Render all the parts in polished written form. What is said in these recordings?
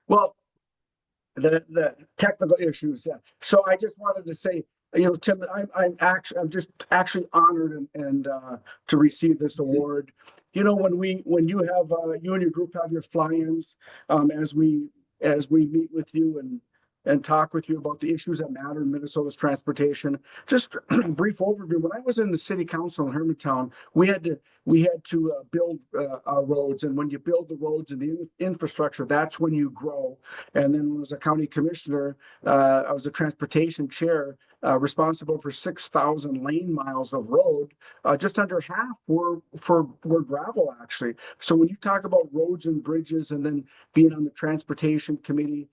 Well, the technical issues. Yeah. So I just wanted to say, Tim, I'm just actually honored and to receive this award. When you and your group have your fly-ins, as we meet with you and talk with you about the issues that matter in Minnesota's transportation. Just a brief overview. When I was in the city council in Hermantown, we had to build our roads, and when you build the roads and the infrastructure, that's when you grow. And then when I was a county commissioner, I was a transportation chair, responsible for 6,000 lane miles of road. Just under half were gravel, actually. So when you talk about roads and bridges, and then being on the transportation committee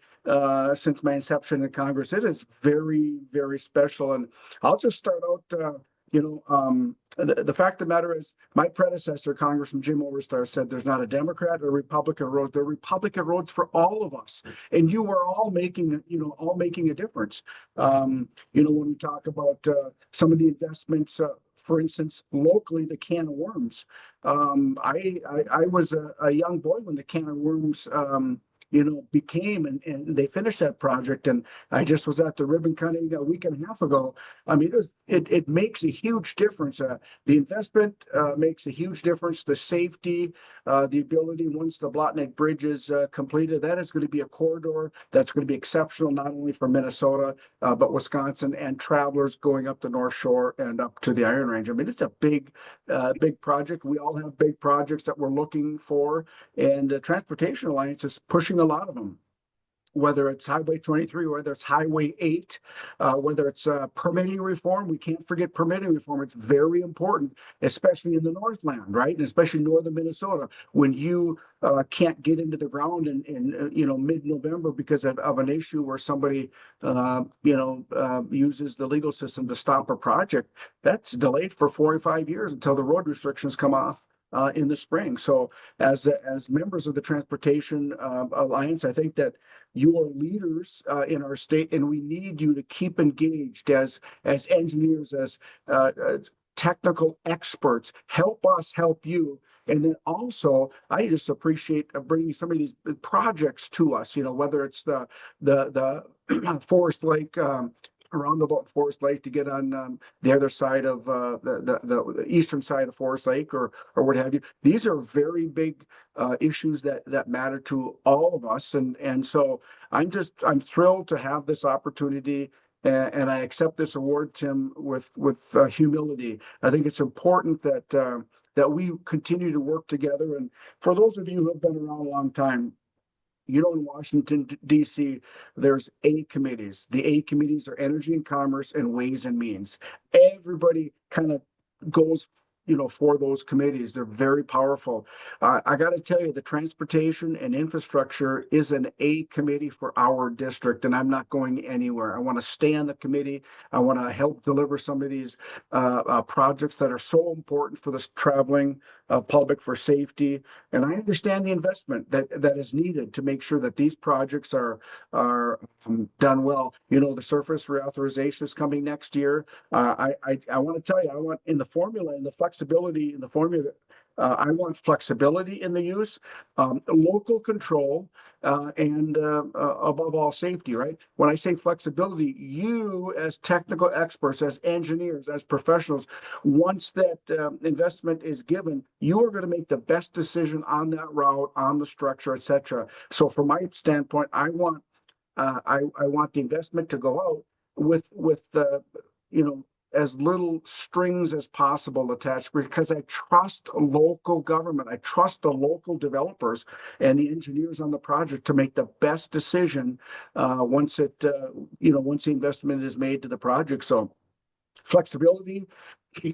since my inception in Congress, it is very, very special. And I'll just start out. The fact of the matter is, my predecessor, Congressman Jim Oberstar, said there's not a Democrat or Republican roads. There are Republican roads for all of us, and you are all making a difference. When we talk about some of the investments. For instance, locally, the can of worms. I was a young boy when the can of worms became, and they finished that project. And I just was at the ribbon cutting a week and a half ago. I mean, it makes a huge difference. The investment makes a huge difference. The safety, the ability, once the Blotnick Bridge is completed, that is going to be a corridor that's going to be exceptional, not only for Minnesota, but Wisconsin and travelers going up the North Shore and up to the Iron Range. I mean, it's a big project. We all have big projects that we're looking for, and the Transportation Alliance is pushing a lot of them, whether it's Highway 23, whether it's Highway 8, whether it's permitting reform. We can't forget permitting reform. It's very important, especially in the Northland, right? And especially northern Minnesota, when you can't get into the ground in mid-November because of an issue where somebody uses the legal system to stop a project. That's delayed for 4 or 5 years until the road restrictions come off in the spring. So as members of the Transportation Alliance, I think that you are leaders in our state, and we need you to keep engaged as engineers, as technical experts. Help us help you. And then also, I just appreciate bringing some of these projects to us. Whether it's the Forest Lake. Roundabout Forest Lake to get on the other side of the eastern side of Forest Lake, or what have you. These are very big issues that matter to all of us, and so I'm thrilled to have this opportunity. And I accept this award, Tim, with humility. I think it's important that we continue to work together. And for those of you who have been around a long time, in Washington, D.C., there's A committees. The A committees are Energy and Commerce and Ways and Means. Everybody kind of goes, for those committees. They're very powerful. I got to tell you, the transportation and infrastructure is an A committee for our district, and I'm not going anywhere. I want to stay on the committee. I want to help deliver some of these projects that are so important for the traveling public, for safety. And I understand the investment that is needed to make sure that these projects are done well. The surface reauthorization is coming next year. I want to tell you, I want in the formula, in the flexibility in the formula. I want flexibility in the use, local control, and above all, safety, right? When I say flexibility, you as technical experts, as engineers, as professionals, once that investment is given, you are going to make the best decision on that route, on the structure, etc. So from my standpoint, I want the investment to go out with as little strings as possible attached, because I trust local government. I trust the local developers and the engineers on the project to make the best decision once the investment is made to the project. So flexibility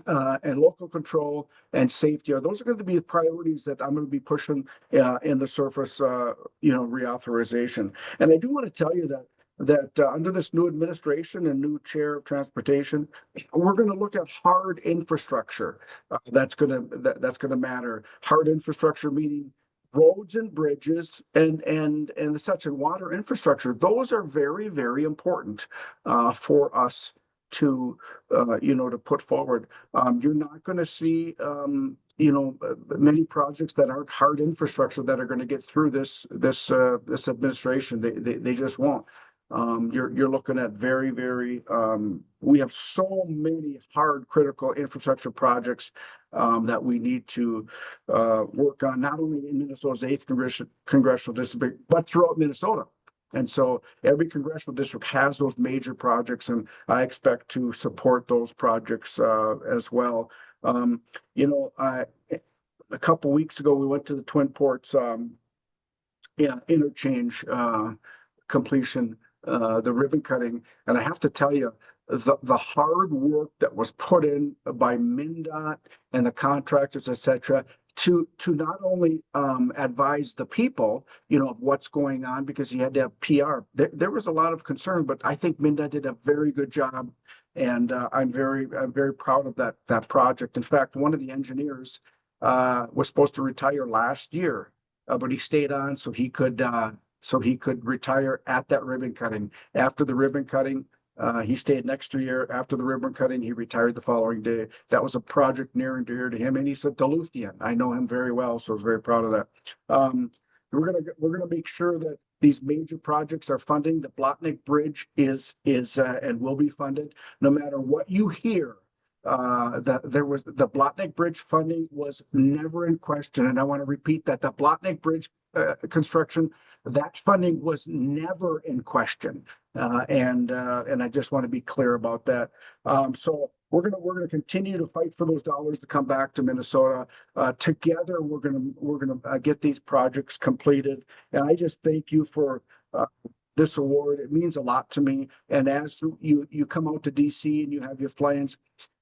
and local control and safety those are going to be the priorities that I'm going to be pushing in the surface reauthorization. And I do want to tell you that under this new administration and new chair of transportation, we're going to look at hard infrastructure. That's going to matter. Hard infrastructure meaning roads and bridges and such, and water infrastructure. Those are very, very important for us to to put forward. You're not going to see many projects that aren't hard infrastructure that are going to get through this administration. They just won't. You're looking at very we have so many hard critical infrastructure projects that we need to work on, not only in Minnesota's 8th congressional district, but throughout Minnesota. And so every congressional district has those major projects, and I expect to support those projects as well. A couple weeks ago, we went to the Twin Ports interchange completion, the ribbon cutting, and I have to tell you, the hard work that was put in by MnDOT and the contractors, et cetera, to not only advise the people, of what's going on, because you had to have PR. There was a lot of concern, but I think MnDOT did a very good job, and I'm very proud of that project. In fact, one of the engineers was supposed to retire last year, but he stayed on so he could retire at that ribbon cutting. After the ribbon cutting, he stayed an extra year. After the ribbon cutting, he retired the following day. That was a project near and dear to him, and he's a Duluthian. I know him very well, so I was very proud of that. We're gonna make sure that these major projects are funding. The Blotnick Bridge is and will be funded, no matter what you hear. That there was the Blotnick Bridge funding was never in question, and I want to repeat that the Blotnick Bridge construction, that funding was never in question, and I just want to be clear about that. So we're gonna continue to fight for those dollars to come back to Minnesota. Together, we're gonna get these projects completed, and I just thank you for this award. It means a lot to me. And as you come out to DC and you have your fly-ins,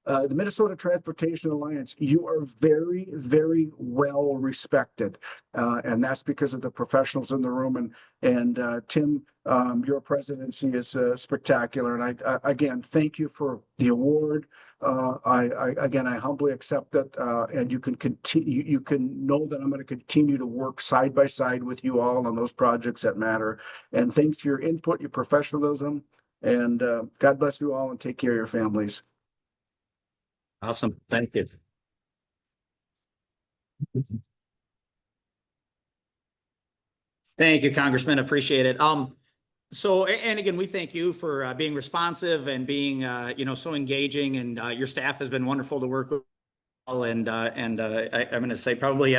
the Minnesota Transportation Alliance, you are very well respected, and that's because of the professionals in the room. And Tim, your presidency is spectacular. And I again thank you for the award. I humbly accept it, and you can continue. You can know that I'm going to continue to work side by side with you all on those projects that matter. And thanks to your input, your professionalism, and God bless you all, and take care of your families. Awesome. Thank you. Thank you, Congressman. Appreciate it. So, and again, we thank you for being responsive and being, so engaging, and your staff has been wonderful to work with. And I'm going to say probably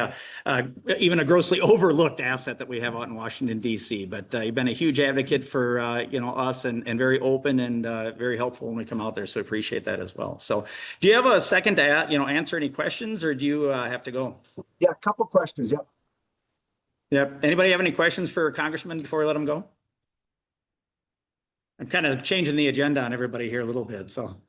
even a grossly overlooked asset that we have out in Washington, D.C. But you've been a huge advocate for us, and very open and very helpful when we come out there. So appreciate that as well. So do you have a second to answer any questions, or do you have to go? Yeah, a couple questions. Yep. Yep. Anybody have any questions for Congressman before we let him go? I'm kind of changing the agenda on everybody here a little bit, so.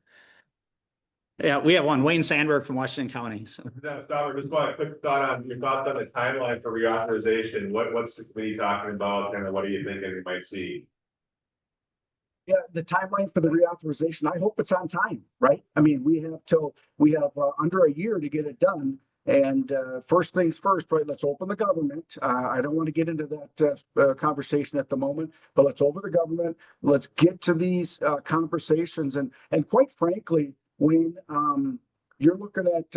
Yeah, we have one. Wayne Sandberg from Washington County. So. Just want a quick thought on your thoughts on the timeline for reauthorization. What's the committee talking about? Kind of what are you thinking we might see? Yeah, the timeline for the reauthorization, I hope it's on time, right? I mean, we have under a year to get it done. And first things first, right? Let's open the government. I don't want to get into that conversation at the moment, but let's open the government. Let's get to these conversations. And quite frankly, Wayne, you're looking at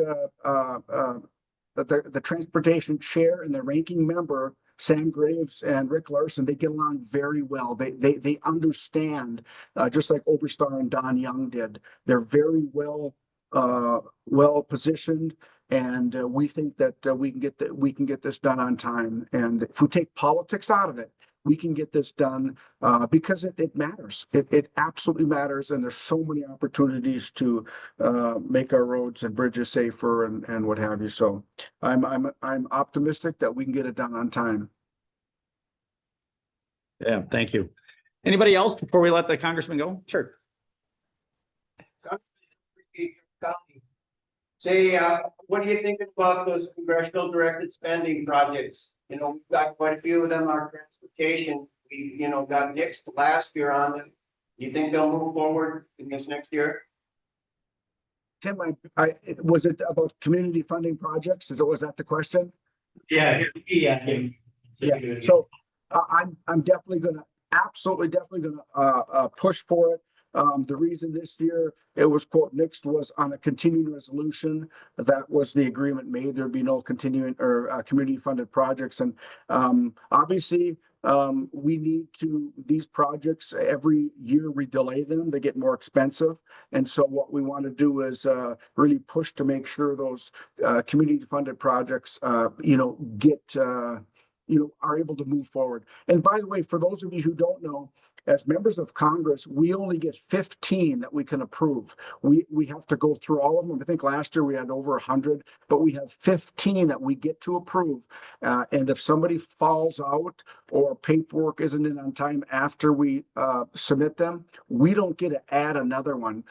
the transportation chair and the ranking member, Sam Graves and Rick Larson. They get along very well. They understand, just like Oberstar and Don Young did. They're very well positioned, and we think that we can get this done on time. And if we take politics out of it, we can get this done because it matters. It absolutely matters, and there's so many opportunities to make our roads and bridges safer and what have you. So I'm optimistic that we can get it done on time. Yeah, thank you. Anybody else before we let the congressman go? Sure. Say, what do you think about those congressional directed spending projects? We've got quite a few of them. Our transportation, we, got nixed last year on them. Do you think they'll move forward in this next year? Tim, was it about community funding projects? Was that the question? Yeah. So I'm definitely gonna push for it. The reason this year it was quote nixed was on a continuing resolution. That was the agreement made. There'd be no continuing or community funded projects. And obviously, we need to, these projects, every year we delay them, they get more expensive. And so what we want to do is really push to make sure those community funded projects, get, are able to move forward. And by the way, for those of you who don't know, as members of Congress, we only get 15 that we can approve. We have to go through all of them. I think last year we had over 100, but we have 15 that we get to approve. And if somebody falls out or paperwork isn't in on time after we submit them, we don't get to add another one.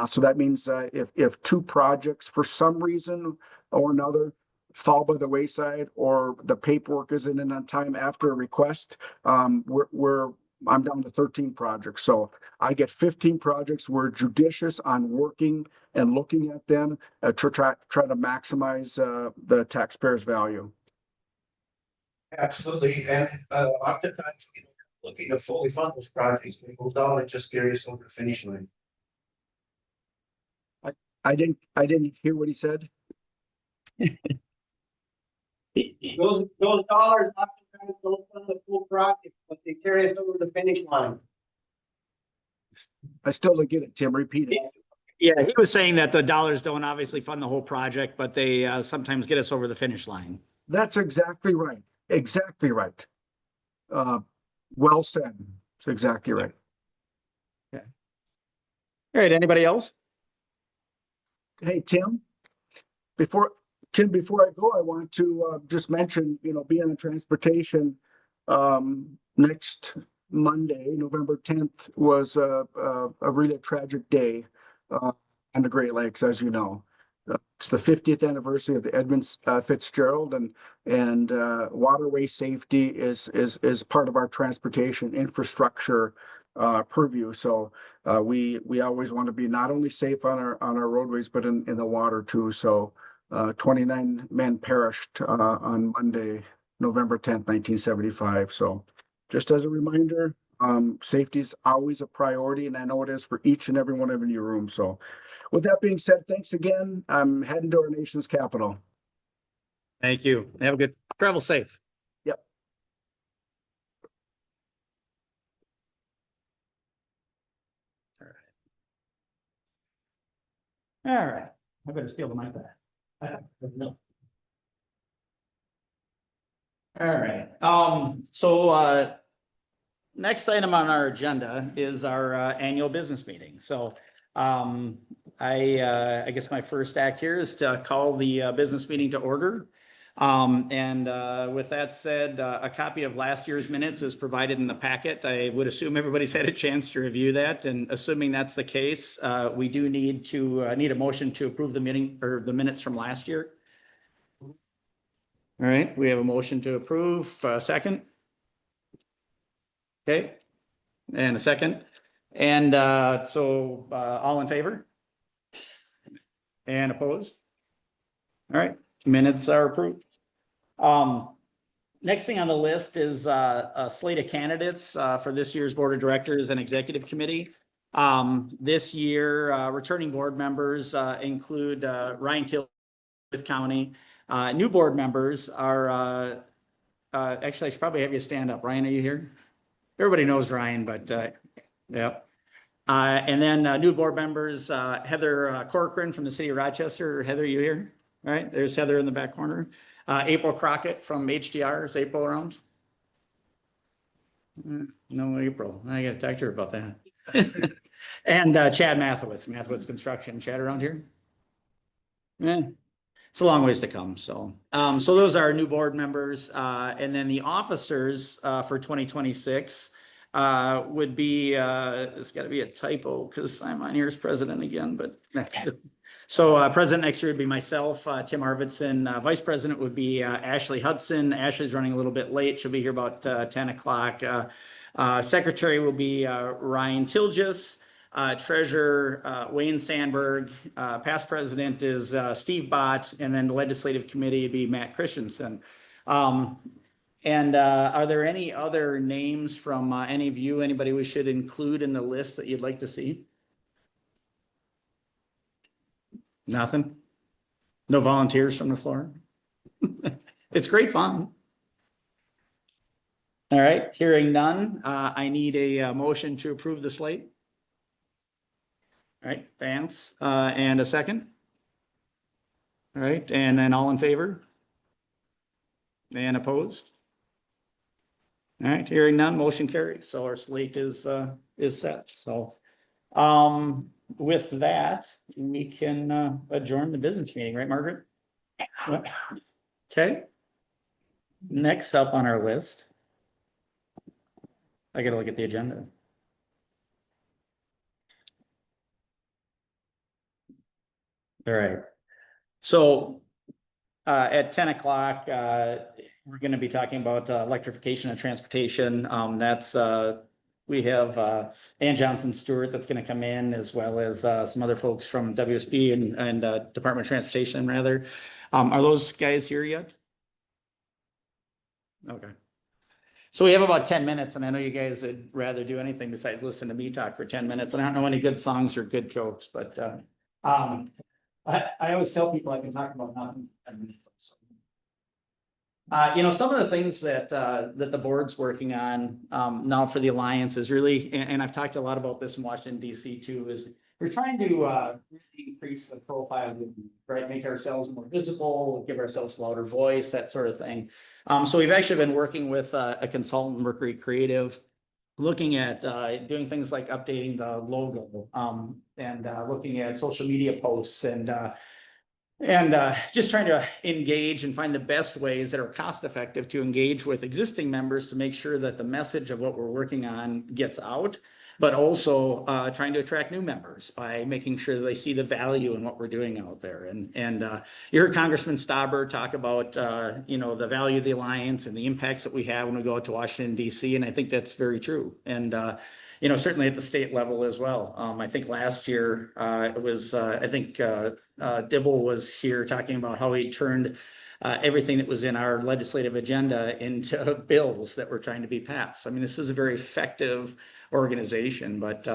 So that means if two projects for some reason or another fall by the wayside or the paperwork isn't in on time after a request, I'm down to 13 projects. So I get 15 projects. We're judicious on working and looking at them to try to maximize the taxpayers' value. Absolutely, and oftentimes, looking to fully fund those projects, those dollars just carry us over the finish line. I didn't hear what he said. Those dollars oftentimes don't fund the full project, but they carry us over the finish line. I still don't get it, Tim. Repeat it. Yeah, he was saying that the dollars don't obviously fund the whole project, but they sometimes get us over the finish line. That's exactly right. Exactly right. Well said. It's exactly right. Okay. All right. Anybody else? Hey, Tim, before I go, I want to just mention, being in transportation, next Monday, November 10th, was a really tragic day on the Great Lakes, as you know. It's the 50th anniversary of the Edmund Fitzgerald, and waterway safety is part of our transportation infrastructure purview. So we always want to be not only safe on our roadways, but in the water too. So 29 men perished on Monday, November 10th, 1975. So just as a reminder, safety is always a priority, and I know it is for each and every one of you in your room. So with that being said, thanks again. I'm heading to our nation's capital. Thank you. Have a good travel safe. Yep. All right. I better steal the mic back. No. All right. So next item on our agenda is our annual business meeting. So I guess my first act here is to call the business meeting to order. With that said, a copy of last year's minutes is provided in the packet. I would assume everybody's had a chance to review that, and assuming that's the case, we do need a motion to approve the meeting or the minutes from last year. All right, we have a motion to approve. Second. Okay, and a second. And so all in favor? And opposed? All right, minutes are approved. Next thing on the list is a slate of candidates for this year's Board of Directors and Executive Committee. This year, returning board members include Ryan Till, County. New board members are, actually, I should probably have you stand up. Ryan, are you here? Everybody knows Ryan, but yeah. And then new board members, Heather Corcoran from the city of Rochester. Heather, are you here? All right, there's Heather in the back corner. April Crockett from HDR. Is April around? No, April. I got to talk to her about that. And Chad Mathewitz Construction. Chad around here? Yeah, it's a long ways to come. So those are new board members. And then the officers for 2026 would be, it's got to be a typo because I'm on here as president again, but so president next year would be myself, Tim Arvidsson. Vice president would be Ashley Hudson. Ashley's running a little bit late. She'll be here about 10 o'clock. Secretary will be Ryan Tilgis. Treasurer Wayne Sandberg. Past president is Steve Bott. And then the legislative committee would be Matt Christensen. And are there any other names from any of you, anybody we should include in the list that you'd like to see? Nothing? No volunteers from the floor? It's great fun. All right, hearing none, I need a motion to approve the slate. All right, Vance, and a second. All right, and then all in favor? And opposed? All right, hearing none, motion carries. So our slate is set. So, with that, we can, adjourn the business meeting, right, Margaret? Okay. Next up on our list. I gotta look at the agenda. All right. So, at 10 o'clock, we're gonna be talking about electrification of transportation. That's, we have, Ann Johnson Stewart that's gonna come in, as well as, some other folks from WSB and Department of Transportation, rather. Are those guys here yet? Okay. So we have about 10 minutes, and I know you guys would rather do anything besides listen to me talk for 10 minutes. And I don't know any good songs or good jokes, but I always tell people I can talk about nothing for 10 minutes. You know, some of the things that that the board's working on now for the Alliance is really, and I've talked a lot about this in Washington DC too, is we're trying to really increase the profile, right? Make ourselves more visible, give ourselves a louder voice, that sort of thing. So we've actually been working with a consultant, Mercury Creative, looking at doing things like updating the logo, and looking at social media posts, and just trying to engage and find the best ways that are cost effective to engage with existing members to make sure that the message of what we're working on gets out, but also trying to attract new members by making sure that they see the value in what we're doing out there. And you heard Congressman Stauber talk about you know, the value of the Alliance and the impacts that we have when we go out to Washington DC, and I think that's very true. And you know, certainly at the state level as well. I think last year it was I think Dibble was here talking about how he turned everything that was in our legislative agenda into bills that were trying to be passed. I mean, this is a very effective organization, but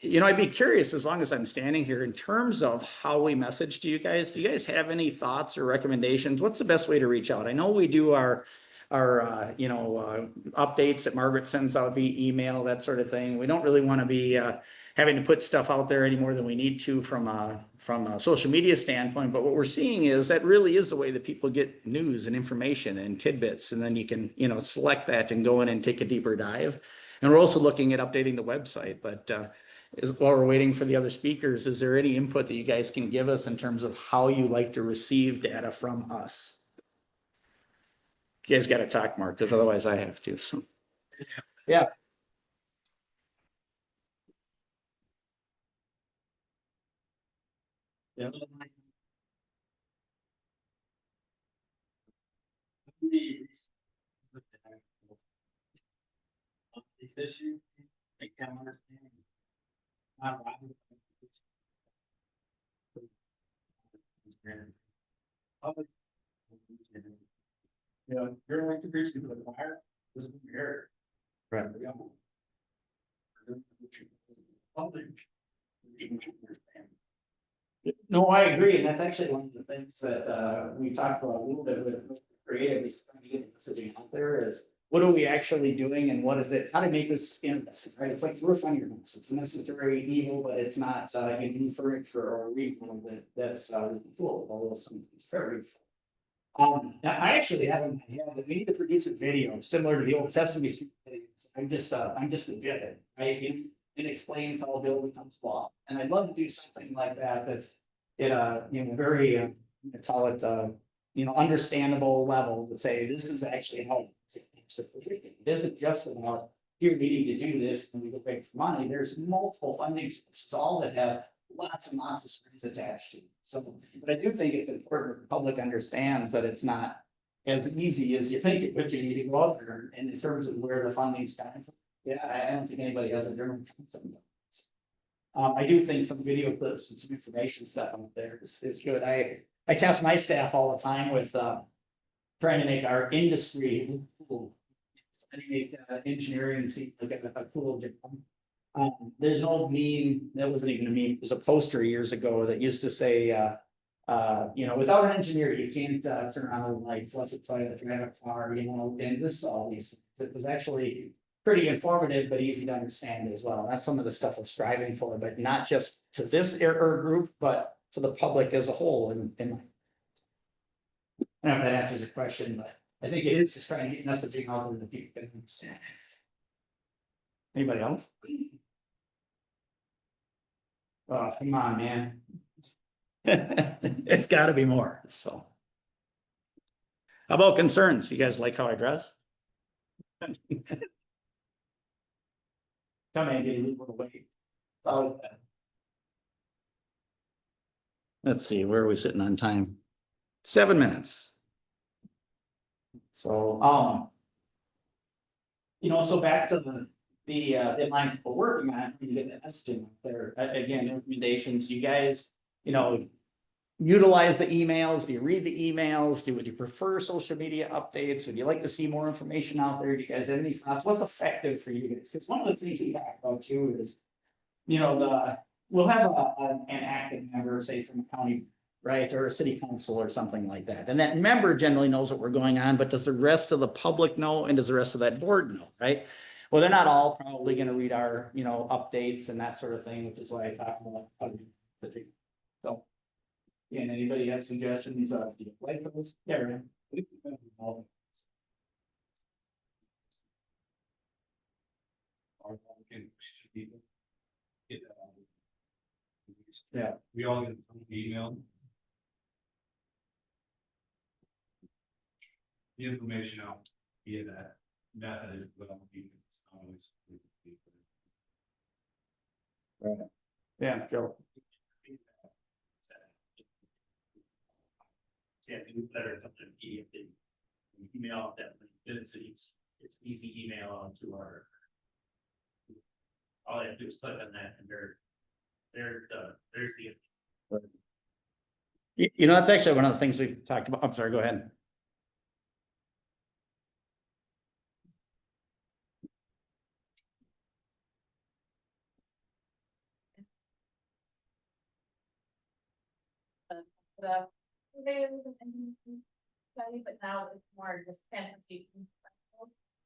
you know, I'd be curious, as long as I'm standing here, in terms of how we message to you guys, do you guys have any thoughts or recommendations? What's the best way to reach out? I know we do our you know, updates that Margaret sends out via email, that sort of thing. We don't really want to be having to put stuff out there any more than we need to from a social media standpoint. But what we're seeing is that really is the way that people get news and information and tidbits, and then you can, you know, select that and go in and take a deeper dive. And we're also looking at updating the website. But while we're waiting for the other speakers, is there any input that you guys can give us in terms of how you like to receive data from us? You guys got to talk, Mark, because otherwise I have to. So. Yeah. Yeah. This issue, I can't understand. Yeah, you're like the preacher to the choir, doesn't hear. Right. No, I agree, and that's actually one of the things that we talked about a little bit with creative, is trying to get the messaging out there. Is what are we actually doing, and what is it? How to make this innocent, right? It's like roof on your house. It's a necessary evil, but it's not new furniture or a remodel that's full. Although it's very. I actually haven't had. We need to produce a video similar to the old Sesame Street videos. I'm just a bit, right? It explains how a bill becomes law, and I'd love to do something like that. That's at a you know, very I call it you know, understandable level to say this is actually how it isn't just about here needing to do this and we get paid for money. There's multiple funding sources, all that have lots and lots of strings attached to it. So, but I do think it's important that the public understands that it's not as easy as you think it would be to go out there, and in terms of where the funding's coming from. Yeah, I don't think anybody has a German concept. I do think some video clips and some information stuff out there is good. I task my staff all the time with trying to make our industry look cool. Trying to make engineering seem like a cool job. There's an old meme, that wasn't even a meme, it was a poster years ago that used to say, without an engineer, you can't, turn on a light, flush a toilet, drive a car, and this, all these things. It was actually pretty informative, but easy to understand as well. That's some of the stuff we're striving for, but not just to this error group, but to the public as a whole, and I don't know if that answers the question, but I think it is just trying to get messaging out there that people can understand. Anybody else? Oh, come on, man. It's gotta be more, so. How about concerns? You guys like how I dress? Tell me, I get a little weight. So. Let's see, where are we sitting on time? 7 minutes. So, so back to the deadlines we're working on, you get that messaging out there. Again, recommendations, you guys, utilize the emails. Do you read the emails? Would you prefer social media updates? Would you like to see more information out there? Do you guys have any thoughts? What's effective for you guys? Because one of the things we talk about too is, we'll have an active member, say from a county, right, or a city council or something like that. And that member generally knows what we're going on, but does the rest of the public know, and does the rest of that board know, right? Well, they're not all probably gonna read our, updates and that sort of thing, which is why I talk about other messaging. So, and anybody have suggestions of, do you like those? Yeah, right. Yeah. We all get an email. The information out via that method is what I'm using. It's always. Yeah, Joe. Yeah, newsletter, something immediately. Email that, it's easy email onto our. All I have to do is click on that and there's the. That's actually one of the things we've talked about. I'm sorry, go ahead. The surveys and study, but now it's more just transportation.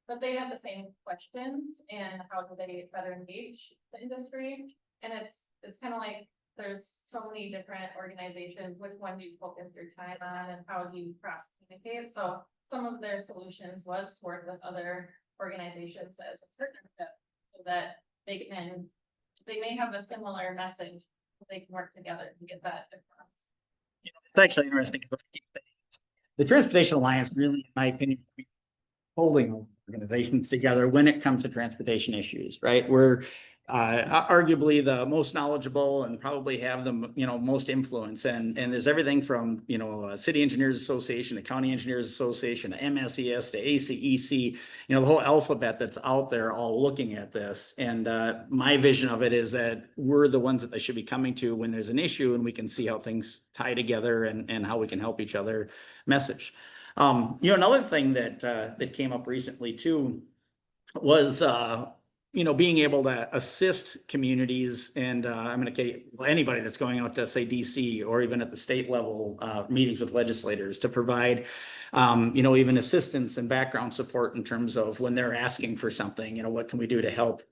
But they have the same questions and how do they better engage the industry? And it's kind of like there's so many different organizations, which one do you focus your time on and how do you cross communicate? So some of their solutions was to work with other organizations as a partnership so that they may have a similar message, but they can work together to get that across. It's actually interesting. The Transportation Alliance really, in my opinion, holding organizations together when it comes to transportation issues, right? We're arguably the most knowledgeable and probably have the most influence. And there's everything from City Engineers Association, the County Engineers Association, to MSES, to ACEC, the whole alphabet that's out there all looking at this. And my vision of it is that we're the ones that they should be coming to when there's an issue, and we can see how things tie together and how we can help each other message. Another thing that came up recently too was being able to assist communities, and I'm going to anybody that's going out to say DC or even at the state level meetings with legislators to provide even assistance and background support in terms of when they're asking for something, what can we do to help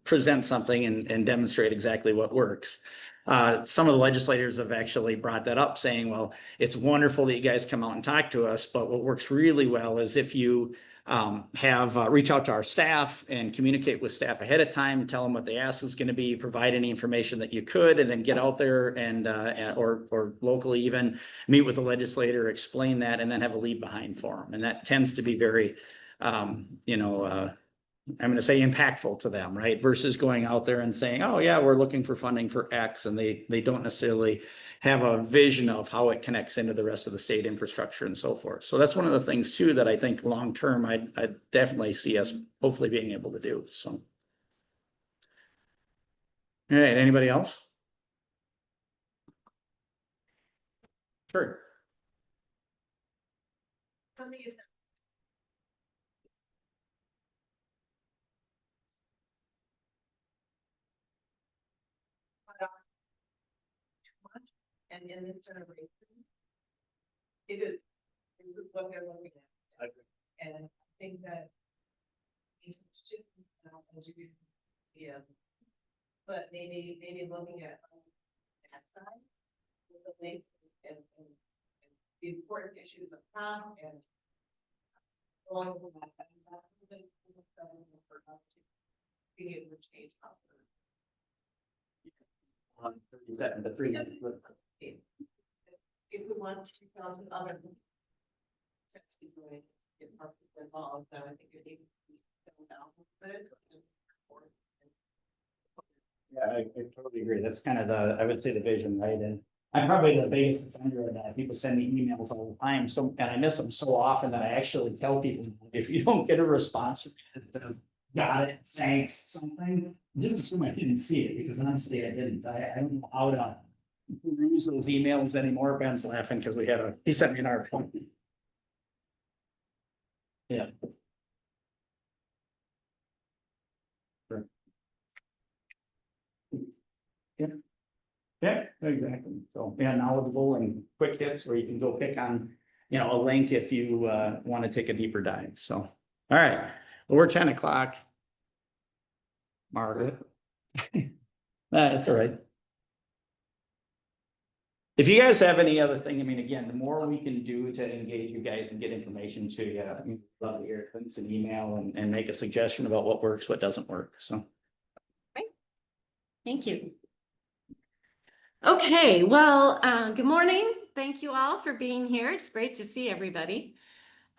present something and demonstrate exactly what works. Some of the legislators have actually brought that up, saying, well, it's wonderful that you guys come out and talk to us, but what works really well is if you reach out to our staff and communicate with staff ahead of time, tell them what the ask is going to be, provide any information that you could, and then get out there and or locally even meet with the legislator, explain that, and then have a leave behind for them. And that tends to be very, I'm going to say impactful to them, right? Versus going out there and saying, oh yeah, we're looking for funding for X, and they don't necessarily have a vision of how it connects into the rest of the state infrastructure and so forth. So that's one of the things too that I think long-term I definitely see us hopefully being able to do. So. All right, anybody else? Sure. Something is And in this generation, it is what they're looking at. And I think that it should, as you do, yeah. But maybe looking at that side, with the links and the important issues of town and going from that, I think that's really for us to be able to change how. If we want to come to other. Get more people involved, so I think it needs to be settled down a bit. Yeah, I totally agree. That's kind of the, I would say the vision, right? And I'm probably the biggest offender of that. People send me emails all the time, so, and I miss them so often that I actually tell people, if you don't get a response, that says, got it, thanks, something, just assume I didn't see it, because honestly, I didn't. I don't know how to use those emails anymore. Ben's laughing because he sent me an article. Yeah. Sure. Yeah. Yeah, exactly. So, yeah, knowledgeable and quick hits where you can go pick on, a link if you want to take a deeper dive. So, all right, well, we're 10 o'clock. Margaret. That's all right. If you guys have any other thing, I mean, again, the more we can do to engage you guys and get information to you, I'd love to hear it. Send an email and make a suggestion about what works, what doesn't work. So. Thank you. Okay, well, good morning. Thank you all for being here. It's great to see everybody.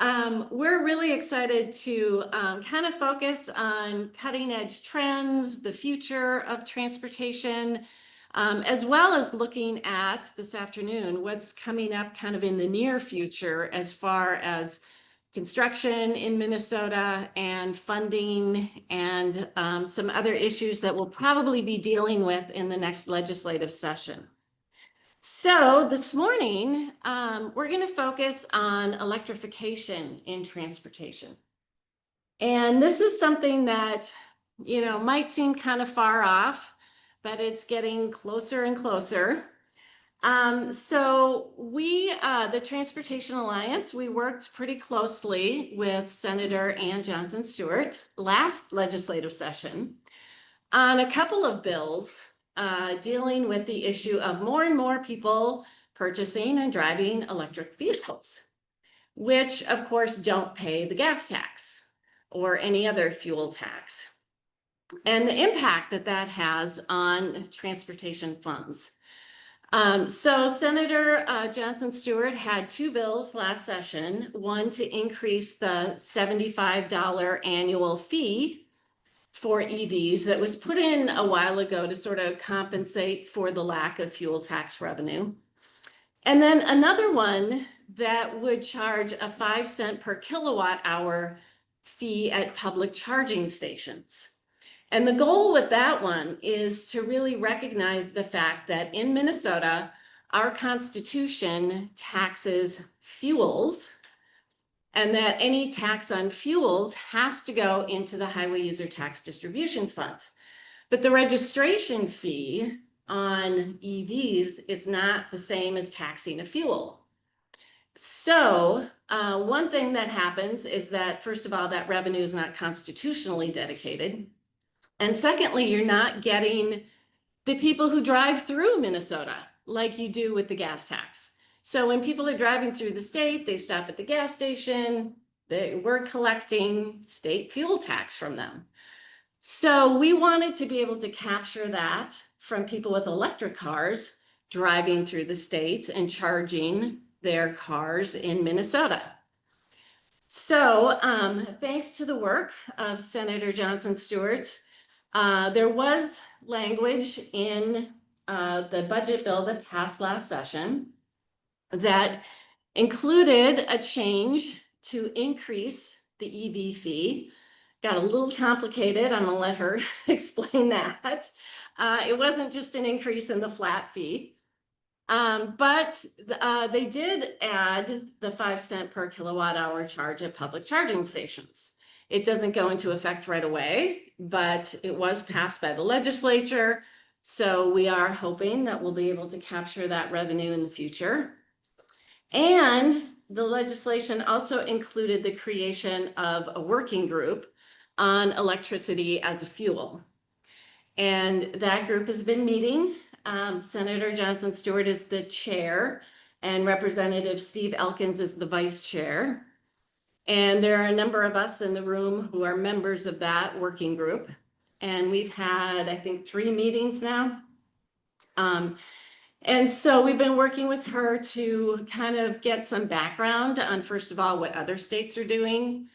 We're really excited to kind of focus on cutting edge trends, the future of transportation, as well as looking at this afternoon, what's coming up kind of in the near future as far as construction in Minnesota and funding and some other issues that we'll probably be dealing with in the next legislative session. So this morning, we're going to focus on electrification in transportation. And this is something that, might seem kind of far off, but it's getting closer and closer. So we, the Transportation Alliance, we worked pretty closely with Senator Ann Johnson Stewart last legislative session on a couple of bills dealing with the issue of more and more people purchasing and driving electric vehicles, which of course don't pay the gas tax or any other fuel tax, and the impact that that has on transportation funds. So Senator Johnson Stewart had two bills last session, one to increase the $75 annual fee for EVs that was put in a while ago to sort of compensate for the lack of fuel tax revenue. And then another one that would charge a 5-cent per kilowatt hour fee at public charging stations. And the goal with that one is to really recognize the fact that in Minnesota, our Constitution taxes fuels, and that any tax on fuels has to go into the Highway User Tax Distribution Fund. But the registration fee on EVs is not the same as taxing a fuel. So one thing that happens is that, first of all, that revenue is not constitutionally dedicated. And secondly, you're not getting the people who drive through Minnesota like you do with the gas tax. So when people are driving through the state, they stop at the gas station, we're collecting state fuel tax from them. So we wanted to be able to capture that from people with electric cars driving through the state and charging their cars in Minnesota. So thanks to the work of Senator Johnson Stewart, there was language in the budget bill that passed last session that included a change to increase the EV fee. Got a little complicated. I'm gonna let her explain that. It wasn't just an increase in the flat fee, but they did add the 5-cent per kilowatt hour charge at public charging stations. It doesn't go into effect right away, but it was passed by the legislature. So we are hoping that we'll be able to capture that revenue in the future. And the legislation also included the creation of a working group on electricity as a fuel. And that group has been meeting. Senator Johnson Stewart is the chair and Representative Steve Elkins is the vice chair. And there are a number of us in the room who are members of that working group. And we've had, I think, 3 meetings now. And so we've been working with her to kind of get some background on, first of all, what other states are doing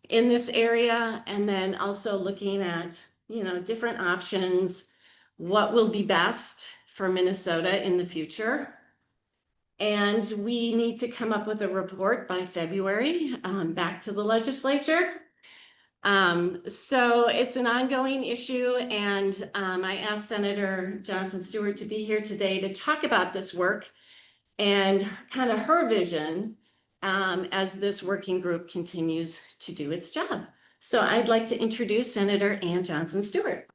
in this area, and then also looking at, different options, what will be best for Minnesota in the future. And we need to come up with a report by February, back to the legislature. So it's an ongoing issue, and I asked Senator Johnson Stewart to be here today to talk about this work and kind of her vision as this working group continues to do its job. So I'd like to introduce Senator Ann Johnson Stewart.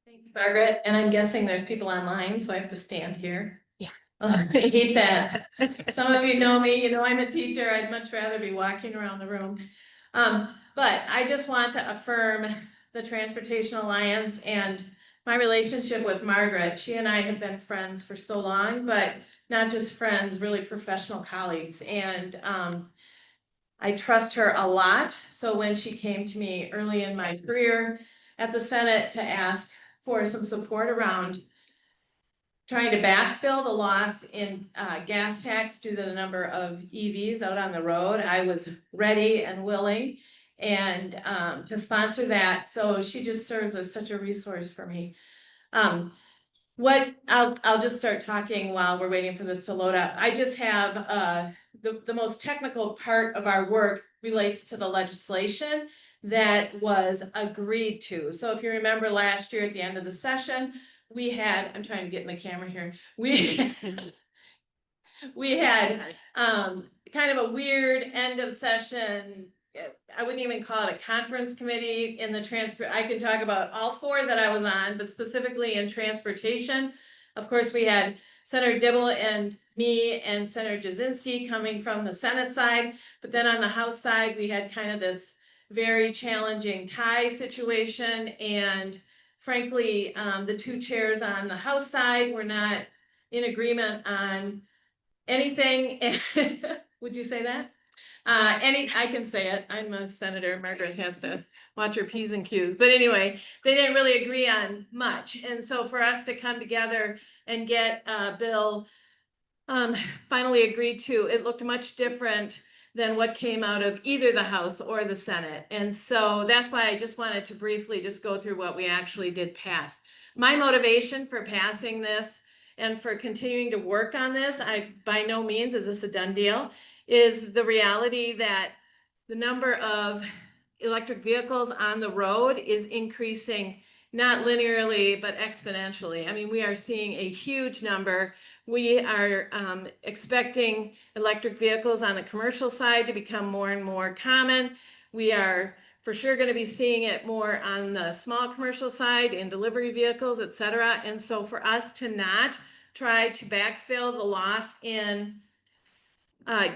Thanks, Margaret. And I'm guessing there's people online, so I have to stand here. Yeah. I hate that. Some of you know me, I'm a teacher. I'd much rather be walking around the room. But I just want to affirm the Transportation Alliance and my relationship with Margaret. She and I have been friends for so long, but not just friends, really professional colleagues. And I trust her a lot. So when she came to me early in my career at the Senate to ask for some support around trying to backfill the loss in gas tax due to the number of EVs out on the road, I was ready and willing and to sponsor that. So she just serves as such a resource for me. I'll just start talking while we're waiting for this to load up. I just have the most technical part of our work relates to the legislation that was agreed to. So if you remember last year at the end of the session, we had, I'm trying to get in the camera here. We had kind of a weird end of session. I wouldn't even call it a conference committee in the I can talk about all 4 that I was on, but specifically in transportation. Of course, we had Senator Dibble and me and Senator Jasinski coming from the Senate side. But then on the House side, we had kind of this very challenging tie situation. And frankly, the 2 chairs on the House side were not in agreement on anything. Would you say that? I can say it. I'm a senator. Margaret has to watch her P's and Q's. But anyway, they didn't really agree on much. And so for us to come together and get a bill finally agreed to, it looked much different than what came out of either the House or the Senate. And so that's why I just wanted to briefly just go through what we actually did pass. My motivation for passing this and for continuing to work on this, by no means is this a done deal, is the reality that the number of electric vehicles on the road is increasing, not linearly, but exponentially. I mean, we are seeing a huge number. We are expecting electric vehicles on the commercial side to become more and more common. We are for sure going to be seeing it more on the small commercial side in delivery vehicles, et cetera. And so for us to not try to backfill the loss in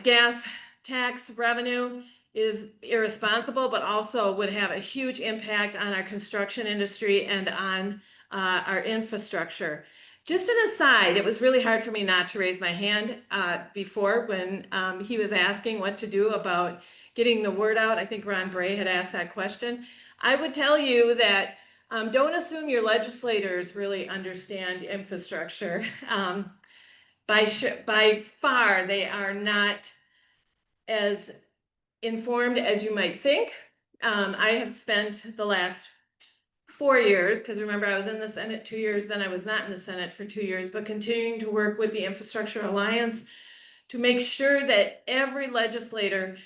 gas tax revenue is irresponsible, but also would have a huge impact on our construction industry and on our infrastructure. Just an aside, it was really hard for me not to raise my hand before when he was asking what to do about getting the word out. I think Ron Bray had asked that question. I would tell you that don't assume your legislators really understand infrastructure. By far, they are not as informed as you might think. I have spent the last 4 years, because remember I was in the Senate 2 years, then I was not in the Senate for 2 years, but continuing to work with the Infrastructure Alliance to make sure that every legislator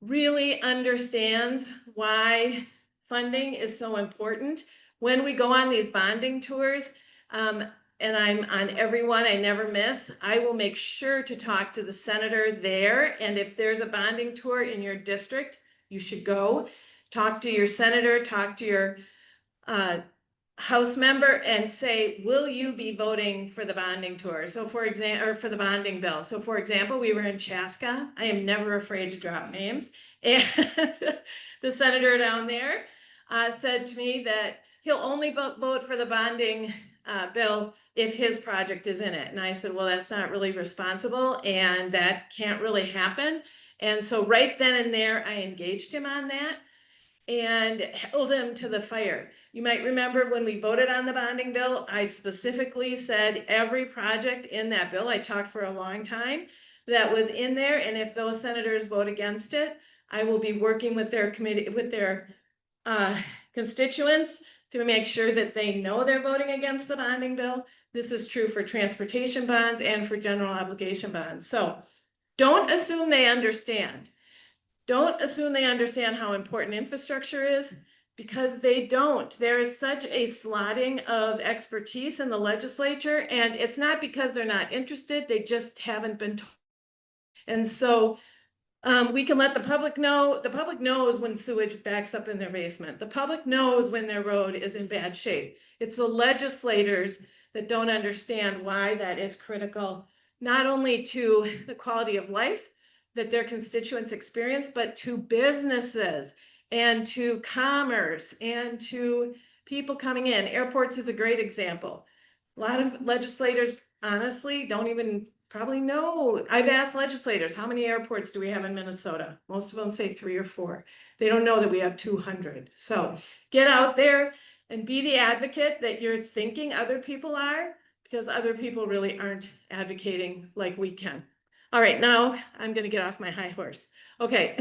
really understands why funding is so important. When we go on these bonding tours, and I'm on everyone, I never miss. I will make sure to talk to the senator there, and if there's a bonding tour in your district, you should go. Talk to your senator, talk to your House member and say, will you be voting for the bonding tour? So for example, or for the bonding bill. So for example, we were in Chaska. I am never afraid to drop names. And the senator down there said to me that he'll only vote for the bonding bill if his project is in it. And I said, well, that's not really responsible and that can't really happen. And so right then and there, I engaged him on that and held him to the fire. You might remember when we voted on the bonding bill, I specifically said every project in that bill, I talked for a long time, that was in there, and if those senators vote against it, I will be working with their committee, with their constituents to make sure that they know they're voting against the bonding bill. This is true for transportation bonds and for general obligation bonds. So don't assume they understand. Don't assume they understand how important infrastructure is, because they don't. There is such a slotting of expertise in the legislature, and it's not because they're not interested, they just haven't been told. And so we can let the public know. The public knows when sewage backs up in their basement. The public knows when their road is in bad shape. It's the legislators that don't understand why that is critical, not only to the quality of life that their constituents experience, but to businesses and to commerce and to people coming in. Airports is a great example. A lot of legislators honestly don't even probably know. I've asked legislators, how many airports do we have in Minnesota? Most of them say 3 or 4. They don't know that we have 200. So get out there and be the advocate that you're thinking other people are, because other people really aren't advocating like we can. All right, now I'm going to get off my high horse. Okay.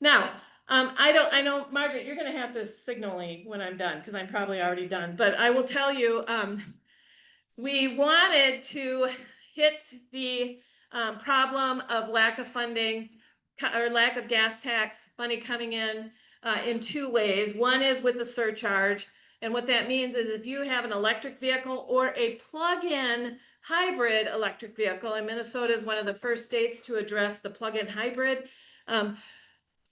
Now, I know, Margaret, you're going to have to signal me when I'm done, because I'm probably already done, but I will tell you, we wanted to hit the problem of lack of funding or lack of gas tax money coming in 2 ways. One is with the surcharge. And what that means is if you have an electric vehicle or a plug-in hybrid electric vehicle, and Minnesota is one of the first states to address the plug-in hybrid,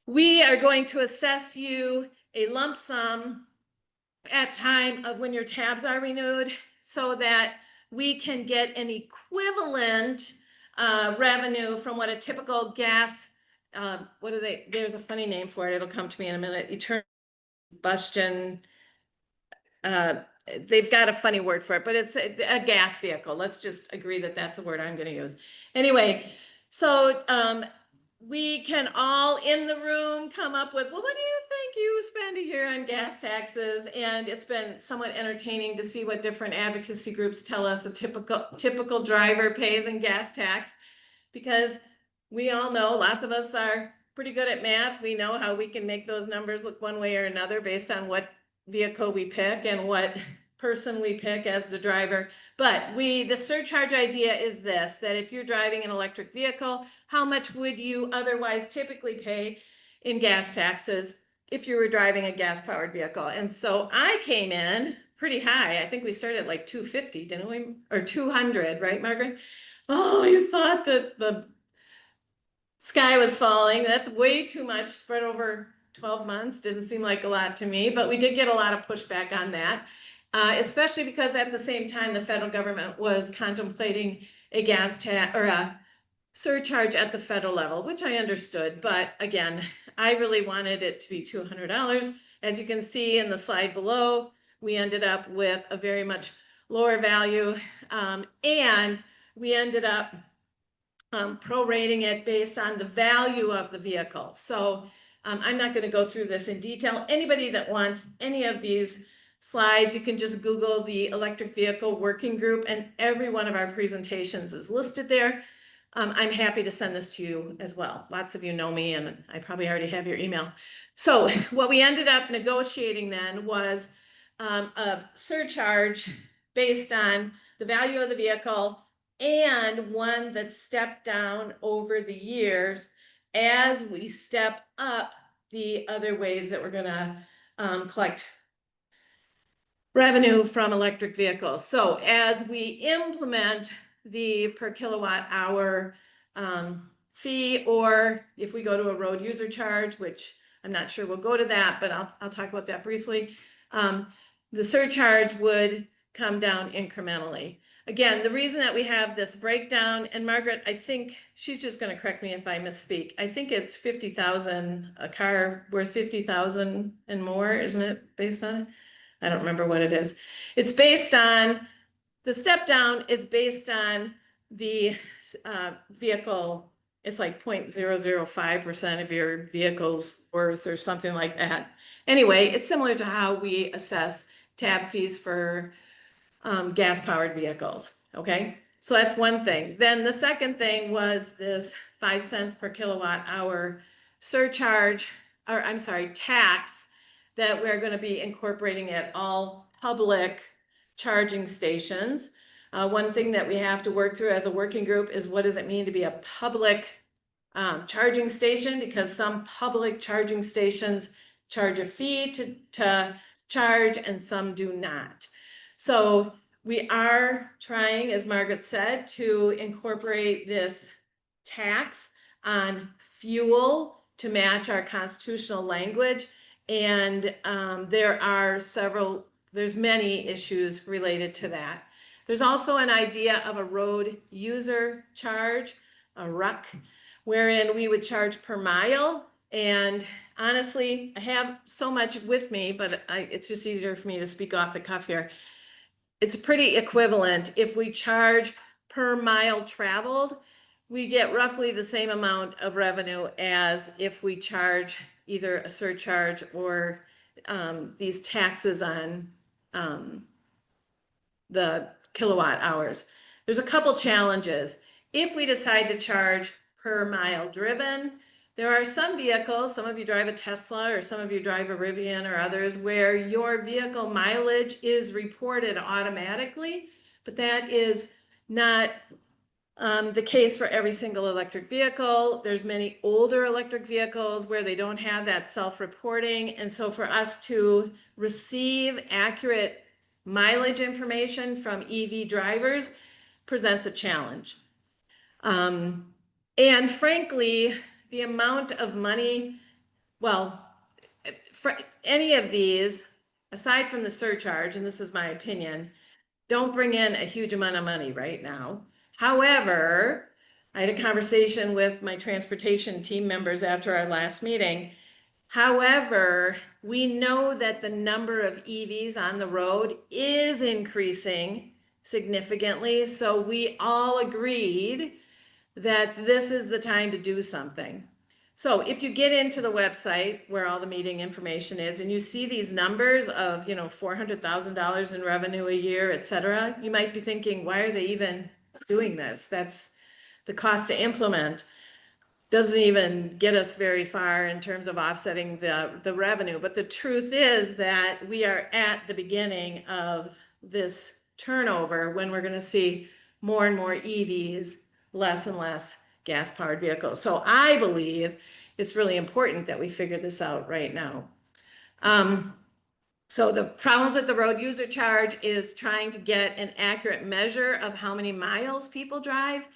we are going to assess you a lump sum at time of when your tabs are renewed, so that we can get an equivalent revenue from what a typical gas, there's a funny name for it, it'll come to me in a minute, combustion, they've got a funny word for it, but it's a gas vehicle. Let's just agree that that's a word I'm going to use. Anyway, so we can all in the room come up with, well, what do you think you spend a year on gas taxes? And it's been somewhat entertaining to see what different advocacy groups tell us a typical driver pays in gas tax, because we all know, lots of us are pretty good at math. We know how we can make those numbers look one way or another based on what vehicle we pick and what person we pick as the driver. But the surcharge idea is this, that if you're driving an electric vehicle, how much would you otherwise typically pay in gas taxes if you were driving a gas powered vehicle? And so I came in pretty high. I think we started at like 250, didn't we? Or 200, right, Margaret? Oh, you thought that the sky was falling. That's way too much spread over 12 months. Didn't seem like a lot to me, but we did get a lot of pushback on that, especially because at the same time, the federal government was contemplating a gas tax or a surcharge at the federal level, which I understood. But again, I really wanted it to be $200. As you can see in the slide below, we ended up with a very much lower value, and we ended up prorating it based on the value of the vehicle. So I'm not going to go through this in detail. Anybody that wants any of these slides, you can just Google the electric vehicle working group, and every one of our presentations is listed there. I'm happy to send this to you as well. Lots of you know me, and I probably already have your email. So what we ended up negotiating then was a surcharge based on the value of the vehicle, and one that stepped down over the years as we step up the other ways that we're going to collect revenue from electric vehicles. So as we implement the per kilowatt hour fee, or if we go to a road user charge, which I'm not sure we'll go to that, but I'll talk about that briefly. The surcharge would come down incrementally. Again, the reason that we have this breakdown, and Margaret, I think she's just going to correct me if I misspeak. I think it's 50,000, a car worth 50,000 and more, isn't it, based on it? I don't remember what it is. It's based on, the step down is based on the vehicle. It's like 0.005% of your vehicle's worth or something like that. Anyway, it's similar to how we assess tab fees for gas-powered vehicles, okay? So that's one thing. Then the second thing was this 5 cents per kilowatt hour surcharge, or I'm sorry, tax that we're going to be incorporating at all public charging stations. One thing that we have to work through as a working group is what does it mean to be a public charging station? Because some public charging stations charge a fee to charge and some do not. So we are trying, as Margaret said, to incorporate this tax on fuel to match our constitutional language. And there's many issues related to that. There's also an idea of a road user charge, a RUC, wherein we would charge per mile. And honestly, I have so much with me, but it's just easier for me to speak off the cuff here. It's pretty equivalent. If we charge per mile traveled, we get roughly the same amount of revenue as if we charge either a surcharge or these taxes on the kilowatt hours. There's a couple challenges. If we decide to charge per mile driven, there are some vehicles, some of you drive a Tesla or some of you drive a Rivian or others, where your vehicle mileage is reported automatically, but that is not the case for every single electric vehicle. There's many older electric vehicles where they don't have that self-reporting. And so for us to receive accurate mileage information from EV drivers presents a challenge. And frankly, the amount of money, well, for any of these, aside from the surcharge, and this is my opinion, don't bring in a huge amount of money right now. However, I had a conversation with my transportation team members after our last meeting. However, we know that the number of EVs on the road is increasing significantly. So we all agreed that this is the time to do something. So if you get into the website where all the meeting information is and you see these numbers of, $400,000 in revenue a year, et cetera, you might be thinking, why are they even doing this? That's the cost to implement. Doesn't even get us very far in terms of offsetting the revenue. But the truth is that we are at the beginning of this turnover when we're going to see more and more EVs, less and less gas-powered vehicles. So I believe it's really important that we figure this out right now. So the problems with the road user charge is trying to get an accurate measure of how many miles people drive.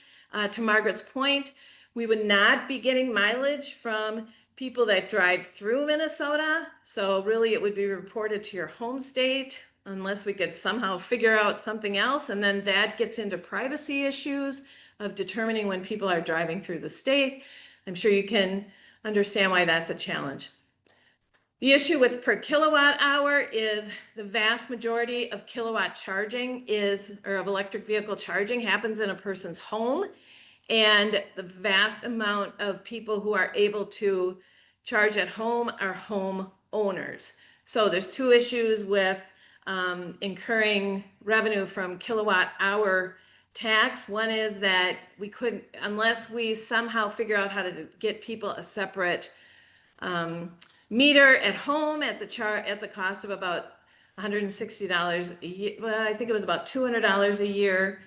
To Margaret's point, we would not be getting mileage from people that drive through Minnesota. So really it would be reported to your home state unless we could somehow figure out something else. And then that gets into privacy issues of determining when people are driving through the state. I'm sure you can understand why that's a challenge. The issue with per kilowatt hour is the vast majority of kilowatt charging of electric vehicle charging happens in a person's home. And the vast amount of people who are able to charge at home are home owners. So there's two issues with incurring revenue from kilowatt hour tax. One is that we couldn't, unless we somehow figure out how to get people a separate meter at home at the cost of about $160 a year. Well, I think it was about $200 a year.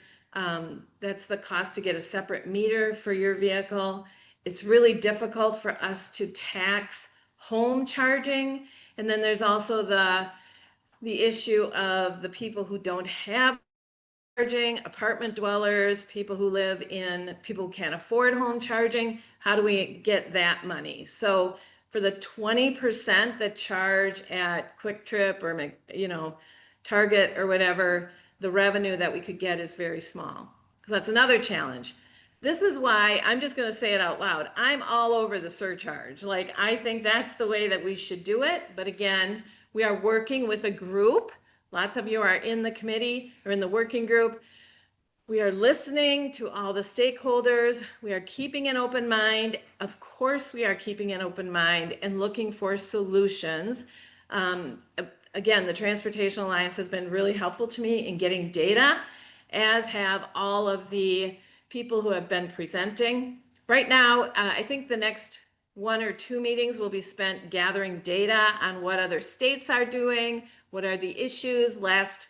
That's the cost to get a separate meter for your vehicle. It's really difficult for us to tax home charging. And then there's also the the issue of the people who don't have charging, apartment dwellers, people who live in, people who can't afford home charging. How do we get that money? So for the 20% that charge at Quick Trip or, you know, Target or whatever, the revenue that we could get is very small. So that's another challenge. This is why I'm just going to say it out loud. I'm all over the surcharge. Like, I think that's the way that we should do it. But again, we are working with a group. Lots of you are in the committee or in the working group. We are listening to all the stakeholders. We are keeping an open mind. Of course, we are keeping an open mind and looking for solutions. Again, the Transportation Alliance has been really helpful to me in getting data, as have all of the people who have been presenting. Right now, I think the next 1 or 2 meetings will be spent gathering data on what other states are doing, what are the issues. Last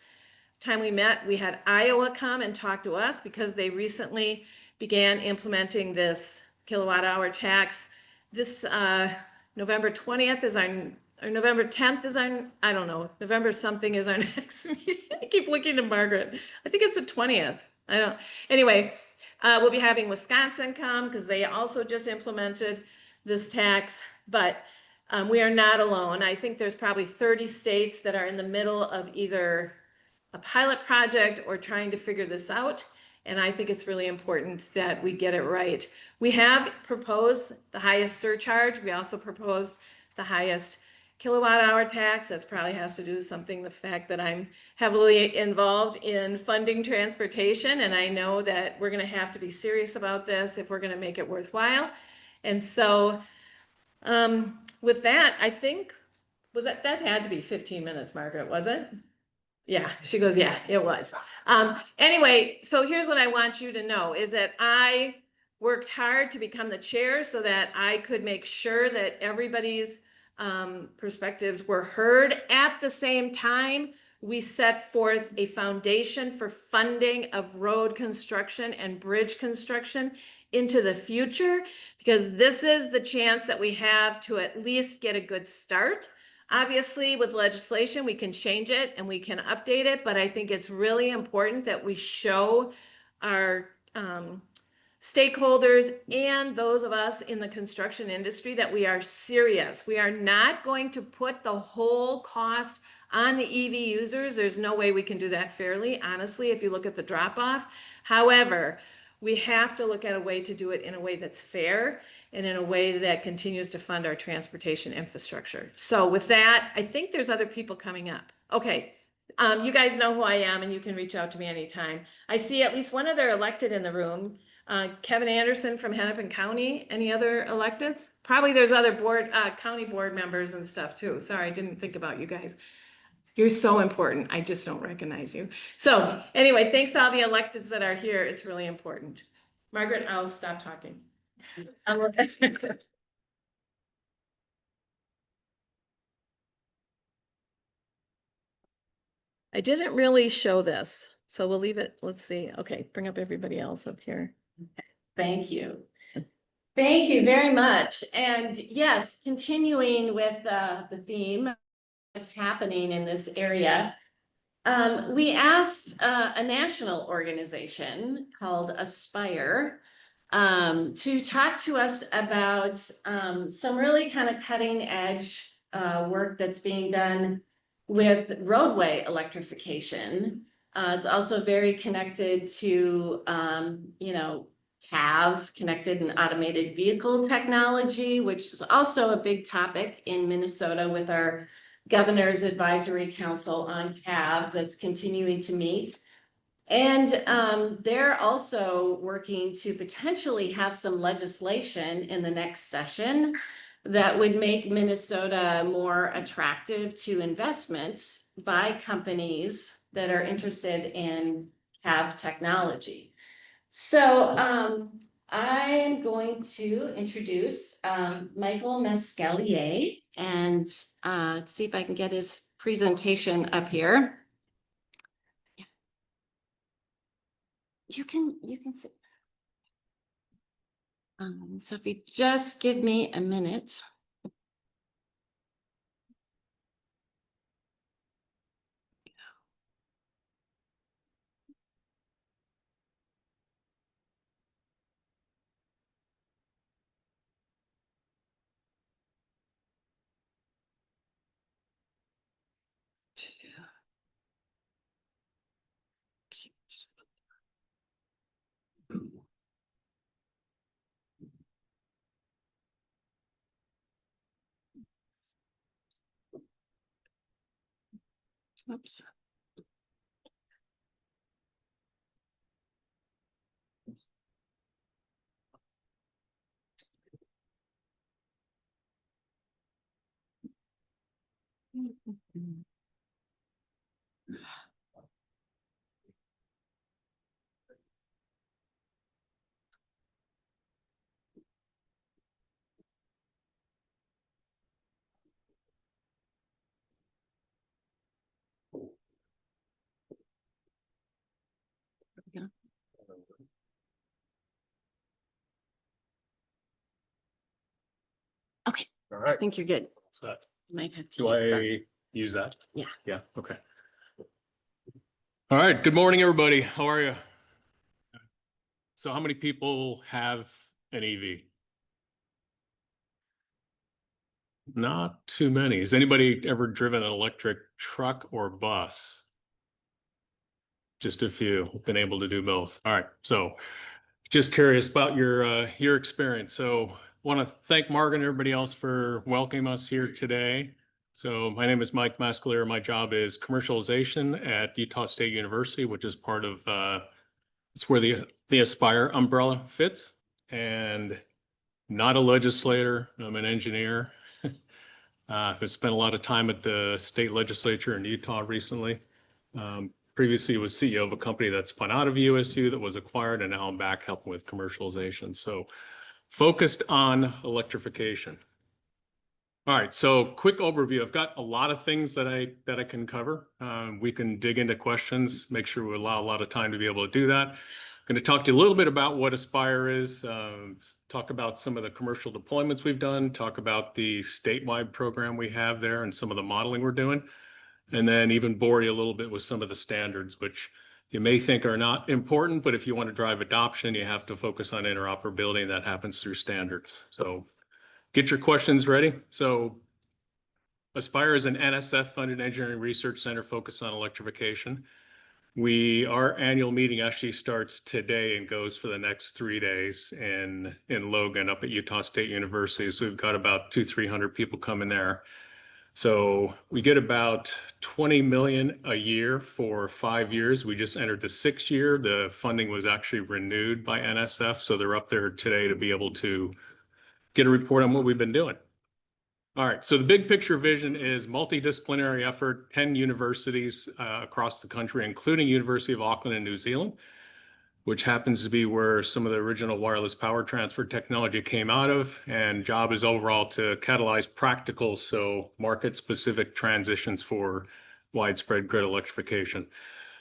time we met, we had Iowa come and talk to us because they recently began implementing this kilowatt hour tax. This November 20th is our, or November 10th is our, I don't know, November something is our next meeting. I keep looking to Margaret. I think it's the 20th. I don't, anyway, we'll be having Wisconsin come because they also just implemented this tax, but we are not alone. I think there's probably 30 states that are in the middle of either a pilot project or trying to figure this out. And I think it's really important that we get it right. We have proposed the highest surcharge. We also proposed the highest kilowatt hour tax. That's probably has to do with something, the fact that I'm heavily involved in funding transportation. And I know that we're going to have to be serious about this if we're going to make it worthwhile. And so with that, I think, was that had to be 15 minutes, Margaret, was it? Yeah, she goes, yeah, it was. Anyway, so here's what I want you to know is that I worked hard to become the chair so that I could make sure that everybody's perspectives were heard. At the same time, we set forth a foundation for funding of road construction and bridge construction into the future, because this is the chance that we have to at least get a good start. Obviously, with legislation, we can change it and we can update it, but I think it's really important that we show our stakeholders and those of us in the construction industry that we are serious. We are not going to put the whole cost on the EV users. There's no way we can do that fairly, honestly, if you look at the drop-off. However, we have to look at a way to do it in a way that's fair and in a way that continues to fund our transportation infrastructure. So with that, I think there's other people coming up. Okay, you guys know who I am and you can reach out to me anytime. I see at least one other elected in the room. Kevin Anderson from Hennepin County. Any other electeds? Probably there's other county board members and stuff too. Sorry, I didn't think about you guys. You're so important. I just don't recognize you. So anyway, thanks to all the electeds that are here. It's really important. Margaret, I'll stop talking. I didn't really show this, so we'll leave it. Let's see. Okay, bring up everybody else up here. Thank you. Thank you very much. And yes, continuing with the theme, what's happening in this area. We asked a national organization called Aspire to talk to us about some really kind of cutting edge work that's being done with roadway electrification. It's also very connected to, you know, CAV, connected and automated vehicle technology, which is also a big topic in Minnesota with our Governor's Advisory Council on CAV that's continuing to meet. And they're also working to potentially have some legislation in the next session that would make Minnesota more attractive to investments by companies that are interested in CAV technology. So I am going to introduce Michael Mescalier and see if I can get his presentation up here. You can sit. So if you just give me a minute. Oops. Okay, All I right. think you're good. So Might have to. do I use that? Yeah. Yeah, okay. All right, good morning, everybody. How are you? So how many people have an EV? Not too many. Has anybody ever driven an electric truck or bus? Just a few, been able to do both. All right, so just curious about your experience. So want to thank Margaret and everybody else for welcoming us here today. So my name is Mike Mascalier. My job is commercialization at Utah State University, which is part of it's where the Aspire umbrella fits. And not a legislator, I'm an engineer. I've spent a lot of time at the state legislature in Utah recently. Previously was CEO of a company that spun out of USU that was acquired, and now I'm back helping with commercialization. So focused on electrification. All right, so quick overview. I've got a lot of things that I can cover. We can dig into questions, make sure we allow a lot of time to be able to do that. I'm going to talk to you a little bit about what Aspire is, talk about some of the commercial deployments we've done, talk about the statewide program we have there and some of the modeling we're doing, and then even bore you a little bit with some of the standards, which you may think are not important, but if you want to drive adoption, you have to focus on interoperability, and that happens through standards. So get your questions ready. So Aspire is an NSF-funded engineering research center focused on electrification. Our annual meeting actually starts today and goes for the next 3 days in Logan up at Utah State University. So we've got about 200-300 people coming there. So we get about 20 million a year for 5 years. We just entered the 6th year. The funding was actually renewed by NSF. So they're up there today to be able to get a report on what we've been doing. All right, so the big picture vision is multidisciplinary effort, 10 universities across the country, including University of Auckland in New Zealand, which happens to be where some of the original wireless power transfer technology came out of. And job is overall to catalyze practical, so market-specific transitions for widespread grid electrification.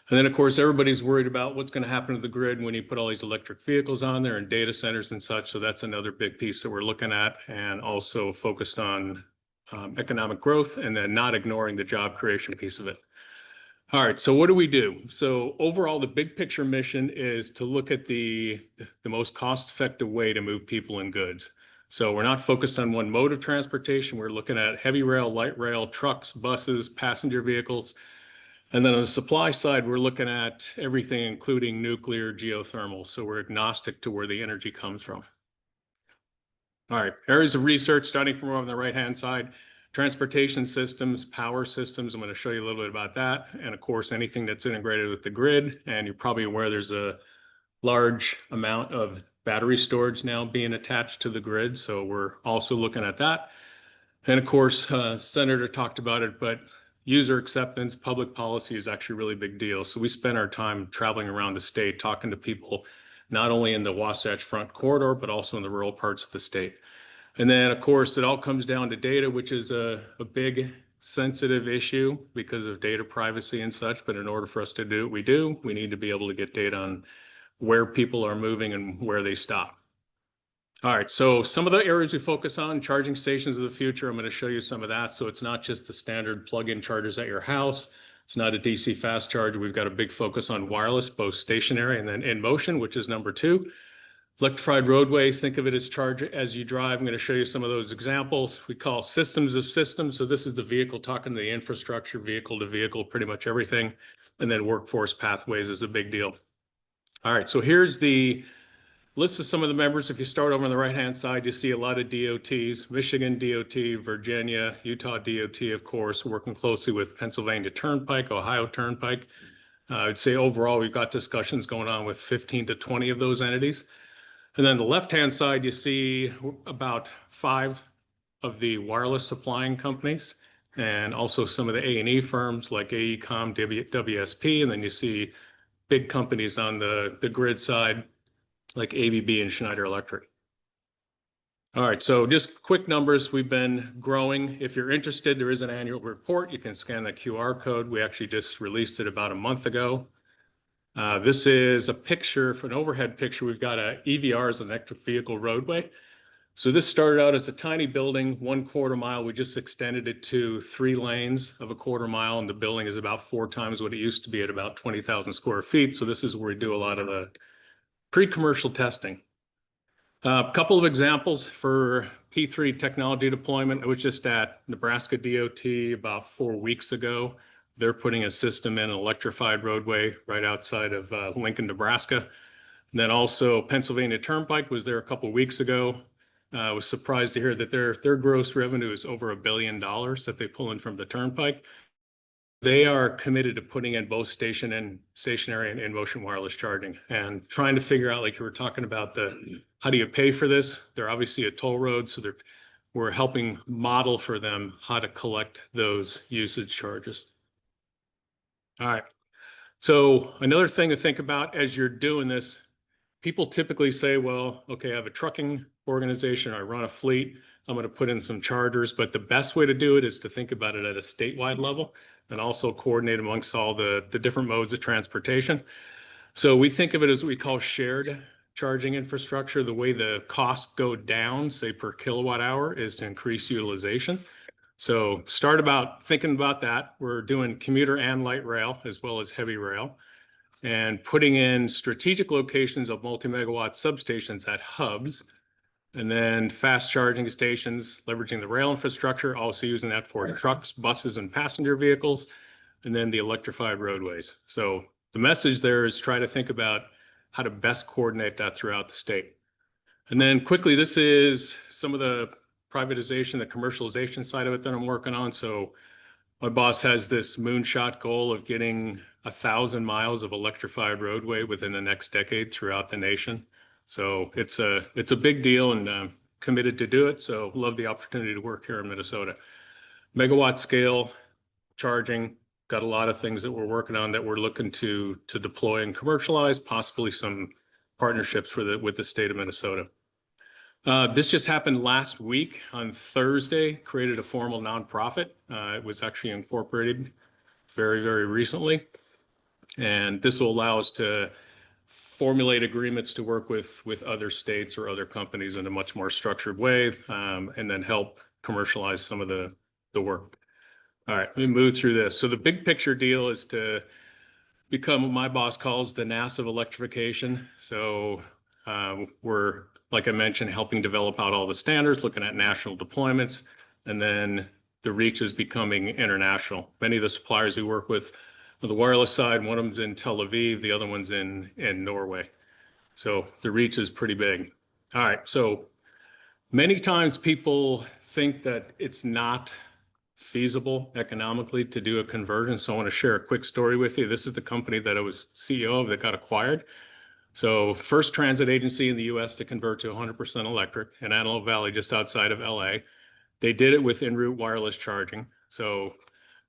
And then, of course, everybody's worried about what's going to happen to the grid when you put all these electric vehicles on there and data centers and such. So that's another big piece that we're looking at, and also focused on economic growth, and then not ignoring the job creation piece of it. All right, so what do we do? So overall, the big picture mission is to look at the most cost-effective way to move people and goods. So we're not focused on one mode of transportation. We're looking at heavy rail, light rail, trucks, buses, passenger vehicles. And then on the supply side, we're looking at everything, including nuclear, geothermal. So we're agnostic to where the energy comes from. All right, areas of research starting from on the right-hand side, transportation systems, power systems. I'm going to show you a little bit about that. And of course, anything that's integrated with the grid. And you're probably aware there's a large amount of battery storage now being attached to the grid. So we're also looking at that. And of course, Senator talked about it, but user acceptance, public policy is actually a really big deal. So we spend our time traveling around the state, talking to people, not only in the Wasatch Front corridor, but also in the rural parts of the state. And then, of course, it all comes down to data, which is a big sensitive issue because of data privacy and such. But in order for us to do what we do, we need to be able to get data on where people are moving and where they stop. All right, so some of the areas we focus on, charging stations of the future, I'm going to show you some of that. So it's not just the standard plug-in chargers at your house. It's not a DC fast charger. We've got a big focus on wireless, both stationary and then in motion, which is number 2. Electrified roadways, think of it as charge as you drive. I'm going to show you some of those examples. We call systems of systems. So this is the vehicle talking to the infrastructure, vehicle to vehicle, pretty much everything. And then workforce pathways is a big deal. All right, so here's the list of some of the members. If you start over on the right-hand side, you see a lot of DOTs, Michigan DOT, Virginia, Utah DOT, of course, working closely with Pennsylvania Turnpike, Ohio Turnpike. I'd say overall, we've got discussions going on with 15 to 20 of those entities. And then the left-hand side, you see about 5 of the wireless supplying companies, and also some of the A&E firms like AECom, WSP, and then you see big companies on the grid side like ABB and Schneider Electric. All right, so just quick numbers. We've been growing. If you're interested, there is an annual report. You can scan the QR code. We actually just released it about a month ago. This is a picture, for an overhead picture. We've got a EVR, an electric vehicle roadway. So this started out as a tiny building, 1/4 mile. We just extended it to 3 lanes of a 1/4 mile, and the building is about 4 times what it used to be at about 20,000 square feet. So this is where we do a lot of the pre-commercial testing. A couple of examples for P3 technology deployment. I was just at Nebraska DOT about 4 weeks ago. They're putting a system in an electrified roadway right outside of Lincoln, Nebraska. And then also Pennsylvania Turnpike was there a couple of weeks ago. I was surprised to hear that their gross revenue is over $1 billion that they pull in from the Turnpike. They are committed to putting in both stationary and in-motion wireless charging, and trying to figure out, like you were talking about, how do you pay for this? They're obviously a toll road, so we're helping model for them how to collect those usage charges. All right. So another thing to think about as you're doing this, people typically say, well, okay, I have a trucking organization, I run a fleet, I'm going to put in some chargers, but the best way to do it is to think about it at a statewide level and also coordinate amongst all the different modes of transportation. So we think of it as what we call shared charging infrastructure. The way the costs go down, say per kilowatt hour, is to increase utilization. So start about thinking about that. We're doing commuter and light rail as well as heavy rail, and putting in strategic locations of multi-megawatt substations at hubs, and then fast charging stations, leveraging the rail infrastructure, also using that for trucks, buses, and passenger vehicles, and then the electrified roadways. So the message there is try to think about how to best coordinate that throughout the state. And then quickly, this is some of the privatization, the commercialization side of it that I'm working on. So my boss has this moonshot goal of getting 1,000 miles of electrified roadway within the next decade throughout the nation. So it's a big deal, and committed to do it. So love the opportunity to work here in Minnesota. Megawatt scale charging, got a lot of things that we're working on that we're looking to deploy and commercialize, possibly some partnerships with the state of Minnesota. This just happened last week on Thursday, created a formal nonprofit. It was actually incorporated very, very recently. And this will allow us to formulate agreements to work with other states or other companies in a much more structured way, and then help commercialize some of the work. All right, let me move through this. So the big picture deal is to become what my boss calls the NASA of electrification. So we're, like I mentioned, helping develop out all the standards, looking at national deployments, and then the reach is becoming international. Many of the suppliers we work with on the wireless side, one of them's in Tel Aviv, the other one's in Norway. So the reach is pretty big. All right, so many times people think that it's not feasible economically to do a conversion. So I want to share a quick story with you. This is the company that I was CEO of that got acquired. So first transit agency in the US to convert to 100% electric in Antelope Valley, just outside of LA. They did it with en route wireless charging. So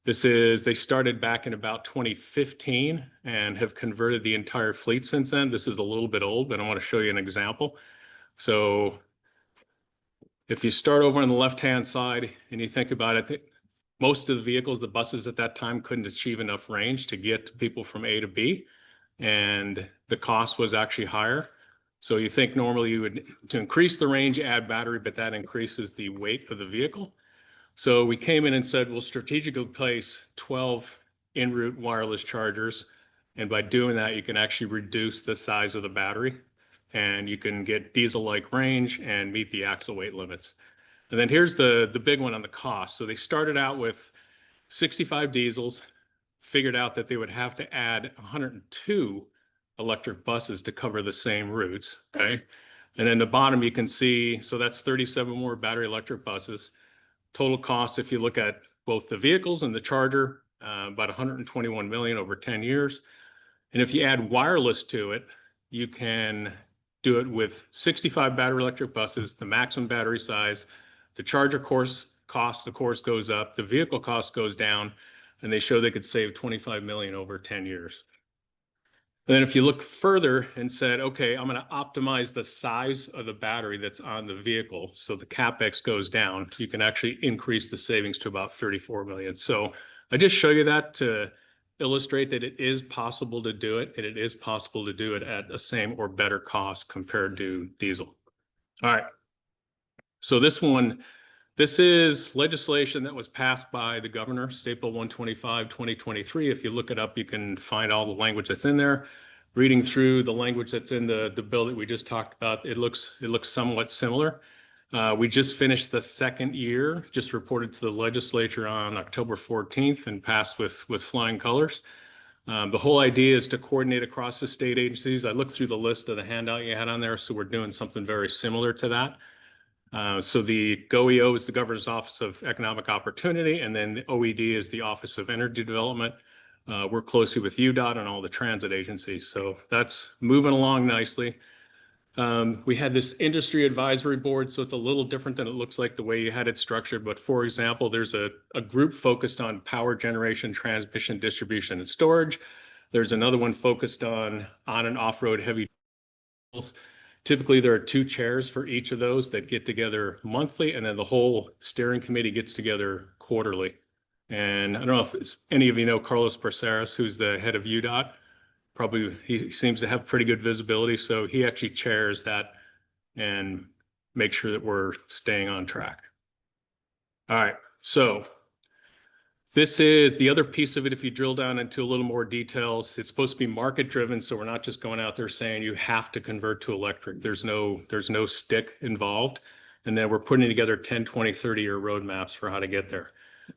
they started back in about 2015 and have converted the entire fleet since then. This is a little bit old, but I want to show you an example. So if you start over on the left-hand side and you think about it, most of the vehicles, the buses at that time, couldn't achieve enough range to get people from A to B, and the cost was actually higher. So you think normally you would, to increase the range, add battery, but that increases the weight of the vehicle. So we came in and said, we'll strategically place 12 en route wireless chargers. And by doing that, you can actually reduce the size of the battery, and you can get diesel-like range and meet the axle weight limits. And then here's the big one on the cost. So they started out with 65 diesels, figured out that they would have to add 102 electric buses to cover the same routes, okay? And then the bottom you can see, so that's 37 more battery electric buses. Total cost, if you look at both the vehicles and the charger, about 121 million over 10 years. And if you add wireless to it, you can do it with 65 battery electric buses, the maximum battery size, the charger cost, of course, goes up, the vehicle cost goes down, and they show they could save 25 million over 10 years. And then if you look further and said, okay, I'm going to optimize the size of the battery that's on the vehicle, so the CapEx goes down, you can actually increase the savings to about 34 million. So I just show you that to illustrate that it is possible to do it, and it is possible to do it at a same or better cost compared to diesel. All right. So this is legislation that was passed by the governor, State Bill 125, 2023. If you look it up, you can find all the language that's in there. Reading through the language that's in the bill that we just talked about, it looks somewhat similar. We just finished the second year, just reported to the legislature on October 14th and passed with flying colors. The whole idea is to coordinate across the state agencies. I looked through the list of the handout you had on there, so we're doing something very similar to that. So the GOEO is the Governor's Office of Economic Opportunity, and then the OED is the Office of Energy Development. Work closely with UDOT and all the transit agencies. So that's moving along nicely. We had this industry advisory board, so it's a little different than it looks like the way you had it structured. But for example, there's a group focused on power generation, transmission, distribution, and storage. There's another one focused on and off-road heavy vehicles. Typically, there are 2 chairs for each of those that get together monthly, and then the whole steering committee gets together quarterly. And I don't know if any of you know Carlos Parceras, who's the head of UDOT. Probably he seems to have pretty good visibility, so he actually chairs that and makes sure that we're staying on track. All right, so this is the other piece of it. If you drill down into a little more details, it's supposed to be market driven, so we're not just going out there saying you have to convert to electric. There's no stick involved, and then we're putting together 10, 20, 30-year roadmaps for how to get there.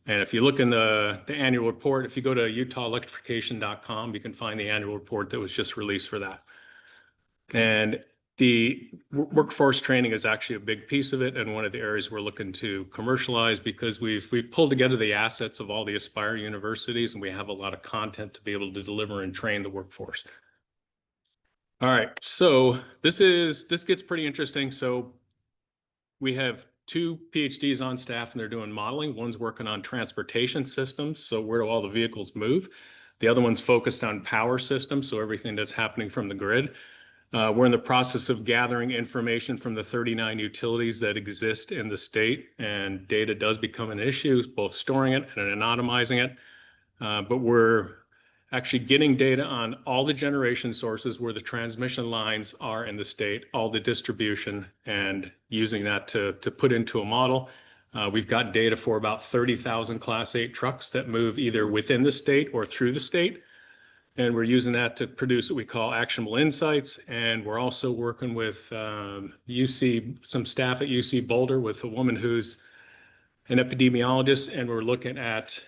And if you look in the annual report, if you go to utahelectrification.com, you can find the annual report that was just released for that. And the workforce training is actually a big piece of it, and one of the areas we're looking to commercialize, because we've pulled together the assets of all the Aspire universities, and we have a lot of content to be able to deliver and train the workforce. All right, so this gets pretty interesting. So we have 2 PhDs on staff, and they're doing modeling. One's working on transportation systems, so where do all the vehicles move? The other one's focused on power systems, so everything that's happening from the grid. We're in the process of gathering information from the 39 utilities that exist in the state, and data does become an issue, both storing it and anonymizing it. But we're actually getting data on all the generation sources, where the transmission lines are in the state, all the distribution, and using that to put into a model. We've got data for about 30,000 Class 8 trucks that move either within the state or through the state. And we're using that to produce what we call actionable insights. And we're also working with some staff at UC Boulder, with a woman who's an epidemiologist, and we're looking at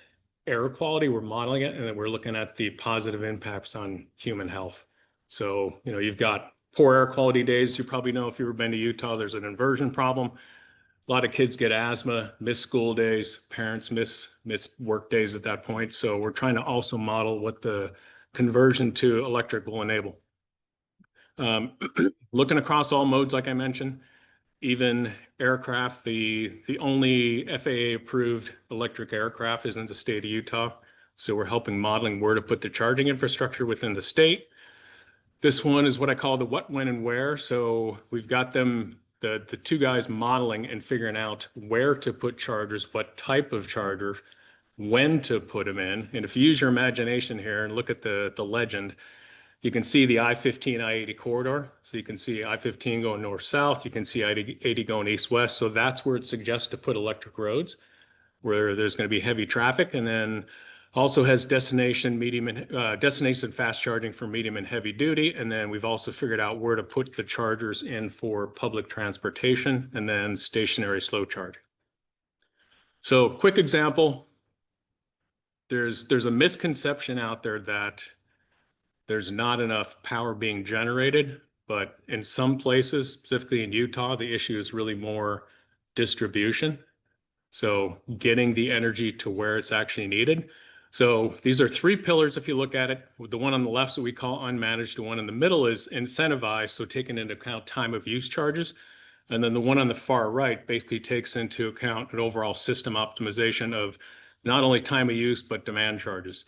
air quality. We're modeling it, and then we're looking at the positive impacts on human health. So, you've got poor air quality days. You probably know, if you've ever been to Utah, there's an inversion problem. A lot of kids get asthma, miss school days, parents miss work days at that point. So we're trying to also model what the conversion to electric will enable. Looking across all modes, like I mentioned, even aircraft, the only FAA approved electric aircraft is in the state of Utah. So we're helping modeling where to put the charging infrastructure within the state. This one is what I call the what, when, and where. So we've got them, the 2 guys modeling and figuring out where to put chargers, what type of charger, when to put them in. And if you use your imagination here and look at the legend, you can see the I-15, I-80 corridor. So you can see I-15 going north-south. You can see I-80 going east-west. So that's where it suggests to put electric roads, where there's going to be heavy traffic, and then also has destination fast charging for medium and heavy duty. And then we've also figured out where to put the chargers in for public transportation, and then stationary slow charging. So quick example. There's a misconception out there that there's not enough power being generated. But in some places, specifically in Utah, the issue is really more distribution. So getting the energy to where it's actually needed. So these are three pillars if you look at it. The one on the left that we call unmanaged, the one in the middle is incentivized, so taking into account time of use charges. And then the one on the far right basically takes into account an overall system optimization of not only time of use, but demand charges.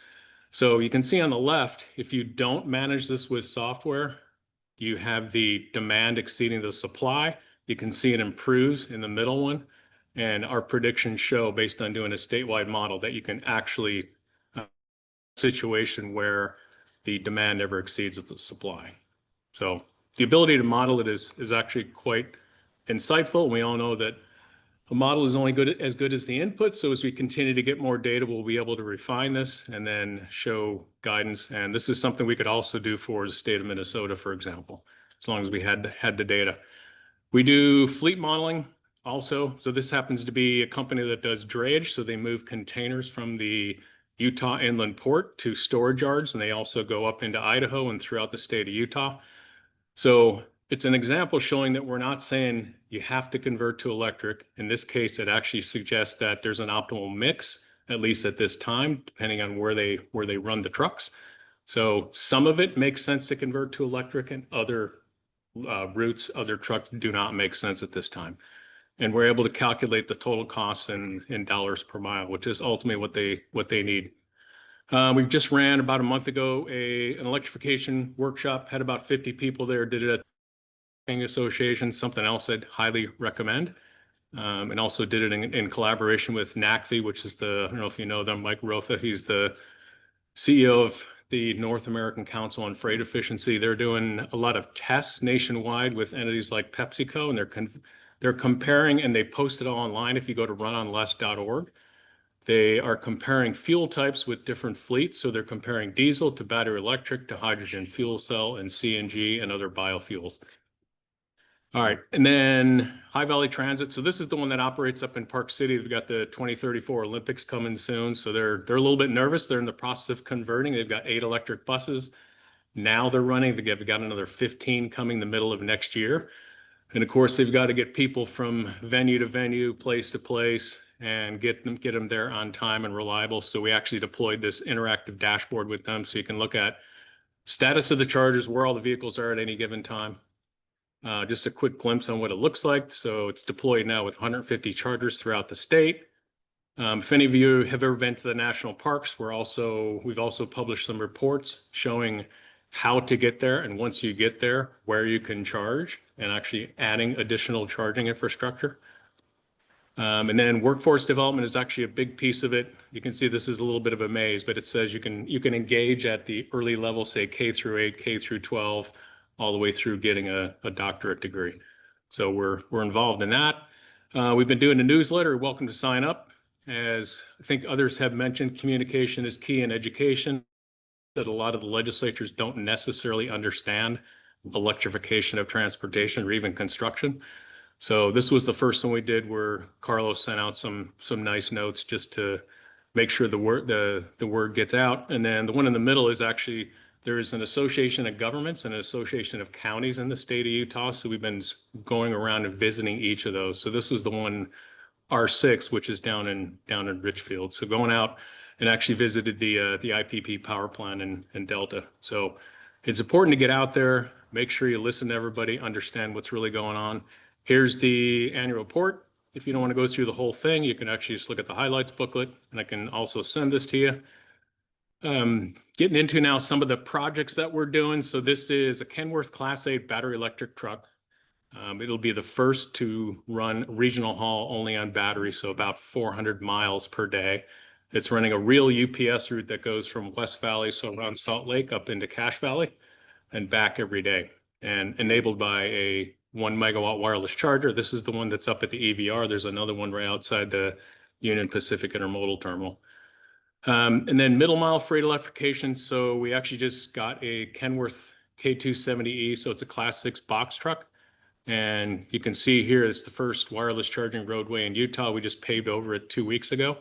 So you can see on the left, if you don't manage this with software, you have the demand exceeding the supply. You can see it improves in the middle one. And our predictions show, based on doing a statewide model, that you can actually situation where the demand never exceeds the supply. So the ability to model it is actually quite insightful. We all know that a model is only as good as the input. So as we continue to get more data, we'll be able to refine this and then show guidance. And this is something we could also do for the state of Minnesota, for example, as long as we had the data. We do fleet modeling also. So this happens to be a company that does drayage. So they move containers from the Utah Inland Port to storage yards, and they also go up into Idaho and throughout the state of Utah. So it's an example showing that we're not saying you have to convert to electric. In this case, it actually suggests that there's an optimal mix, at least at this time, depending on where they run the trucks. So some of it makes sense to convert to electric, and other routes, other trucks do not make sense at this time. And we're able to calculate the total costs in dollars per mile, which is ultimately what they need. We just ran about a month ago an electrification workshop, had about 50 people there, did it at Association, something else I'd highly recommend. And also did it in collaboration with NACFE, which is I don't know if you know them, Mike Rotha, he's the CEO of the North American Council on Freight Efficiency. They're doing a lot of tests nationwide with entities like PepsiCo, and they're comparing, and they post it all online if you go to runonless.org. They are comparing fuel types with different fleets. So they're comparing diesel to battery electric to hydrogen fuel cell and CNG and other biofuels. All right, and then High Valley Transit. So this is the one that operates up in Park City. We've got the 2034 Olympics coming soon. So they're a little bit nervous. They're in the process of converting. They've got 8 electric buses. Now they're running. They've got another 15 coming the middle of next year. And of course, they've got to get people from venue to venue, place to place, and get them there on time and reliable. So we actually deployed this interactive dashboard with them, so you can look at status of the chargers, where all the vehicles are at any given time. Just a quick glimpse on what it looks like. So it's deployed now with 150 chargers throughout the state. If any of you have ever been to the national parks, we've also published some reports showing how to get there, and once you get there, where you can charge, and actually adding additional charging infrastructure. And then workforce development is actually a big piece of it. You can see this is a little bit of a maze, but it says you can engage at the early level, say K through 8, K through 12, all the way through getting a doctorate degree. So we're involved in that. We've been doing a newsletter. You're welcome to sign up. As I think others have mentioned, communication is key in education. That a lot of the legislatures don't necessarily understand electrification of transportation or even construction. So this was the first one we did, where Carlos sent out some nice notes just to make sure the word gets out. And then the one in the middle is actually, there is an association of governments and an association of counties in the state of Utah. So we've been going around and visiting each of those. So this was the one, R6, which is down in Richfield. So going out and actually visited the IPP power plant in Delta. So it's important to get out there, make sure you listen to everybody, understand what's really going on. Here's the annual report. If you don't want to go through the whole thing, you can actually just look at the highlights booklet, and I can also send this to you. Getting into now some of the projects that we're doing. So this is a Kenworth Class 8 battery electric truck. It'll be the first to run regional haul only on battery, so about 400 miles per day. It's running a real UPS route that goes from West Valley, so around Salt Lake, up into Cache Valley and back every day, and enabled by a 1 megawatt wireless charger. This is the one that's up at the EVR. There's another one right outside the Union Pacific Intermodal Terminal. And then middle mile freight electrification. So we actually just got a Kenworth K270E. So it's a Class 6 box truck. And you can see here, it's the first wireless charging roadway in Utah. We just paved over it 2 weeks ago.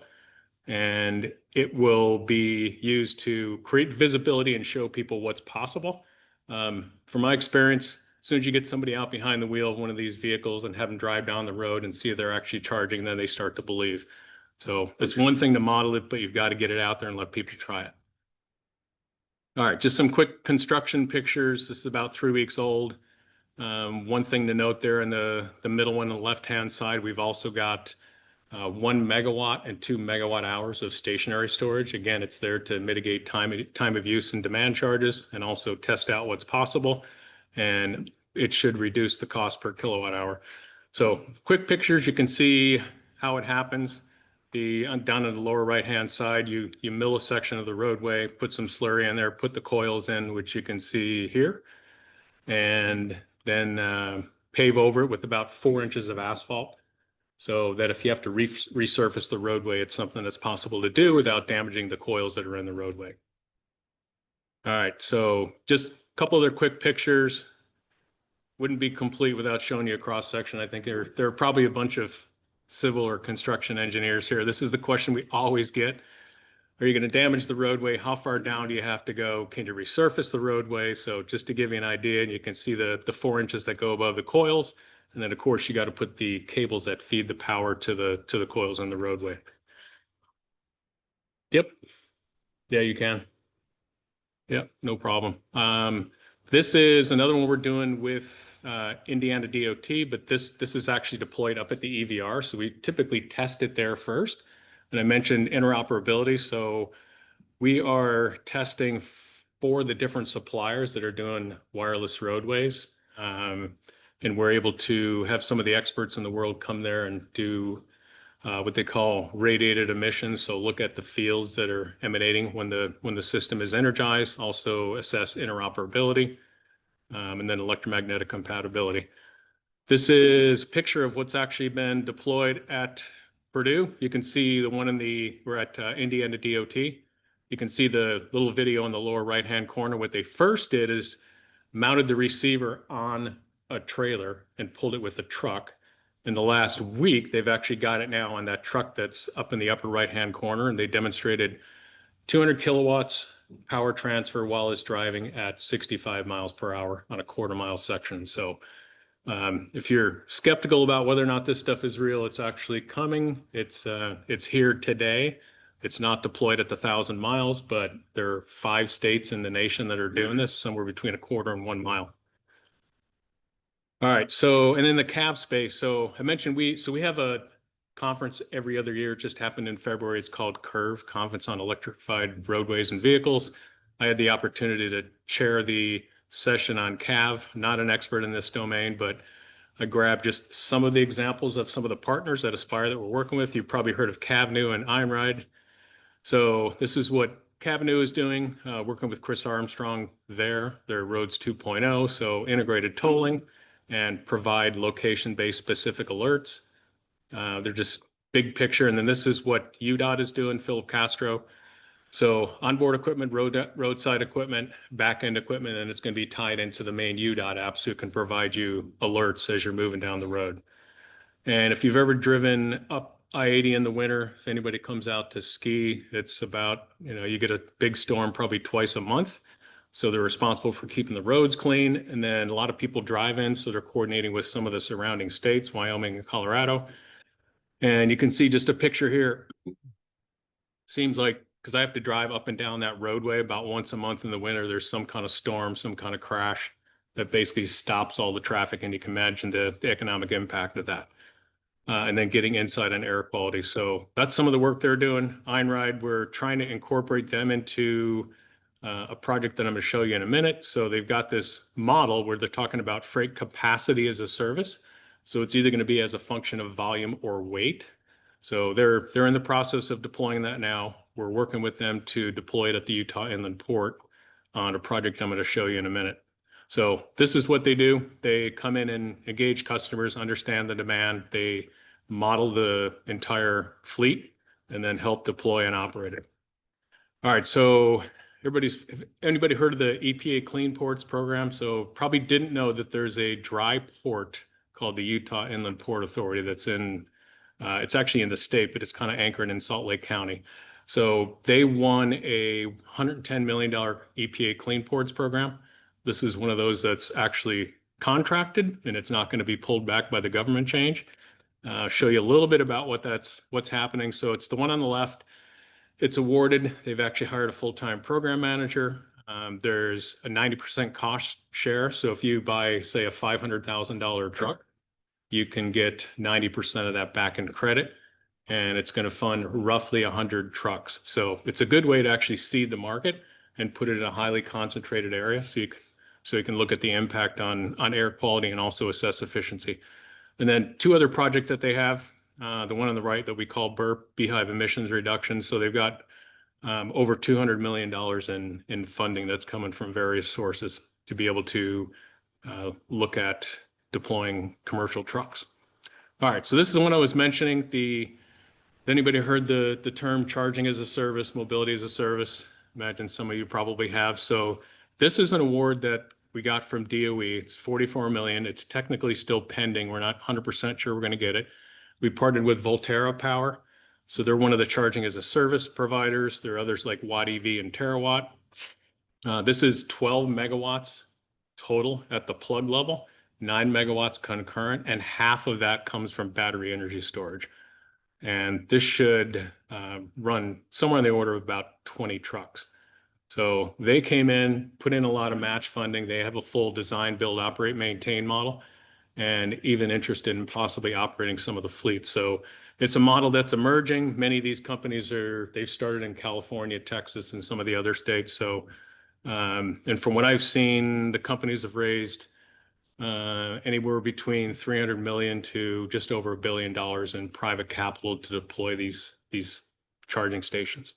and it will be used to create visibility and show people what's possible. From my experience, as soon as you get somebody out behind the wheel of one of these vehicles and have them drive down the road and see they're actually charging, then they start to believe. So it's one thing to model it, but you've got to get it out there and let people try it. All right, just some quick construction pictures. This is about 3 weeks old. One thing to note there in the middle one on the left-hand side, we've also got 1 megawatt and 2 megawatt hours of stationary storage. Again, it's there to mitigate time of use and demand charges and also test out what's possible. And it should reduce the cost per kilowatt hour. So quick pictures, you can see how it happens. Down in the lower right-hand side, you mill a section of the roadway, put some slurry in there, put the coils in, which you can see here, and then pave over it with about 4 inches of asphalt, so that if you have to resurface the roadway, it's something that's possible to do without damaging the coils that are in the roadway. All right, so just a couple other quick pictures. Wouldn't be complete without showing you a cross section. I think there are probably a bunch of civil or construction engineers here. This is the question we always get. Are you going to damage the roadway? How far down do you have to go? Can you resurface the roadway? So just to give you an idea, and you can see the 4 inches that go above the coils. And then of course you got to put the cables that feed the power to the coils on the roadway. Yep. Yeah, you can. Yep, no problem. This is another one we're doing with Indiana DOT, but this is actually deployed up at the EVR. So we typically test it there first. And I mentioned interoperability. So we are testing for the different suppliers that are doing wireless roadways. And we're able to have some of the experts in the world come there and do what they call radiated emissions. So look at the fields that are emanating when the system is energized, also assess interoperability, and then electromagnetic compatibility. This is a picture of what's actually been deployed at Purdue. You can see the one we're at Indiana DOT. You can see the little video in the lower right-hand corner. What they first did is mounted the receiver on a trailer and pulled it with a truck. In the last week, they've actually got it now on that truck that's up in the upper right-hand corner, and they demonstrated 200 kilowatts power transfer while it's driving at 65 miles per hour on a quarter-mile section. So if you're skeptical about whether or not this stuff is real, it's actually coming. It's here today. It's not deployed at the 1,000 miles, but there are 5 states in the nation that are doing this, somewhere between a quarter and 1 mile. All right, so, and in the CAV space, so I mentioned we have a conference every other year. It just happened in February. It's called CURV, Conference on Electrified Roadways and Vehicles. I had the opportunity to chair the session on CAV, not an expert in this domain, but I grabbed just some of the examples of some of the partners at Aspire that we're working with. You've probably heard of Cavnu and Einride. So this is what Cavnu is doing, working with Chris Armstrong there. They're Roads 2.0, so integrated tolling and provide location-based specific alerts. They're just big picture. And then this is what UDOT is doing, Philip Castro. So onboard equipment, roadside equipment, back-end equipment, and it's going to be tied into the main UDOT app so it can provide you alerts as you're moving down the road. And if you've ever driven up I-80 in the winter, if anybody comes out to ski, it's about, you get a big storm probably twice a month. So they're responsible for keeping the roads clean. And then a lot of people drive in, so they're coordinating with some of the surrounding states, Wyoming and Colorado. And you can see just a picture here. Seems like, because I have to drive up and down that roadway about once a month in the winter, there's some kind of storm, some kind of crash that basically stops all the traffic. And you can imagine the economic impact of that. And then getting insight on air quality. So that's some of the work they're doing. Einride, we're trying to incorporate them into a project that I'm going to show you in a minute. So they've got this model where they're talking about freight capacity as a service. So it's either going to be as a function of volume or weight. So they're in the process of deploying that now. We're working with them to deploy it at the Utah Inland Port on a project I'm going to show you in a minute. So this is what they do. They come in and engage customers, understand the demand. They model the entire fleet and then help deploy and operate it. All right, so anybody heard of the EPA Clean Ports program? So probably didn't know that there's a dry port called the Utah Inland Port Authority that's in It's actually in the state, but it's kind of anchored in Salt Lake County. So they won a $110 million EPA Clean Ports program. This is one of those that's actually contracted and it's not going to be pulled back by the government change. Show you a little bit about what's happening. So it's the one on the left. It's awarded. They've actually hired a full-time program manager. There's a 90% cost share. So if you buy, say, a $500,000 truck, you can get 90% of that back in credit, and it's going to fund roughly 100 trucks. So it's a good way to actually seed the market and put it in a highly concentrated area, so you can look at the impact on air quality and also assess efficiency. And then two other projects that they have, the one on the right that we call BURP, Beehive Emissions Reduction. So they've got over $200 million in funding that's coming from various sources to be able to look at deploying commercial trucks. All right, so this is the one I was mentioning. Anybody heard the term charging as a service, mobility as a service? Imagine some of you probably have. So this is an award that we got from DOE. It's $44 million. It's technically still pending. We're not 100% sure we're going to get it. We partnered with Volterra Power. So they're one of the charging as a service providers. There are others like Watt EV and Terawatt. This is 12 megawatts total at the plug level, 9 megawatts concurrent, and half of that comes from battery energy storage. And this should run somewhere in the order of about 20 trucks. So they came in, put in a lot of match funding. They have a full design, build, operate, maintain model, and even interested in possibly operating some of the fleets. So it's a model that's emerging. Many of these companies they've started in California, Texas, and some of the other states. So, and from what I've seen, the companies have raised anywhere between 300 million to just over $1 billion in private capital to deploy these charging stations.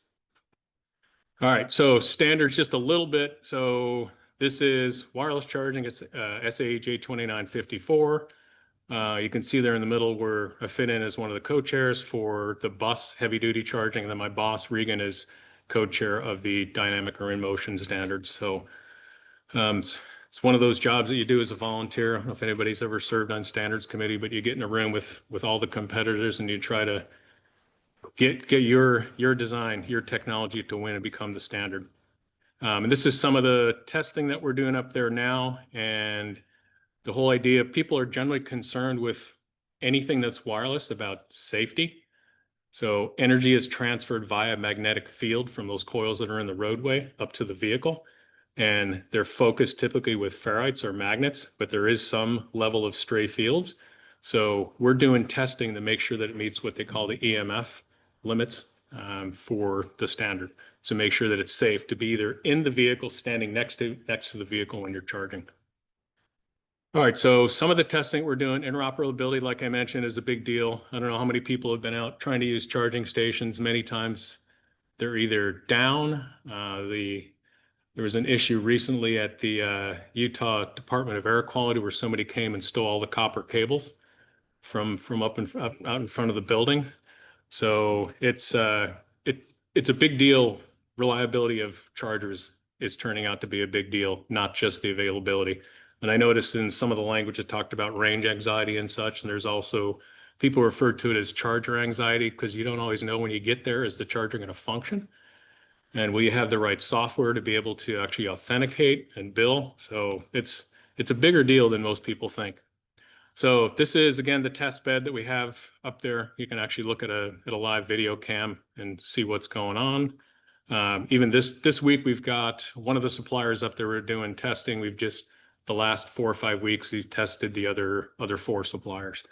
All right, so standards just a little bit. So this is wireless charging. It's SAE J2954. You can see there in the middle where I fit in as one of the co-chairs for the bus heavy duty charging. And then my boss, Regan, is co-chair of the dynamic or in motion standards. So it's one of those jobs that you do as a volunteer. I don't know if anybody's ever served on standards committee, but you get in a room with all the competitors and you try to get your design, your technology to win and become the standard. And this is some of the testing that we're doing up there now. And the whole idea, people are generally concerned with anything that's wireless about safety. So energy is transferred via magnetic field from those coils that are in the roadway up to the vehicle. And they're focused typically with ferrites or magnets, but there is some level of stray fields. So we're doing testing to make sure that it meets what they call the EMF limits for the standard. So make sure that it's safe to be either in the vehicle, standing next to the vehicle when you're charging. All right, so some of the testing we're doing, interoperability, like I mentioned, is a big deal. I don't know how many people have been out trying to use charging stations. Many times they're either down. There was an issue recently at the Utah Department of Air Quality where somebody came and stole all the copper cables from out in front of the building. So it's a big deal. Reliability of chargers is turning out to be a big deal, not just the availability. And I noticed in some of the language it talked about range anxiety and such, and there's also people referred to it as charger anxiety because you don't always know when you get there, is the charger going to function? And will you have the right software to be able to actually authenticate and bill? So it's a bigger deal than most people think. So this is, again, the test bed that we have up there. You can actually look at a live video cam and see what's going on. Even this week, we've got one of the suppliers up there. We're doing testing. We've just, the last 4 or 5 weeks, we've tested the other 4 suppliers.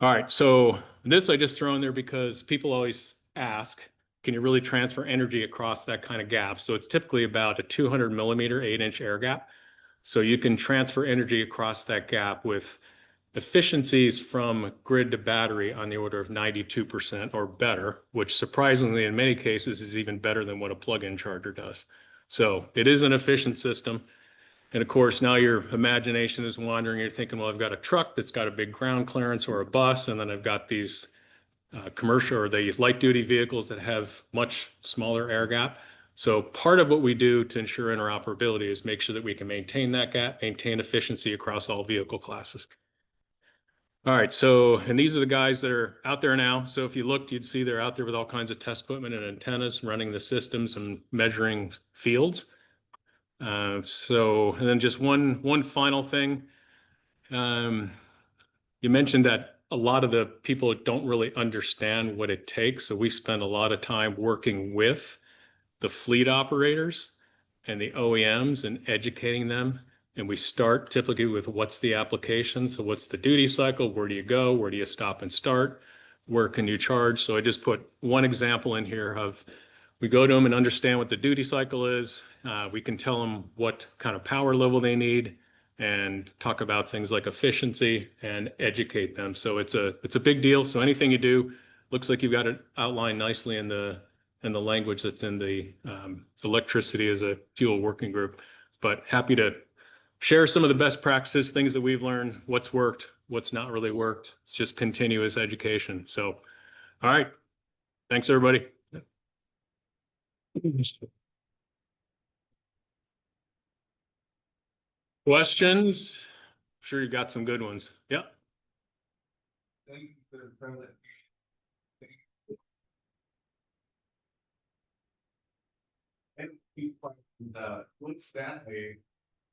All right, so this I just throw in there because people always ask, can you really transfer energy across that kind of gap? So it's typically about a 200 millimeter 8-inch air gap. So you can transfer energy across that gap with efficiencies from grid to battery on the order of 92% or better, which surprisingly in many cases is even better than what a plug-in charger does. So it is an efficient system. And of course, now your imagination is wandering. You're thinking, well, I've got a truck that's got a big ground clearance or a bus, and then I've got these commercial or the light duty vehicles that have much smaller air gap. So part of what we do to ensure interoperability is make sure that we can maintain that gap, maintain efficiency across all vehicle classes. All right, so, and these are the guys that are out there now. So if you looked, you'd see they're out there with all kinds of test equipment and antennas, running the systems and measuring fields. So, and then just one final thing. You mentioned that a lot of the people don't really understand what it takes. So we spend a lot of time working with the fleet operators and the OEMs and educating them. And we start typically with what's the application? So what's the duty cycle? Where do you go? Where do you stop and start? Where can you charge? So I just put one example in here of we go to them and understand what the duty cycle is. We can tell them what kind of power level they need and talk about things like efficiency and educate them. So it's a big deal. So anything you do, looks like you've got it outlined nicely in the language that's in the electricity as a fuel working group. But happy to share some of the best practices, things that we've learned, what's worked, what's not really worked. It's just continuous education. So, all right. Thanks, everybody. Questions? I'm sure you got some good ones. Yeah. Thank you for the presentation. And he questioned, would Stanley,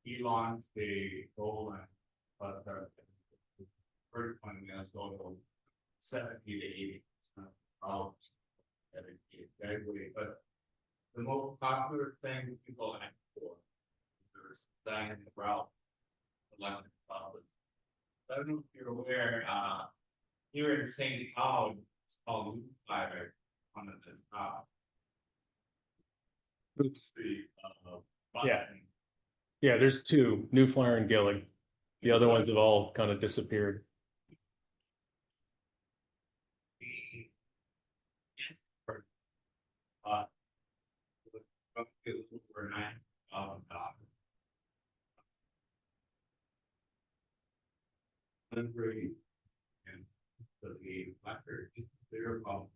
he launched a goal line, first one is goal 70 to 80 of graduate, but the most popular thing people ask for is design the route, electric buses. I don't know if you're aware, here in St. Cloud, it's called Loop Fiber on the top. It's the Yeah. Yeah, there's two, New Flyer and Gillig. The other ones have all kind of disappeared. Over $9,000. Delivery and the record, they're about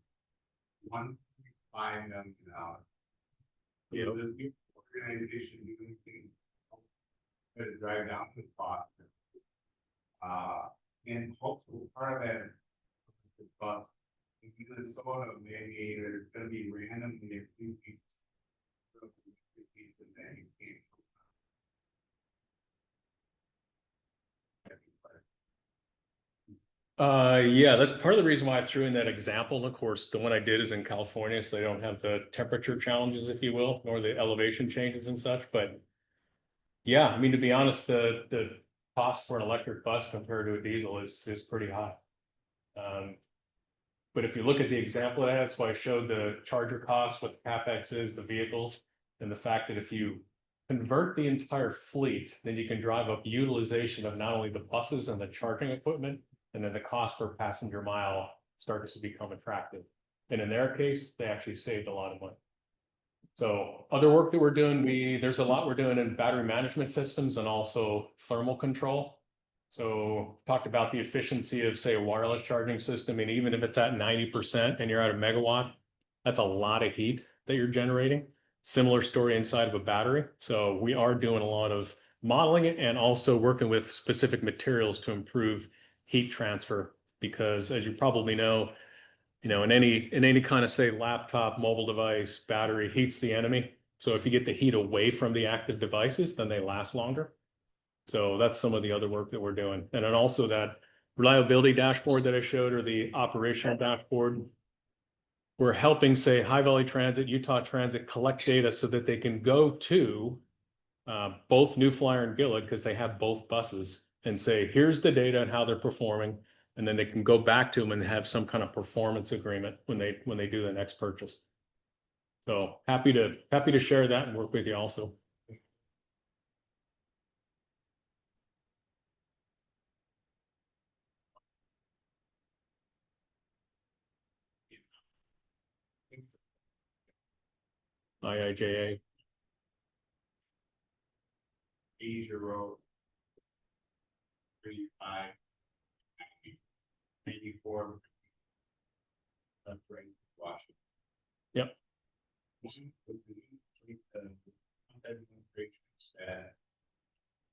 $1.5 million. Yeah, the new organization doing things to drive down the cost. And hopefully part of that is bus. Because some of them maybe there's gonna be randomly a few weeks. Yeah, that's part of the reason why I threw in that example. And of course, the one I did is in California, so they don't have the temperature challenges, if you will, nor the elevation changes and such. But yeah, I mean, to be honest, the cost for an electric bus compared to a diesel is pretty high. But if you look at the example I had, that's why I showed the charger costs, what the CapEx is, the vehicles, and the fact that if you convert the entire fleet, then you can drive up utilization of not only the buses and the charging equipment, and then the cost per passenger mile starts to become attractive. And in their case, they actually saved a lot of money. So other work that we're doing, there's a lot we're doing in battery management systems and also thermal control. So talked about the efficiency of, say, a wireless charging system, and even if it's at 90% and you're at a megawatt, that's a lot of heat that you're generating. Similar story inside of a battery. So we are doing a lot of modeling it and also working with specific materials to improve heat transfer, because as you probably know, in any kind of, say, laptop, mobile device, battery, heat's the enemy. So if you get the heat away from the active devices, then they last longer. So that's some of the other work that we're doing. And then also that reliability dashboard that I showed, or the operational dashboard, we're helping, say, High Valley Transit, Utah Transit collect data so that they can go to both New Flyer and Gillig, because they have both buses, and say, here's the data and how they're performing. And then they can go back to them and have some kind of performance agreement when they do the next purchase. So happy to share that and work with you also. IIJA. Asia Road. 35. 94. That's right, Washington. Yep.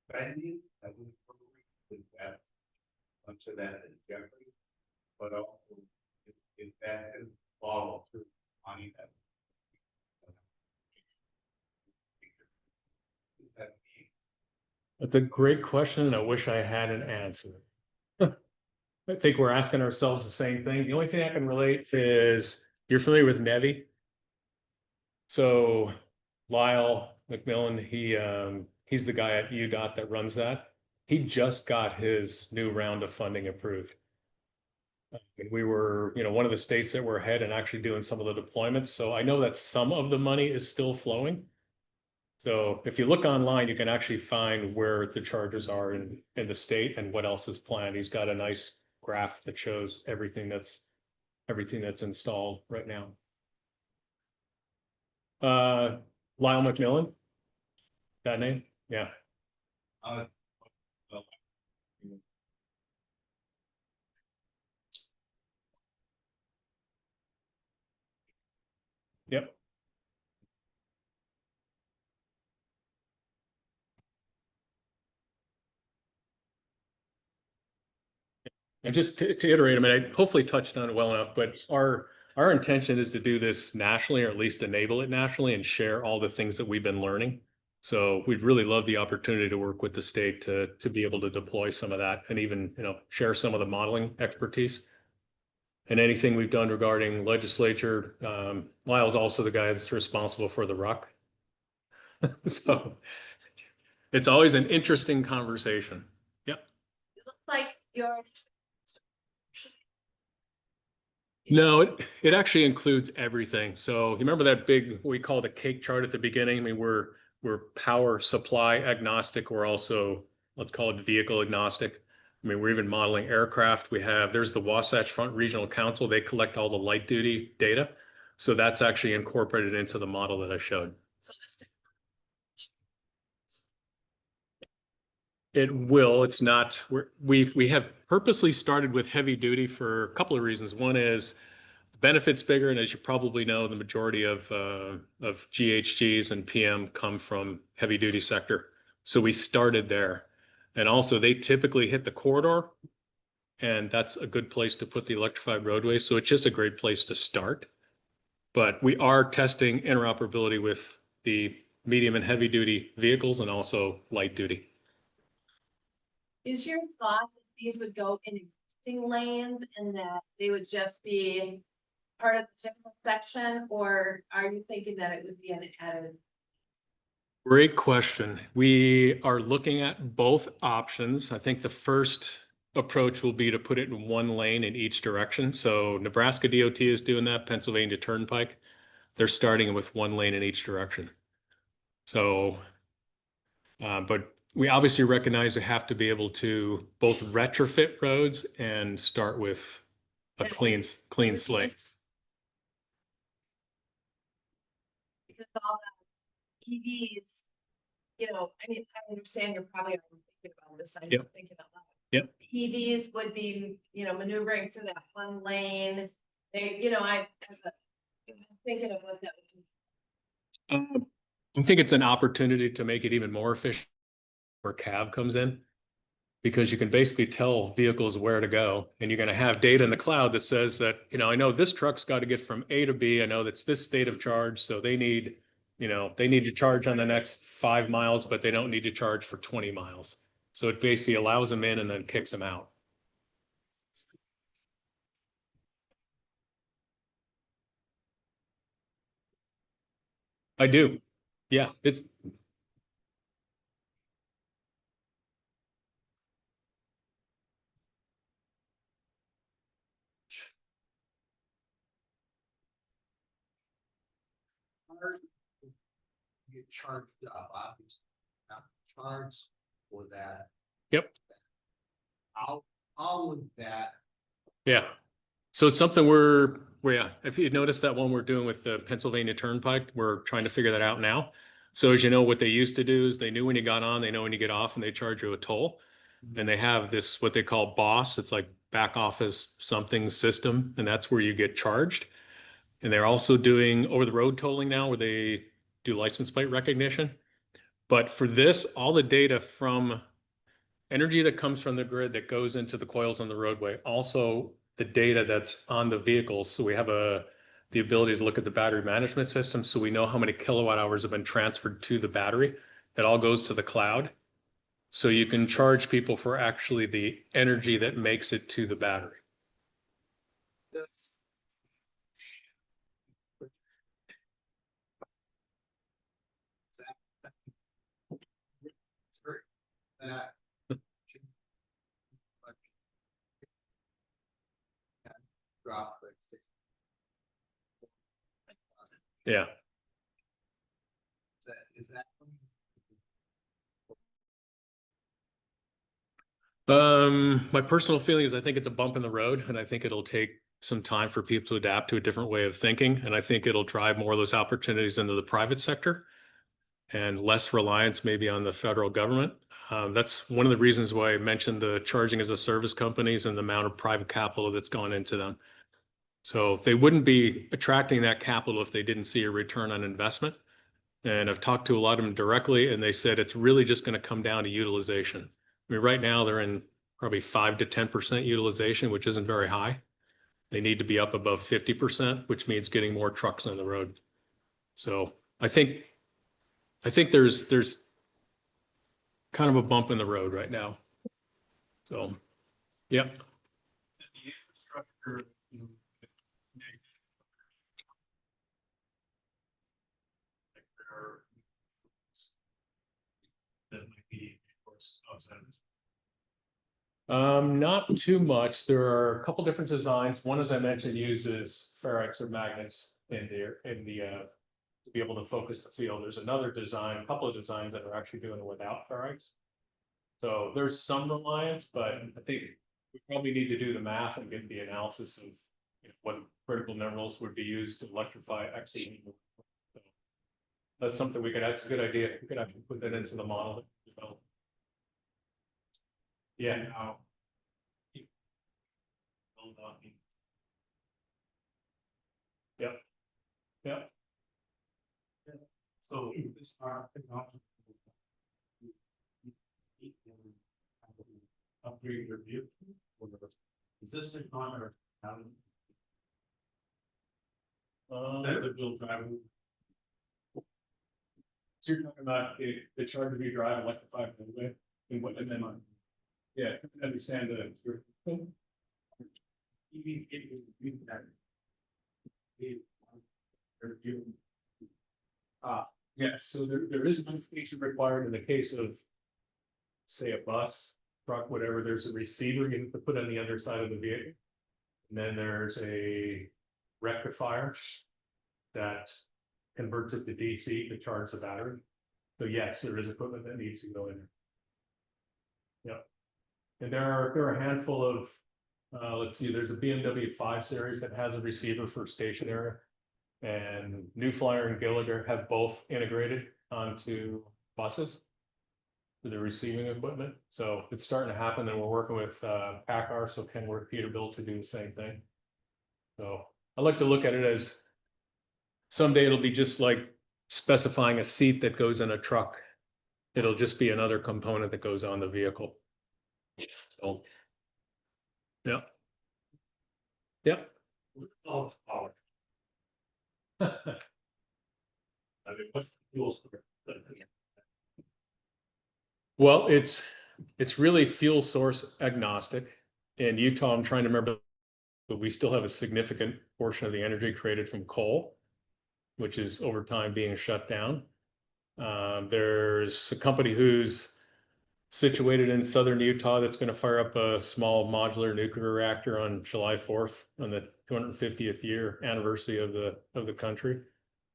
Spending, that was that much of that in jeopardy. But also, if that can follow through money that. That's a great question, and I wish I had an answer. I think we're asking ourselves the same thing. The only thing I can relate is, you're familiar with NEVI? So Lyle McMillan, he's the guy at UDOT that runs that. He just got his new round of funding approved. And we were, one of the states that were ahead and actually doing some of the deployments. So I know that some of the money is still flowing. So if you look online, you can actually find where the charges are in the state and what else is planned. He's got a nice graph that shows everything that's installed right now. Lyle McMillan, that name? Yeah. Yep. And just to iterate, I mean, I hopefully touched on it well enough, but our intention is to do this nationally, or at least enable it nationally, and share all the things that we've been learning. So we'd really love the opportunity to work with the state to be able to deploy some of that, and even, share some of the modeling expertise. And anything we've done regarding legislature, Lyle's also the guy that's responsible for the RUC. So it's always an interesting conversation. Yep. It looks like your. No, it actually includes everything. So you remember that big, we called a cake chart at the beginning? I mean, we're power supply agnostic. We're also, let's call it vehicle agnostic. I mean, we're even modeling aircraft. There's the Wasatch Front Regional Council. They collect all the light duty data. So that's actually incorporated into the model that I showed. So this. It will, it's not, we have purposely started with heavy duty for a couple of reasons. One is the benefit's bigger, and as you probably know, the majority of GHGs and PM come from heavy duty sector. So we started there. And also they typically hit the corridor, and that's a good place to put the electrified roadways. So it's just a great place to start. But we are testing interoperability with the medium and heavy duty vehicles, and also light duty. Is your thought that these would go in existing lanes and that they would just be part of the typical section, or are you thinking that it would be an added? Great question. We are looking at both options. I think the first approach will be to put it in one lane in each direction. So Nebraska DOT is doing that, Pennsylvania Turnpike. They're starting with one lane in each direction. So, but we obviously recognize we have to be able to both retrofit roads and start with a clean slate. Because all the EVs, I mean, I understand you're probably already thinking about this. I'm just thinking out loud. Yep. EVs would be, maneuvering through that one lane. They, I was thinking of what that would do. I think it's an opportunity to make it even more efficient where CAV comes in, because you can basically tell vehicles where to go, and you're going to have data in the cloud that says that, I know this truck's got to get from A to B. I know that's this state of charge. So they need to charge on the next 5 miles, but they don't need to charge for 20 miles. So it basically allows them in and then kicks them out. I do. Yeah, it's Get charged up, obviously, not charged for that. Yep. How would that? Yeah. So it's something yeah, if you notice that one we're doing with the Pennsylvania Turnpike, we're trying to figure that out now. So as you know, what they used to do is they knew when you got on, they know when you get off, and they charge you a toll. And they have this, what they call BOSS. It's like back office something system, and that's where you get charged. And they're also doing over the road tolling now, where they do license plate recognition. But for this, all the data from energy that comes from the grid that goes into the coils on the roadway, also the data that's on the vehicles. So we have the ability to look at the battery management system. So we know how many kilowatt hours have been transferred to the battery. That all goes to the cloud. So you can charge people for actually the energy that makes it to the battery. Drop like 6. Yeah. Is that? My personal feeling is I think it's a bump in the road, and I think it'll take some time for people to adapt to a different way of thinking. And I think it'll drive more of those opportunities into the private sector and less reliance maybe on the federal government. That's one of the reasons why I mentioned the charging as a service companies and the amount of private capital that's gone into them. So they wouldn't be attracting that capital if they didn't see a return on investment. And I've talked to a lot of them directly, and they said it's really just going to come down to utilization. I mean, right now they're in probably 5 to 10% utilization, which isn't very high. They need to be up above 50%, which means getting more trucks on the road. So I think there's kind of a bump in the road right now. So, yeah. The infrastructure, that might be, of course, outside of this. Not too much. There are a couple different designs. One, as I mentioned, uses ferrites or magnets in the to be able to focus the field. There's another design, a couple of designs that are actually doing it without ferrites. So there's some reliance, but I think we probably need to do the math and get the analysis of what critical minerals would be used to electrify XE. So that's something that's a good idea. We could actually put that into the model. Yeah. Now, Yep. Yep. so this are technology. Upgrade your vehicle. Is this a or the wheel drive? So you're talking about the charge of you drive electrified anyway, and then yeah, understand that. Yes, so there is modification required in the case of, say, a bus, truck, whatever. There's a receiver you have to put on the underside of the vehicle. And then there's a rectifier that converts it to DC to charge the battery. So yes, there is equipment that needs to go in there. Yep. And there are a handful of, let's see, there's a BMW 5 Series that has a receiver for stationary, and New Flyer and Gallagher have both integrated onto buses for the receiving equipment. So it's starting to happen, and we're working with PACCAR, so Kenworth, Peterbilt to do the same thing. So I like to look at it as someday it'll be just like specifying a seat that goes in a truck. It'll just be another component that goes on the vehicle. So, yeah. Yep. Oh, power. I mean, what's the fuel source? Well, it's really fuel source agnostic. In Utah, I'm trying to remember, but we still have a significant portion of the energy created from coal, which is over time being shut down. There's a company who's situated in southern Utah that's going to fire up a small modular nuclear reactor on July 4th on the 250th year anniversary of the country.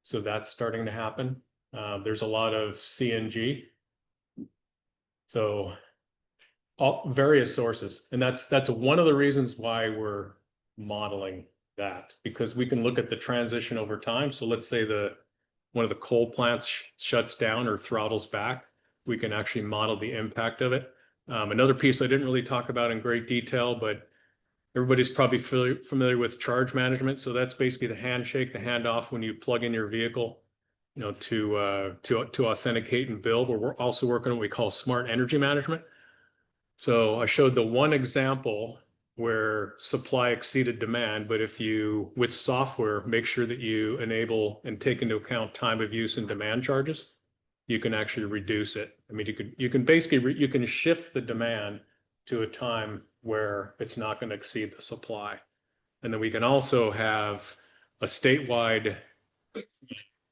So that's starting to happen. There's a lot of CNG. So all various sources. And that's one of the reasons why we're modeling that, because we can look at the transition over time. So let's say one of the coal plants shuts down or throttles back. We can actually model the impact of it. Another piece I didn't really talk about in great detail, but everybody's probably familiar with charge management. So that's basically the handshake, the handoff when you plug in your vehicle, to authenticate and build. We're also working on what we call smart energy management. So I showed the one example where supply exceeded demand, but if you, with software, make sure that you enable and take into account time of use and demand charges, you can actually reduce it. I mean, you can basically, you can shift the demand to a time where it's not going to exceed the supply. And then we can also have a statewide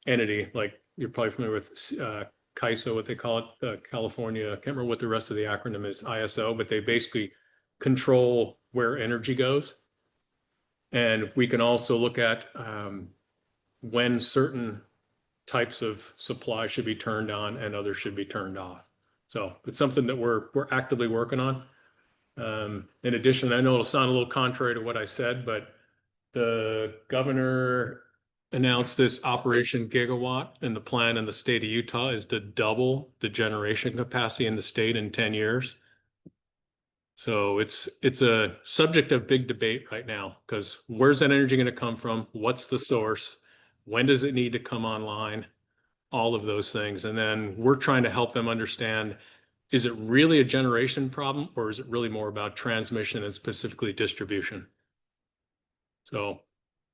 entity, like you're probably familiar with CAISO, what they call it, California, I can't remember what the rest of the acronym is, ISO, but they basically control where energy goes. And we can also look at when certain types of supply should be turned on and others should be turned off. So it's something that we're actively working on. In addition, I know it'll sound a little contrary to what I said, but the governor announced this Operation Gigawatt, and the plan in the state of Utah is to double the generation capacity in the state in 10 years. So it's a subject of big debate right now, because where's that energy going to come from? What's the source? When does it need to come online? All of those things. And then we're trying to help them understand, is it really a generation problem, or is it really more about transmission and specifically distribution? So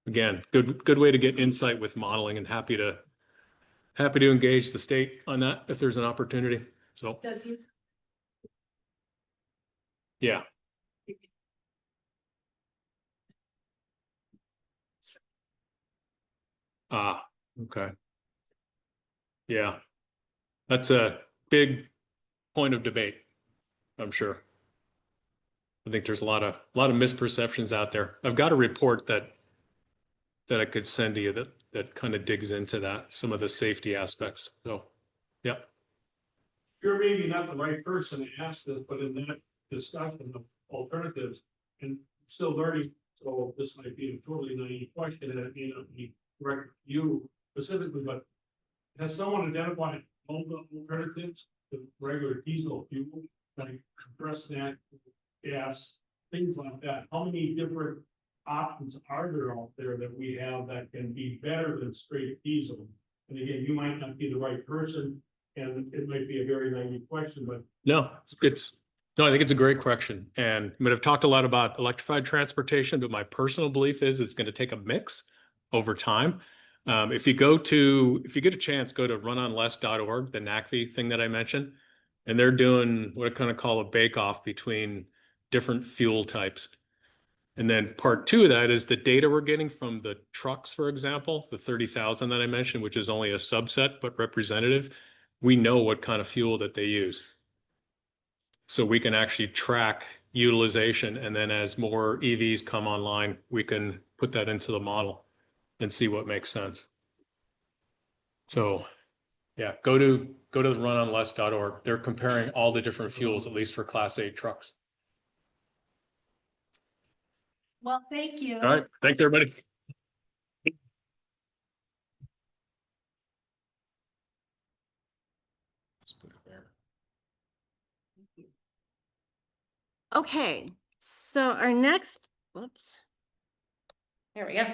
again, good way to get insight with modeling, and happy to engage the state on that if there's an opportunity. So Does you? yeah. Ah, okay. Yeah. That's a big point of debate, I'm sure. I think there's a lot of misperceptions out there. I've got a report that I could send to you that kind of digs into that, some of the safety aspects. So, yeah. You're maybe not the right person to ask this, but in that discussion of alternatives, and still learning, so this might be a totally naive question, and it may not be direct to you specifically, but has someone identified alternatives to regular diesel fuel, like compressed natural gas, things like that? How many different options are there out there that we have that can be better than straight diesel? And again, you might not be the right person, and it might be a very naive question, but No, I think it's a great question. And I mean, I've talked a lot about electrified transportation, but my personal belief is it's going to take a mix over time. If you get a chance, go to runonless.org, the NACV thing that I mentioned, and they're doing what I kind of call a bake-off between different fuel types. And then part two of that is the data we're getting from the trucks, for example, the 30,000 that I mentioned, which is only a subset, but representative. We know what kind of fuel that they use. So we can actually track utilization. And then as more EVs come online, we can put that into the model and see what makes sense. So yeah, go to the runonless.org. They're comparing all the different fuels, at least for Class 8 trucks. Well, thank you. All right. Thank you, everybody. Let's put it there. Okay, so our next, whoops. There we go.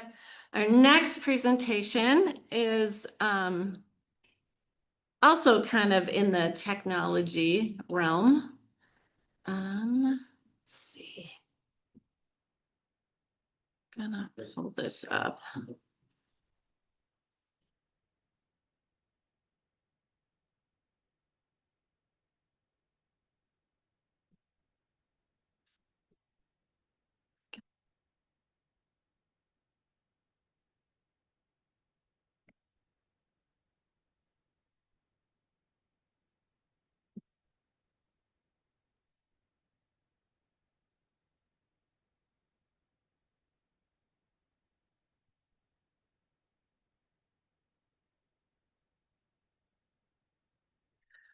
Our next presentation is also kind of in the technology realm. Let's see. Gonna pull this up.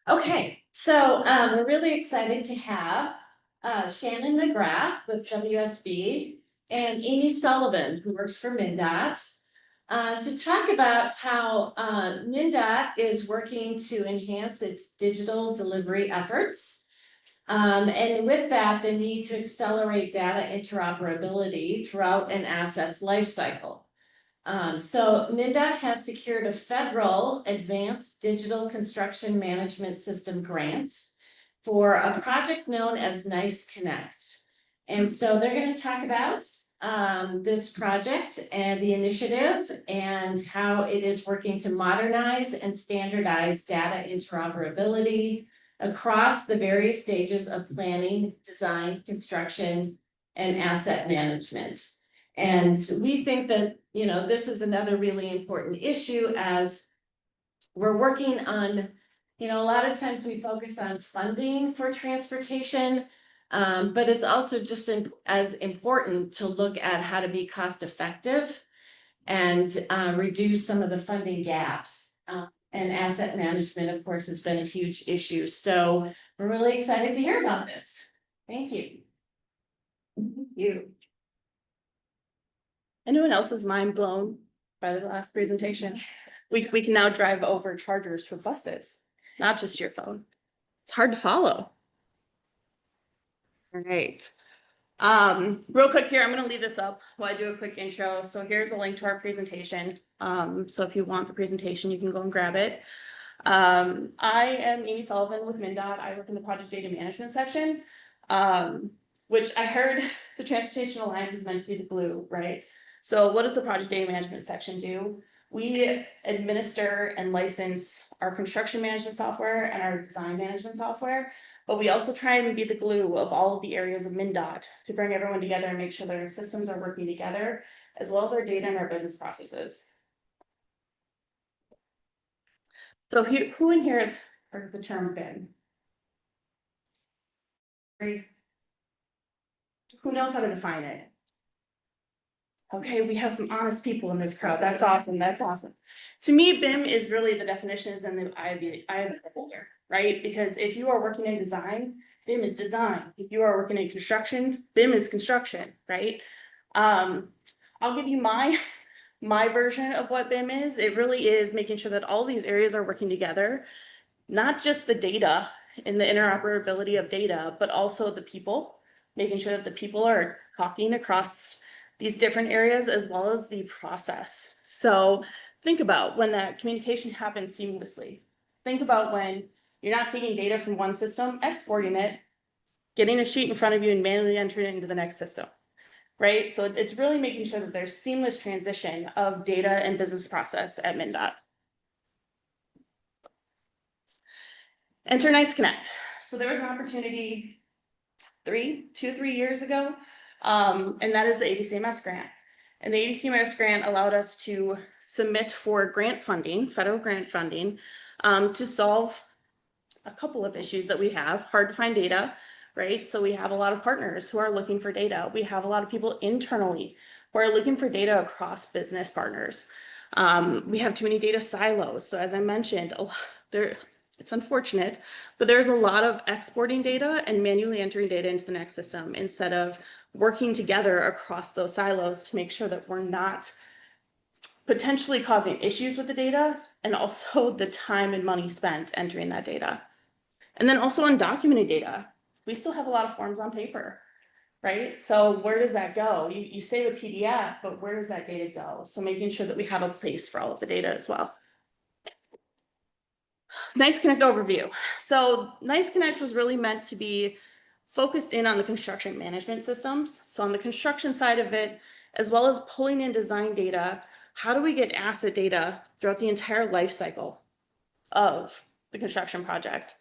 Okay, so we're really excited to have Shannon McGrath with WSB and Amy Sullivan, who works for MnDOT, to talk about how MnDOT is working to enhance its digital delivery efforts. And with that, the need to accelerate data interoperability throughout an asset's lifecycle. So MnDOT has secured a federal Advanced Digital Construction Management System grant for a project known as Nice Connect. And so they're gonna talk about this project and the initiative and how it is working to modernize and standardize data interoperability across the various stages of planning, design, construction, and asset management. And we think that, you know, this is another really important issue as we're working on, you know, a lot of times we focus on funding for transportation. But it's also just as important to look at how to be cost effective and reduce some of the funding gaps. And asset management, of course, has been a huge issue. So we're really excited to hear about this. Thank you. You. Anyone else's mind blown by the last presentation? We can now drive over chargers for buses, not just your phone. It's hard to follow. All right. Real quick here, I'm gonna leave this up while I do a quick intro. So here's a link to our presentation. So if you want the presentation, you can go and grab it. I am Amy Sullivan with MnDOT. I work in the project data management section, which I heard the Transportation Alliance is meant to be the glue, right? So what does the project data management section do? We administer and license our construction management software and our design management software, but we also try and be the glue of all of the areas of MnDOT to bring everyone together and make sure that our systems are working together, as well as our data and our business processes. So who in here has heard of the term BIM? Who knows how to define it? Okay, we have some honest people in this crowd. That's awesome. That's awesome. To me, BIM is really the definition is in the eye of the beholder, right? Because if you are working in design, BIM is design. If you are working in construction, BIM is construction, right? I'll give you my version of what BIM is. It really is making sure that all these areas are working together, not just the data and the interoperability of data, but also the people, making sure that the people are talking across these different areas as well as the process. So think about when that communication happens seamlessly. Think about when you're not taking data from one system, exporting it, getting a sheet in front of you and manually entering it into the next system, right? So it's really making sure that there's seamless transition of data and business process at MnDOT. Enter Nice Connect. So there was an opportunity 3 years ago, and that is the ADCMS grant. And the ADCMS grant allowed us to submit for grant funding, federal grant funding, to solve a couple of issues that we have. Hard to find data, right? So we have a lot of partners who are looking for data. We have a lot of people internally who are looking for data across business partners. We have too many data silos. So as I mentioned, it's unfortunate, but there's a lot of exporting data and manually entering data into the next system instead of working together across those silos to make sure that we're not potentially causing issues with the data and also the time and money spent entering that data. And then also undocumented data. We still have a lot of forms on paper, right? So where does that go? You save a PDF, but where does that data go? So making sure that we have a place for all of the data as well. Nice Connect overview. So Nice Connect was really meant to be focused in on the construction management systems. So on the construction side of it, as well as pulling in design data, how do we get asset data throughout the entire life cycle of the construction project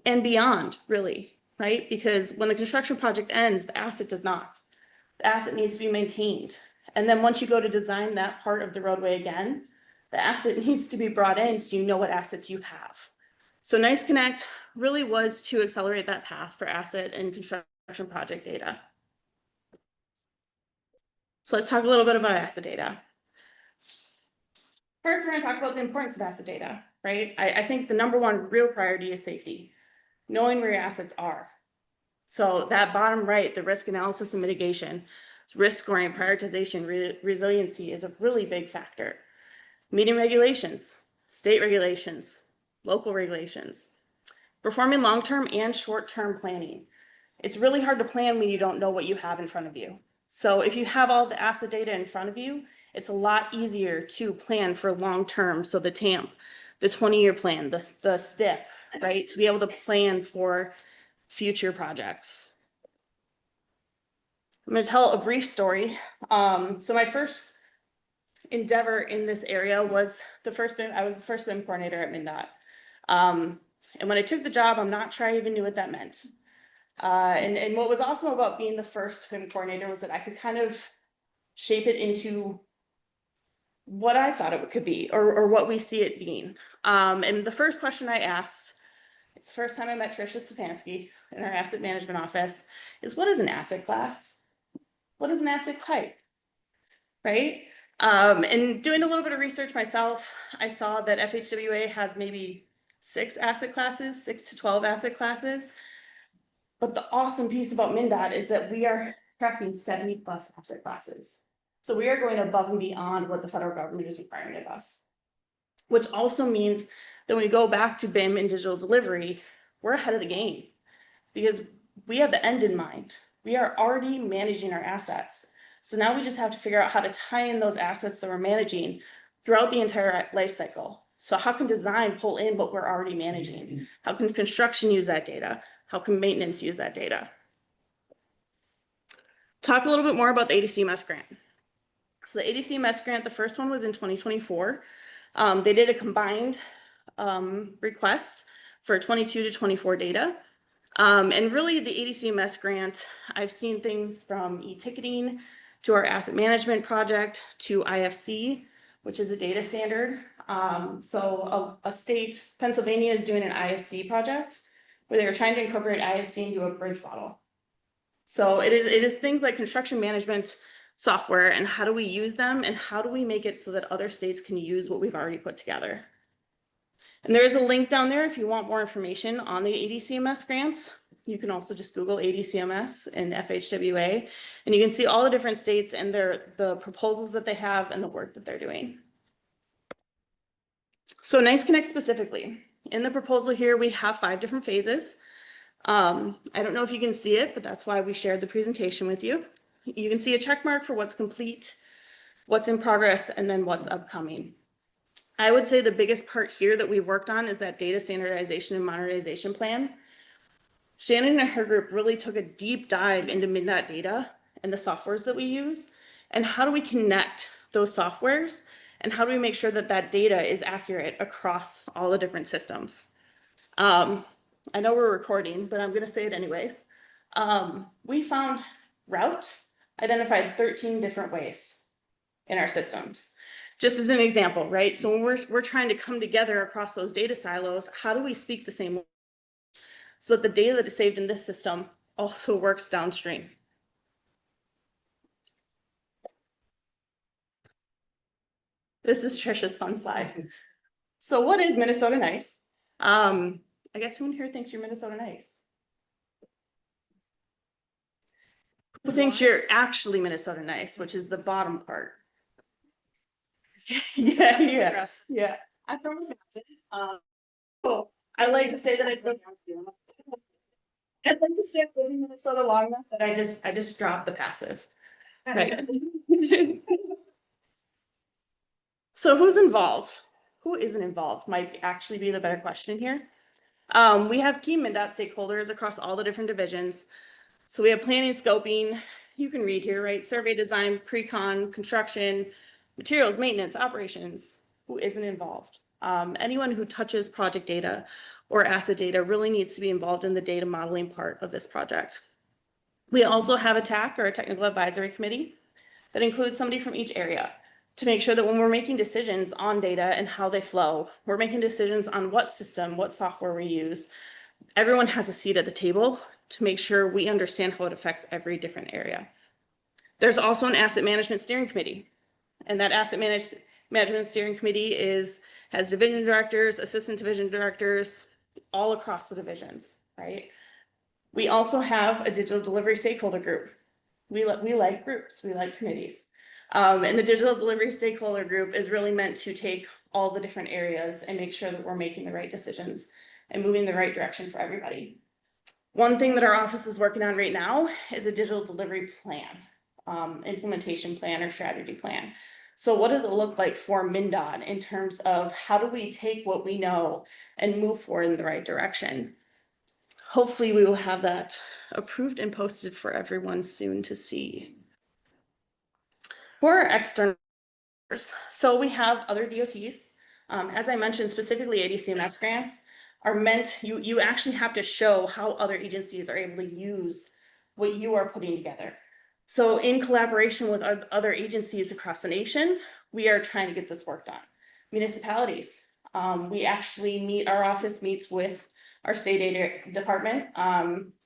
and beyond, really, right? Because when the construction project ends, the asset does not. The asset needs to be maintained. And then once you go to design that part of the roadway again, the asset needs to be brought in so you know what assets you have. So Nice Connect really was to accelerate that path for asset and construction project data. So let's talk a little bit about asset data. First, we're going to talk about the importance of asset data, right? I think the number one real priority is safety, knowing where your assets are. So that bottom right, the risk analysis and mitigation, risk scoring, prioritization, resiliency is a really big factor. Meeting regulations, state regulations, local regulations, performing long-term and short-term planning. It's really hard to plan when you don't know what you have in front of you. So if you have all the asset data in front of you, it's a lot easier to plan for long-term. So the TAMP, the 20-year plan, the STIP, right? To be able to plan for future projects. I'm going to tell a brief story. So my first endeavor in this area was I was the first BIM coordinator at MnDOT. And when I took the job, I'm not sure I even knew what that meant. And what was awesome about being the first BIM coordinator was that I could kind of shape it into what I thought it could be, or what we see it being. And the first question I asked, it's the first time I met Tricia Stefanski in our asset management office, is what is an asset class? What is an asset type? Right? And doing a little bit of research myself, I saw that FHWA has maybe 6 asset classes, 6 to 12 asset classes. But the awesome piece about MnDOT is that we are tracking 70 plus asset classes. So we are going above and beyond what the federal government is requiring of us. Which also means that when we go back to BIM and digital delivery, we're ahead of the game because we have the end in mind. We are already managing our assets. So now we just have to figure out how to tie in those assets that we're managing throughout the entire life cycle. So how can design pull in what we're already managing? How can construction use that data? How can maintenance use that data? Talk a little bit more about the ADCMS grant. So the ADCMS grant, the first one was in 2024. They did a combined request for 22 to 24 data. And really the ADCMS grant, I've seen things from e-ticketing to our asset management project to IFC, which is a data standard. So a state, Pennsylvania, is doing an IFC project where they were trying to incorporate IFC into a bridge model. So it is things like construction management software and how do we use them and how do we make it so that other states can use what we've already put together. And there is a link down there if you want more information on the ADCMS grants. You can also just Google ADCMS and FHWA, and you can see all the different states and the proposals that they have and the work that they're doing. So Nice Connect specifically, in the proposal here, we have 5 different phases. I don't know if you can see it, but that's why we shared the presentation with you. You can see a check mark for what's complete, what's in progress, and then what's upcoming. I would say the biggest part here that we've worked on is that data standardization and modernization plan. Shannon and her group really took a deep dive into MnDOT data and the softwares that we use, and how do we connect those softwares, and how do we make sure that that data is accurate across all the different systems. I know we're recording, but I'm going to say it anyways. We found route identified 13 different ways in our systems. Just as an example, right? So when we're trying to come together across those data silos, how do we speak the same way so that the data that is saved in this system also works downstream? This is Trisha's fun slide. So what is Minnesota Nice? I guess who in here thinks you're Minnesota Nice? Who thinks you're actually Minnesota Nice, which is the bottom part? Yeah. I'm from Wisconsin. So I like to say that I'd like to say I've lived in Minnesota long enough that I just dropped the passive. Right. So who's involved? Who isn't involved might actually be the better question here. We have key MnDOT stakeholders across all the different divisions. So we have planning, scoping, you can read here, right? Survey design, pre-con, construction, materials, maintenance, operations. Who isn't involved? Anyone who touches project data or asset data really needs to be involved in the data modeling part of this project. We also have a TAC, or a technical advisory committee, that includes somebody from each area to make sure that when we're making decisions on data and how they flow, we're making decisions on what system, what software we use. Everyone has a seat at the table to make sure we understand how it affects every different area. There's also an asset management steering committee, and that asset management steering committee has division directors, assistant division directors, all across the divisions, right? We also have a digital delivery stakeholder group. We like groups, we like committees. And the digital delivery stakeholder group is really meant to take all the different areas and make sure that we're making the right decisions and moving the right direction for everybody. One thing that our office is working on right now is a digital delivery plan, implementation plan or strategy plan. So what does it look like for MnDOT in terms of how do we take what we know and move forward in the right direction? hopefully we will have that approved and posted for everyone soon to see. For external, so we have other DOTs. As I mentioned, specifically ADCMS grants are meant, you actually have to show how other agencies are able to use what you are putting together. So in collaboration with other agencies across the nation, we are trying to get this work done. Municipalities, our office meets with our state data department,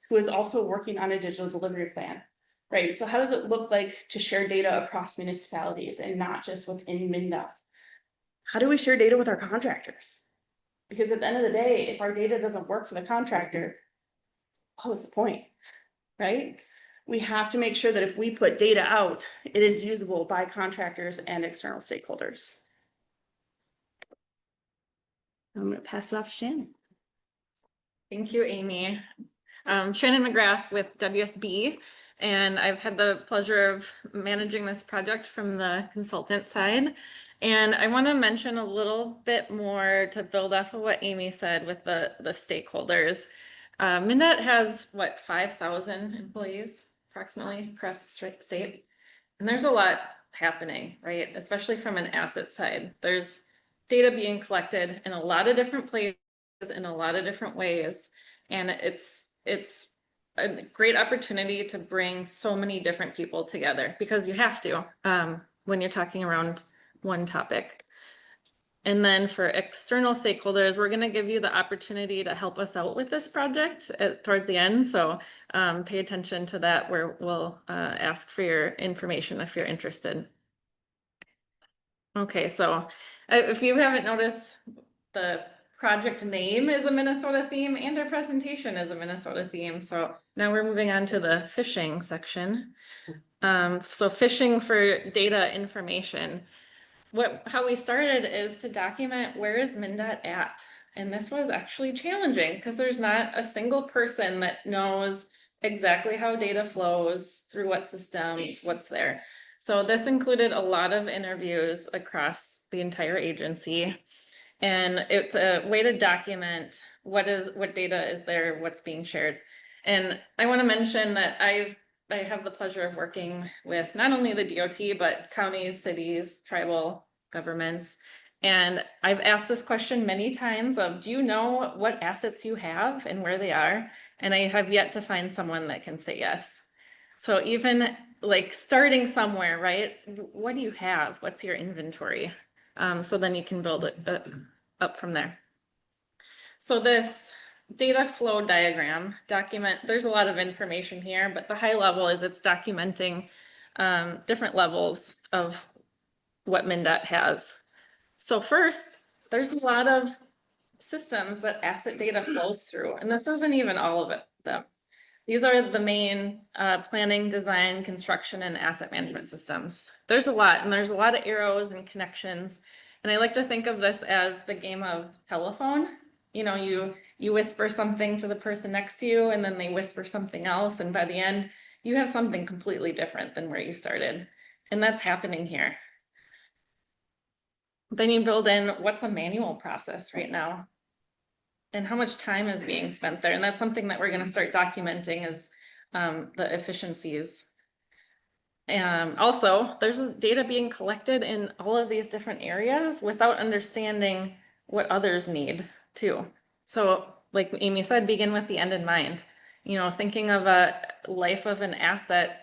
who is also working on a digital delivery plan, right? So how does it look like to share data across municipalities and not just within MnDOT? How do we share data with our contractors? Because at the end of the day, if our data doesn't work for the contractor, what was the point, right? We have to make sure that if we put data out, it is usable by contractors and external stakeholders. I'm gonna pass it off to Shannon. Thank you, Amy. Shannon McGrath with WSB, and I've had the pleasure of managing this project from the consultant side. And I want to mention a little bit more to build off of what Amy said with the stakeholders. MnDOT has, what, 5,000 employees approximately across the state? And there's a lot happening, right? Especially from an asset side. There's data being collected in a lot of different places in a lot of different ways. And it's a great opportunity to bring so many different people together, because you have to when you're talking around one topic. And then for external stakeholders, we're going to give you the opportunity to help us out with this project towards the end. So pay attention to that, where we'll ask for your information if you're interested. Okay, so if you haven't noticed, the project name is a Minnesota theme and our presentation is a Minnesota theme. So now we're moving on to the fishing section. So fishing for data information. How we started is to document where is MnDOT at. And this was actually challenging because there's not a single person that knows exactly how data flows through what systems, what's there. So this included a lot of interviews across the entire agency. And it's a way to document what data is there, what's being shared. And I want to mention that I have the pleasure of working with not only the DOT, but counties, cities, tribal governments. And I've asked this question many times of, do you know what assets you have and where they are? And I have yet to find someone that can say yes. So even like starting somewhere, right? What do you have? What's your inventory? So then you can build it up from there. So this data flow diagram there's a lot of information here, but the high level is it's documenting different levels of what MnDOT has. So first, there's a lot of systems that asset data flows through, and this isn't even all of them. These are the main planning, design, construction, and asset management systems. There's a lot, and there's a lot of arrows and connections. And I like to think of this as the game of telephone. You know, you whisper something to the person next to you, and then they whisper something else. And by the end, you have something completely different than where you started. And that's happening here. Then you build in what's a manual process right now, and how much time is being spent there. And that's something that we're going to start documenting as the efficiencies. Also, there's data being collected in all of these different areas without understanding what others need too. So like Amy said, begin with the end in mind. You know, thinking of a life of an asset,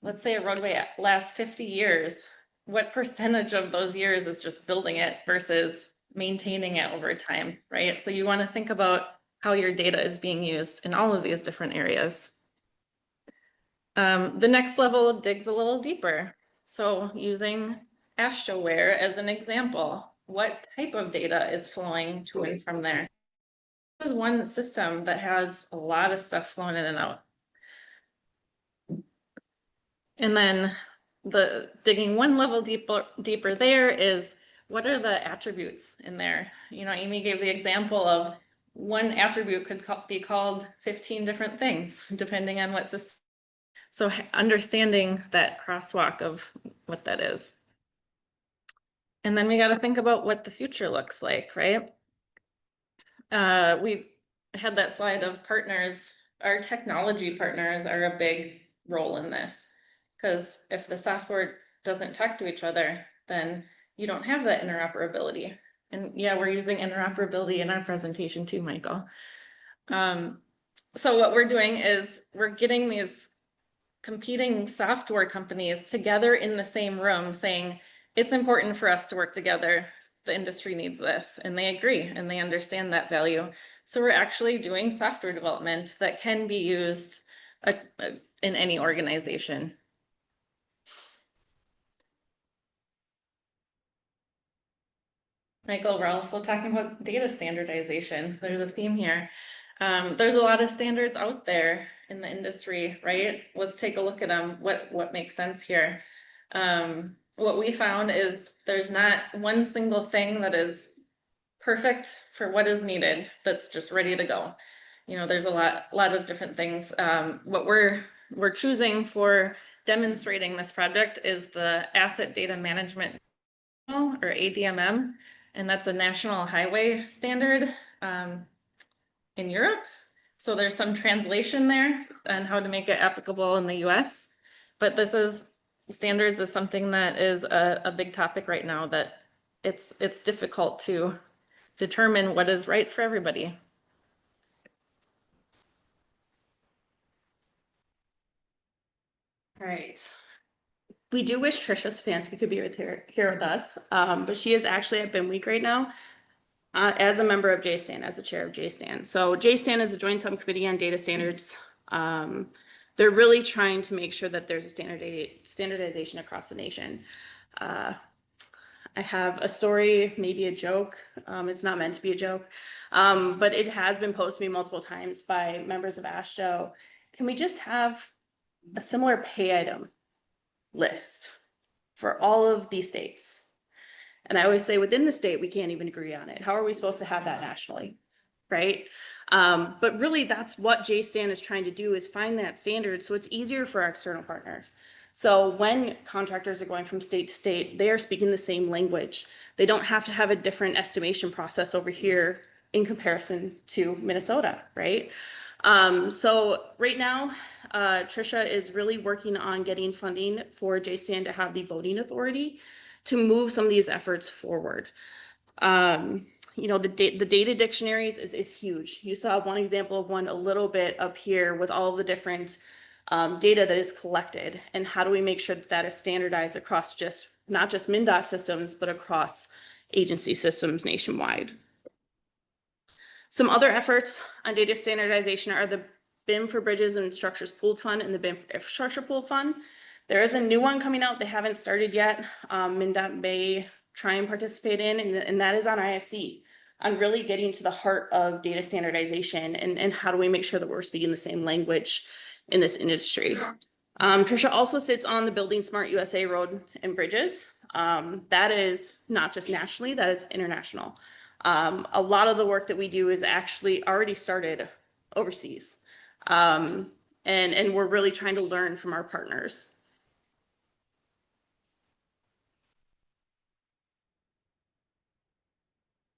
let's say a roadway lasts 50 years. What percentage of those years is just building it versus maintaining it over time, right? So you want to think about how your data is being used in all of these different areas. The next level digs a little deeper. So using AstroWare as an example, what type of data is flowing to and from there? This is one system that has a lot of stuff flowing in and out. And then the digging one level deeper there is, what are the attributes in there? You know, Amy gave the example of one attribute could be called 15 different things, depending on what system. So understanding that crosswalk of what that is. And then we got to think about what the future looks like, right? had that slide of partners, our technology partners are a big role in this. Because if the software doesn't talk to each other, then you don't have that interoperability. And yeah, we're using interoperability in our presentation too, Michael. So what we're doing is we're getting these competing software companies together in the same room saying, it's important for us to work together. The industry needs this, and they agree and they understand that value. So we're actually doing software development that can be used in any organization. Michael, we're also talking about data standardization. There's a theme here. There's a lot of standards out there in the industry, right? Let's take a look at them. What makes sense here? What we found is there's not one single thing that is perfect for what is needed that's just ready to go. You know, there's a lot of different things. What we're choosing for demonstrating this project is the Asset Data Management or ADMM, and that's a national highway standard in Europe. So there's some translation there on how to make it applicable in the US. But standards is something that is a big topic right now, that it's difficult to determine what is right for everybody. All right. We do wish Trisha Stefanski could be here with us, but she is actually at BIM Week right now as a member of JSTAN, as the chair of JSTAN. So JSTAN is a joint subcommittee on data standards. They're really trying to make sure that there's a standardization across the nation. I have a story, maybe a joke. It's not meant to be a joke, but it has been posed to me multiple times by members of AASHTO. Can we just have a similar pay item list for all of these states? And I always say within the state, we can't even agree on it. How are we supposed to have that nationally? Right? But really that's what JSTAN is trying to do, is find that standard so it's easier for our external partners. So when contractors are going from state to state, they are speaking the same language. They don't have to have a different estimation process over here in comparison to Minnesota, right? So right now, Trisha is really working on getting funding for JSTAN to have the voting authority to move some of these efforts forward. You know, the data dictionaries is huge. You saw one example of one a little bit up here with all of the different data that is collected, and how do we make sure that that is standardized across not just MnDOT systems, but across agency systems nationwide. Some other efforts on data standardization are the BIM for Bridges and Structures Pooled Fund and the BIM for Infrastructure Pooled Fund. There is a new one coming out. They haven't started yet. MnDOT may try and participate in, and that is on IFC, on really getting to the heart of data standardization and how do we make sure that we're speaking the same language in this industry. Trisha also sits on the Building Smart USA Road and Bridges. That is not just nationally, that is international. A lot of the work that we do is actually already started overseas. And we're really trying to learn from our partners.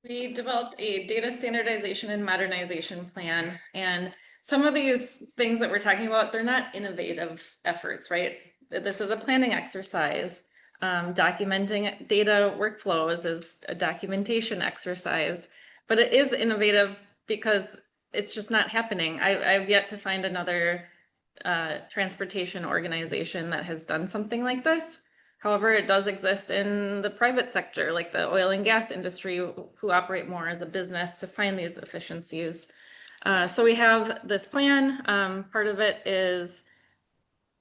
We developed a data standardization and modernization plan, and some of these things that we're talking about, they're not innovative efforts, right? This is a planning exercise. Documenting data workflows is a documentation exercise, but it is innovative because it's just not happening. I've yet to find another transportation organization that has done something like this. However, it does exist in the private sector, like the oil and gas industry, who operate more as a business to find these efficiencies. So we have this plan. Part of it is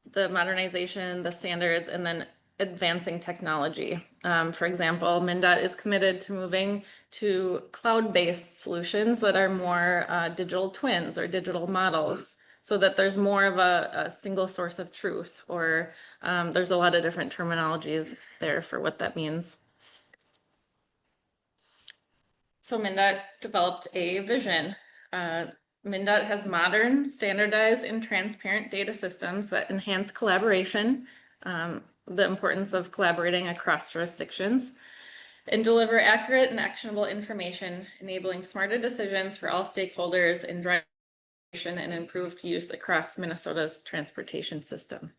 the modernization, the standards, and then advancing technology. For example, MnDOT is committed to moving to cloud-based solutions that are more digital twins or digital models, so that there's more of a single source of truth, or there's a lot of different terminologies there for what that means. So MnDOT developed a vision. MnDOT has modern, standardized, and transparent data systems that enhance collaboration, the importance of collaborating across jurisdictions. and deliver accurate and actionable information, enabling smarter decisions for all stakeholders in driving and improved use across Minnesota's transportation system.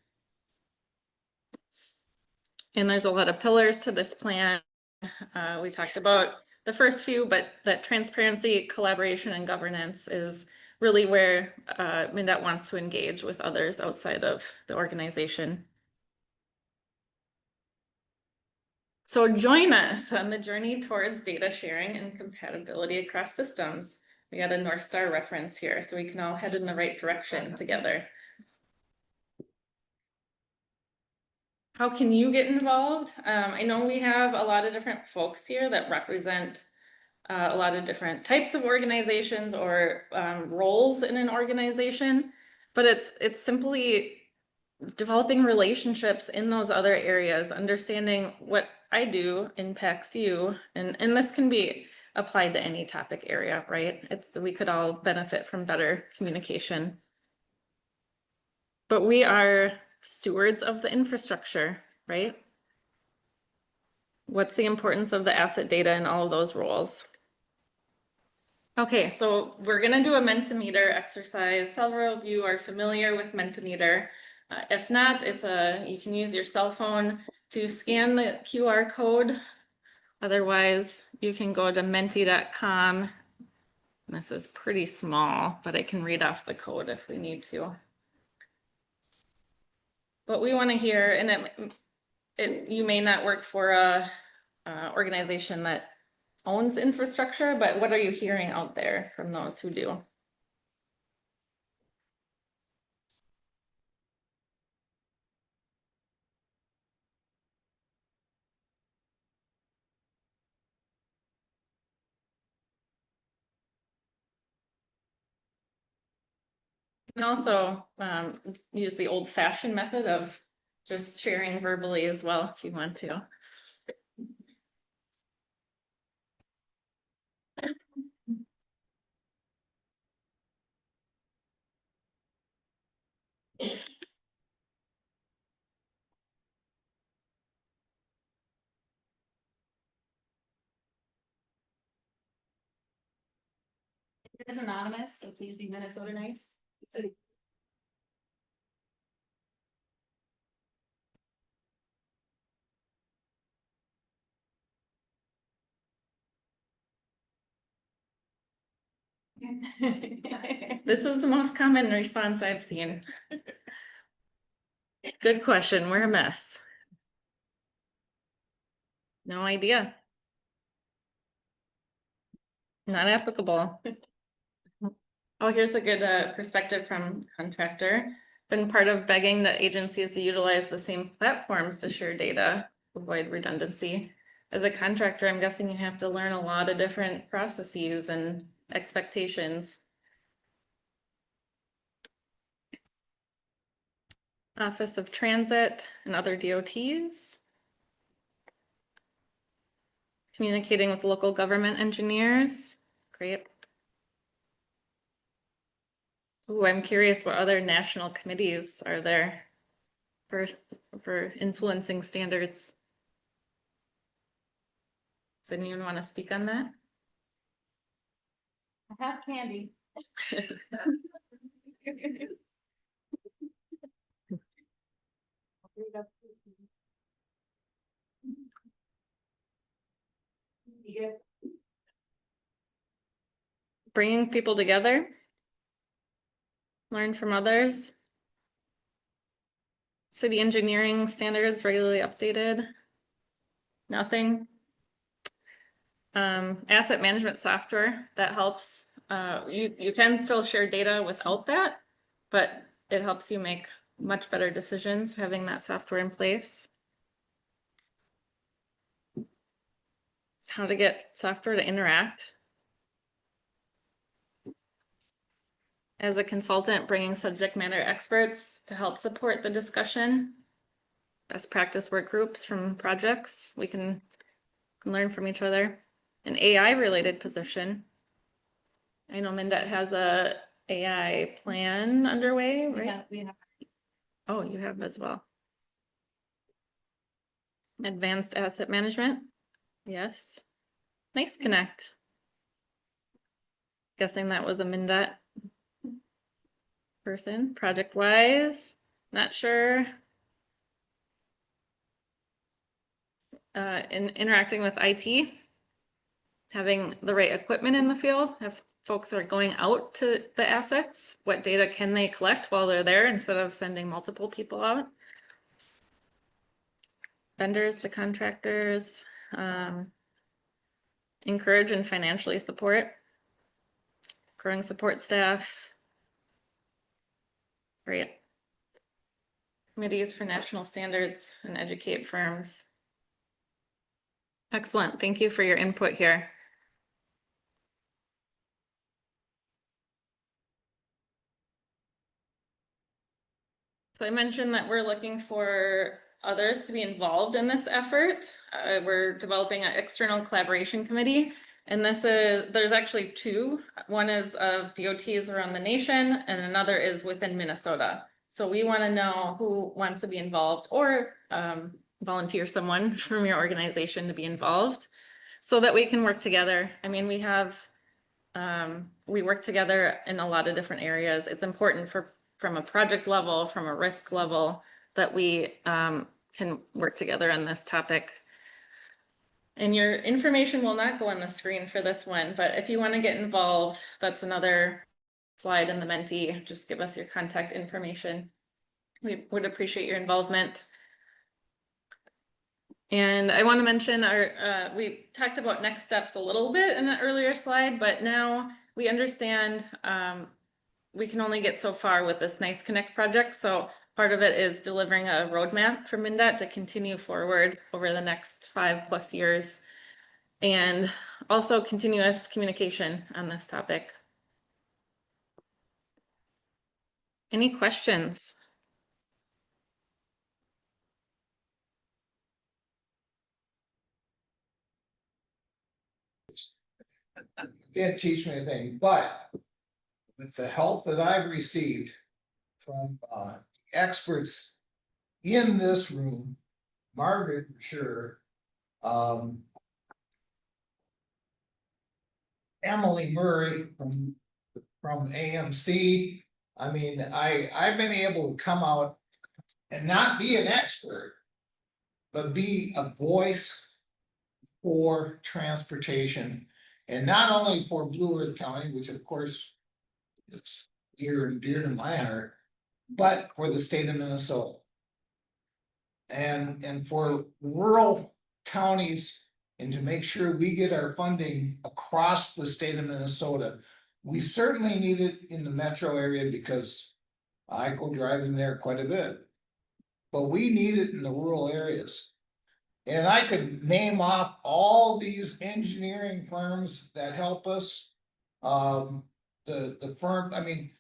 And there's a lot of pillars to this plan. We talked about the first few, but that transparency, collaboration, and governance is really where MnDOT wants to engage with others outside of the organization. So join us on the journey towards data sharing and compatibility across systems. We got a North Star reference here, so we can all head in the right direction together. How can you get involved? I know we have a lot of different folks here that represent a lot of different types of organizations or roles in an organization, but it's simply developing relationships in those other areas, understanding what I do impacts you, and this can be applied to any topic area, right? We could all benefit from better communication. But we are stewards of the infrastructure, right? What's the importance of the asset data in all of those roles? Okay, so we're gonna do a Mentimeter exercise. Several of you are familiar with Mentimeter. If not, you can use your cell phone to scan the QR code. Otherwise, you can go to menti.com. This is pretty small, but I can read off the code if we need to. What we want to hear, and you may not work for a organization that owns infrastructure, but what are you hearing out there from those who do? You can also use the old-fashioned method of just sharing verbally as well if you want to. It is anonymous, so please be Minnesota nice. This is the most common response I've seen. Good question. We're a mess. No idea. Not applicable. Oh, here's a good perspective from contractor. Been part of begging the agencies to utilize the same platforms to share data, avoid redundancy. As a contractor, I'm guessing you have to learn a lot of different processes and expectations. Office of Transit and other DOTs. Communicating with local government engineers. Great. Ooh, I'm curious what other national committees are there for influencing standards. Does anyone want to speak on that? I have candy. Bringing people together. Learn from others. City engineering standards regularly updated. Nothing. Asset management software that helps. You can still share data without that, but it helps you make much better decisions having that software in place. How to get software to interact. As a consultant, bringing subject matter experts to help support the discussion. Best practice work groups from projects. We can learn from each other. An AI related position. I know MnDOT has a AI plan underway, right? We have. Oh, you have as well. Advanced asset management. Yes. Nice Connect. Guessing that was a MnDOT person, Project Wise, not sure. Interacting with IT, having the right equipment in the field, have folks that are going out to the assets, what data can they collect while they're there instead of sending multiple people out? Vendors to contractors, encourage and financially support, growing support staff. Great. Committees for national standards and educate firms. Excellent. Thank you for your input here. So I mentioned that we're looking for others to be involved in this effort. We're developing an external collaboration committee, and there's actually two. One is of DOTs around the nation, and another is within Minnesota. So we want to know who wants to be involved, or volunteer someone from your organization to be involved, so that we can work together. I mean, we work together in a lot of different areas. It's important from a project level, from a risk level, that we can work together on this topic. And your information will not go on the screen for this one, but if you want to get involved, that's another slide in the Menti. Just give us your contact information. We would appreciate your involvement. And I want to mention we talked about next steps a little bit in an earlier slide, but now we understand we can only get so far with this Nice Connect project. So part of it is delivering a roadmap for MnDOT to continue forward over the next 5+ years, and also continuous communication on this topic. Any questions? Didn't teach me anything, but with the help that I've received from experts in this room, Margaret for sure, Emily Murray from AMC. I mean, I've been able to come out and not be an expert, but be a voice for transportation. And not only for Blue Earth County, which of course is near and dear to my heart, but for the state of Minnesota. And for rural counties, and to make sure we get our funding across the state of Minnesota. We certainly need it in the metro area because I go driving there quite a bit. But we need it in the rural areas. And I could name off all these engineering firms that help us. The firm, I mean,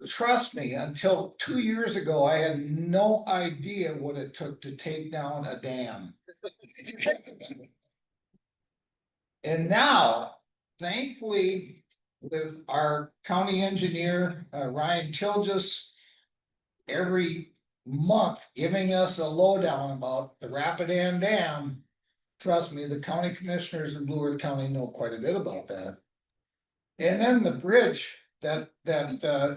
trust me, until 2 years ago, I had no idea what it took to take down a dam. And now, thankfully, with our county engineer, Ryan Childress, every month giving us a lowdown about the Rapidan Dam. Trust me, the county commissioners in Blue Earth County know quite a bit about that. And then the bridge that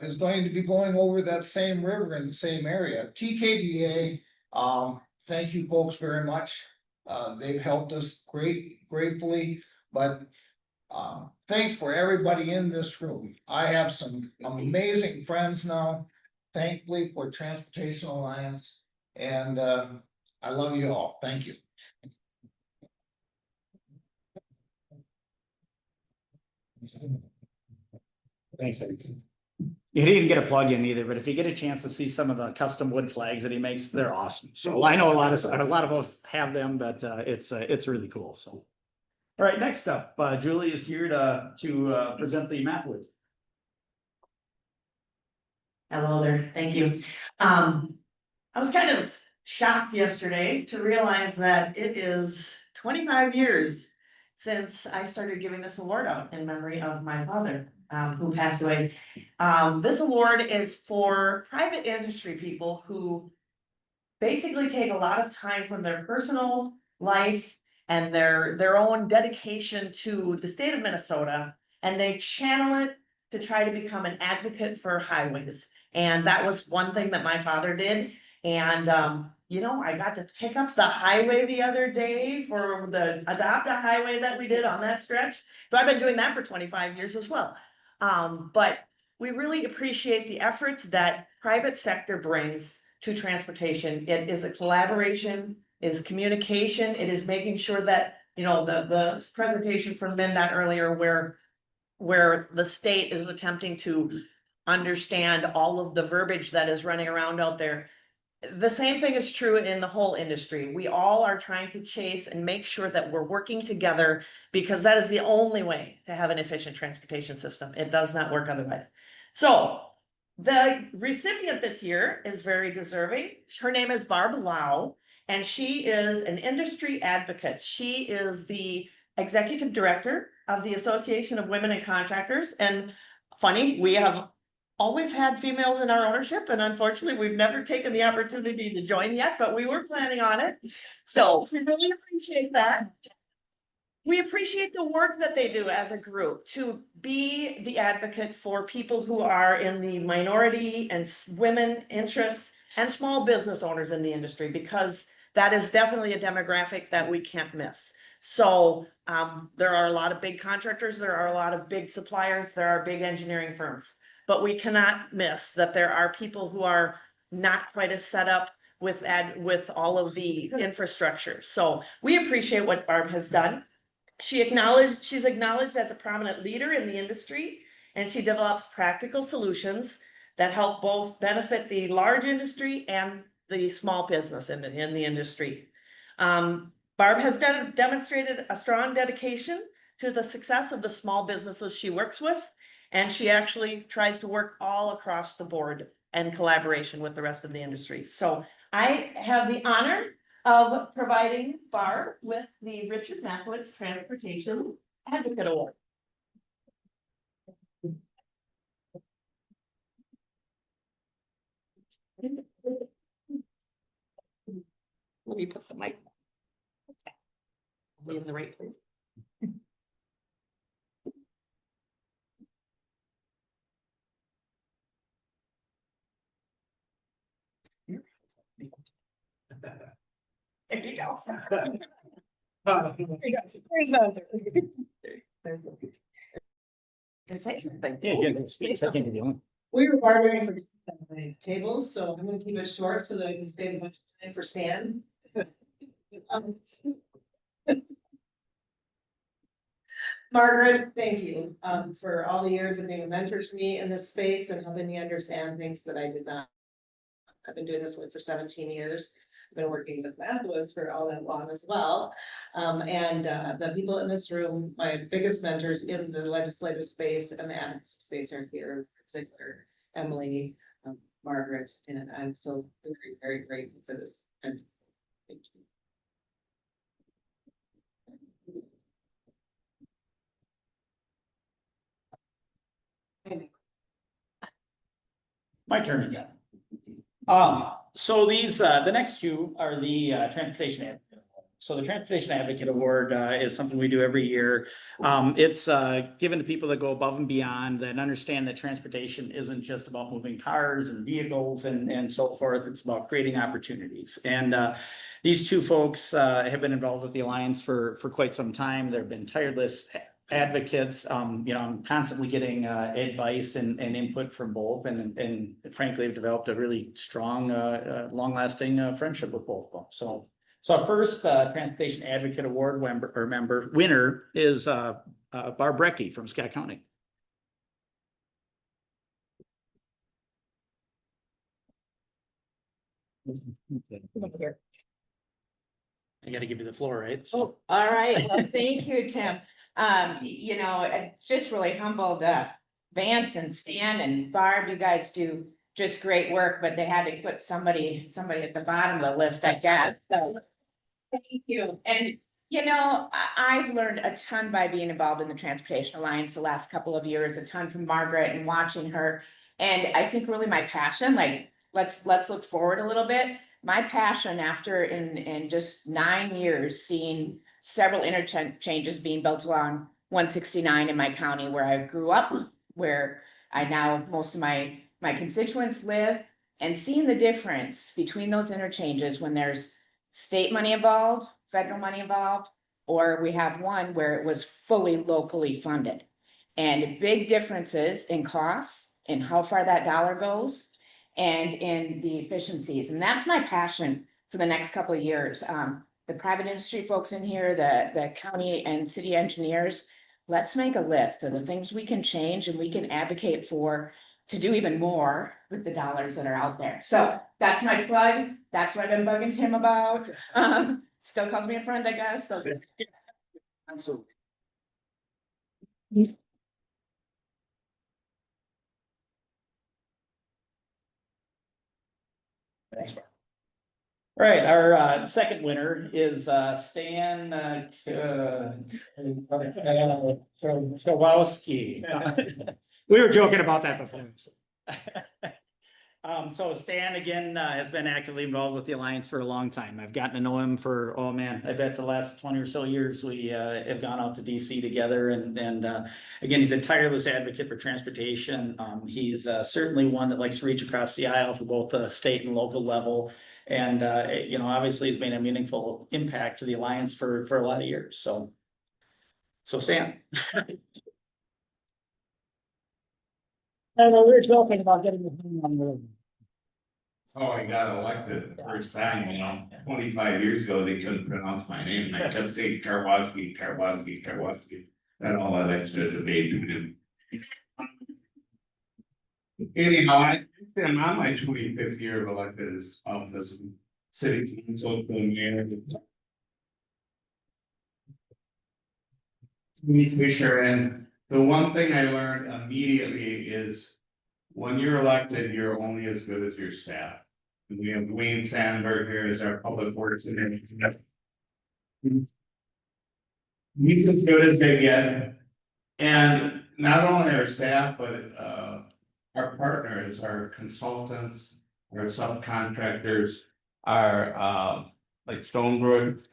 is going to be going over that same river in the same area. TKDA, thank you folks very much. They've helped us gratefully, but thanks for everybody in this room. I have some amazing friends now. Thankfully for Transportation Alliance, and I love you all. Thank you. Thanks, you didn't get a plug in either, but if you get a chance to see some of the custom wood flags that he makes, they're awesome. So I know a lot of us have them, but it's really cool. So, all right, next up, Julie is here to present the math wood. Hello there, thank you. I was kind of shocked yesterday to realize that it is 25 years since I started giving this award out in memory of my father, who passed away. This award is for private industry people who basically take a lot of time from their personal life and their own dedication to the state of Minnesota. And they channel it to try to become an advocate for highways. And that was one thing that my father did. And, you know, I got to pick up the highway the other day for the Adopt a Highway that we did on that stretch. So I've been doing that for 25 years as well. But we really appreciate the efforts that private sector brings to transportation. It is a collaboration, it is communication, it is making sure that, you know, the presentation from MnDOT earlier where the state is attempting to understand all of the verbiage that is running around out there. The same thing is true in the whole industry. We all are trying to chase and make sure that we're working together, because that is the only way to have an efficient transportation system. It does not work otherwise. So the recipient this year is very deserving. Her name is Barb Lau, and she is an industry advocate. She is the executive director of the Association of Women and Contractors. And funny, we have always had females in our ownership, and unfortunately, we've never taken the opportunity to join yet, but we were planning on it. So we really appreciate that. We appreciate the work that they do as a group to be the advocate for people who are in the minority and women interests and small business owners in the industry, because that is definitely a demographic that we can't miss. So there are a lot of big contractors, there are a lot of big suppliers, there are big engineering firms. But we cannot miss that there are people who are not quite as set up with all of the infrastructure. So we appreciate what Barb has done. She's acknowledged as a prominent leader in the industry, and she develops practical solutions that help both benefit the large industry and the small business in the industry. Barb has demonstrated a strong dedication to the success of the small businesses she works with. And she actually tries to work all across the board and collaboration with the rest of the industry. So I have the honor of providing Barb with the Richard Makowitz Transportation Advocate Award. Let me put the mic. Are we in the right place? There you go. Say something. We were bartering for tables, so I'm gonna keep it short so that I can save a bunch of time for Stan. Margaret, thank you for all the years of being a mentor to me in this space and helping me understand things that I did not. I've been doing this one for 17 years. I've been working with Makowitz for all that long as well. And the people in this room, my biggest mentors in the legislative space and the advocacy space are here, Ziegler, Emily, Margaret, and I'm so very, very grateful for this. And thank you. My turn again. So these, the next two are the Transportation Advocate. So the Transportation Advocate Award is something we do every year. It's given to people that go above and beyond, that understand that transportation isn't just about moving cars and vehicles and so forth. It's about creating opportunities. And these two folks have been involved with the Alliance for quite some time. They've been tireless advocates. You know, I'm constantly getting advice and input from both, and frankly, have developed a really strong, long-lasting friendship with both of them. So our first Transportation Advocate Award winner is Barb Brecky from Scott County. I got to give you the floor, right? So. Oh, all right. Well, thank you, Tim. You know, just really humbled Vance and Stan and Barb. You guys do just great work, but they had to put somebody at the bottom of the list, I guess. So thank you. And you know, I've learned a ton by being involved in the Transportation Alliance the last couple of years, a ton from Margaret and watching her. And I think really my passion, like let's look forward a little bit. my passion after in just 9 years, seeing several interchanges being built along 169 in my county where I grew up, where I now, most of my constituents live, and seeing the difference between those interchanges when there's state money involved, federal money involved, or we have one where it was fully locally funded. And big differences in costs, in how far that dollar goes, and in the efficiencies. And that's my passion for the next couple of years. The private industry folks in here, the county and city engineers, let's make a list of the things we can change and we can advocate for to do even more with the dollars that are out there. So that's my plug. That's what I've been bugging Tim about. Still calls me a friend, I guess, so. Absolutely. Thanks, Barb. All right, our second winner is Stan Kowalski. We were joking about that before. So Stan, again, has been actively involved with the Alliance for a long time. I've gotten to know him for, oh man, I bet the last 20 or so years we have gone out to DC together, and again, he's a tireless advocate for transportation. He's certainly one that likes to reach across the aisle for both the state and local level. And you know, obviously he's made a meaningful impact to the Alliance for a lot of years. So Stan. I know we were joking about getting the thing on the road. So I got elected the first time, 25 years ago, they couldn't pronounce my name, and I kept saying Karwowski. Then all that extra debate. Anyhow, I'm on my 25th year of elected as office, city council, mayor. Fisher, and the one thing I learned immediately is when you're elected, you're only as good as your staff. And we have Dwayne Sandberg here as our public works and he's as good as they get. And not only our staff, but our partners, our consultants, our subcontractors, our like Stonebrook.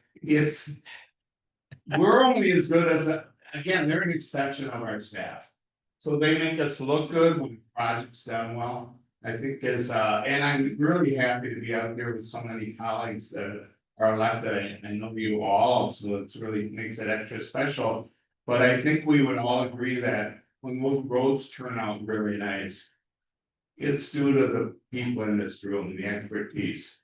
We're only as good as again, they're an extension of our staff. So they make us look good when projects done well. I think and I'm really happy to be out here with so many colleagues that are elected. I know you all, so it's really makes it extra special. But I think we would all agree that when those roads turn out really nice, it's due to the people in this room, the expertise.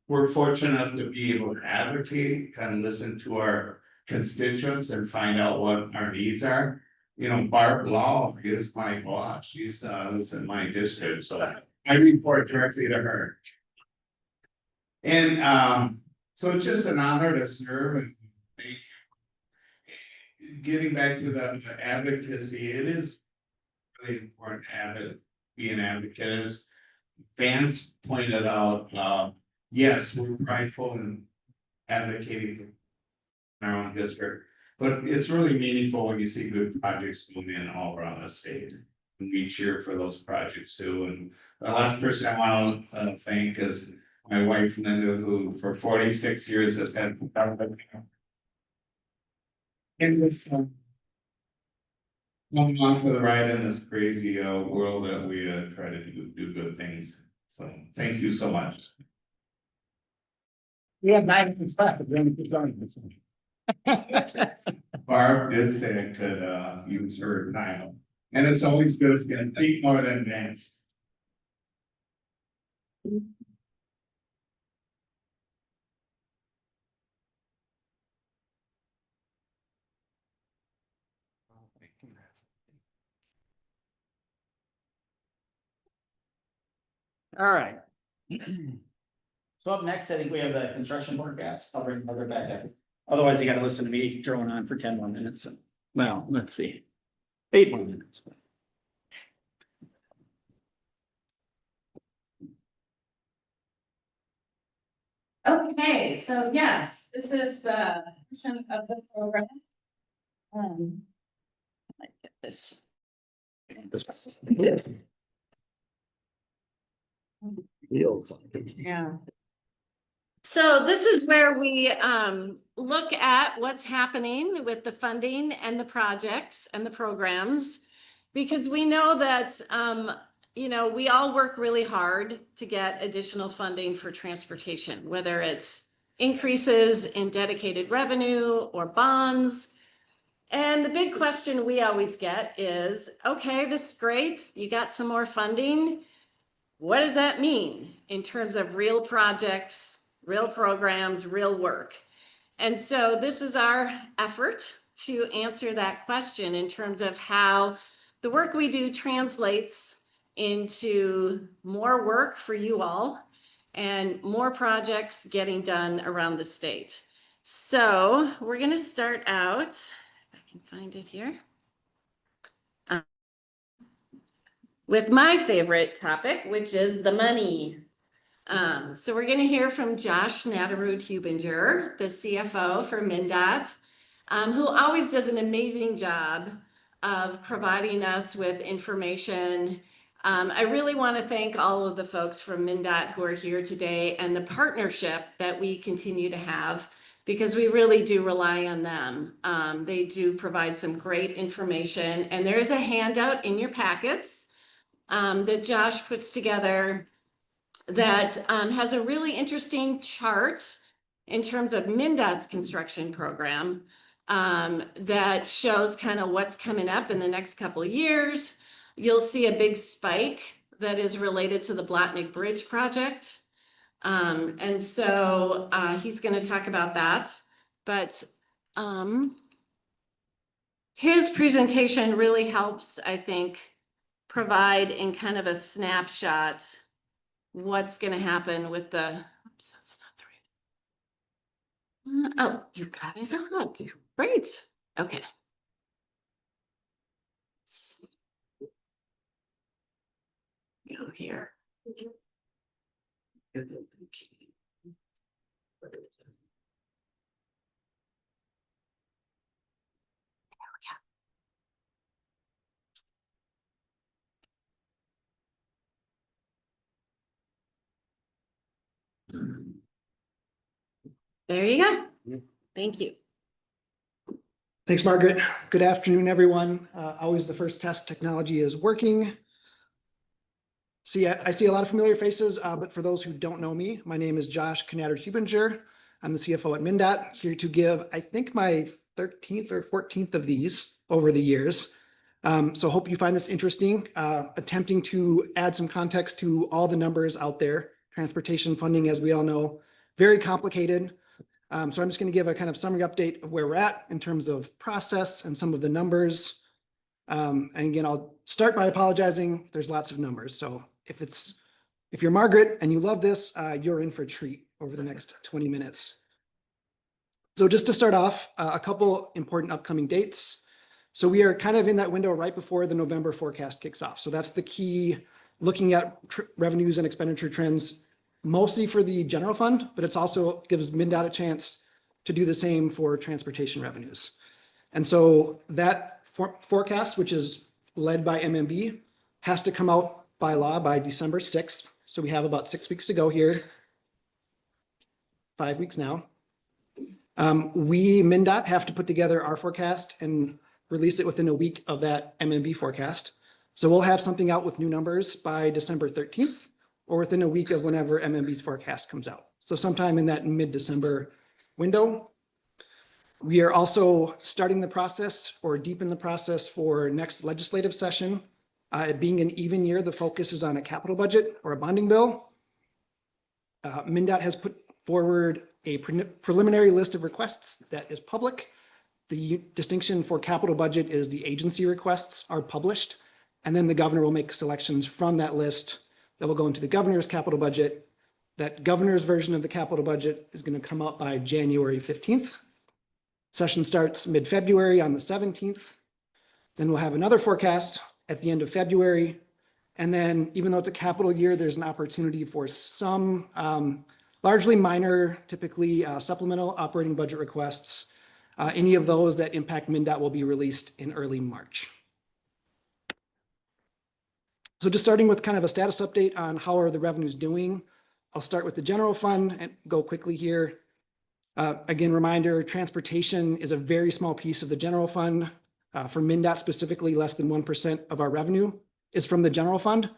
We're fortunate enough to be able to advocate and listen to our constituents and find out what our needs are. Barb Law is my boss. She's lives in my district, so I report directly to her. And so it's just an honor to serve and thank you. Getting back to the advocacy, it is really important to be an advocate. As Vance pointed out, yes, we're prideful in advocating for our own district. But it's really meaningful when you see good projects going in all around the state. And we cheer for those projects too. And the last person I want to thank is my wife Linda, who for 46 years has had in this come along for the ride in this crazy world that we try to do good things. So thank you so much. We have 9 minutes left, but we're going to keep going. Barb did say it could use her time, and it's always good if you can speak more than Vance. All right. So up next, I think we have the construction forecast. I'll bring Heather back up. Otherwise, you gotta listen to me drone on for 10 more minutes. Well, let's see. 8 more minutes. Okay, so yes, this is the portion of the program. I might get this. Yeah. So this is where we look at what's happening with the funding and the projects and the programs. Because we know that, we all work really hard to get additional funding for transportation, whether it's increases in dedicated revenue or bonds. And the big question we always get is, okay, this is great. You got some more funding. What does that mean in terms of real projects, real programs, real work? And so this is our effort to answer that question in terms of how the work we do translates into more work for you all and more projects getting done around the state. So we're going to start out, if I can find it here, with my favorite topic, which is the money. So we're going to hear from Josh Naderud-Hubinger, the CFO for MnDOT, who always does an amazing job of providing us with information. I really want to thank all of the folks from MnDOT who are here today and the partnership that we continue to have, because we really do rely on them. They do provide some great information, and there's a handout in your packets that Josh puts together that has a really interesting chart in terms of MnDOT's construction program that shows kind of what's coming up in the next couple of years. You'll see a big spike that is related to the Blatnick Bridge project. And so he's going to talk about that. But his presentation really helps, I think, provide in kind of a snapshot what's going to happen with the, oops, that's not the right. Oh, you've got it up. Great. Okay. Let's go here. Okay. There you go. Thank you. Thanks, Margaret. Good afternoon, everyone. Always the first test, technology is working. I see a lot of familiar faces, but for those who don't know me, my name is Josh Naderud-Hubinger. I'm the CFO at MnDOT, here to give, I think, my 13th or 14th of these over the years. So hope you find this interesting, attempting to add some context to all the numbers out there. Transportation funding, as we all know, very complicated. So I'm just going to give a kind of summary update of where we're at in terms of process and some of the numbers. And again, I'll start by apologizing. There's lots of numbers. So if you're Margaret and you love this, you're in for a treat over the next 20 minutes. So just to start off, a couple important upcoming dates. So we are kind of in that window right before the November forecast kicks off. So that's the key, looking at revenues and expenditure trends, mostly for the general fund, but it's also gives MnDOT a chance to do the same for transportation revenues. And so that forecast, which is led by MMB, has to come out by law by December 6th. So we have about 6 weeks to go here. 5 weeks now. We, MnDOT, have to put together our forecast and release it within a week of that MMB forecast. So we'll have something out with new numbers by December 13th or within a week of whenever MMB's forecast comes out. So sometime in that mid-December window. We are also starting the process or deep in the process for next legislative session. It being an even year, the focus is on a capital budget or a bonding bill. MnDOT has put forward a preliminary list of requests that is public. The distinction for capital budget is the agency requests are published, and then the governor will make selections from that list that will go into the governor's capital budget. That governor's version of the capital budget is going to come out by January 15th. Session starts mid-February on the 17th. Then we'll have another forecast at the end of February. And then even though it's a capital year, there's an opportunity for some largely minor, typically supplemental operating budget requests. Any of those that impact MnDOT will be released in early March. So just starting with kind of a status update on how are the revenues doing. I'll start with the general fund and go quickly here. Again, reminder, transportation is a very small piece of the general fund. For MnDOT specifically, less than 1% of our revenue is from the general fund.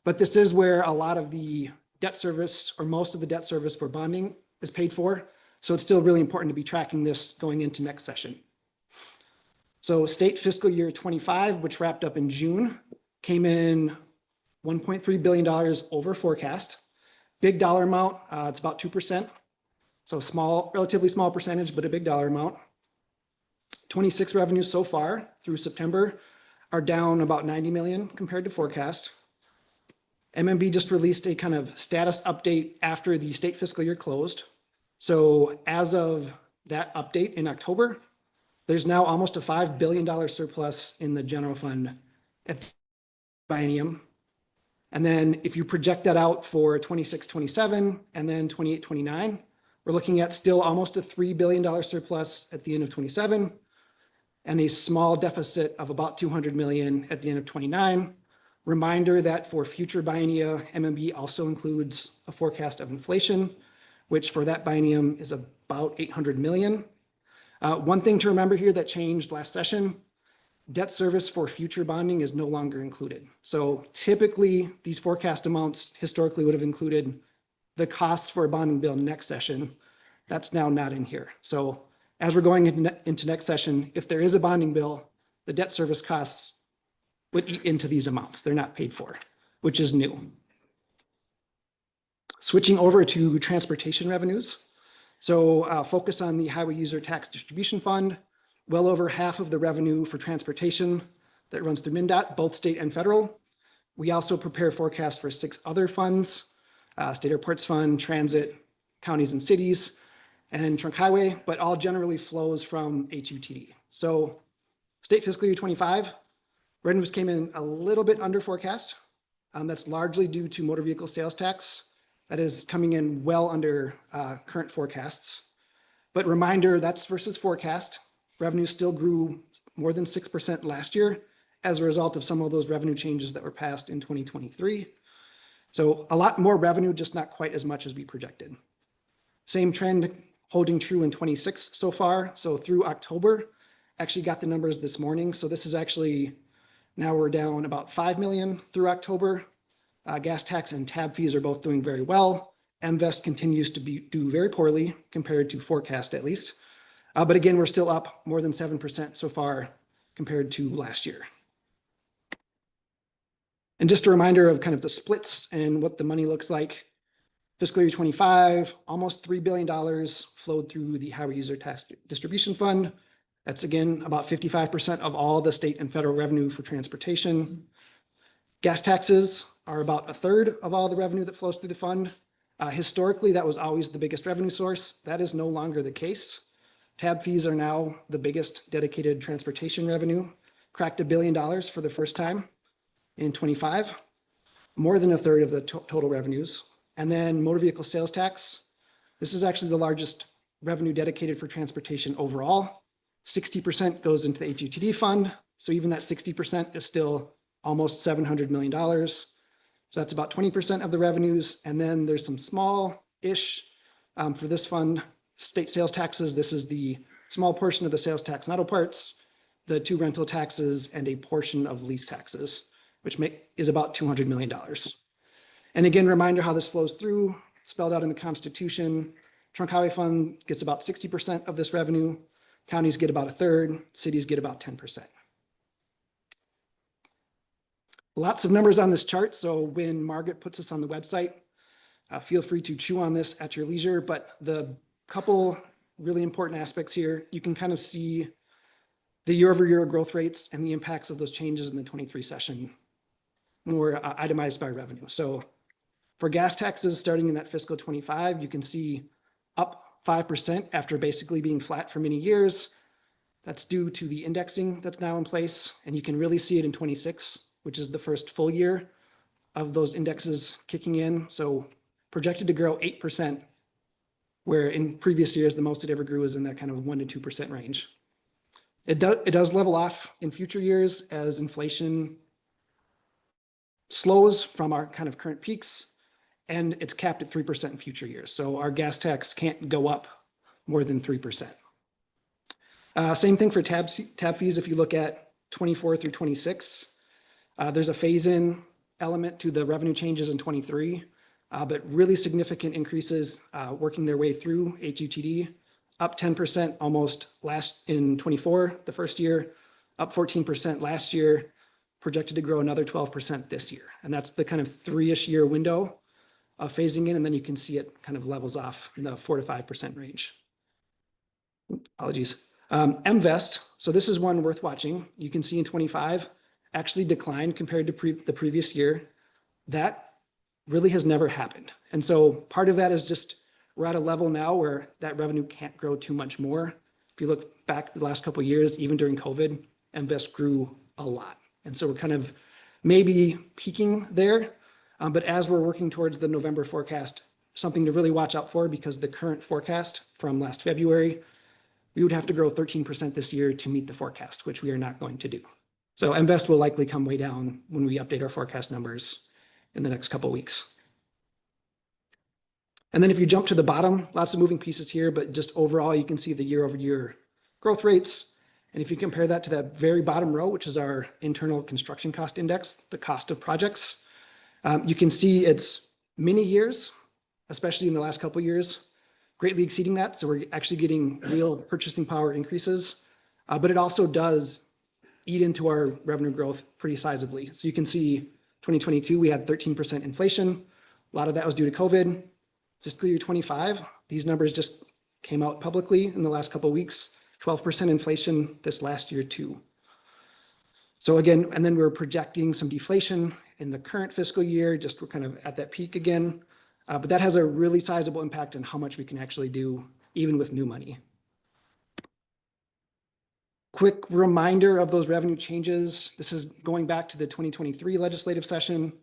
But this is where a lot of the debt service or most of the debt service for bonding is paid for. So it's still really important to be tracking this going into next session. So state fiscal year 25, which wrapped up in June, came in $1.3 billion over forecast. Big dollar amount, it's about 2%. So small, relatively small percentage, but a big dollar amount. 26 revenues so far through September are down about 90 million compared to forecast. MMB just released a kind of status update after the state fiscal year closed. So as of that update in October, there's now almost a $5 billion surplus in the general fund at the biennium. And then if you project that out for 26-27 and then 28-29, we're looking at still almost a $3 billion surplus at the end of 27 and a small deficit of about 200 million at the end of 29. Reminder that for future biennia, MMB also includes a forecast of inflation, which for that biennium is about 800 million. One thing to remember here that changed last session, debt service for future bonding is no longer included. So typically these forecast amounts historically would have included the costs for a bonding bill next session. That's now not in here. So as we're going into next session, if there is a bonding bill, the debt service costs would eat into these amounts. They're not paid for, which is new. Switching over to transportation revenues. So focus on the Highway User Tax Distribution Fund. Well over half of the revenue for transportation that runs through MnDOT, both state and federal. We also prepare forecasts for 6 other funds, State Airports Fund, Transit, Counties and Cities, and Trunk Highway, but all generally flows from HUTD. So state fiscal year 25, revenues came in a little bit under forecast. That's largely due to motor vehicle sales tax. That is coming in well under current forecasts. But reminder, that's versus forecast. Revenue still grew more than 6% last year as a result of some of those revenue changes that were passed in 2023. So a lot more revenue, just not quite as much as we projected. Same trend holding true in 26 so far. So through October, actually got the numbers this morning. So this is actually, now we're down about 5 million through October. Gas tax and tab fees are both doing very well. MVEST continues to do very poorly compared to forecast at least. But again, we're still up more than 7% so far compared to last year. And just a reminder of kind of the splits and what the money looks like. Fiscal year 25, almost $3 billion flowed through the Highway User Tax Distribution Fund. That's again about 55% of all the state and federal revenue for transportation. Gas taxes are about 1/3 of all the revenue that flows through the fund. Historically, that was always the biggest revenue source. That is no longer the case. Tab fees are now the biggest dedicated transportation revenue, cracked $1 billion for the first time in 25, more than 1/3 of the total revenues. And then motor vehicle sales tax. This is actually the largest revenue dedicated for transportation overall. 60% goes into the HUTD fund. So even that 60% is still almost $700 million. So that's about 20% of the revenues. And then there's some small-ish for this fund, state sales taxes. This is the small portion of the sales tax and auto parts, the 2 rental taxes, and a portion of lease taxes, which is about $200 million. And again, reminder how this flows through, spelled out in the Constitution. Trunk Highway Fund gets about 60% of this revenue. Counties get about 1/3, cities get about 10%. Lots of numbers on this chart, so when Margaret puts this on the website, feel free to chew on this at your leisure, but the couple really important aspects here, you can kind of see the year-over-year growth rates and the impacts of those changes in the 23 session, more itemized by revenue. So for gas taxes starting in that fiscal 25, you can see up 5% after basically being flat for many years. That's due to the indexing that's now in place, and you can really see it in 26, which is the first full year of those indexes kicking in. So projected to grow 8%, where in previous years, the most it ever grew was in that kind of 1% to 2% range. It does level off in future years as inflation slows from our kind of current peaks and it's capped at 3% in future years. So our gas tax can't go up more than 3%. Same thing for tab fees. If you look at 24 through 26, there's a phase-in element to the revenue changes in 23, but really significant increases working their way through HUTD, up 10% almost in 24, the first year, up 14% last year, projected to grow another 12% this year. And that's the kind of 3-ish year window of phasing in, and then you can see it kind of levels off in the 4 to 5% range. Apologies. MVest, so this is one worth watching. You can see in 25 actually declined compared to the previous year. That really has never happened. And so part of that is just we're at a level now where that revenue can't grow too much more. If you look back the last couple of years, even during COVID, MVest grew a lot. And so we're kind of maybe peaking there. But as we're working towards the November forecast, something to really watch out for, because the current forecast from last February, we would have to grow 13% this year to meet the forecast, which we are not going to do. So MVest will likely come way down when we update our forecast numbers in the next couple of weeks. And then if you jump to the bottom, lots of moving pieces here, but just overall, you can see the year-over-year growth rates. And if you compare that to that very bottom row, which is our internal construction cost index, the cost of projects, you can see it's many years, especially in the last couple of years, greatly exceeding that. So we're actually getting real purchasing power increases, but it also does eat into our revenue growth pretty sizably. So you can see 2022, we had 13% inflation. A lot of that was due to COVID. Fiscal year 25, these numbers just came out publicly in the last couple of weeks, 12% inflation this last year too. So again, and then we're projecting some deflation in the current fiscal year, just we're kind of at that peak again. But that has a really sizable impact on how much we can actually do, even with new money. Quick reminder of those revenue changes. This is going back to the 2023 legislative session.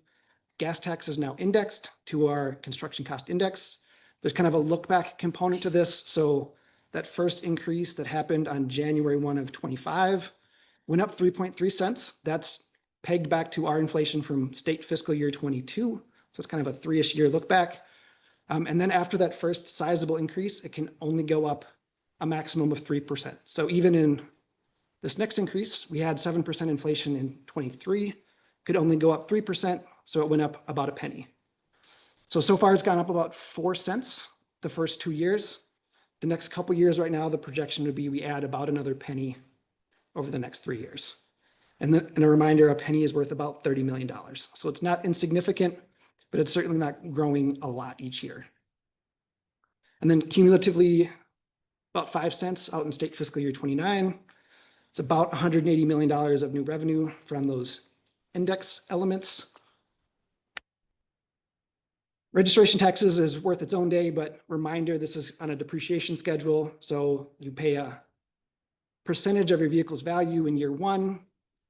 Gas tax is now indexed to our construction cost index. There's kind of a look back component to this. So that first increase that happened on January 1 of 25 went up 3.3 cents. That's pegged back to our inflation from state fiscal year 22. So it's kind of a 3-ish year look back. And then after that first sizable increase, it can only go up a maximum of 3%. So even in this next increase, we had 7% inflation in 23, could only go up 3%. So it went up about a penny. So far it's gone up about 4 cents the first 2 years. The next couple years right now, the projection would be we add about another penny over the next 3 years. And a reminder, a penny is worth about $30 million. So it's not insignificant, but it's certainly not growing a lot each year. And then cumulatively, about 5 cents out in state fiscal year 29. It's about $180 million of new revenue from those index elements. Registration taxes is worth its own day, but reminder, this is on a depreciation schedule. So you pay a percentage of your vehicle's value in year 1.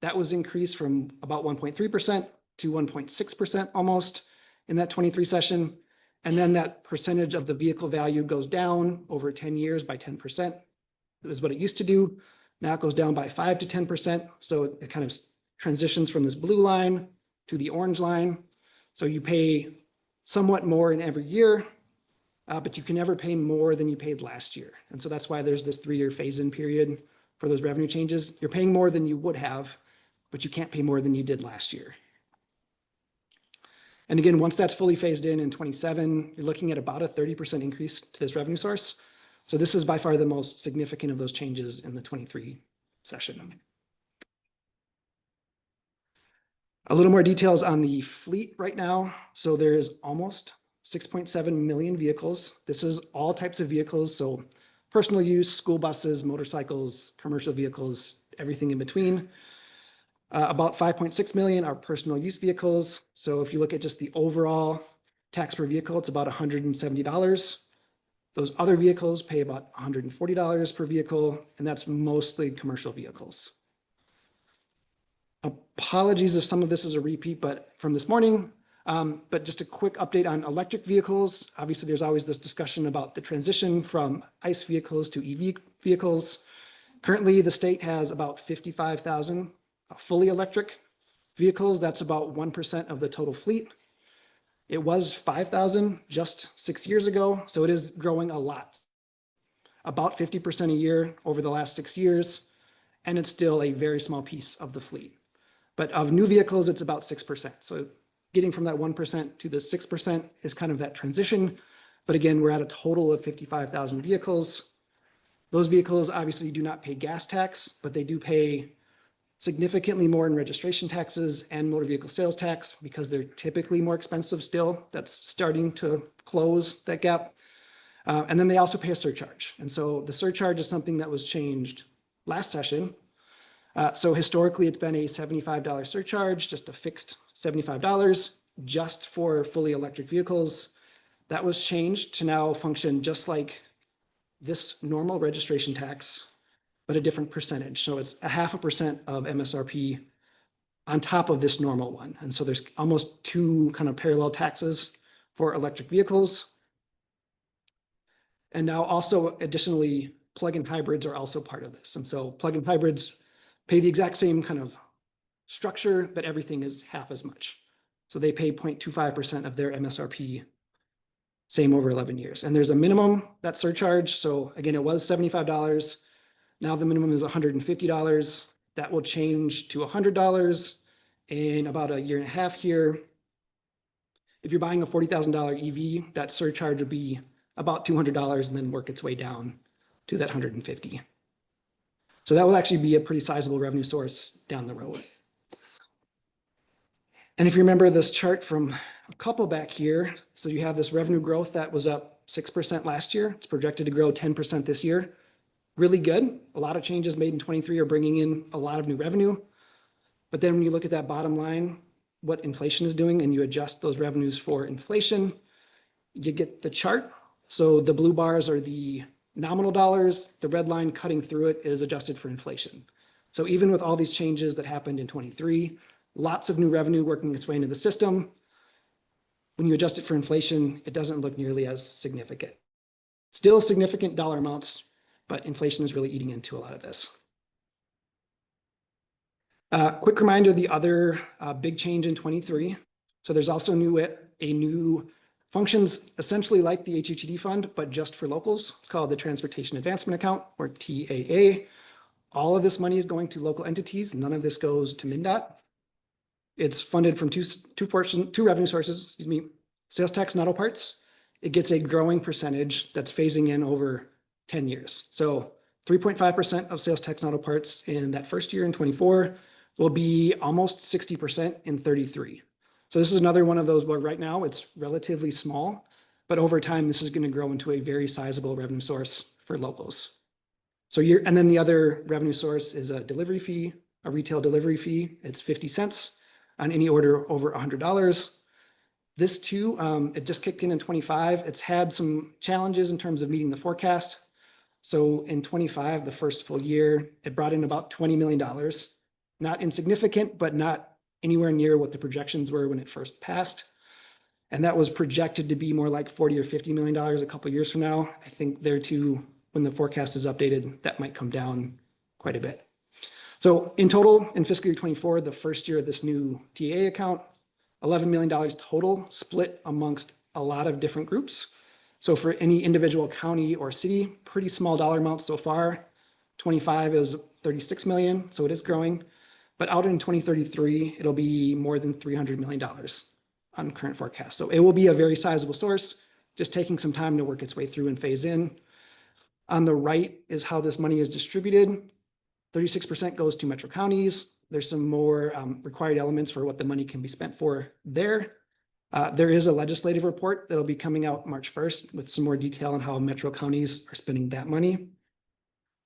That was increased from about 1.3% to 1.6% almost in that 23 session. And then that percentage of the vehicle value goes down over 10 years by 10%. It was what it used to do. Now it goes down by 5 to 10%. So it kind of transitions from this blue line to the orange line. So you pay somewhat more in every year, but you can never pay more than you paid last year. And so that's why there's this 3-year phase-in period for those revenue changes. You're paying more than you would have, but you can't pay more than you did last year. And again, once that's fully phased in 27, you're looking at about a 30% increase to this revenue source. So this is by far the most significant of those changes in the 23 session. A little more details on the fleet right now. So there is almost 6.7 million vehicles. This is all types of vehicles. So personal use, school buses, motorcycles, commercial vehicles, everything in between. About 5.6 million are personal use vehicles. So if you look at just the overall tax per vehicle, it's about $170. Those other vehicles pay about $140 per vehicle, and that's mostly commercial vehicles. Apologies if some of this is a repeat, but from this morning, but just a quick update on electric vehicles. Obviously, there's always this discussion about the transition from ICE vehicles to EV vehicles. Currently, the state has about 55,000 fully electric vehicles. That's about 1% of the total fleet. It was 5,000 just 6 years ago, so it is growing a lot. About 50% a year over the last 6 years, and it's still a very small piece of the fleet. But of new vehicles, it's about 6%. So getting from that 1% to the 6% is kind of that transition. But again, we're at a total of 55,000 vehicles. Those vehicles obviously do not pay gas tax, but they do pay significantly more in registration taxes and motor vehicle sales tax because they're typically more expensive still. That's starting to close that gap. And then they also pay a surcharge. And so the surcharge is something that was changed last session. So historically, it's been a $75 surcharge, just a fixed $75 just for fully electric vehicles. That was changed to now function just like this normal registration tax, but a different percentage. So it's 0.5% of MSRP on top of this normal one. And so there's almost two kind of parallel taxes for electric vehicles. And now also additionally, plug-in hybrids are also part of this. And so plug-in hybrids pay the exact same kind of structure, but everything is half as much. So they pay 0.25% of their MSRP, same over 11 years. And there's a minimum, that surcharge. So again, it was $75. Now the minimum is $150. That will change to $100 in about a year and a half here. If you're buying a $40,000 EV, that surcharge would be about $200 and then work its way down to that $150. So that will actually be a pretty sizable revenue source down the road. And if you remember this chart from a couple back here, so you have this revenue growth that was up 6% last year. It's projected to grow 10% this year. Really good. A lot of changes made in 23 are bringing in a lot of new revenue. But then when you look at that bottom line, what inflation is doing, and you adjust those revenues for inflation, you get the chart. So the blue bars are the nominal dollars. The red line cutting through it is adjusted for inflation. So even with all these changes that happened in 23, lots of new revenue working its way into the system. When you adjust it for inflation, it doesn't look nearly as significant. Still significant dollar amounts, but inflation is really eating into a lot of this. Quick reminder, the other big change in 23. So there's also a new functions essentially like the HUTD fund, but just for locals. It's called the Transportation Advancement Account, or TAA. All of this money is going to local entities. None of this goes to MnDOT. It's funded from two revenue sources, sales tax and auto parts. It gets a growing percentage that's phasing in over 10 years. So 3.5% of sales tax and auto parts in that first year in 24 will be almost 60% in 33. So this is another one of those where right now it's relatively small, but over time, this is going to grow into a very sizable revenue source for locals. So and then the other revenue source is a delivery fee, a retail delivery fee. It's 50 cents on any order over $100. This too, it just kicked in 25. It's had some challenges in terms of meeting the forecast. So in 25, the first full year, it brought in about $20 million. Not insignificant, but not anywhere near what the projections were when it first passed. And that was projected to be more like $40 or $50 million a couple of years from now. I think there too, when the forecast is updated, that might come down quite a bit. So in total, in fiscal year 24, the first year of this new TAA account, $11 million total, split amongst a lot of different groups. So for any individual county or city, pretty small dollar amounts so far. 25 is 36 million, so it is growing. But out in 2033, it'll be more than $300 million on current forecast. So it will be a very sizable source, just taking some time to work its way through and phase in. On the right is how this money is distributed. 36% goes to metro counties. There's some more required elements for what the money can be spent for there. There is a legislative report that'll be coming out March 1st with some more detail on how metro counties are spending that money.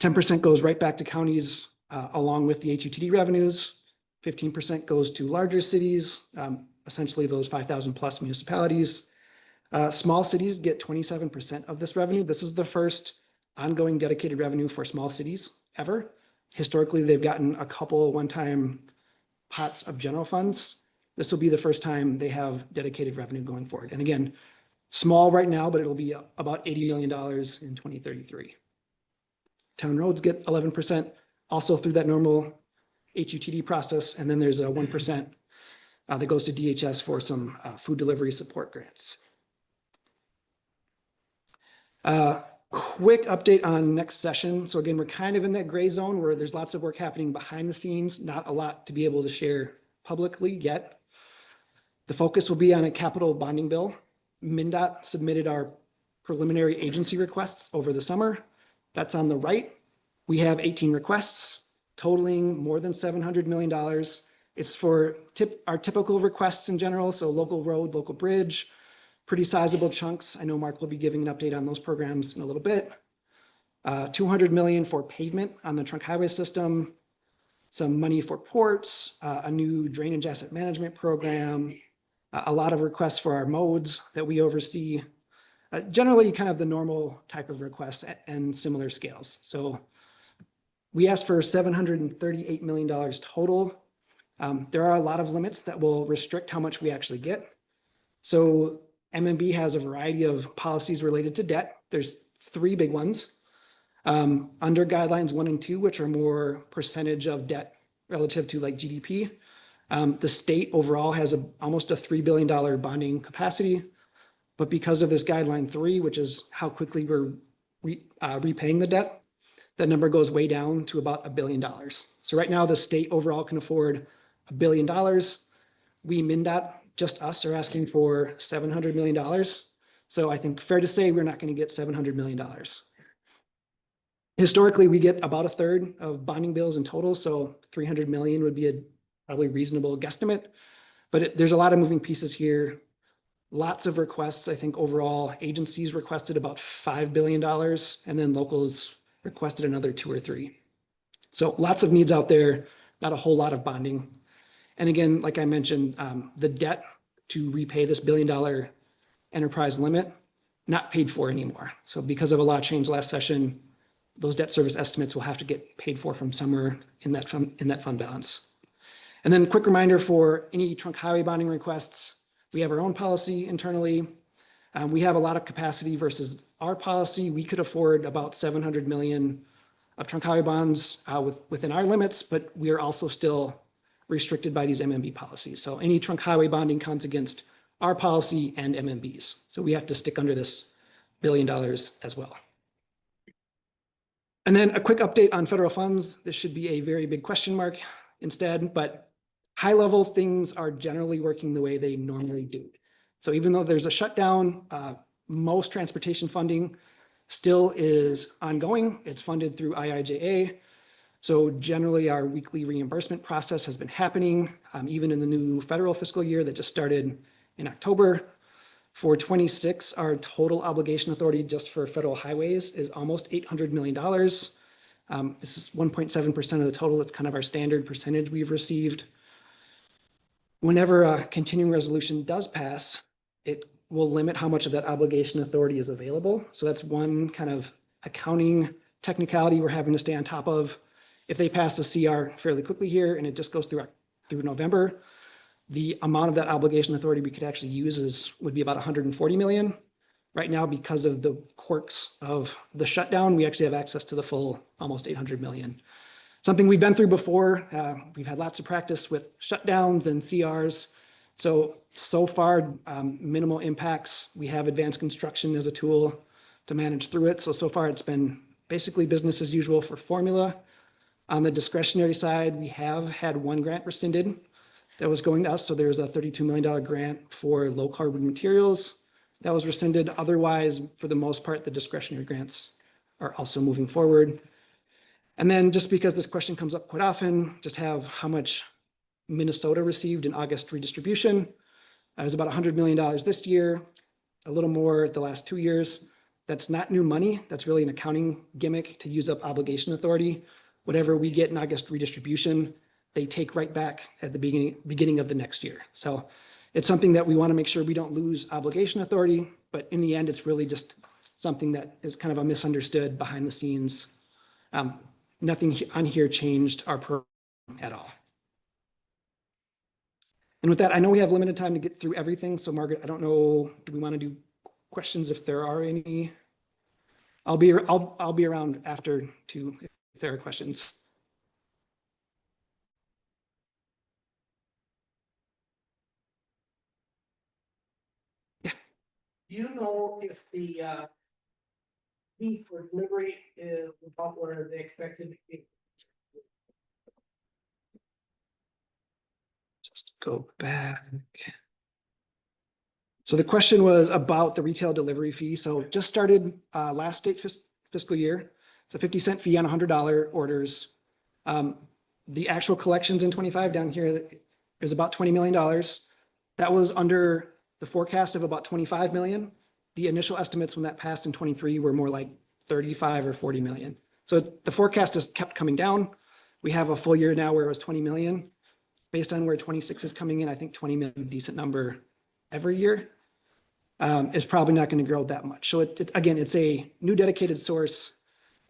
10% goes right back to counties along with the HUTD revenues. 15% goes to larger cities, essentially those 5,000 plus municipalities. Small cities get 27% of this revenue. This is the first ongoing dedicated revenue for small cities ever. Historically, they've gotten a couple one-time pots of general funds. This will be the first time they have dedicated revenue going forward. And again, small right now, but it'll be about $80 million in 2033. Town roads get 11%, also through that normal HUTD process. And then there's a 1% that goes to DHS for some food delivery support grants. Quick update on next session. So again, we're kind of in that gray zone where there's lots of work happening behind the scenes, not a lot to be able to share publicly yet. The focus will be on a capital bonding bill. MnDOT submitted our preliminary agency requests over the summer. That's on the right. We have 18 requests totaling more than $700 million. It's for our typical requests in general, so local road, local bridge, pretty sizable chunks. I know Mark will be giving an update on those programs in a little bit. 200 million for pavement on the trunk highway system, some money for ports, a new drainage asset management program, a lot of requests for our modes that we oversee, generally kind of the normal type of requests and similar scales. So we asked for $738 million total. There are a lot of limits that will restrict how much we actually get. So MMB has a variety of policies related to debt. There's 3 big ones. Under guidelines 1 and 2, which are more percentage of debt relative to like GDP. The state overall has almost a $3 billion bonding capacity, but because of this guideline 3, which is how quickly we're repaying the debt, that number goes way down to about $1 billion. So right now the state overall can afford $1 billion. We, MnDOT, just us, are asking for $700 million. So I think fair to say we're not going to get $700 million. Historically, we get about 1/3 of bonding bills in total, so 300 million would be a probably reasonable guesstimate. But there's a lot of moving pieces here. Lots of requests. I think overall agencies requested about $5 billion, and then locals requested another 2 or 3. So lots of needs out there, not a whole lot of bonding. And again, like I mentioned, the debt to repay this $1 billion enterprise limit, not paid for anymore. So because of a law change last session, those debt service estimates will have to get paid for from somewhere in that fund balance. And then quick reminder for any trunk highway bonding requests, we have our own policy internally. We have a lot of capacity versus our policy. We could afford about 700 million of trunk highway bonds within our limits, but we are also still restricted by these MMB policies. So any trunk highway bonding counts against our policy and MMB's. So we have to stick under this $1 billion as well. And then a quick update on federal funds. This should be a very big question mark instead, but high level things are generally working the way they normally do. So even though there's a shutdown, most transportation funding still is ongoing. It's funded through IIJA. So generally our weekly reimbursement process has been happening, even in the new federal fiscal year that just started in October. For 26, our total obligation authority just for federal highways is almost $800 million. This is 1.7% of the total. It's kind of our standard percentage we've received. Whenever a continuing resolution does pass, it will limit how much of that obligation authority is available. So that's one kind of accounting technicality we're having to stay on top of. If they pass the CR fairly quickly here and it just goes through November, the amount of that obligation authority we could actually use would be about 140 million. Right now, because of the quirks of the shutdown, we actually have access to the full almost 800 million. Something we've been through before. We've had lots of practice with shutdowns and CRs. So far, minimal impacts. We have advanced construction as a tool to manage through it. So far it's been basically business as usual for formula. On the discretionary side, we have had one grant rescinded that was going to us. So there's a $32 million grant for low carbon materials that was rescinded. Otherwise, for the most part, the discretionary grants are also moving forward. And then just because this question comes up quite often, just have how much Minnesota received in August redistribution. It was about $100 million this year, a little more the last 2 years. That's not new money. That's really an accounting gimmick to use up obligation authority. Whatever we get in August redistribution, they take right back at the beginning of the next year. So it's something that we want to make sure we don't lose obligation authority, but in the end, it's really just something that is kind of a misunderstood behind the scenes. Nothing on here changed our program at all. And with that, I know we have limited time to get through everything. So Margaret, I don't know, do we want to do questions if there are any? I'll be around after to if there are questions. You know if the fee for delivery is about where they expected to be? Just go back. So the question was about the retail delivery fee. So just started last state fiscal year. It's a 50-cent fee on $100 orders. The actual collections in 25 down here is about $20 million. That was under the forecast of about 25 million. The initial estimates when that passed in 23 were more like 35 or 40 million. So the forecast has kept coming down. We have a full year now where it was 20 million. Based on where 26 is coming in, I think 20 million is a decent number every year. It's probably not going to grow that much. So again, it's a new dedicated source.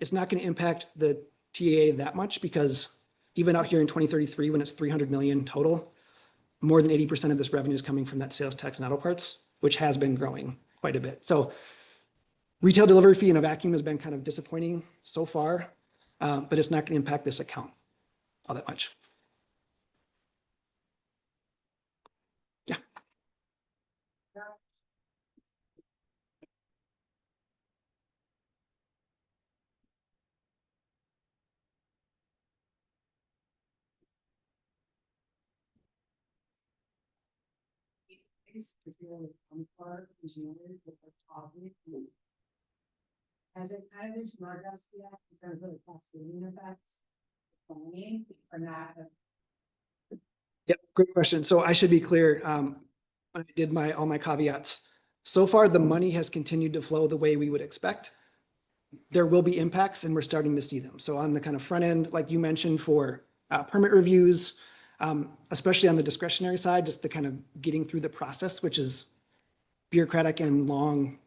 It's not going to impact the TAA that much because even out here in 2033, when it's 300 million total, more than 80% of this revenue is coming from that sales tax and auto parts, which has been growing quite a bit. So retail delivery fee in a vacuum has been kind of disappointing so far, but it's not going to impact this account all that much. Yeah. Has it kind of smart us yet in terms of the cascading effects? Or not? Yep, great question. So I should be clear, when I did all my caveats. So far, the money has continued to flow the way we would expect. There will be impacts and we're starting to see them. So on the kind of front end, like you mentioned for permit reviews, especially on the discretionary side, just the kind of getting through the process, which is bureaucratic and long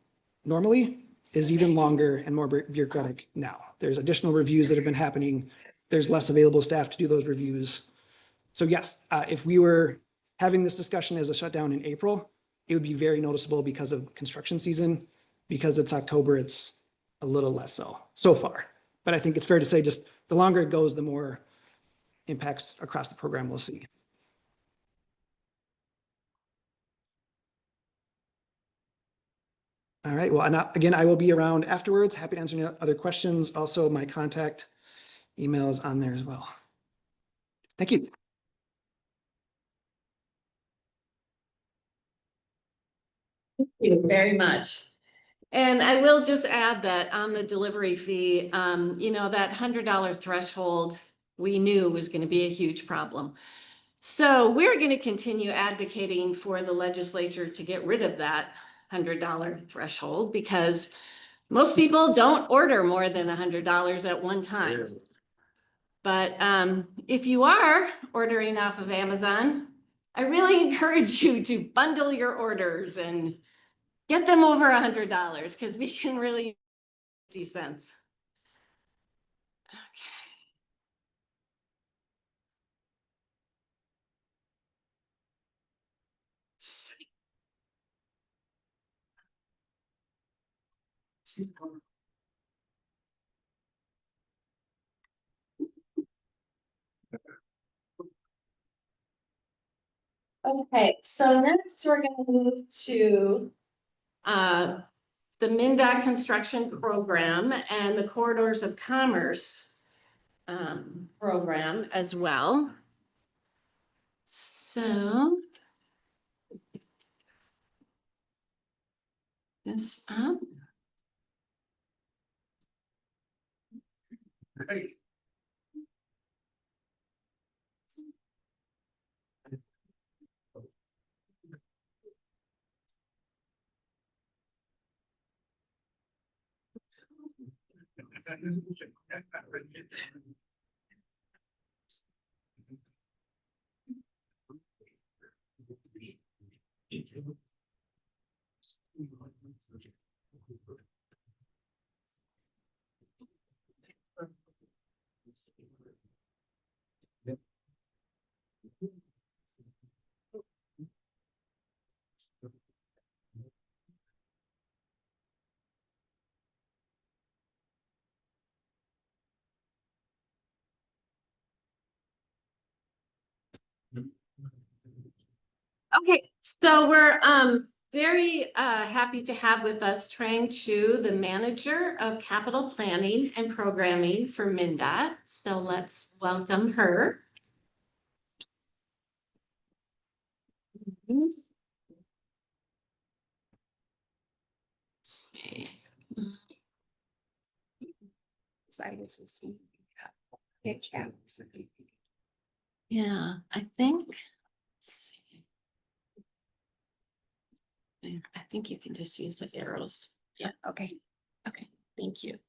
normally, is even longer and more bureaucratic now. There's additional reviews that have been happening. There's less available staff to do those reviews. So yes, if we were having this discussion as a shutdown in April, it would be very noticeable because of construction season. Because it's October, it's a little less so far. But I think it's fair to say just the longer it goes, the more impacts across the program we'll see. All right, well, again, I will be around afterwards. Happy to answer any other questions. Also, my contact email is on there as well. Thank you. Thank you very much. And I will just add that on the delivery fee, you know, that $100 threshold we knew was going to be a huge problem. So we're going to continue advocating for the legislature to get rid of that $100 threshold because most people don't order more than $100 at one time. But if you are ordering off of Amazon, I really encourage you to bundle your orders and get them over $100 because we can really 50 cents. Okay, so next we're going to move to the MnDOT construction program and the corridors of commerce program as well. So this up. Hey. Okay, so we're very happy to have with us Trang Chu, the Manager of Capital Planning and Programming for MnDOT. So let's welcome her. Let's see. Yeah, I think. Let's see. There, I think you can just use the arrows. Yeah, okay. Okay, thank you.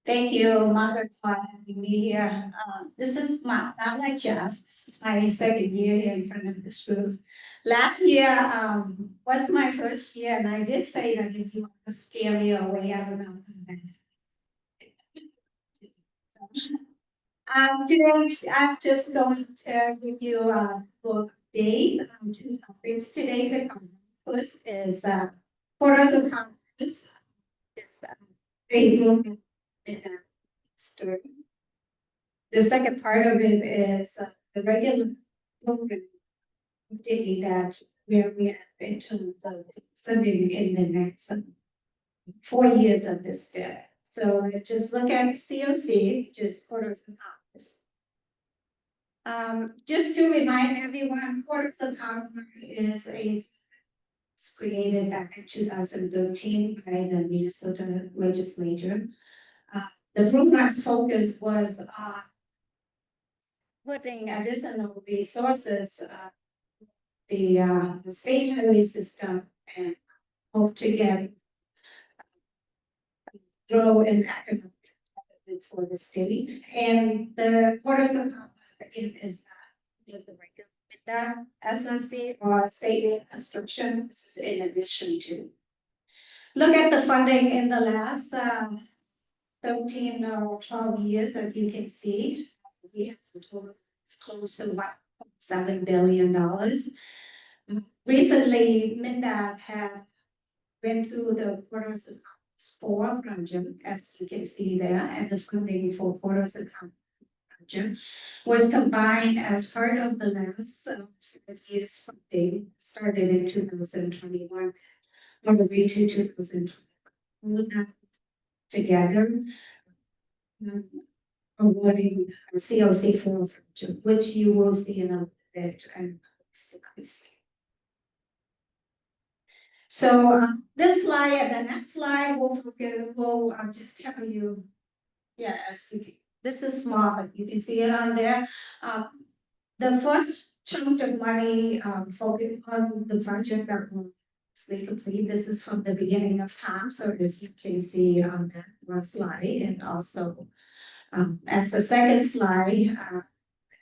Thank you, Margaret, for having me here. This is not like Jeff, this is my second year here in front of this group. Last year, was my first year, and I did say that if you want to scare me away, I will not come back. Today, I'm just going to give you a book day, two topics today to come. First is, photos of Congress. It's, Facebook and story. The second part of it is the regular program that where we are in terms of funding in the next 4 years of this debt. So just look at COC, just quarters of Congress. Just to remind everyone, quarters of Congress is created back in 2013 by the Minnesota legislature. The program's focus was on putting additional resources, the state highway system, and hope to get grow in economic development for the state. And the quarters of Congress again is the regular that SSC or state construction. This is in addition to. Look at the funding in the last 13 or 12 years, as you can see, we have a total close to $1.7 billion. Recently, MnDOT had went through the quarters of Congress 4 project, as you can see there, and the funding for quarters of Congress project was combined as part of the last 5 years funding started in 2021 on the way to 2020. Together, awarding a COC for which you will see in a bit. And so this slide and the next slide will just tell you, yeah, this is small, but you can see it on there. The first chunk of money focused on the project that will complete. This is from the beginning of time, so as you can see on that one slide, and also as the second slide,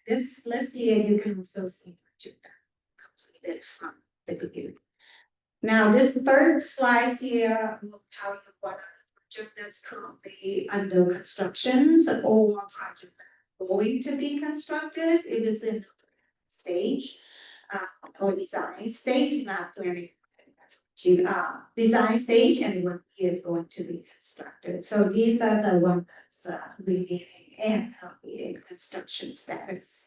this list here you can also see project completed from the beginning. Now this third slide here will tell you what project that's currently under construction, so or project going to be constructed. It is in the stage or design stage, not planning. Design stage and what is going to be constructed. So these are the ones that's remaining and currently in construction status.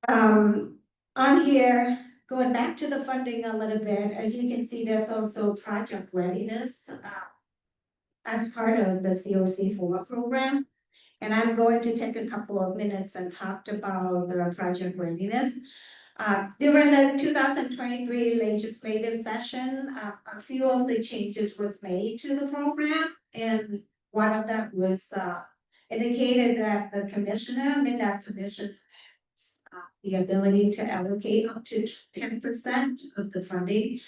On here, going back to the funding a little bit, as you can see, there's also project readiness as part of the COC4 program. And I'm going to take a couple of minutes and talk about the project readiness. During the 2023 legislative session, a few of the changes was made to the program, and one of that was indicated that the commissioner, MnDOT commissioner, has the ability to allocate up to 10% of the funding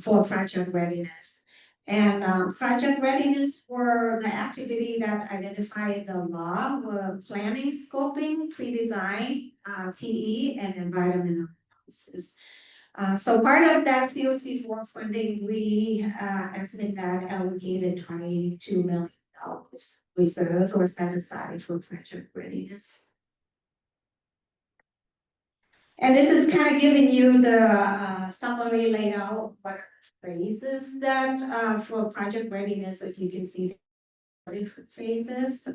for project readiness. And project readiness were the activity that identified the law were planning, scoping, pre-design, PE, and environmental analysis. So part of that COC4 funding, we as MnDOT allocated $22 million reserved or set aside for project readiness. And this is kind of giving you the summary laid out, what phases that for project readiness, as you can see, different phases.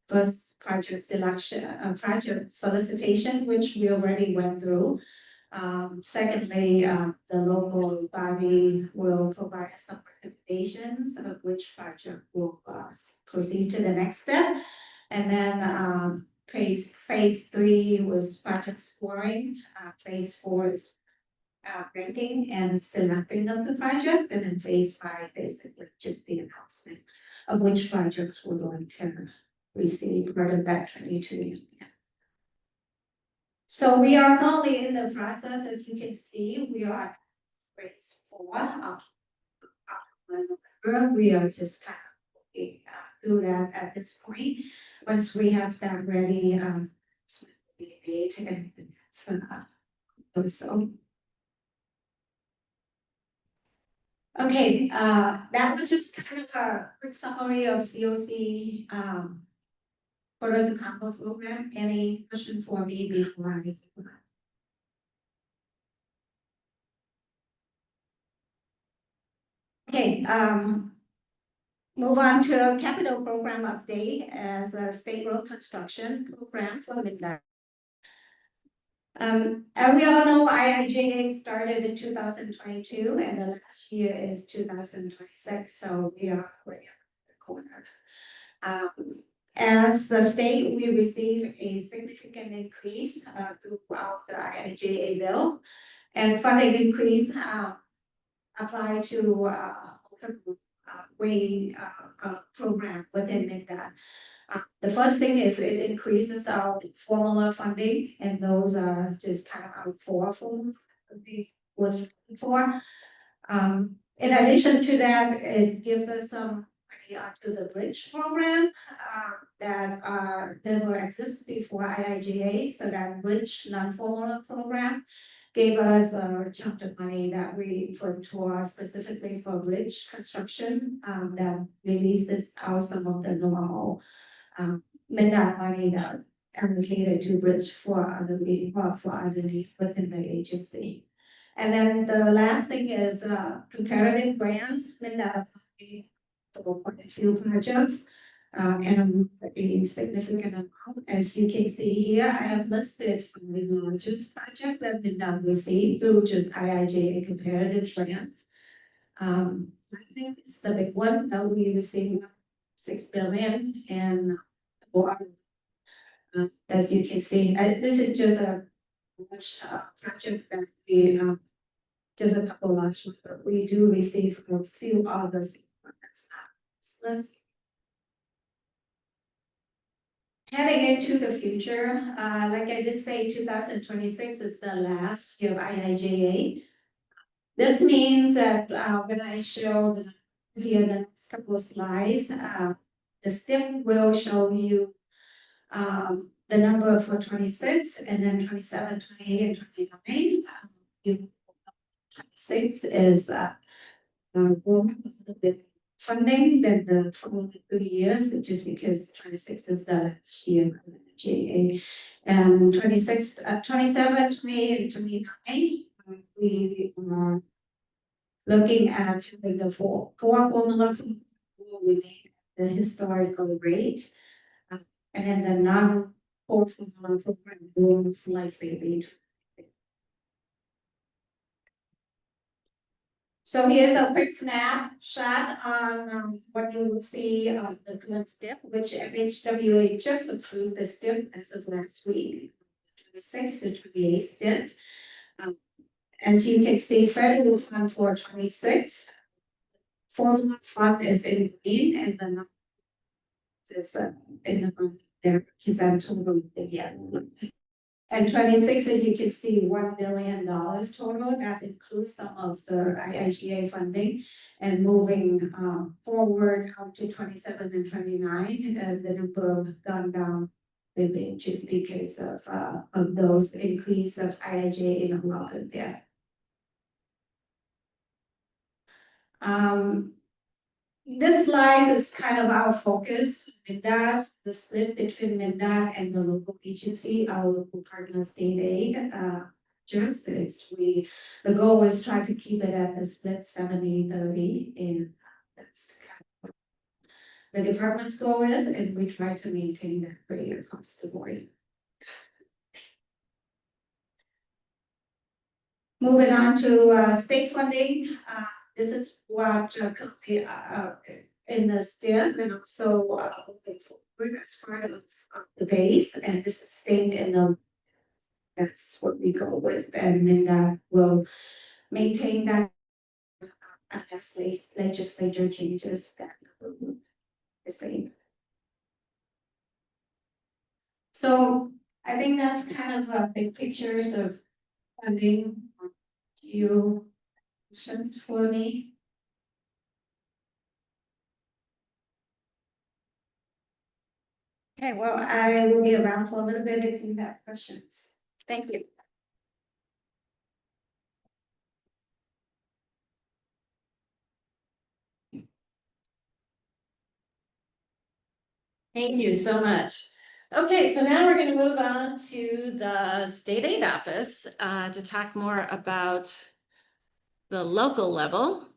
First project selection, project solicitation, which we already went through. Secondly, the local body will provide some recommendations of which project will proceed to the next step. And then phase 3 was project scoring, phase 4 is ranking and selecting of the project, and then phase 5 basically just the announcement of which projects we're going to receive part of that 22 million. So we are currently in the process, as you can see, we are phase 4. We are just kind of looking through that at this point. Once we have that ready, so we made and that's so. Okay, that was just kind of a quick summary of COC Photos and Combo program. Any question for me before I move on? Okay, move on to capital program update as a state road construction program for MnDOT. And we all know IIJA started in 2022 and the last year is 2026, so we are right at the corner. As the state, we receive a significant increase throughout the IIJA bill, and funding increase apply to program within MnDOT. The first thing is it increases our formula funding, and those are just kind of our 4 forms that we were looking for. In addition to that, it gives us some money onto the bridge program that never existed before IIJA. So that bridge non-formula program gave us a chunk of money that we put towards specifically for bridge construction that releases out some of the normal MnDOT money that allocated to bridge for other needs within the agency. And then the last thing is comparative grants. MnDOT for a few projects and a significant amount. As you can see here, I have listed from the largest project that MnDOT received through just IIJA comparative grants. I think it's the big one that we received $6 billion and water. As you can see, this is just a project that we just a couple large ones, but we do receive a few others. Heading into the future, like I did say, 2026 is the last year of IIJA. This means that when I show here the next couple of slides, the STIP will show you the number for 26 and then 27, 28, and 29. 26 is the funding than the following 3 years, just because 26 is the last year of the JA. And 26, 27, 28, and 29, we are looking at the four formula will remain the historical rate. And then the non-core formula program will most likely be. So here's a quick snapshot on what you will see on the current STIP, which MHWA just approved the STIP as of last week, 26 to 28 STIP. As you can see, federal fund for 26, formula fund is in green, and then is in the green there, which is a total again. And 26, as you can see, $1 billion total. That includes some of the IIJA funding, and moving forward up to 27 and 29, the number have gone down a bit just because of those increase of IIJA in a lot of there. This slide is kind of our focus. MnDOT, the split between MnDOT and the local agency, our local partner state aid. Just the goal is try to keep it at the split 70-30, and that's kind of the department's goal is, and we try to maintain that rate across the board. Moving on to state funding, this is what currently in the STIP and also moving forward as part of the base, and this is state in the. That's what we go with, and then we'll maintain that unless legislature changes that the same. So I think that's kind of big pictures of funding. Do you questions for me? Okay, well, I will be around for a little bit if you have questions. Thank you. Thank you so much. Okay, so now we're going to move on to the state aid office to talk more about the local level.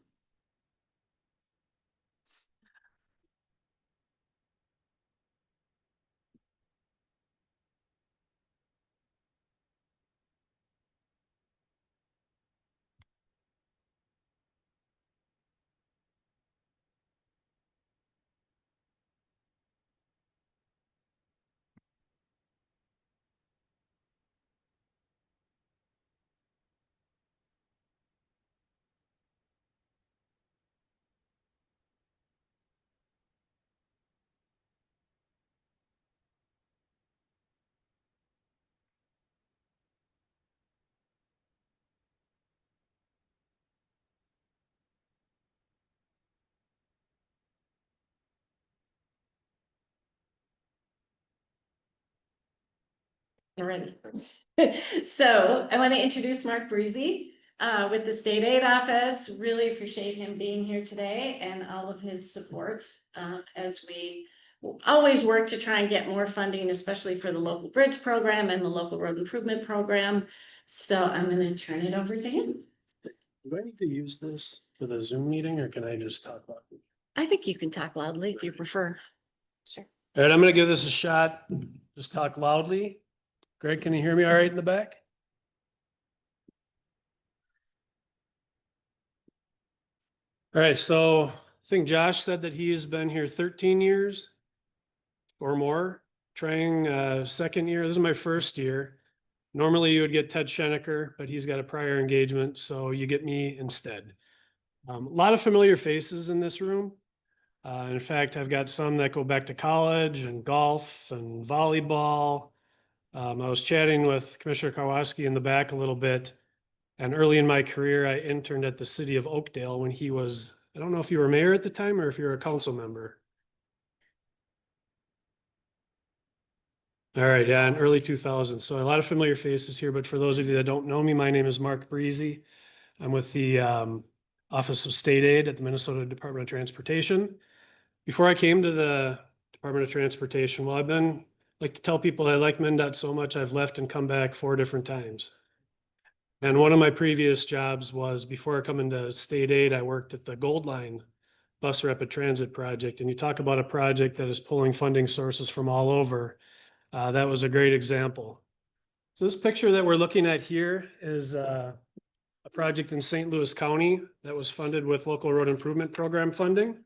Ready. So I want to introduce Mark Breezy with the State Aid Office. Really appreciate him being here today and all of his support as we always work to try and get more funding, especially for the local bridge program and the local road improvement program. So I'm going to turn it over to him. Do I need to use this for the Zoom meeting or can I just talk about it? I think you can talk loudly if you prefer. Sure. All right, I'm gonna give this a shot. Just talk loudly. Greg, can you hear me all right in the back? All right, so I think Josh said that he's been here 13 years or more, trying second year. This is my first year. Normally you would get Ted Schenecker, but he's got a prior engagement, so you get me instead. A lot of familiar faces in this room. In fact, I've got some that go back to college and golf and volleyball. I was chatting with Commissioner Karwoski in the back a little bit. And early in my career, I interned at the city of Oakdale when he was, I don't know if you were mayor at the time or if you're a council member. All right, yeah, in early 2000s. So a lot of familiar faces here, but for those of you that don't know me, my name is Mark Breezy. I'm with the Office of State Aid at the Minnesota Department of Transportation. Before I came to the Department of Transportation, well, like to tell people I like MnDOT so much, I've left and come back 4 different times. And one of my previous jobs was, before coming to State Aid, I worked at the Gold Line Bus Rapid Transit Project. And you talk about a project that is pulling funding sources from all over. That was a great example. So this picture that we're looking at here is a project in St. Louis County that was funded with local road improvement program funding.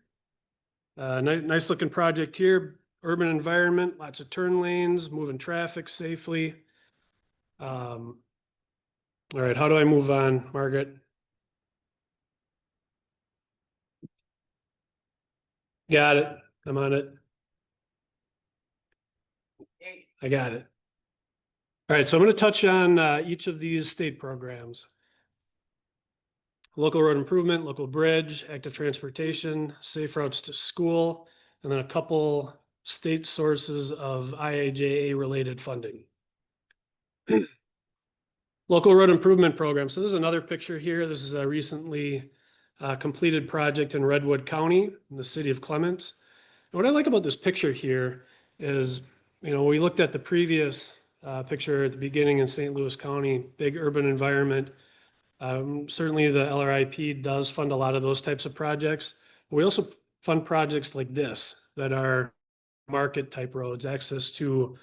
Nice looking project here, urban environment, lots of turn lanes, moving traffic safely. All right, how do I move on, Margaret? Got it, I'm on it. I got it. All right, so I'm going to touch on each of these state programs. Local road improvement, local bridge, active transportation, safe routes to school, and then a couple state sources of IIJA related funding. Local road improvement program. So this is another picture here. This is a recently completed project in Redwood County in the city of Clements. And what I like about this picture here is, we looked at the previous picture at the beginning in St. Louis County, big urban environment. Certainly the LRIP does fund a lot of those types of projects. We also fund projects like this. that are market type roads, access to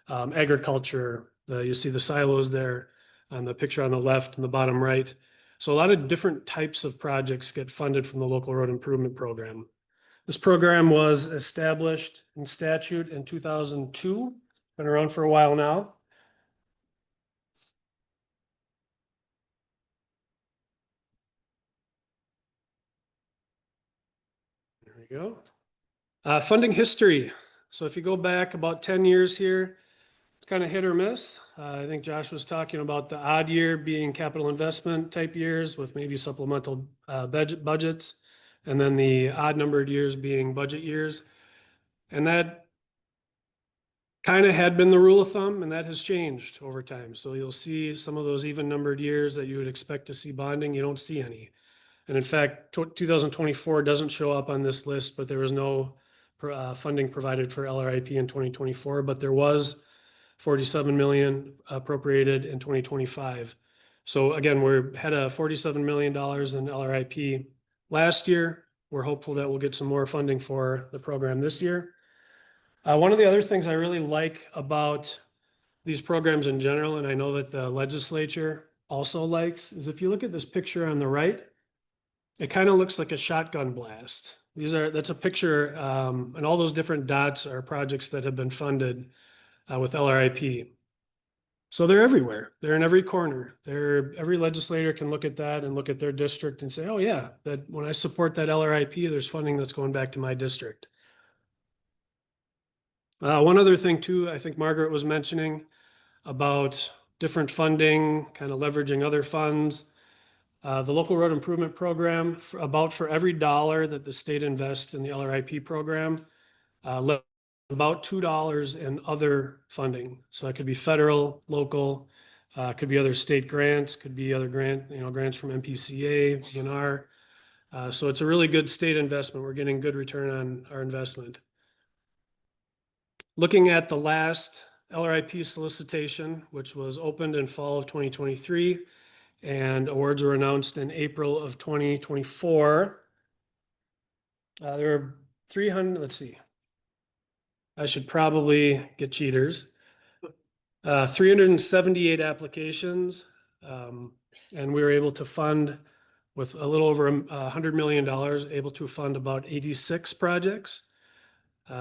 agriculture. You see the silos there on the picture on the left and the bottom right. So a lot of different types of projects get funded from the local road improvement program. This program was established in statute in 2002, been around for a while now. There we go. Funding history. So if you go back about 10 years here, it's kind of hit or miss. I think Josh was talking about the odd year being capital investment type years with maybe supplemental budgets, and then the odd numbered years being budget years. And that kind of had been the rule of thumb, and that has changed over time. So you'll see some of those even numbered years that you would expect to see bonding, you don't see any. And in fact, 2024 doesn't show up on this list, but there was no funding provided for LRIP in 2024, but there was 47 million appropriated in 2025. So again, we're had a $47 million in LRIP last year. We're hopeful that we'll get some more funding for the program this year. One of the other things I really like about these programs in general, and I know that the legislature also likes, is if you look at this picture on the right, it kind of looks like a shotgun blast. That's a picture, and all those different dots are projects that have been funded with LRIP. So they're everywhere. They're in every corner. Every legislator can look at that and look at their district and say, oh yeah, that when I support that LRIP, there's funding that's going back to my district. One other thing too, I think Margaret was mentioning about different funding, kind of leveraging other funds. The local road improvement program, for every dollar that the state invests in the LRIP program, about $2 in other funding. So it could be federal, local, could be other state grants, could be other grants from MPCA, DNR. So it's a really good state investment. We're getting good return on our investment. Looking at the last LRIP solicitation, which was opened in fall of 2023, and awards were announced in April of 2024. There are 300, let's see. I should probably get cheaters. 378 applications, and we were able to fund with a little over $100 million, able to fund about 86 projects.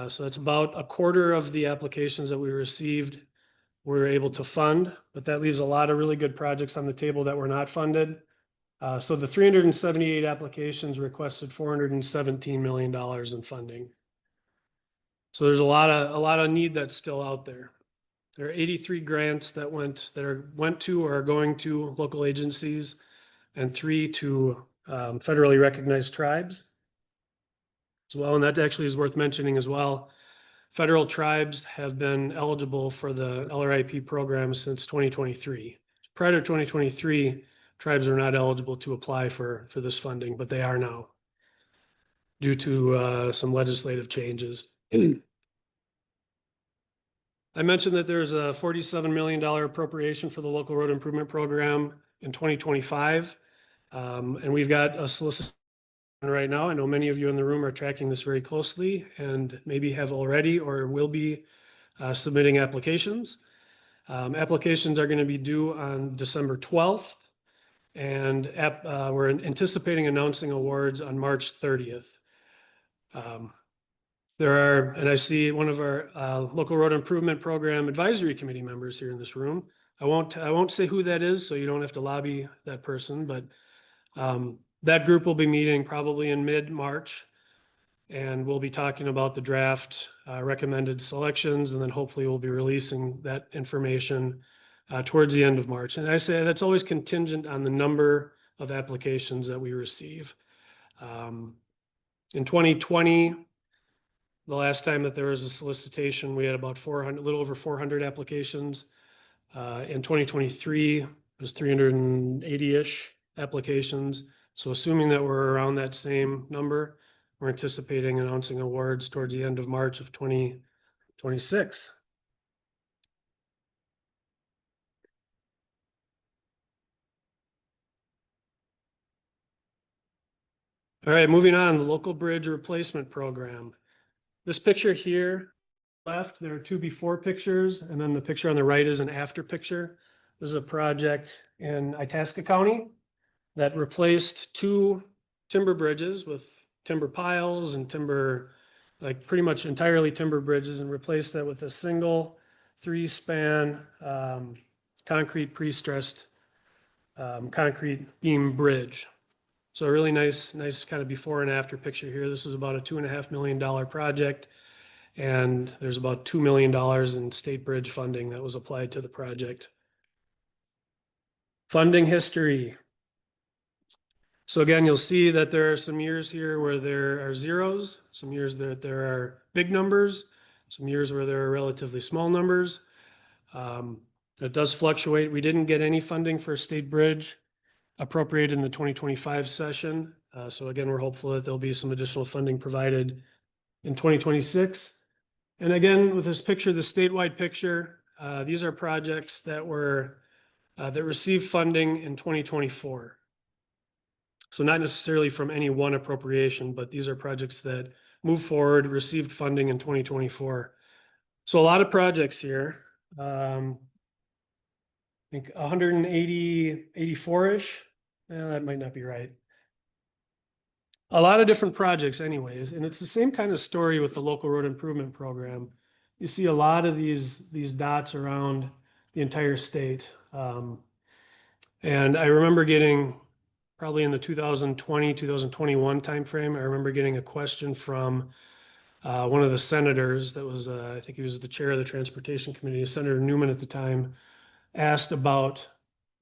So that's about a quarter of the applications that we received we were able to fund, but that leaves a lot of really good projects on the table that were not funded. So the 378 applications requested $417 million in funding. So there's a lot of need that's still out there. There are 83 grants that went to or are going to local agencies, and 3 to federally recognized tribes as well. And that actually is worth mentioning as well. Federal tribes have been eligible for the LRIP program since 2023. Prior to 2023, tribes are not eligible to apply for this funding, but they are now due to some legislative changes. I mentioned that there's a $47 million appropriation for the local road improvement program in 2025. And we've got a solicitation right now. I know many of you in the room are tracking this very closely and maybe have already or will be submitting applications. Applications are going to be due on December 12th, and we're anticipating announcing awards on March 30th. And I see one of our local road improvement program advisory committee members here in this room. I won't say who that is, so you don't have to lobby that person, but that group will be meeting probably in mid-March, and we'll be talking about the draft recommended selections, and then hopefully we'll be releasing that information towards the end of March. And I say that's always contingent on the number of applications that we receive. In 2020, the last time that there was a solicitation, we had about a little over 400 applications. In 2023, it was 380-ish applications. So assuming that we're around that same number, we're anticipating announcing awards towards the end of March of 2026. All right, moving on, the local bridge replacement program. This picture here, left, there are two before pictures, and then the picture on the right is an after picture. This is a project in Itasca County that replaced two timber bridges with timber piles and timber, like pretty much entirely timber bridges, and replaced that with a single 3-span concrete pre-stressed concrete beam bridge. So a really nice kind of before and after picture here. This was about a $2.5 million project, and there's about $2 million in state bridge funding that was applied to the project. Funding history. So again, you'll see that there are some years here where there are zeros, some years that there are big numbers, some years where there are relatively small numbers. It does fluctuate. We didn't get any funding for a state bridge appropriated in the 2025 session. So again, we're hopeful that there'll be some additional funding provided in 2026. And again, with this picture, the statewide picture, these are projects that were that received funding in 2024. So not necessarily from any one appropriation, but these are projects that moved forward, received funding in 2024. So a lot of projects here. I think 84-ish. That might not be right. A lot of different projects anyways, and it's the same kind of story with the local road improvement program. You see a lot of these dots around the entire state. And I remember getting, probably in the 2020, 2021 timeframe, I remember getting a question from one of the senators that was, I think he was the chair of the Transportation Committee, Senator Newman at the time, asked about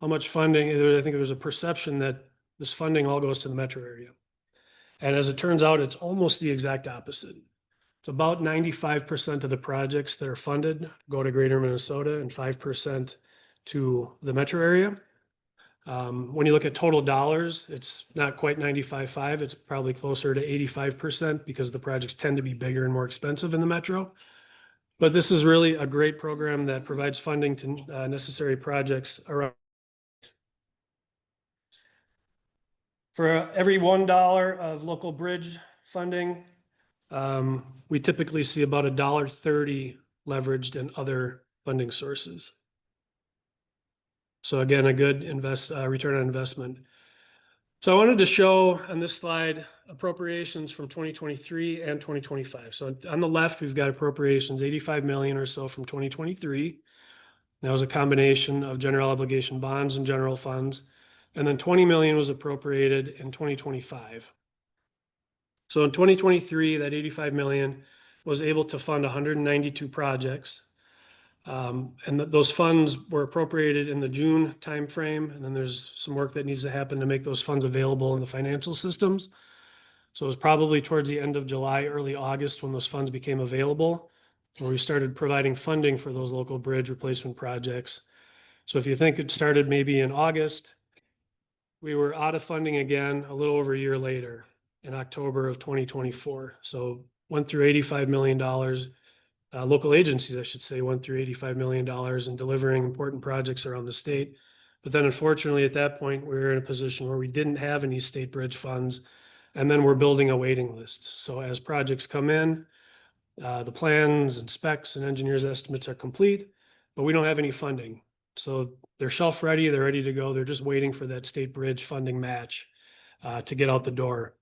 how much funding. I think there was a perception that this funding all goes to the metro area. And as it turns out, it's almost the exact opposite. It's about 95% of the projects that are funded go to Greater Minnesota and 5% to the metro area. When you look at total dollars, it's not quite 95.5. It's probably closer to 85% because the projects tend to be bigger and more expensive in the metro. But this is really a great program that provides funding to necessary projects around. For every $1 of local bridge funding, we typically see about $1.30 leveraged in other funding sources. So again, a good return on investment. So I wanted to show on this slide appropriations from 2023 and 2025. So on the left, we've got appropriations, 85 million or so from 2023. That was a combination of general obligation bonds and general funds. And then 20 million was appropriated in 2025. So in 2023, that 85 million was able to fund 192 projects. And those funds were appropriated in the June timeframe. And then there's some work that needs to happen to make those funds available in the financial systems. So it was probably towards the end of July, early August when those funds became available, where we started providing funding for those local bridge replacement projects. So if you think it started maybe in August, we were out of funding again a little over a year later in October of 2024. So went through $85 million. Local agencies, I should say, went through $85 million in delivering important projects around the state. But then unfortunately, at that point, we were in a position where we didn't have any state bridge funds, and then we're building a waiting list. So as projects come in, the plans and specs and engineers' estimates are complete, but we don't have any funding. So they're shelf ready, they're ready to go. They're just waiting for that state bridge funding match to get out the door.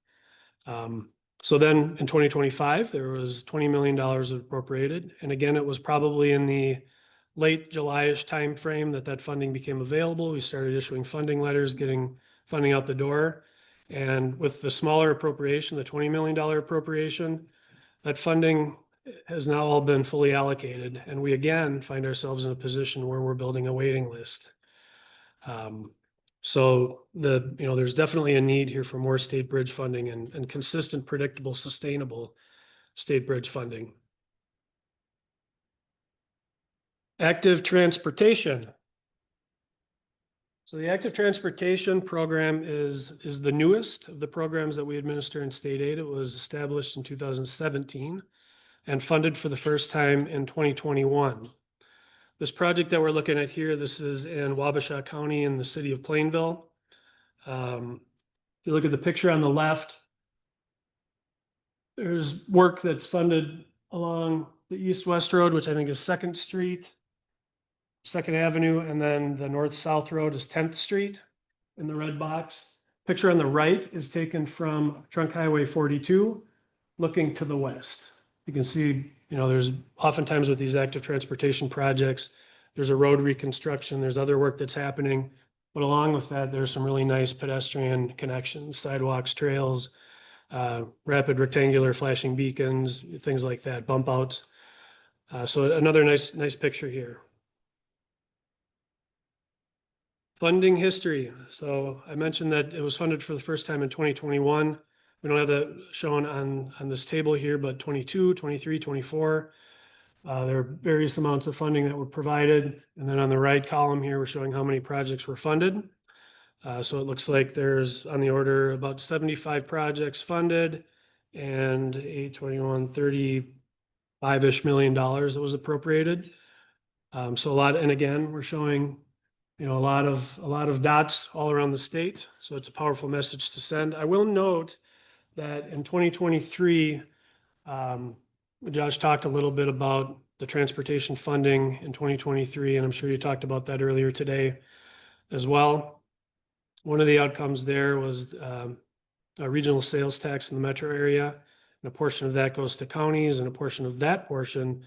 So then in 2025, there was $20 million appropriated. And again, it was probably in the late July-ish timeframe that funding became available. We started issuing funding letters, getting funding out the door. And with the smaller appropriation, the $20 million appropriation, that funding has now all been fully allocated. And we again find ourselves in a position where we're building a waiting list. So there's definitely a need here for more state bridge funding and consistent, predictable, sustainable state bridge funding. Active transportation. So the active transportation program is the newest of the programs that we administer in state aid. It was established in 2017 and funded for the first time in 2021. This project that we're looking at here, this is in Wabasha County in the city of Plainville. If you look at the picture on the left, there's work that's funded along the east-west road, which I think is Second Street, Second Avenue, and then the north-south road is 10th Street in the red box. Picture on the right is taken from Trunk Highway 42, looking to the west. You can see, there's oftentimes with these active transportation projects, there's a road reconstruction, there's other work that's happening. But along with that, there's some really nice pedestrian connections, sidewalks, trails, rapid rectangular flashing beacons, things like that, bump outs. So another nice picture here. Funding history. So I mentioned that it was funded for the first time in 2021. We don't have that shown on this table here, but 22, 23, 24. There are various amounts of funding that were provided. And then on the right column here, we're showing how many projects were funded. So it looks like there's on the order about 75 projects funded and 821, 35-ish million dollars that was appropriated. So a lot, and again, we're showing, a lot of dots all around the state. So it's a powerful message to send. I will note that in 2023, Josh talked a little bit about the transportation funding in 2023, and I'm sure you talked about that earlier today as well. One of the outcomes there was a regional sales tax in the metro area, and a portion of that goes to counties, and a portion of that portion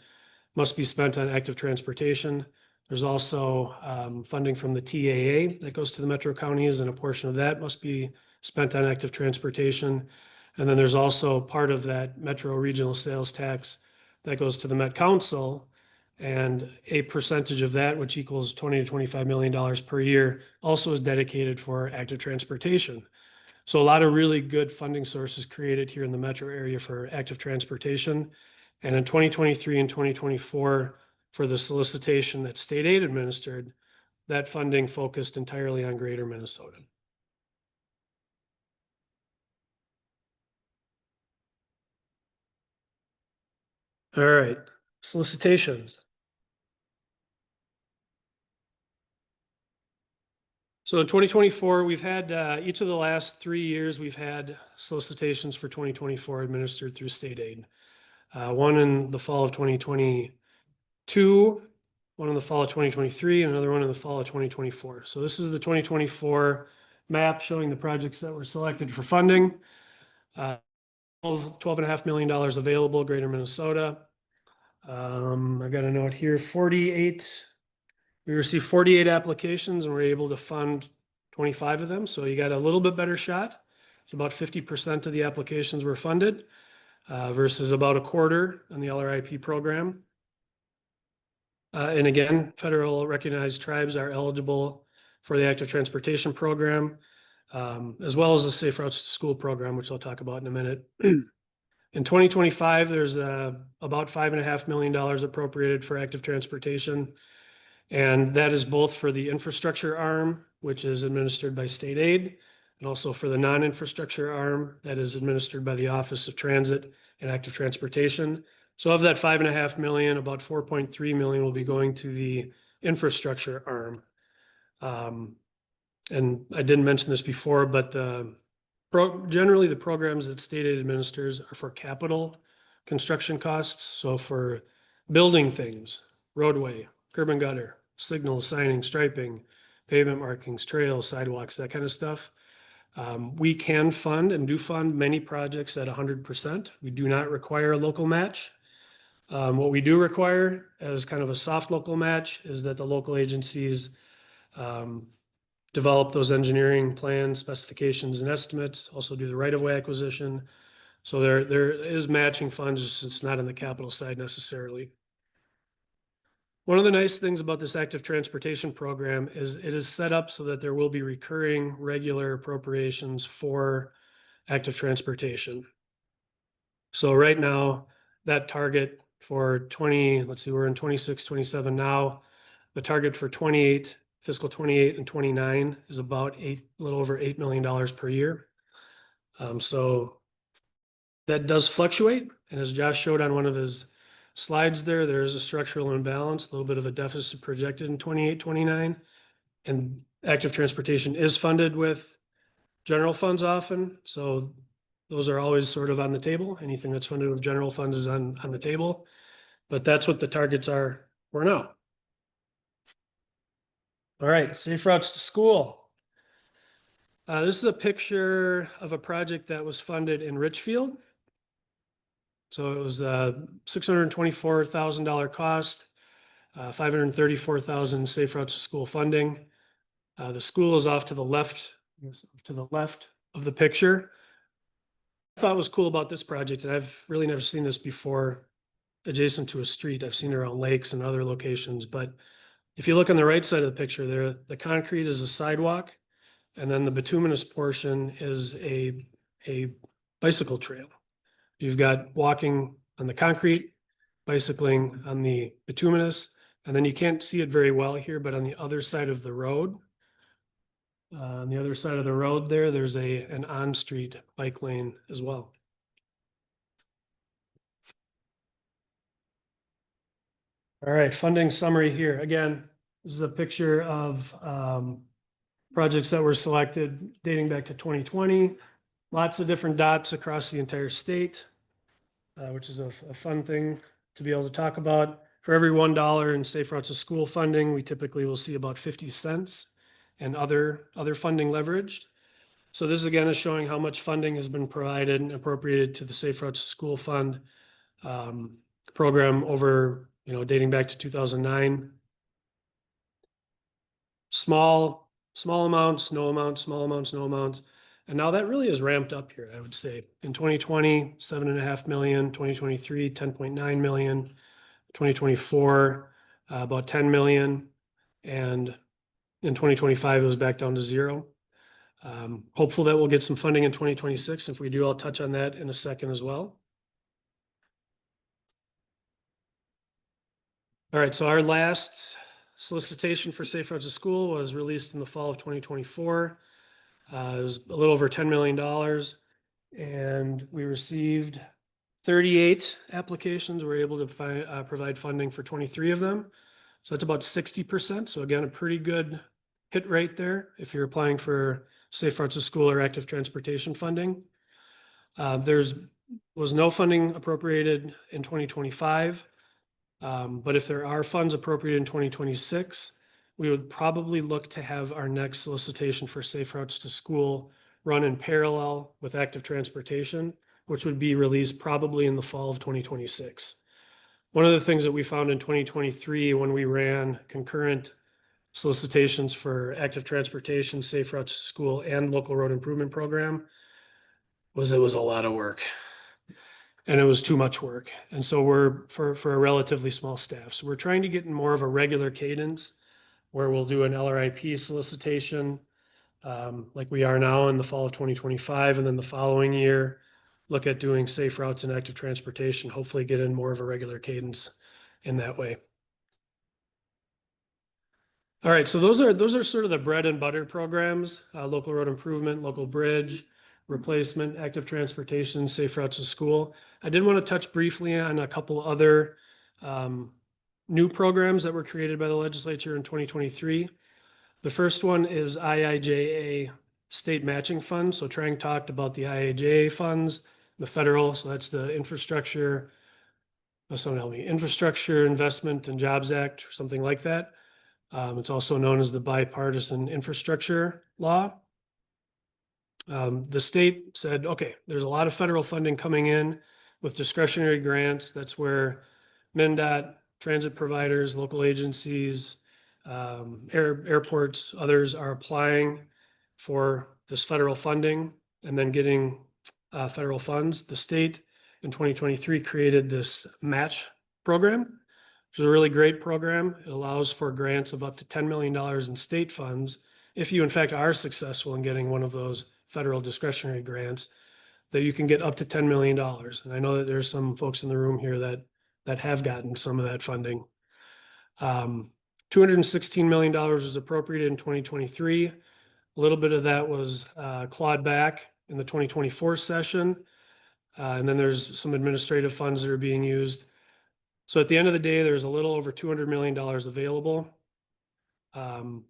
must be spent on active transportation. There's also funding from the TAA that goes to the metro counties, and a portion of that must be spent on active transportation. And then there's also part of that metro regional sales tax that goes to the Met Council, and a percentage of that, which equals $20 to $25 million per year, also is dedicated for active transportation. So a lot of really good funding sources created here in the metro area for active transportation. And in 2023 and 2024, for the solicitation that state aid administered, that funding focused entirely on greater Minnesota. All right, solicitations. So in 2024, we've had each of the last 3 years, we've had solicitations for 2024 administered through state aid. One in the fall of 2022, one in the fall of 2023, and another one in the fall of 2024. So this is the 2024 map showing the projects that were selected for funding. $12.5 million available, greater Minnesota. I got a note here, we received 48 applications and we're able to fund 25 of them. So you got a little bit better shot. So about 50% of the applications were funded versus about a quarter on the LRIP program. And again, federal recognized tribes are eligible for the active transportation program, as well as the Safe Routes to School program, which I'll talk about in a minute. In 2025, there's about $5.5 million appropriated for active transportation. And that is both for the infrastructure arm, which is administered by state aid, and also for the non-infrastructure arm that is administered by the Office of Transit and Active Transportation. So of that $5.5 million, about $4.3 million will be going to the infrastructure arm. And I didn't mention this before, but generally the programs that state aid administers are for capital construction costs. So for building things, roadway, curb and gutter, signals, signing, striping, pavement markings, trails, sidewalks, that kind of stuff. We can fund and do fund many projects at 100%. We do not require a local match. What we do require as kind of a soft local match is that the local agencies develop those engineering plans, specifications, and estimates, also do the right-of-way acquisition. So there is matching funds, just it's not on the capital side necessarily. One of the nice things about this active transportation program is it is set up so that there will be recurring regular appropriations for active transportation. So right now, that target for we're in 26, 27 now. The target for fiscal 28 and 29 is about a little over $8 million per year. So that does fluctuate. And as Josh showed on one of his slides there is a structural imbalance, a little bit of a deficit projected in 28, 29. And active transportation is funded with general funds often. So those are always sort of on the table. Anything that's funded with general funds is on the table. But that's what the targets are for now. All right, safe routes to school. This is a picture of a project that was funded in Richfield. So it was a $624,000 cost, $534,000 safe routes to school funding. The school is off to the left of the picture. I thought was cool about this project, and I've really never seen this before adjacent to a street. I've seen it around lakes and other locations, but if you look on the right side of the picture there, the concrete is a sidewalk, and then the bituminous portion is a bicycle trail. You've got walking on the concrete, bicycling on the bituminous, and then you can't see it very well here, but on the other side of the road, there's an on-street bike lane as well. All right, funding summary here. Again, this is a picture of projects that were selected dating back to 2020. Lots of different dots across the entire state, which is a fun thing to be able to talk about. For every $1 in safe routes to school funding, we typically will see about 50 cents and other funding leveraged. So this again is showing how much funding has been provided and appropriated to the Safe Routes to School Fund program over, dating back to 2009. Small amounts, no amounts, small amounts, no amounts. And now that really is ramped up here, I would say. In 2020, 7.5 million, 2023, 10.9 million, 2024, about 10 million. And in 2025, it was back down to zero. Hopeful that we'll get some funding in 2026. If we do, I'll touch on that in a second as well. All right, so our last solicitation for Safe Routes to School was released in the fall of 2024. It was a little over $10 million, and we received 38 applications. We were able to provide funding for 23 of them. So that's about 60%. So again, a pretty good hit rate there if you're applying for Safe Routes to School or active transportation funding. Was no funding appropriated in 2025. But if there are funds appropriated in 2026, we would probably look to have our next solicitation for Safe Routes to School run in parallel with active transportation, which would be released probably in the fall of 2026. One of the things that we found in 2023 when we ran concurrent solicitations for active transportation, Safe Routes to School, and local road improvement program was it was a lot of work. And it was too much work. And so we're for a relatively small staff. So we're trying to get in more of a regular cadence where we'll do an LRIP solicitation like we are now in the fall of 2025. And then the following year, look at doing safe routes and active transportation, hopefully get in more of a regular cadence in that way. All right, so those are sort of the bread and butter programs, local road improvement, local bridge replacement, active transportation, safe routes to school. I did want to touch briefly on a couple other new programs that were created by the legislature in 2023. The first one is IIJA state matching funds. So Trang talked about the IIJA funds, the federal, so that's the Infrastructure Investment and Jobs Act, or something like that. It's also known as the Bipartisan Infrastructure Law. The state said, okay, there's a lot of federal funding coming in with discretionary grants. That's where MnDOT, transit providers, local agencies, airports, others are applying for this federal funding and then getting federal funds. The state in 2023 created this match program, which is a really great program. It allows for grants of up to $10 million in state funds if you in fact are successful in getting one of those federal discretionary grants, that you can get up to $10 million. And I know that there's some folks in the room here that have gotten some of that funding. $216 million was appropriated in 2023. A little bit of that was clawed back in the 2024 session. And then there's some administrative funds that are being used. So at the end of the day, there's a little over $200 million available. And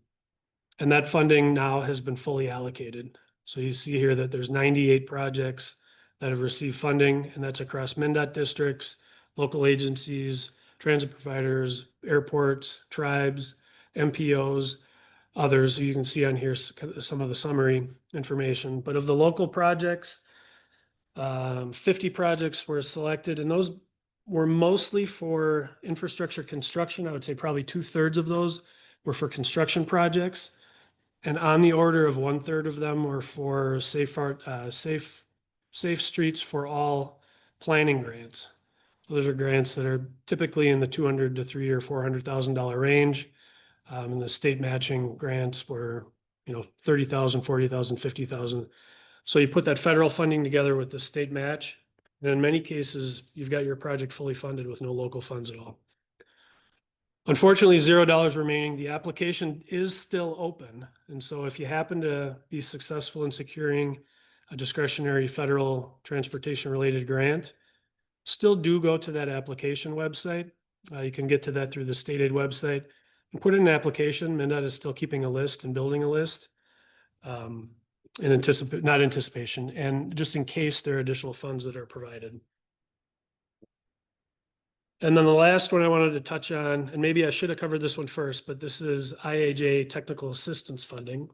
that funding now has been fully allocated. So you see here that there's 98 projects that have received funding, and that's across MnDOT districts, local agencies, transit providers, airports, tribes, MPOs, others. You can see on here some of the summary information. But of the local projects, 50 projects were selected, and those were mostly for infrastructure construction. I would say probably 2/3 of those were for construction projects. And on the order of 1/3 of them were for safe streets for all planning grants. Those are grants that are typically in the $200,000 to $300,000 or $400,000 range. And the state matching grants were, $30,000, $40,000, $50,000. So you put that federal funding together with the state match, and in many cases, you've got your project fully funded with no local funds at all. Unfortunately, $0 remaining. The application is still open. And so if you happen to be successful in securing a discretionary federal transportation related grant, still do go to that application website. You can get to that through the state aid website and put in an application. MnDOT is still keeping a list and building a list in not anticipation, and just in case there are additional funds that are provided. And then the last one I wanted to touch on, and maybe I should have covered this one first, but this is IAJ technical assistance funding.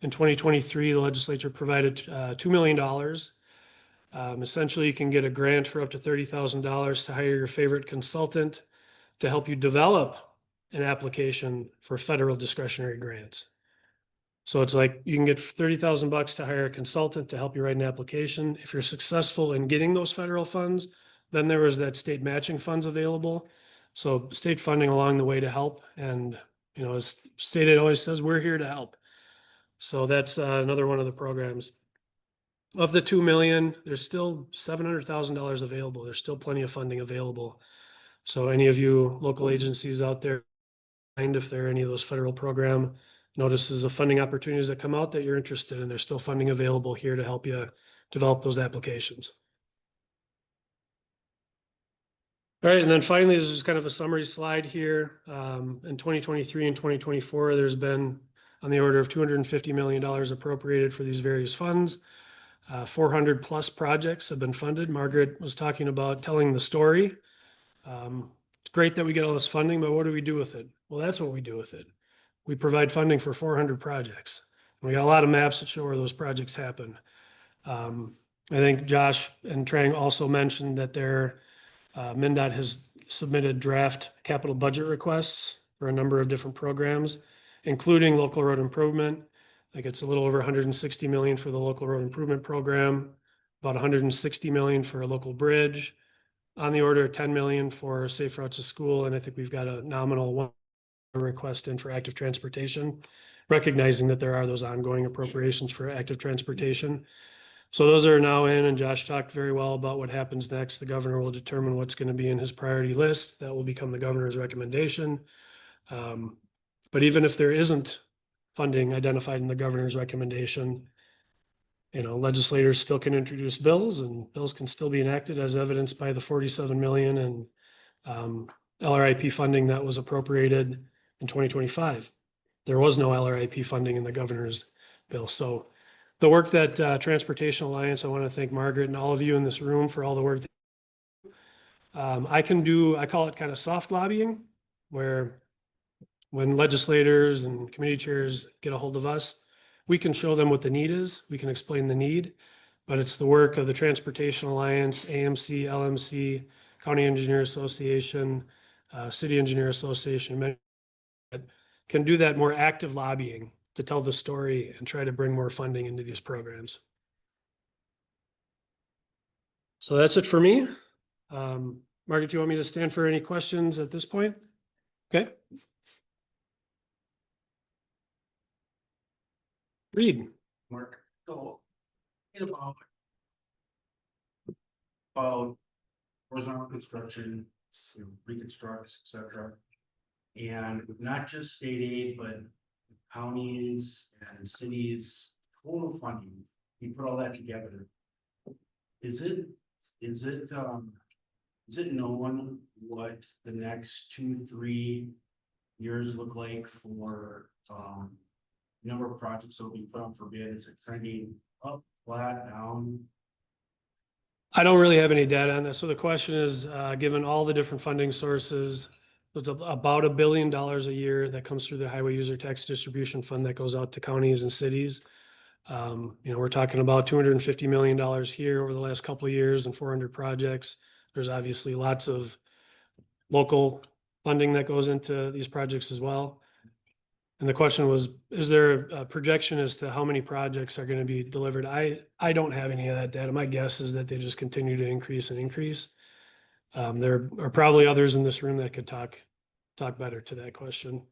In 2023, the legislature provided $2 million. Essentially, you can get a grant for up to $30,000 to hire your favorite consultant to help you develop an application for federal discretionary grants. So it's like you can get $30,000 to hire a consultant to help you write an application. If you're successful in getting those federal funds, then there was that state matching funds available. So state funding along the way to help. And, as state aid always says, we're here to help. So that's another one of the programs. Of the 2 million, there's still $700,000 available. There's still plenty of funding available. So any of you local agencies out there, if there are any of those federal program notices of funding opportunities that come out that you're interested in, there's still funding available here to help you develop those applications. All right, and then finally, this is kind of a summary slide here. In 2023 and 2024, there's been on the order of $250 million appropriated for these various funds. 400 plus projects have been funded. Margaret was talking about telling the story. It's great that we get all this funding, but what do we do with it? Well, that's what we do with it. We provide funding for 400 projects. We got a lot of maps that show where those projects happen. I think Josh and Trang also mentioned that MnDOT has submitted draft capital budget requests for a number of different programs, including local road improvement. I think it's a little over 160 million for the local road improvement program, about 160 million for a local bridge, on the order of 10 million for safe routes to school. And I think we've got a nominal one request in for active transportation, recognizing that there are those ongoing appropriations for active transportation. So those are now in, and Josh talked very well about what happens next. The governor will determine what's going to be in his priority list. That will become the governor's recommendation. But even if there isn't funding identified in the governor's recommendation, legislators still can introduce bills, and bills can still be enacted, as evidenced by the 47 million and LRIP funding that was appropriated in 2025. There was no LRIP funding in the governor's bill. So the work that Transportation Alliance, I want to thank Margaret and all of you in this room for all the work. I call it kind of soft lobbying, where when legislators and committee chairs get a hold of us, we can show them what the need is. We can explain the need, but it's the work of the Transportation Alliance, AMC, LMC, County Engineer Association, City Engineer Association, can do that more active lobbying to tell the story and try to bring more funding into these programs. So that's it for me. Margaret, do you want me to stand for any questions at this point? Okay. Reed. Mark, so about horizontal construction, reconstructs, etc. And not just state aid, but counties and cities, total funding, you put all that together. Is it known what the next 2-3 years look like for number of projects that will be put out for bid? Is it trending up, flat, down? I don't really have any data on this. So the question is, given all the different funding sources, there's about $1 billion a year that comes through the Highway User Tax Distribution Fund that goes out to counties and cities. We're talking about $250 million here over the last couple of years and 400 projects. There's obviously lots of local funding that goes into these projects as well. And the question was, is there a projection as to how many projects are going to be delivered? I don't have any of that data. My guess is that they just continue to increase and increase. There are probably others in this room that could talk better to that question.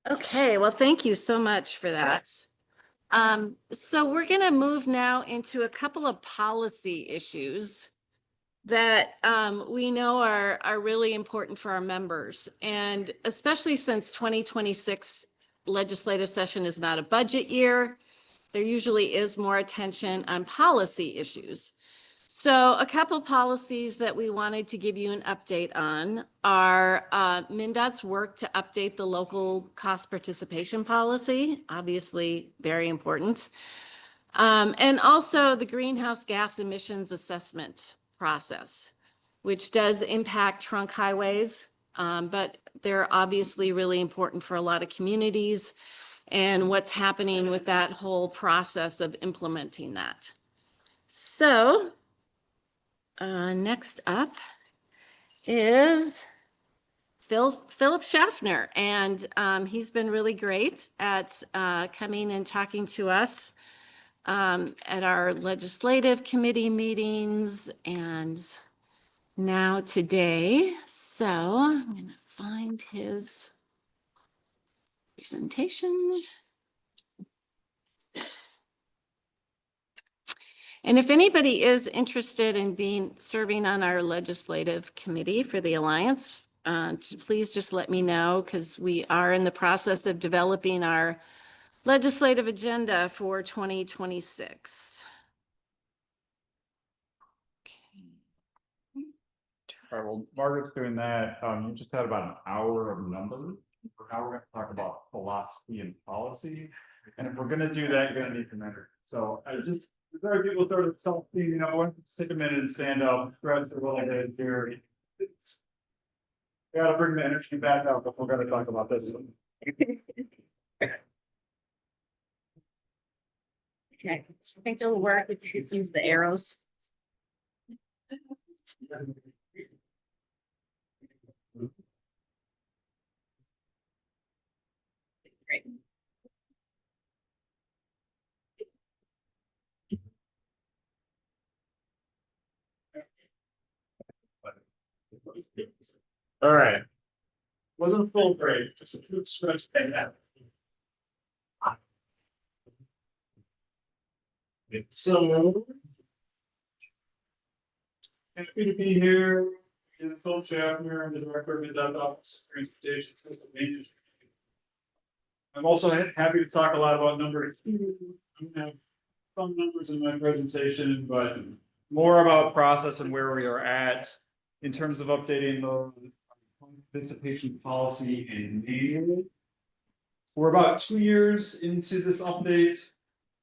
Okay, well, thank you so much for that. So we're going to move now into a couple of policy issues that we know are really important for our members. And especially since 2026 legislative session is not a budget year, there usually is more attention on policy issues. So a couple policies that we wanted to give you an update on are MnDOT's work to update the local cost participation policy, obviously very important. And also the greenhouse gas emissions assessment process, which does impact trunk highways, but they're obviously really important for a lot of communities and what's happening with that whole process of implementing that. So next up is Philip Schaffner, and he's been really great at coming and talking to us at our legislative committee meetings and now today. So I'm going to find his presentation. And if anybody is interested in serving on our legislative committee for the Alliance, please just let me know, because we are in the process of developing our legislative agenda for 2026. All right, well, Margaret's doing that. You just had about an hour of numbers. Now we're going to talk about philosophy and policy. And if we're going to do that, you're going to need some energy. So I just, there are people sort of self-thing, you know, take a minute and stand up, grab the roll head here. Gotta bring the energy back up if we're going to talk about this. Okay, I think it'll work if you use the arrows. Great. All right. Wasn't a full break, just a quick stretch. So happy to be here. Philip Schaffner, I'm the director of MnDOT Office of Transportation System Management. I'm also happy to talk a lot about number 2. I'm gonna have some numbers in my presentation, but more about process and where we are at in terms of updating the participation policy and manual. We're about 2 years into this update.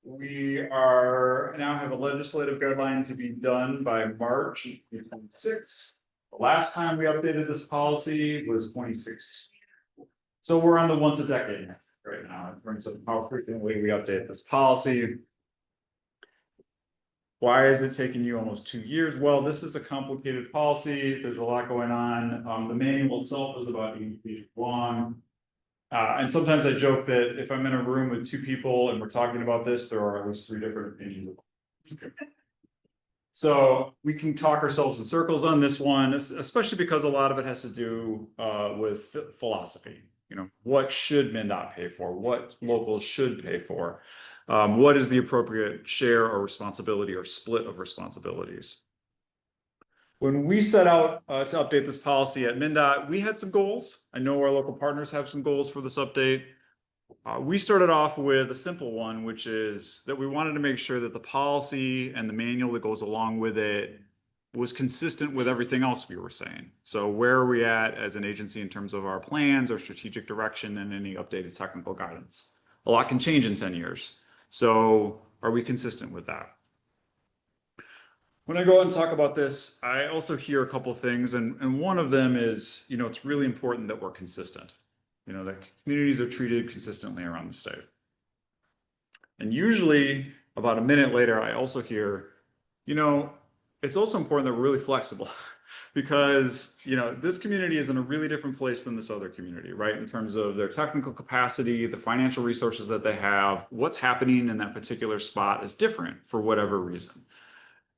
We are now have a legislative deadline to be done by March 2026. The last time we updated this policy was 2016. So we're on the once a decade right now in terms of how frequently we update this policy. Why is it taking you almost 2 years? Well, this is a complicated policy. There's a lot going on. The manual itself is about 80 pages long. And sometimes I joke that if I'm in a room with 2 people and we're talking about this, there are at least 3 different opinions. So we can talk ourselves in circles on this one, especially because a lot of it has to do with philosophy. You know, what should MnDOT pay for? What locals should pay for? What is the appropriate share or responsibility or split of responsibilities? When we set out to update this policy at MnDOT, we had some goals. I know our local partners have some goals for this update. We started off with a simple one, which is that we wanted to make sure that the policy and the manual that goes along with it was consistent with everything else we were saying. So where are we at as an agency in terms of our plans, our strategic direction, and any updated technical guidance? A lot can change in 10 years. So are we consistent with that? When I go out and talk about this, I also hear a couple things, and one of them is, you know, it's really important that we're consistent. You know, that communities are treated consistently around the state. And usually about a minute later, I also hear, you know, it's also important that we're really flexible because, you know, this community is in a really different place than this other community, right? In terms of their technical capacity, the financial resources that they have, what's happening in that particular spot is different for whatever reason.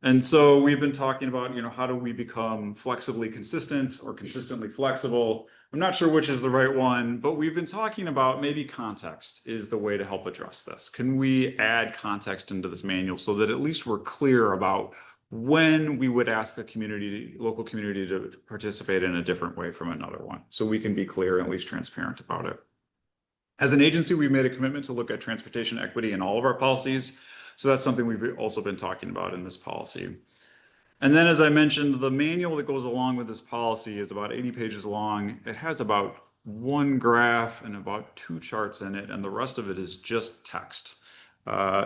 And so we've been talking about, you know, how do we become flexibly consistent or consistently flexible? I'm not sure which is the right one, but we've been talking about maybe context is the way to help address this. Can we add context into this manual so that at least we're clear about when we would ask a community, local community to participate in a different way from another one, so we can be clear and at least transparent about it. As an agency, we've made a commitment to look at transportation equity in all of our policies. So that's something we've also been talking about in this policy. And then, as I mentioned, the manual that goes along with this policy is about 80 pages long. It has about 1 graph and about 2 charts in it, and the rest of it is just text.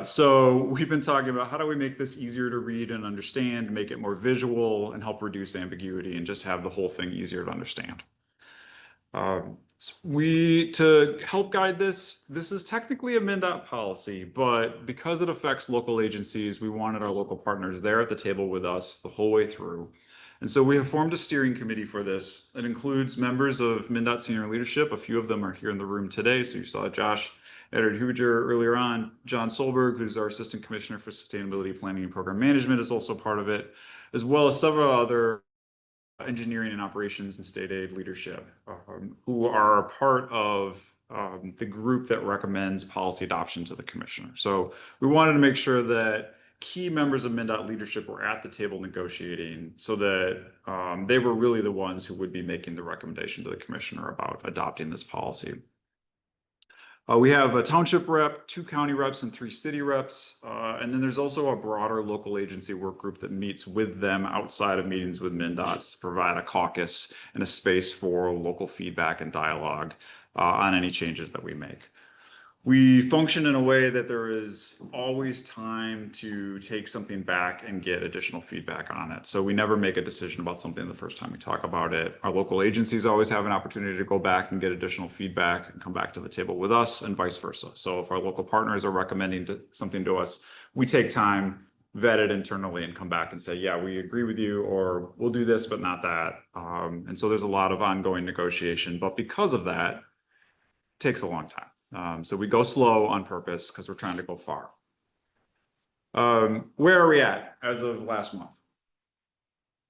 So we've been talking about how do we make this easier to read and understand, make it more visual, and help reduce ambiguity and just have the whole thing easier to understand. To help guide this is technically a MnDOT policy, but because it affects local agencies, we wanted our local partners there at the table with us the whole way through. And so we have formed a steering committee for this. It includes members of MnDOT senior leadership. A few of them are here in the room today. So you saw Josh Edward Huger earlier on. John Solberg, who's our Assistant Commissioner for Sustainability Planning and Program Management, is also part of it, as well as several other engineering and operations and state aid leadership, who are a part of the group that recommends policy adoption to the commissioner. So we wanted to make sure that key members of MnDOT leadership were at the table negotiating so that they were really the ones who would be making the recommendation to the commissioner about adopting this policy. We have a township rep, 2 county reps, and 3 city reps. And then there's also a broader local agency work group that meets with them outside of meetings with MnDOT to provide a caucus and a space for local feedback and dialogue on any changes that we make. We function in a way that there is always time to take something back and get additional feedback on it. So we never make a decision about something the first time we talk about it. Our local agencies always have an opportunity to go back and get additional feedback and come back to the table with us, and vice versa. So if our local partners are recommending something to us, we take time, vet it internally, and come back and say, yeah, we agree with you, or we'll do this, but not that. And so there's a lot of ongoing negotiation, but because of that, it takes a long time. So we go slow on purpose because we're trying to go far. Where are we at as of last month?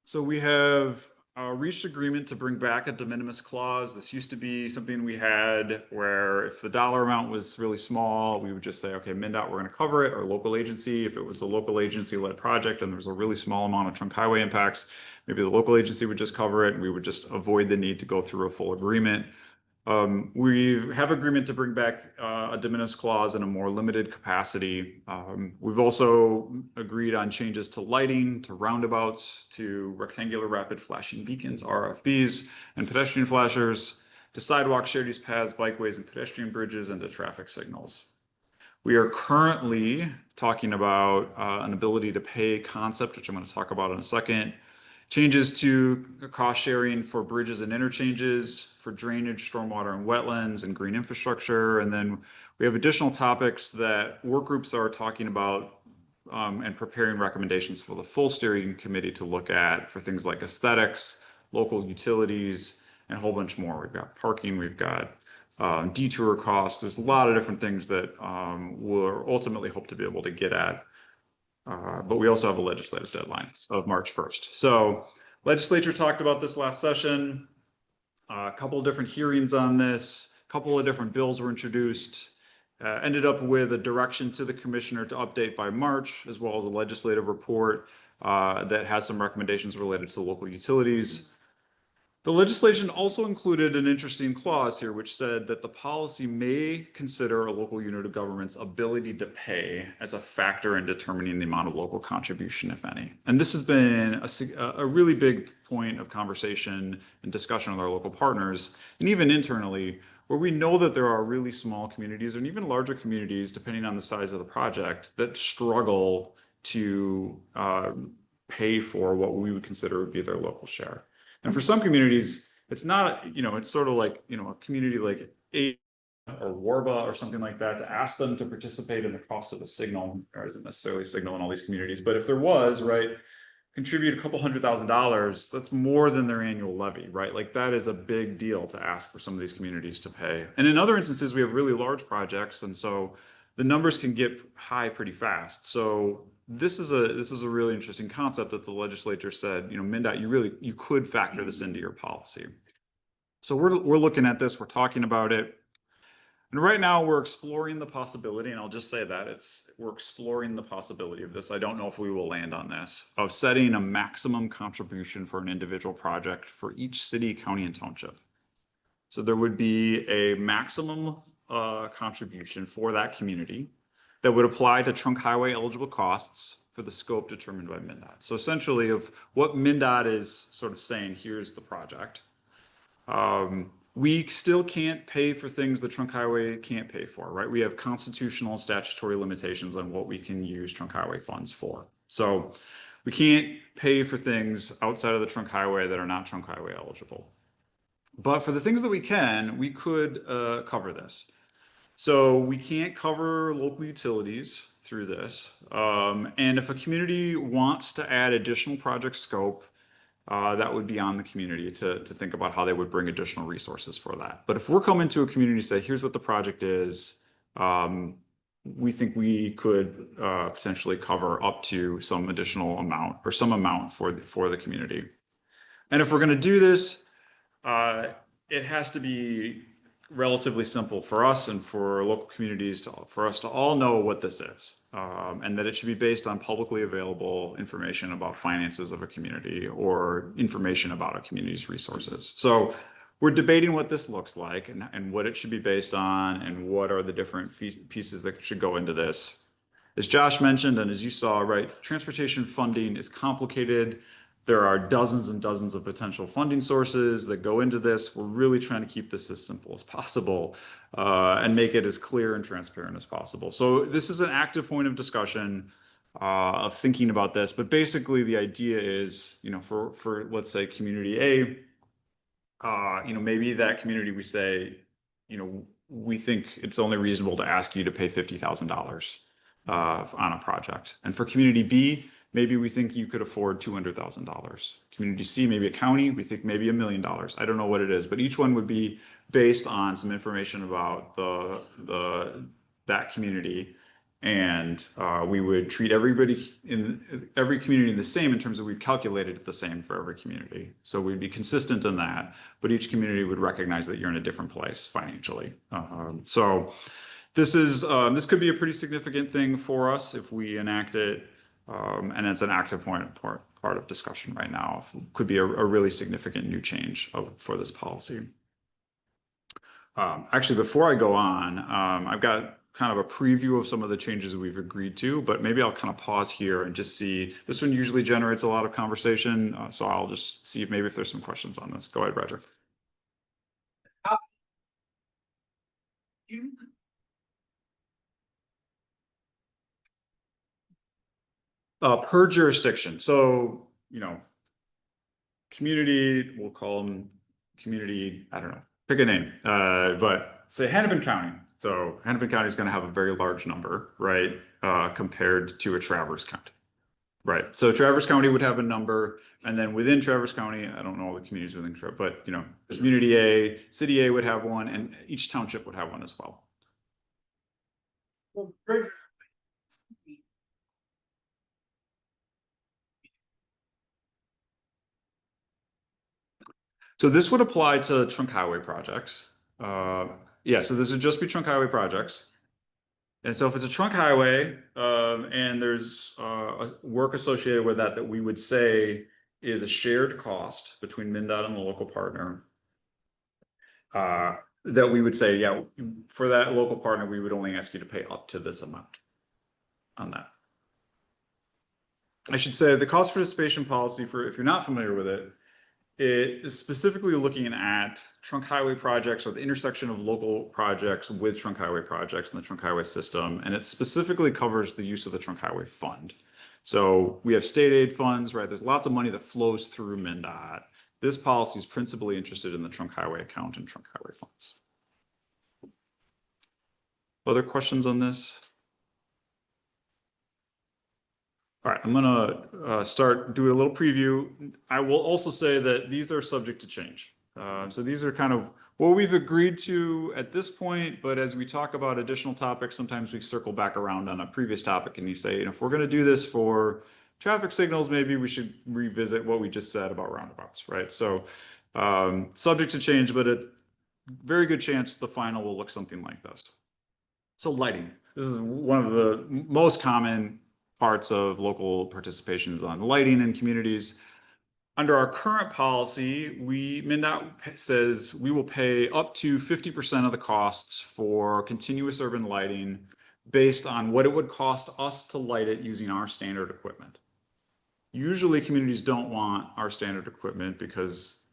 So we have reached agreement to bring back a de minimis clause. This used to be something we had where if the dollar amount was really small, we would just say, okay, MnDOT, we're going to cover it, or local agency. If it was a local agency-led project and there was a really small amount of trunk highway impacts, maybe the local agency would just cover it, and we would just avoid the need to go through a full agreement. We have agreement to bring back a de minimis clause in a more limited capacity. We've also agreed on changes to lighting, to roundabouts, to rectangular rapid flashing beacons, RFBs, and pedestrian flashers, to sidewalks, shared use paths, bikeways, and pedestrian bridges, and to traffic signals. We are currently talking about an ability to pay concept, which I'm going to talk about in a second. Changes to cost sharing for bridges and interchanges, for drainage, stormwater and wetlands, and green infrastructure. And then we have additional topics that work groups are talking about and preparing recommendations for the full steering committee to look at for things like aesthetics, local utilities, and a whole bunch more. We've got parking, we've got detour costs. There's a lot of different things that we'll ultimately hope to be able to get at. But we also have a legislative deadline of March 1st. So legislature talked about this last session. A couple of different hearings on this, a couple of different bills were introduced, ended up with a direction to the commissioner to update by March, as well as a legislative report that has some recommendations related to local utilities. The legislation also included an interesting clause here, which said that the policy may consider a local unit of government's ability to pay as a factor in determining the amount of local contribution, if any. And this has been a really big point of conversation and discussion with our local partners, and even internally, where we know that there are really small communities and even larger communities, depending on the size of the project, that struggle to pay for what we would consider would be their local share. And for some communities, it's not, it's sort of like, a community like or Warba or something like that, to ask them to participate in the cost of a signal, or isn't necessarily a signal in all these communities, but if there was, right, contribute a couple $100,000, that's more than their annual levy, right? Like that is a big deal to ask for some of these communities to pay. And in other instances, we have really large projects, and so the numbers can get high pretty fast. So this is a really interesting concept that the legislature said, MnDOT, you could factor this into your policy. So we're looking at this, we're talking about it. And right now we're exploring the possibility, and I'll just say that we're exploring the possibility of this. I don't know if we will land on this, of setting a maximum contribution for an individual project for each city, county, and township. So there would be a maximum contribution for that community that would apply to trunk highway eligible costs for the scope determined by MnDOT. So essentially of what MnDOT is sort of saying, here's the project. We still can't pay for things the trunk highway can't pay for, right? We have constitutional and statutory limitations on what we can use trunk highway funds for. So we can't pay for things outside of the trunk highway that are not trunk highway eligible. But for the things that we can, we could cover this. So we can't cover local utilities through this. And if a community wants to add additional project scope, that would be on the community to think about how they would bring additional resources for that. But if we're coming to a community and say, here's what the project is, we think we could potentially cover up to some additional amount or some amount for the community. And if we're going to do this, it has to be relatively simple for us and for local communities for us to all know what this is, and that it should be based on publicly available information about finances of a community or information about a community's resources. So we're debating what this looks like and what it should be based on and what are the different pieces that should go into this. As Josh mentioned, and as you saw, right, transportation funding is complicated. There are dozens and dozens of potential funding sources that go into this. We're really trying to keep this as simple as possible and make it as clear and transparent as possible. So this is an active point of discussion of thinking about this. But basically, the idea is, for let's say community A, maybe that community we say, we think it's only reasonable to ask you to pay $50,000 on a project. And for community B, maybe we think you could afford $200,000. Community C, maybe a county, we think maybe $1 million. I don't know what it is, but each one would be based on some information about that community. And we would treat everybody in every community the same in terms of we've calculated it the same for every community. So we'd be consistent in that, but each community would recognize that you're in a different place financially. So this could be a pretty significant thing for us if we enact it. And it's an active part of discussion right now. It could be a really significant new change for this policy. Actually, before I go on, I've got kind of a preview of some of the changes we've agreed to, but maybe I'll kind of pause here and just see. This one usually generates a lot of conversation, so I'll just see if there's some questions on this. Go ahead, Roger. Per jurisdiction. So, community, we'll call them community, I don't know, pick a name, but say Hennepin County. So Hennepin County is going to have a very large number, right? Compared to a Traverse County, right? So Traverse County would have a number, and then within Traverse County, I don't know all the communities within Traverse, but community A, city A would have one, and each township would have one as well. So this would apply to trunk highway projects. Yeah, so this would just be trunk highway projects. And so if it's a trunk highway and there's work associated with that we would say is a shared cost between MnDOT and the local partner. That we would say, yeah, for that local partner, we would only ask you to pay up to this amount on that. I should say the cost participation policy, for if you're not familiar with it, it is specifically looking at trunk highway projects or the intersection of local projects with trunk highway projects in the trunk highway system. And it specifically covers the use of the trunk highway fund. So we have state aid funds, right? There's lots of money that flows through MnDOT. This policy is principally interested in the trunk highway account and trunk highway funds. Other questions on this? All right, I'm gonna start doing a little preview. I will also say that these are subject to change. So these are kind of what we've agreed to at this point, but as we talk about additional topics, sometimes we circle back around on a previous topic and you say, if we're gonna do this for traffic signals, maybe we should revisit what we just said about roundabouts, right? So subject to change, but a very good chance the final will look something like this. So lighting, this is one of the most common parts of local participation is on lighting in communities. Under our current policy, MnDOT says we will pay up to 50% of the costs for continuous urban lighting based on what it would cost us to light it using our standard equipment. Usually communities don't want our standard equipment because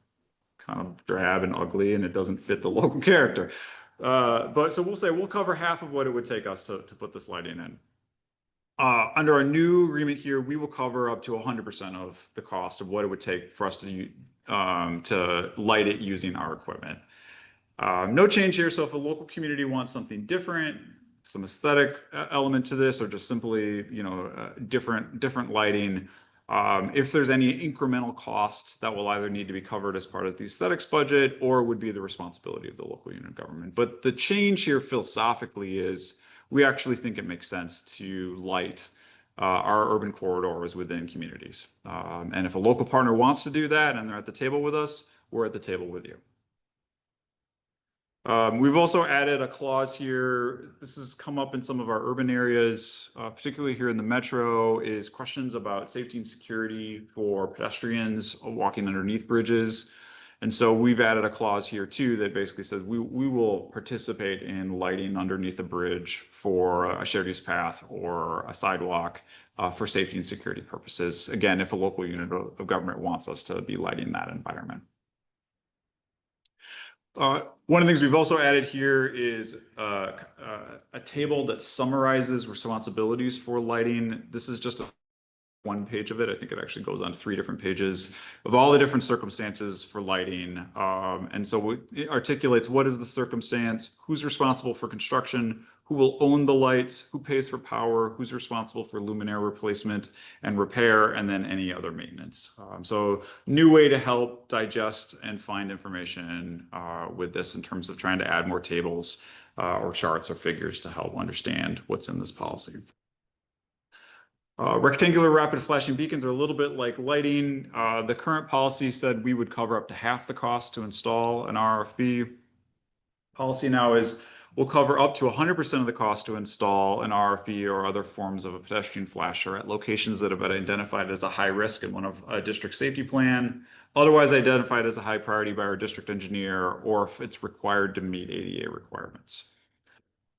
kind of drab and ugly and it doesn't fit the local character. But so we'll say we'll cover half of what it would take us to put this lighting in. Under our new agreement here, we will cover up to 100% of the cost of what it would take for us to light it using our equipment. No change here. So if a local community wants something different, some aesthetic element to this, or just simply, different lighting, if there's any incremental cost that will either need to be covered as part of the aesthetics budget or would be the responsibility of the local unit of government. But the change here philosophically is we actually think it makes sense to light our urban corridors within communities. And if a local partner wants to do that and they're at the table with us, we're at the table with you. We've also added a clause here. This has come up in some of our urban areas, particularly here in the metro, is questions about safety and security for pedestrians walking underneath bridges. And so we've added a clause here too that basically says we will participate in lighting underneath a bridge for a shared use path or a sidewalk for safety and security purposes. Again, if a local unit of government wants us to be lighting that environment. One of the things we've also added here is a table that summarizes responsibilities for lighting. This is just one page of it. I think it actually goes on 3 different pages of all the different circumstances for lighting. And so it articulates what is the circumstance, who's responsible for construction, who will own the lights, who pays for power, who's responsible for luminaire replacement and repair, and then any other maintenance. So new way to help digest and find information with this in terms of trying to add more tables or charts or figures to help understand what's in this policy. Rectangular rapid flashing beacons are a little bit like lighting. The current policy said we would cover up to half the cost to install an RFB. Policy now is we'll cover up to 100% of the cost to install an RFB or other forms of a pedestrian flasher at locations that have been identified as a high risk in one of a district safety plan, otherwise identified as a high priority by our district engineer, or if it's required to meet ADA requirements.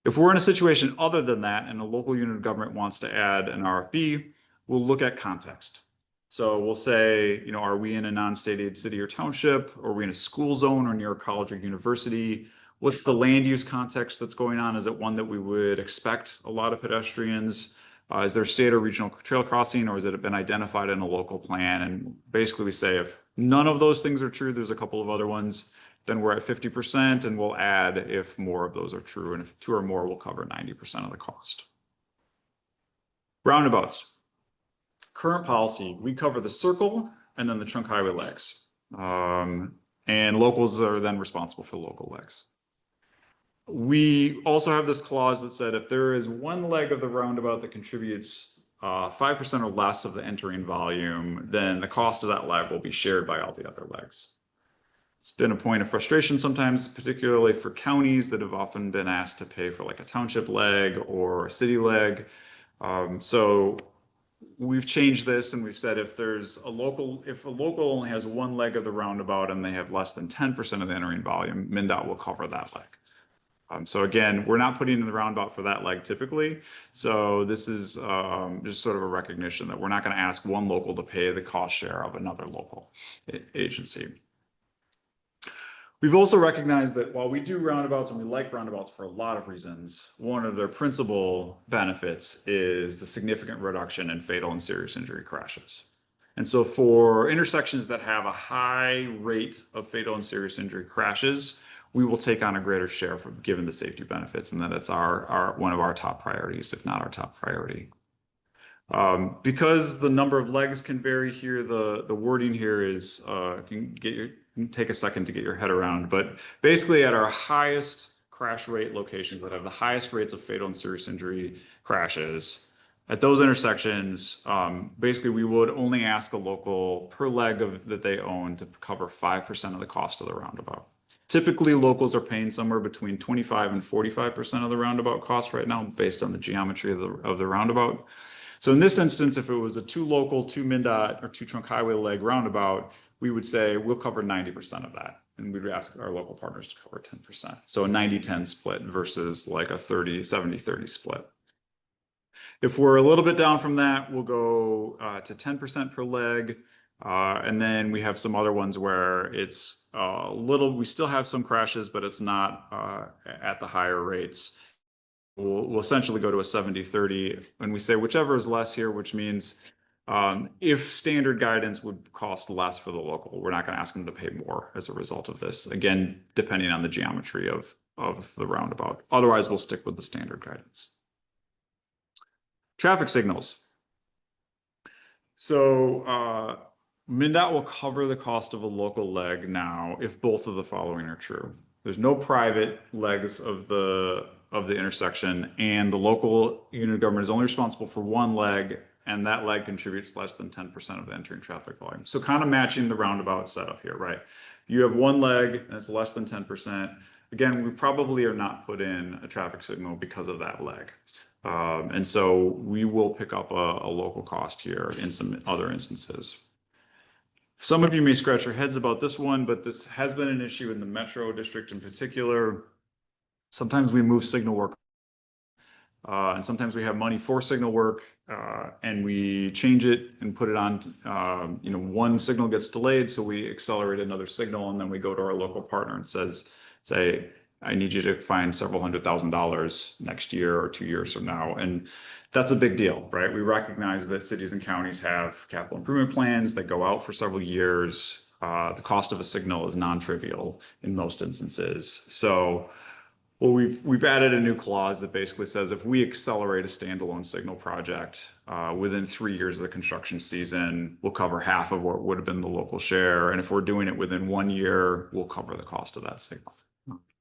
If we're in a situation other than that and a local unit of government wants to add an RFB, we'll look at context. So we'll say, are we in a non-state aid city or township? Or are we in a school zone or near a college or university? What's the land use context that's going on? Is it one that we would expect a lot of pedestrians? Is there a state or regional trail crossing, or has it been identified in a local plan? And basically we say if none of those things are true, there's a couple of other ones, then we're at 50% and we'll add if more of those are true. And if 2 or more, we'll cover 90% of the cost. Roundabouts. Current policy, we cover the circle and then the trunk highway legs. And locals are then responsible for local legs. We also have this clause that said if there is one leg of the roundabout that contributes 5% or less of the entering volume, then the cost of that leg will be shared by all the other legs. It's been a point of frustration sometimes, particularly for counties that have often been asked to pay for like a township leg or a city leg. So we've changed this and we've said if a local only has one leg of the roundabout and they have less than 10% of the entering volume, MnDOT will cover that leg. So again, we're not putting in the roundabout for that leg typically. So this is just sort of a recognition that we're not going to ask one local to pay the cost share of another local agency. We've also recognized that while we do roundabouts and we like roundabouts for a lot of reasons, one of their principal benefits is the significant reduction in fatal and serious injury crashes. And so for intersections that have a high rate of fatal and serious injury crashes, we will take on a greater share for given the safety benefits, and that it's one of our top priorities, if not our top priority. Because the number of legs can vary here, the wording here is can take a second to get your head around, but basically at our highest crash rate locations that have the highest rates of fatal and serious injury crashes, at those intersections, basically we would only ask a local per leg that they own to cover 5% of the cost of the roundabout. Typically, locals are paying somewhere between 25 and 45% of the roundabout cost right now, based on the geometry of the roundabout. So in this instance, if it was a 2 local, 2 MnDOT, or 2 trunk highway leg roundabout, we would say we'll cover 90% of that. And we'd ask our local partners to cover 10%. So a 90-10 split versus like a 70-30 split. If we're a little bit down from that, we'll go to 10% per leg. And then we have some other ones where it's we still have some crashes, but it's not at the higher rates. We'll essentially go to a 70-30, and we say whichever is less here, which means if standard guidance would cost less for the local, we're not going to ask them to pay more as a result of this. Again, depending on the geometry of the roundabout. Otherwise, we'll stick with the standard guidance. Traffic signals. So MnDOT will cover the cost of a local leg now if both of the following are true. There's no private legs of the intersection, and the local unit of government is only responsible for one leg, and that leg contributes less than 10% of the entering traffic volume. So kind of matching the roundabout setup here, right? You have one leg and it's less than 10%. Again, we probably are not put in a traffic signal because of that leg. And so we will pick up a local cost here in some other instances. Some of you may scratch your heads about this one, but this has been an issue in the Metro District in particular. Sometimes we move signal work, and sometimes we have money for signal work, and we change it and put it on, one signal gets delayed, so we accelerate another signal, and then we go to our local partner and say, I need you to find several $100,000 next year or 2 years from now. And that's a big deal, right? We recognize that cities and counties have capital improvement plans that go out for several years. The cost of a signal is non-trivial in most instances. So we've added a new clause that basically says if we accelerate a standalone signal project within 3 years of the construction season, we'll cover half of what would have been the local share. And if we're doing it within 1 year, we'll cover the cost of that signal.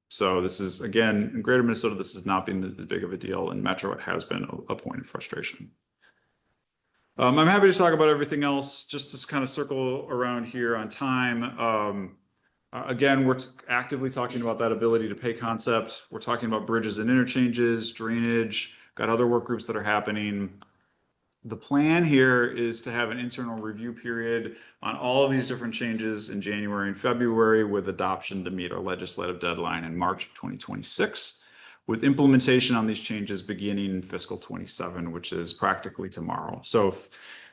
So this is, again, in Greater Minnesota, this has not been as big of a deal. In Metro, it has been a point of frustration. I'm happy to talk about everything else, just to kind of circle around here on time. Again, we're actively talking about that ability to pay concept. We're talking about bridges and interchanges, drainage, got other work groups that are happening. The plan here is to have an internal review period on all of these different changes in January and February, with adoption to meet our legislative deadline in March of 2026, with implementation on these changes beginning in fiscal 27, which is practically tomorrow. So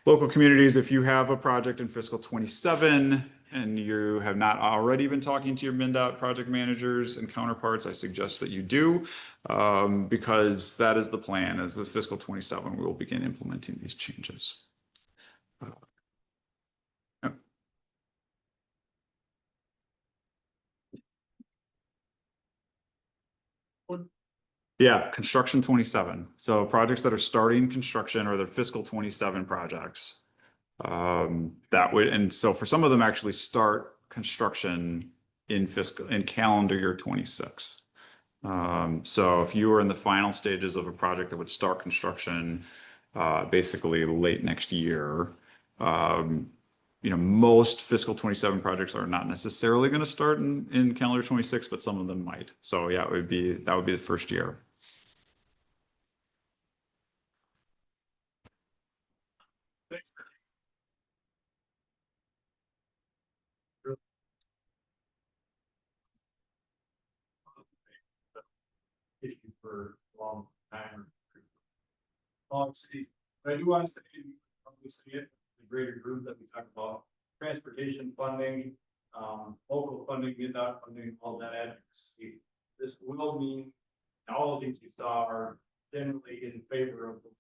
local communities, if you have a project in fiscal 27 and you have not already been talking to your MnDOT project managers and counterparts, I suggest that you do, because that is the plan. As with fiscal 27, we will begin implementing these changes. Yeah, construction 27. So projects that are starting construction or the fiscal 27 projects. And so for some of them actually start construction in calendar year 26. So if you were in the final stages of a project that would start construction basically late next year, most fiscal 27 projects are not necessarily going to start in calendar 26, but some of them might. So yeah, that would be the first year. for a long time. Policy, but I do want to say, probably see it, the greater group that we talk about, transportation funding, local funding, MnDOT funding, all that advocacy. This will mean all of these you saw are generally in favor of the.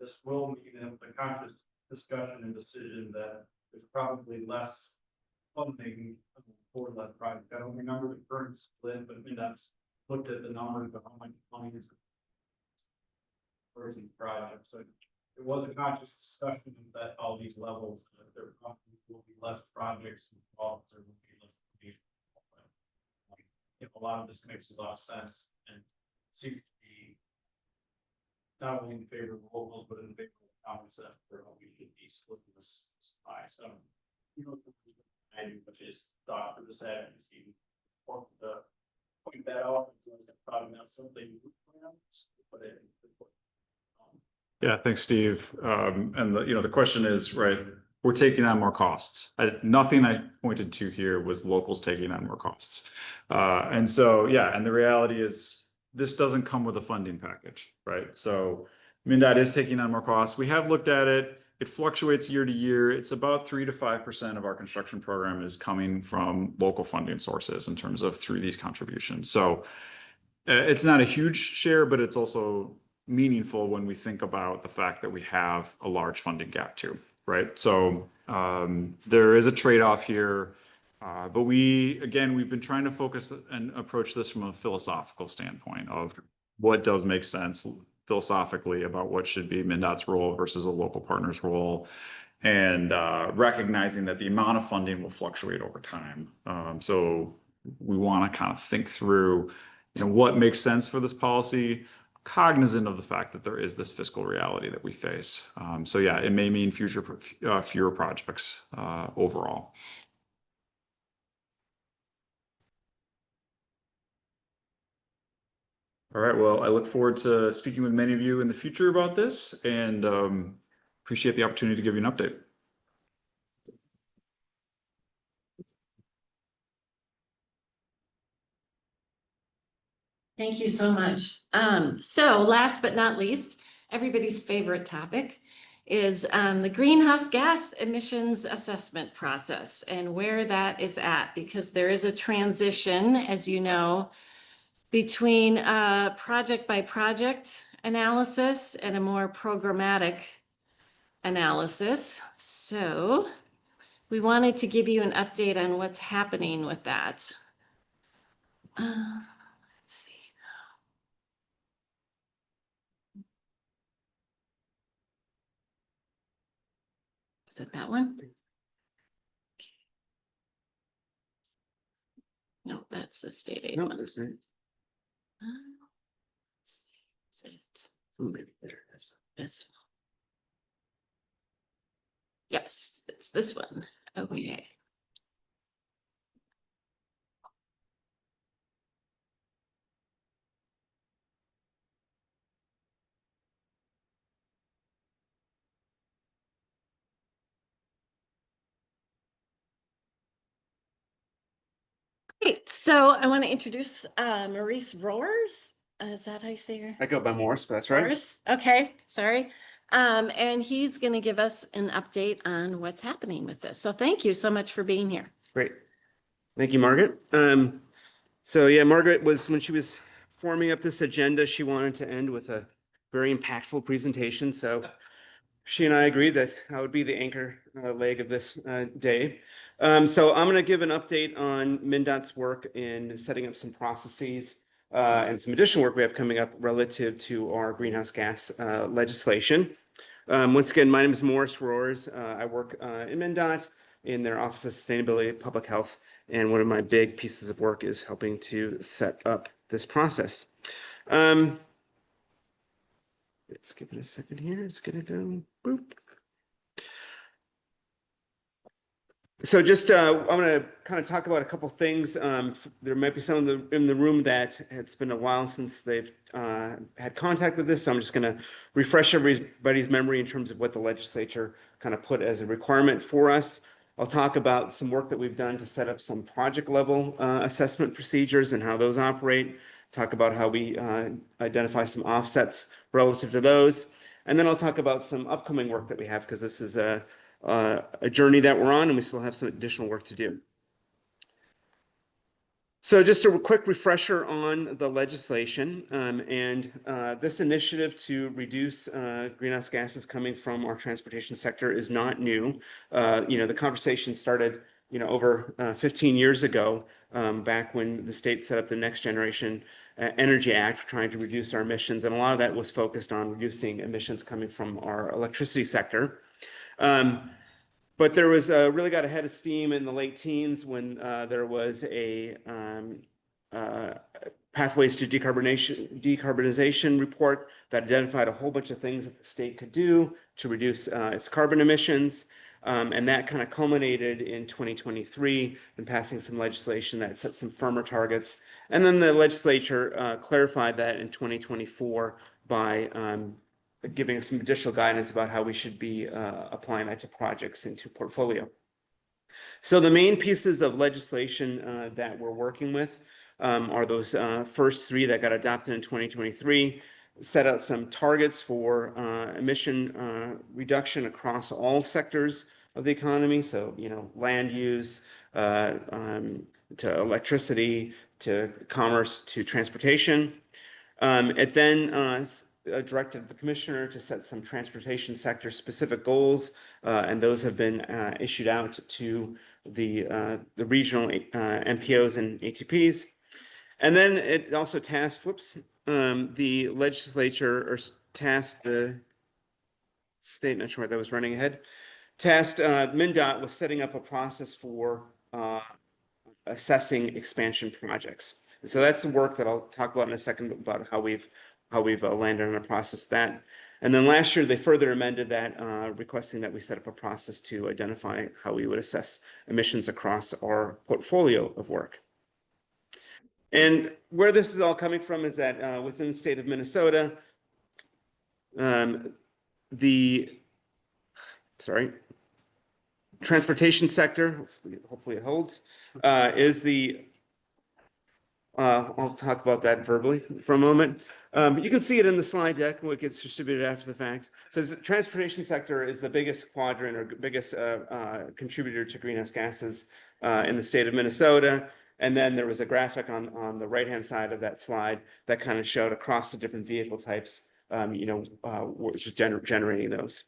This will mean a conscious discussion and decision that there's probably less funding for less project. I don't remember the current split, but MnDOT's looked at the numbers of how much money is for each project. So it was a conscious discussion that all these levels, that there probably will be less projects involved, there will be less. A lot of this makes a lot of sense and seems to be not only in favor of locals, but in favor of common sense for how we should be splitting this pie. So, you know, I do, but just thought for this advocacy, point that out. It's probably not something you would plan on, but it. Yeah, thanks, Steve. And the question is, right, we're taking on more costs. Nothing I pointed to here was locals taking on more costs. And so, yeah, and the reality is this doesn't come with a funding package, right? So MnDOT is taking on more costs. We have looked at it. It fluctuates year to year. It's about 3 to 5% of our construction program is coming from local funding sources in terms of through these contributions. So it's not a huge share, but it's also meaningful when we think about the fact that we have a large funding gap too, right? So there is a trade-off here, but we've been trying to focus and approach this from a philosophical standpoint of what does make sense philosophically about what should be MnDOT's role versus a local partner's role, and recognizing that the amount of funding will fluctuate over time. So we want to kind of think through, what makes sense for this policy, cognizant of the fact that there is this fiscal reality that we face. So yeah, it may mean fewer projects overall. All right, well, I look forward to speaking with many of you in the future about this, and appreciate the opportunity to give you an update. Thank you so much. So last but not least, everybody's favorite topic is the greenhouse gas emissions assessment process and where that is at, because there is a transition, as you know, between project by project analysis and a more programmatic analysis. So we wanted to give you an update on what's happening with that. Let's see. Is it that one? No, that's the state aid one. That's it. Let's see, is it? Maybe there it is. This one. Yes, it's this one. Okay. Great. So I want to introduce Maurice Roars. Is that how you say your? I go by Morris, but that's right. Morris? Okay, sorry. And he's going to give us an update on what's happening with this. So thank you so much for being here. Great. Thank you, Margaret. So yeah, Margaret when she was forming up this agenda, she wanted to end with a very impactful presentation. So she and I agreed that I would be the anchor leg of this day. So I'm going to give an update on MnDOT's work in setting up some processes and some additional work we have coming up relative to our greenhouse gas legislation. Once again, my name is Morris Roars. I work in MnDOT in their Office of Sustainability and Public Health, and one of my big pieces of work is helping to set up this process. Let's give it a second here. It's going to go boop. So just, I'm going to kind of talk about a couple things. There might be some in the room that it's been a while since they've had contact with this. So I'm just going to refresh everybody's memory in terms of what the legislature kind of put as a requirement for us. I'll talk about some work that we've done to set up some project level assessment procedures and how those operate. talk about how we identify some offsets relative to those. And then I'll talk about some upcoming work that we have, because this is a journey that we're on and we still have some additional work to do. So just a quick refresher on the legislation, and this initiative to reduce greenhouse gases coming from our transportation sector is not new. The conversation started, over 15 years ago, back when the state set up the Next Generation Energy Act, trying to reduce our emissions, and a lot of that was focused on reducing emissions coming from our electricity sector. But there was really got ahead of steam in the late teens when there was a Pathways to Decarbonization report that identified a whole bunch of things that the state could do to reduce its carbon emissions. And that kind of culminated in 2023 in passing some legislation that set some firmer targets. And then the legislature clarified that in 2024 by giving us some additional guidance about how we should be applying that to projects into portfolio. So the main pieces of legislation that we're working with are those first three that got adopted in 2023, set out some targets for emission reduction across all sectors of the economy. So, land use, to electricity, to commerce, to transportation. It then directed the commissioner to set some transportation sector specific goals, and those have been issued out to the regional MPOs and ATPs. And then it also tasked, the legislature, or tasked the state, not sure that was running ahead, tasked MnDOT with setting up a process for assessing expansion projects. And so that's the work that I'll talk about in a second, about how we've landed on a process of that. And then last year, they further amended that, requesting that we set up a process to identify how we would assess emissions across our portfolio of work. And where this is all coming from is that within the state of Minnesota, transportation sector, hopefully it holds, is the I'll talk about that verbally for a moment. You can see it in the slide deck, what gets distributed after the fact. So the transportation sector is the biggest quadrant or biggest contributor to greenhouse gases in the state of Minnesota. And then there was a graphic on the right-hand side of that slide that kind of showed across the different vehicle types, which is generating those.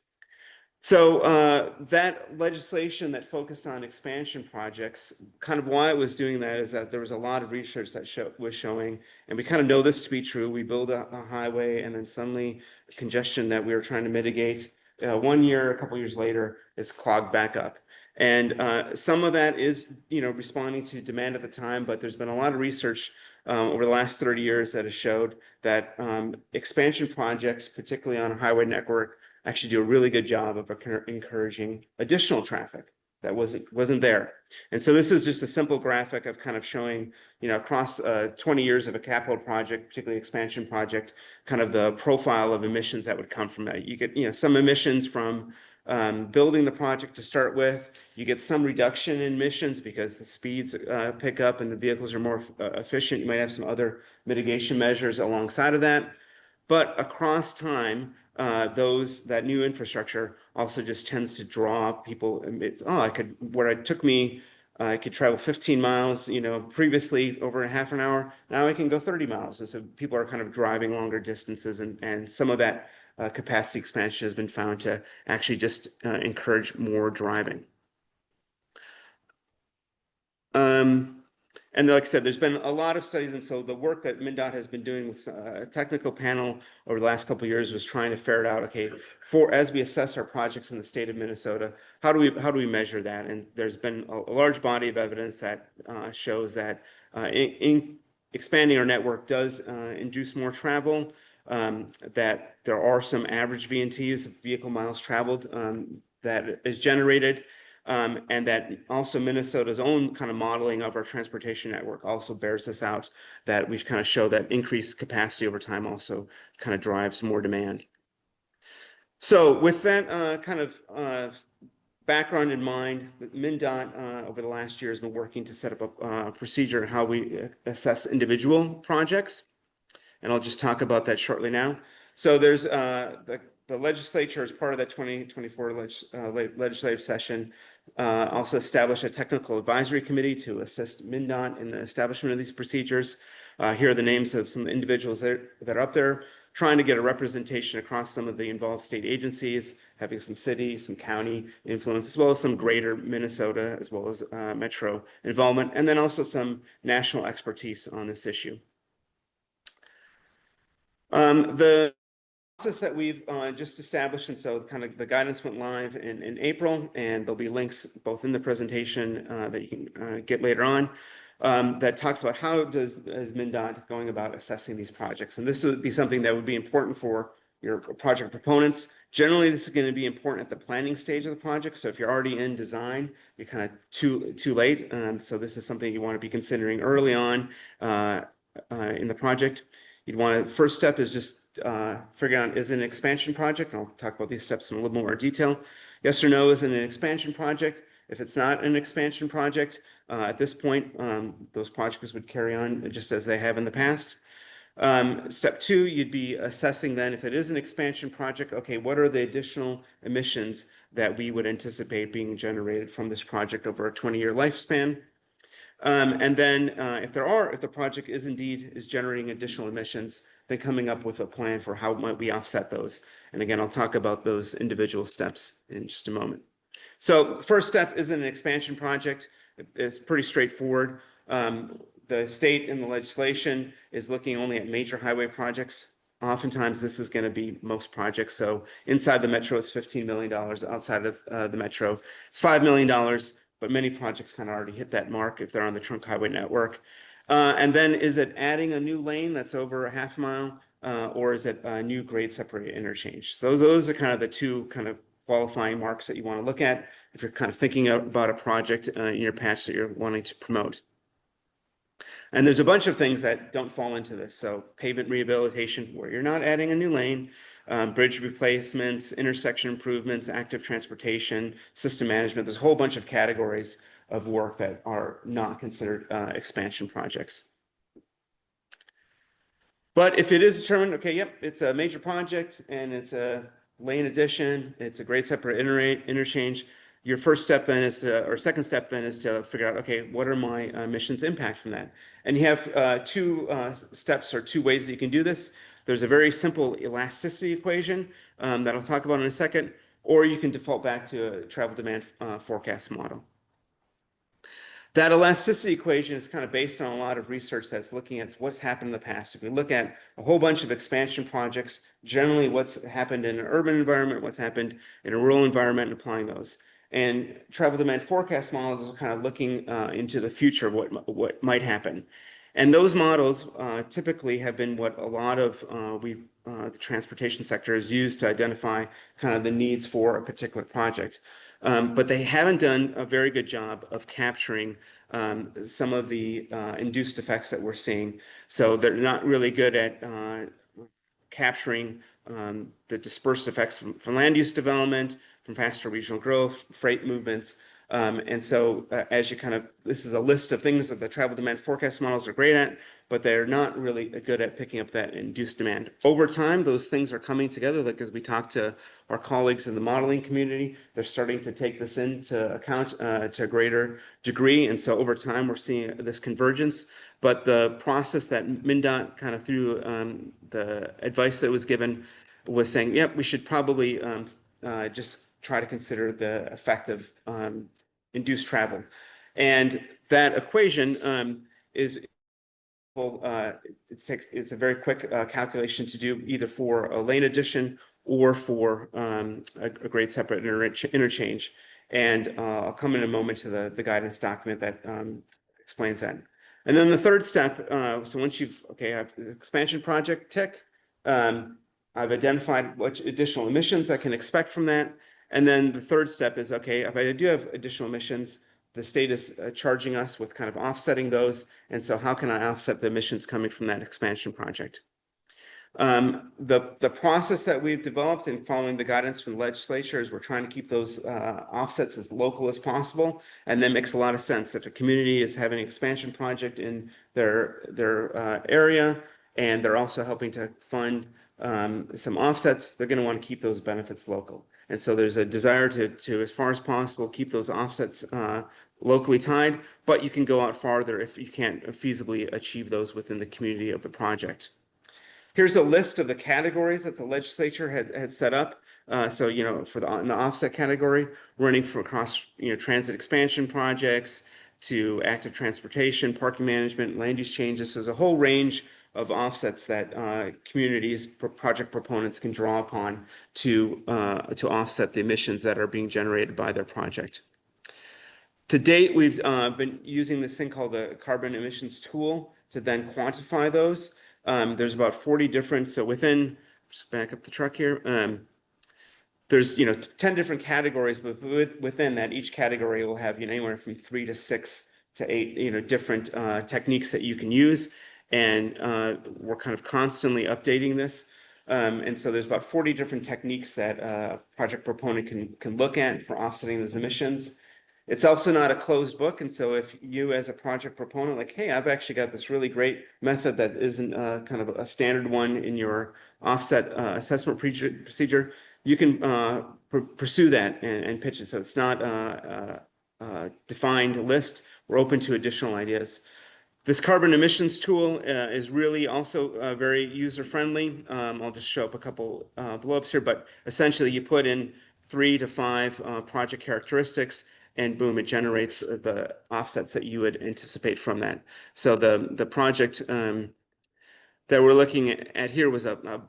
So that legislation that focused on expansion projects, kind of why it was doing that is that there was a lot of research that was showing, and we kind of know this to be true. We build a highway, and then suddenly the congestion that we were trying to mitigate 1 year, a couple years later, is clogged back up. And some of that is, responding to demand at the time, but there's been a lot of research over the last 30 years that has showed that expansion projects, particularly on a highway network, actually do a really good job of encouraging additional traffic that wasn't there. And so this is just a simple graphic of kind of showing, across 20 years of a capital project, particularly expansion project, kind of the profile of emissions that would come from that. You get, some emissions from building the project to start with. You get some reduction in emissions because the speeds pick up and the vehicles are more efficient. You might have some other mitigation measures alongside of that. But across time, that new infrastructure also just tends to draw people. I could travel 15 miles, previously over a half an hour. Now I can go 30 miles. And so people are kind of driving longer distances, and some of that capacity expansion has been found to actually just encourage more driving. And like I said, there's been a lot of studies, and so the work that MnDOT has been doing with a technical panel over the last couple of years was trying to ferret out, okay, as we assess our projects in the state of Minnesota, how do we measure that? And there's been a large body of evidence that shows that in expanding our network does induce more travel, that there are some average VNTs, vehicle miles traveled, that is generated. And that also Minnesota's own kind of modeling of our transportation network also bears this out, that we kind of show that increased capacity over time also kind of drives more demand. So with that kind of background in mind, MnDOT over the last year has been working to set up a procedure how we assess individual projects. and I'll just talk about that shortly now. So there's the legislature, as part of that 2024 legislative session, also established a technical advisory committee to assist MnDOT in the establishment of these procedures. Here are the names of some individuals that are up there, trying to get a representation across some of the involved state agencies, having some city, some county influence, as well as some greater Minnesota, as well as metro involvement, and then also some national expertise on this issue. The process that we've just established, and so kind of the guidance went live in April, and there'll be links both in the presentation that you can get later on, that talks about how is MnDOT going about assessing these projects. And this would be something that would be important for your project proponents. Generally, this is going to be important at the planning stage of the project. So if you're already in design, you're kind of too late. So this is something you want to be considering early on in the project. You'd want to, first step is just figure out, is it an expansion project? I'll talk about these steps in a little more detail. Yes or no, is it an expansion project? If it's not an expansion project, at this point, those projects would carry on just as they have in the past. Step two, you'd be assessing then, if it is an expansion project, okay, what are the additional emissions that we would anticipate being generated from this project over a 20-year lifespan? And then if the project is indeed generating additional emissions, then coming up with a plan for how might we offset those. And again, I'll talk about those individual steps in just a moment. So the first step is an expansion project. It's pretty straightforward. The state in the legislation is looking only at major highway projects. Oftentimes, this is going to be most projects. So inside the metro, it's $15 million. Outside of the metro, it's $5 million. But many projects kind of already hit that mark if they're on the trunk highway network. And then is it adding a new lane that's over a half mile, or is it a new grade separated interchange? So those are kind of the two kind of qualifying marks that you want to look at if you're kind of thinking about a project in your patch that you're wanting to promote. And there's a bunch of things that don't fall into this. So pavement rehabilitation, where you're not adding a new lane, bridge replacements, intersection improvements, active transportation, system management. There's a whole bunch of categories of work that are not considered expansion projects. But if it is determined, okay, yep, it's a major project and it's a lane addition, it's a grade separate interchange, your first step then is to, or second step then is to figure out, okay, what are my emissions impact from that? And you have two steps or two ways that you can do this. There's a very simple elasticity equation that I'll talk about in a second, or you can default back to a travel demand forecast model. That elasticity equation is kind of based on a lot of research that's looking at what's happened in the past. If we look at a whole bunch of expansion projects, generally what's happened in an urban environment, what's happened in a rural environment, and applying those. And travel demand forecast models are kind of looking into the future of what might happen. And those models typically have been what a lot of the transportation sector has used to identify kind of the needs for a particular project. But they haven't done a very good job of capturing some of the induced effects that we're seeing. So they're not really good at capturing the dispersed effects from land use development, from faster regional growth, freight movements. And so as you kind of, this is a list of things that the travel demand forecast models are great at, but they're not really good at picking up that induced demand. Over time, those things are coming together, like as we talk to our colleagues in the modeling community, they're starting to take this into account to a greater degree. And so over time, we're seeing this convergence. But the process that MnDOT kind of through the advice that was given was saying, yep, we should probably just try to consider the effect of induced travel. And that equation is, it's a very quick calculation to do either for a lane addition or for a grade separate interchange. And I'll come in a moment to the guidance document that explains that. And then the third step, so once you've, okay, I have the expansion project tick, I've identified what additional emissions I can expect from that. And then the third step is, okay, if I do have additional emissions, the state is charging us with kind of offsetting those. And so how can I offset the emissions coming from that expansion project? The process that we've developed in following the guidance from the legislature is we're trying to keep those offsets as local as possible. And that makes a lot of sense. If a community is having an expansion project in their area, and they're also helping to fund some offsets. They're going to want to keep those benefits local. And so there's a desire to as far as possible, keep those offsets locally tied, but you can go out farther if you can't feasibly achieve those within the community of the project. Here's a list of the categories that the legislature had set up. So, you know, for in the offset category, running from across, you know, transit expansion projects to active transportation, parking management, land use changes. So there's a whole range of offsets that communities, project proponents can draw upon to offset the emissions that are being generated by their project. To date, we've been using this thing called the carbon emissions tool to then quantify those. There's about 40 different, so within, just back up the truck here, there's, you know, 10 different categories, but within that, each category will have, you know, anywhere from 3 to 6 to 8, you know, different techniques that you can use. And we're kind of constantly updating this. And so there's about 40 different techniques that a project proponent can look at for offsetting those emissions. It's also not a closed book. And so if you as a project proponent, like, hey, I've actually got this really great method that isn't kind of a standard one in your offset assessment procedure, you can pursue that and pitch it. So it's not a defined list. We're open to additional ideas. This carbon emissions tool is really also very user-friendly. I'll just show up a couple blow-ups here, but essentially you put in 3 to 5 project characteristics, and boom, it generates the offsets that you would anticipate from that. So the project that we're looking at here was a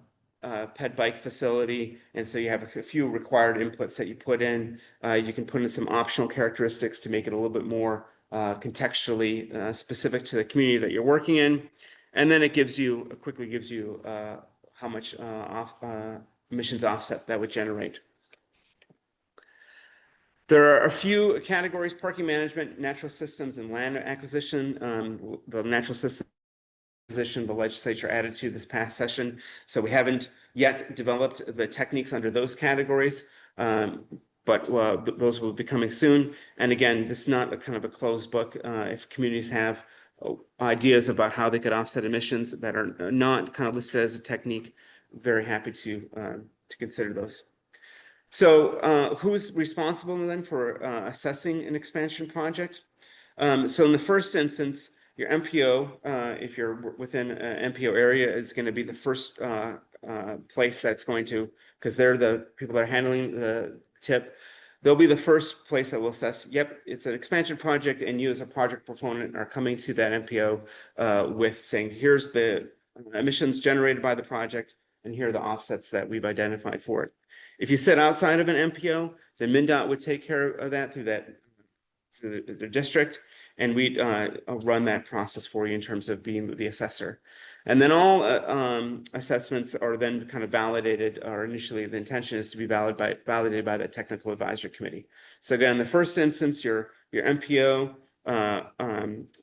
ped bike facility, and so you have a few required inputs that you put in. You can put in some optional characteristics to make it a little bit more contextually specific to the community that you're working in, and then it quickly gives you how much emissions offset that would generate. There are a few categories: parking management, natural systems, and land acquisition. The natural system acquisition the legislature added to this past session, so we haven't yet developed the techniques under those categories. But those will be coming soon. And again, this is not a kind of a closed book. If communities have ideas about how they could offset emissions that are not kind of listed as a technique, very happy to consider those. So who's responsible then for assessing an expansion project? So in the first instance, your MPO, if you're within an MPO area, is going to be the first place that's going to, because they're the people that are handling the tip, they'll be the first place that will assess, yep, it's an expansion project, and you as a project proponent are coming to that MPO with saying, here's the emissions generated by the project, and here are the offsets that we've identified for it. If you sit outside of an MPO, then MnDOT would take care of that through the district, and we'd run that process for you in terms of being the assessor. And then all assessments are then kind of validated, or initially the intention is to be validated by the technical advisory committee. So again, in the first instance, your MPO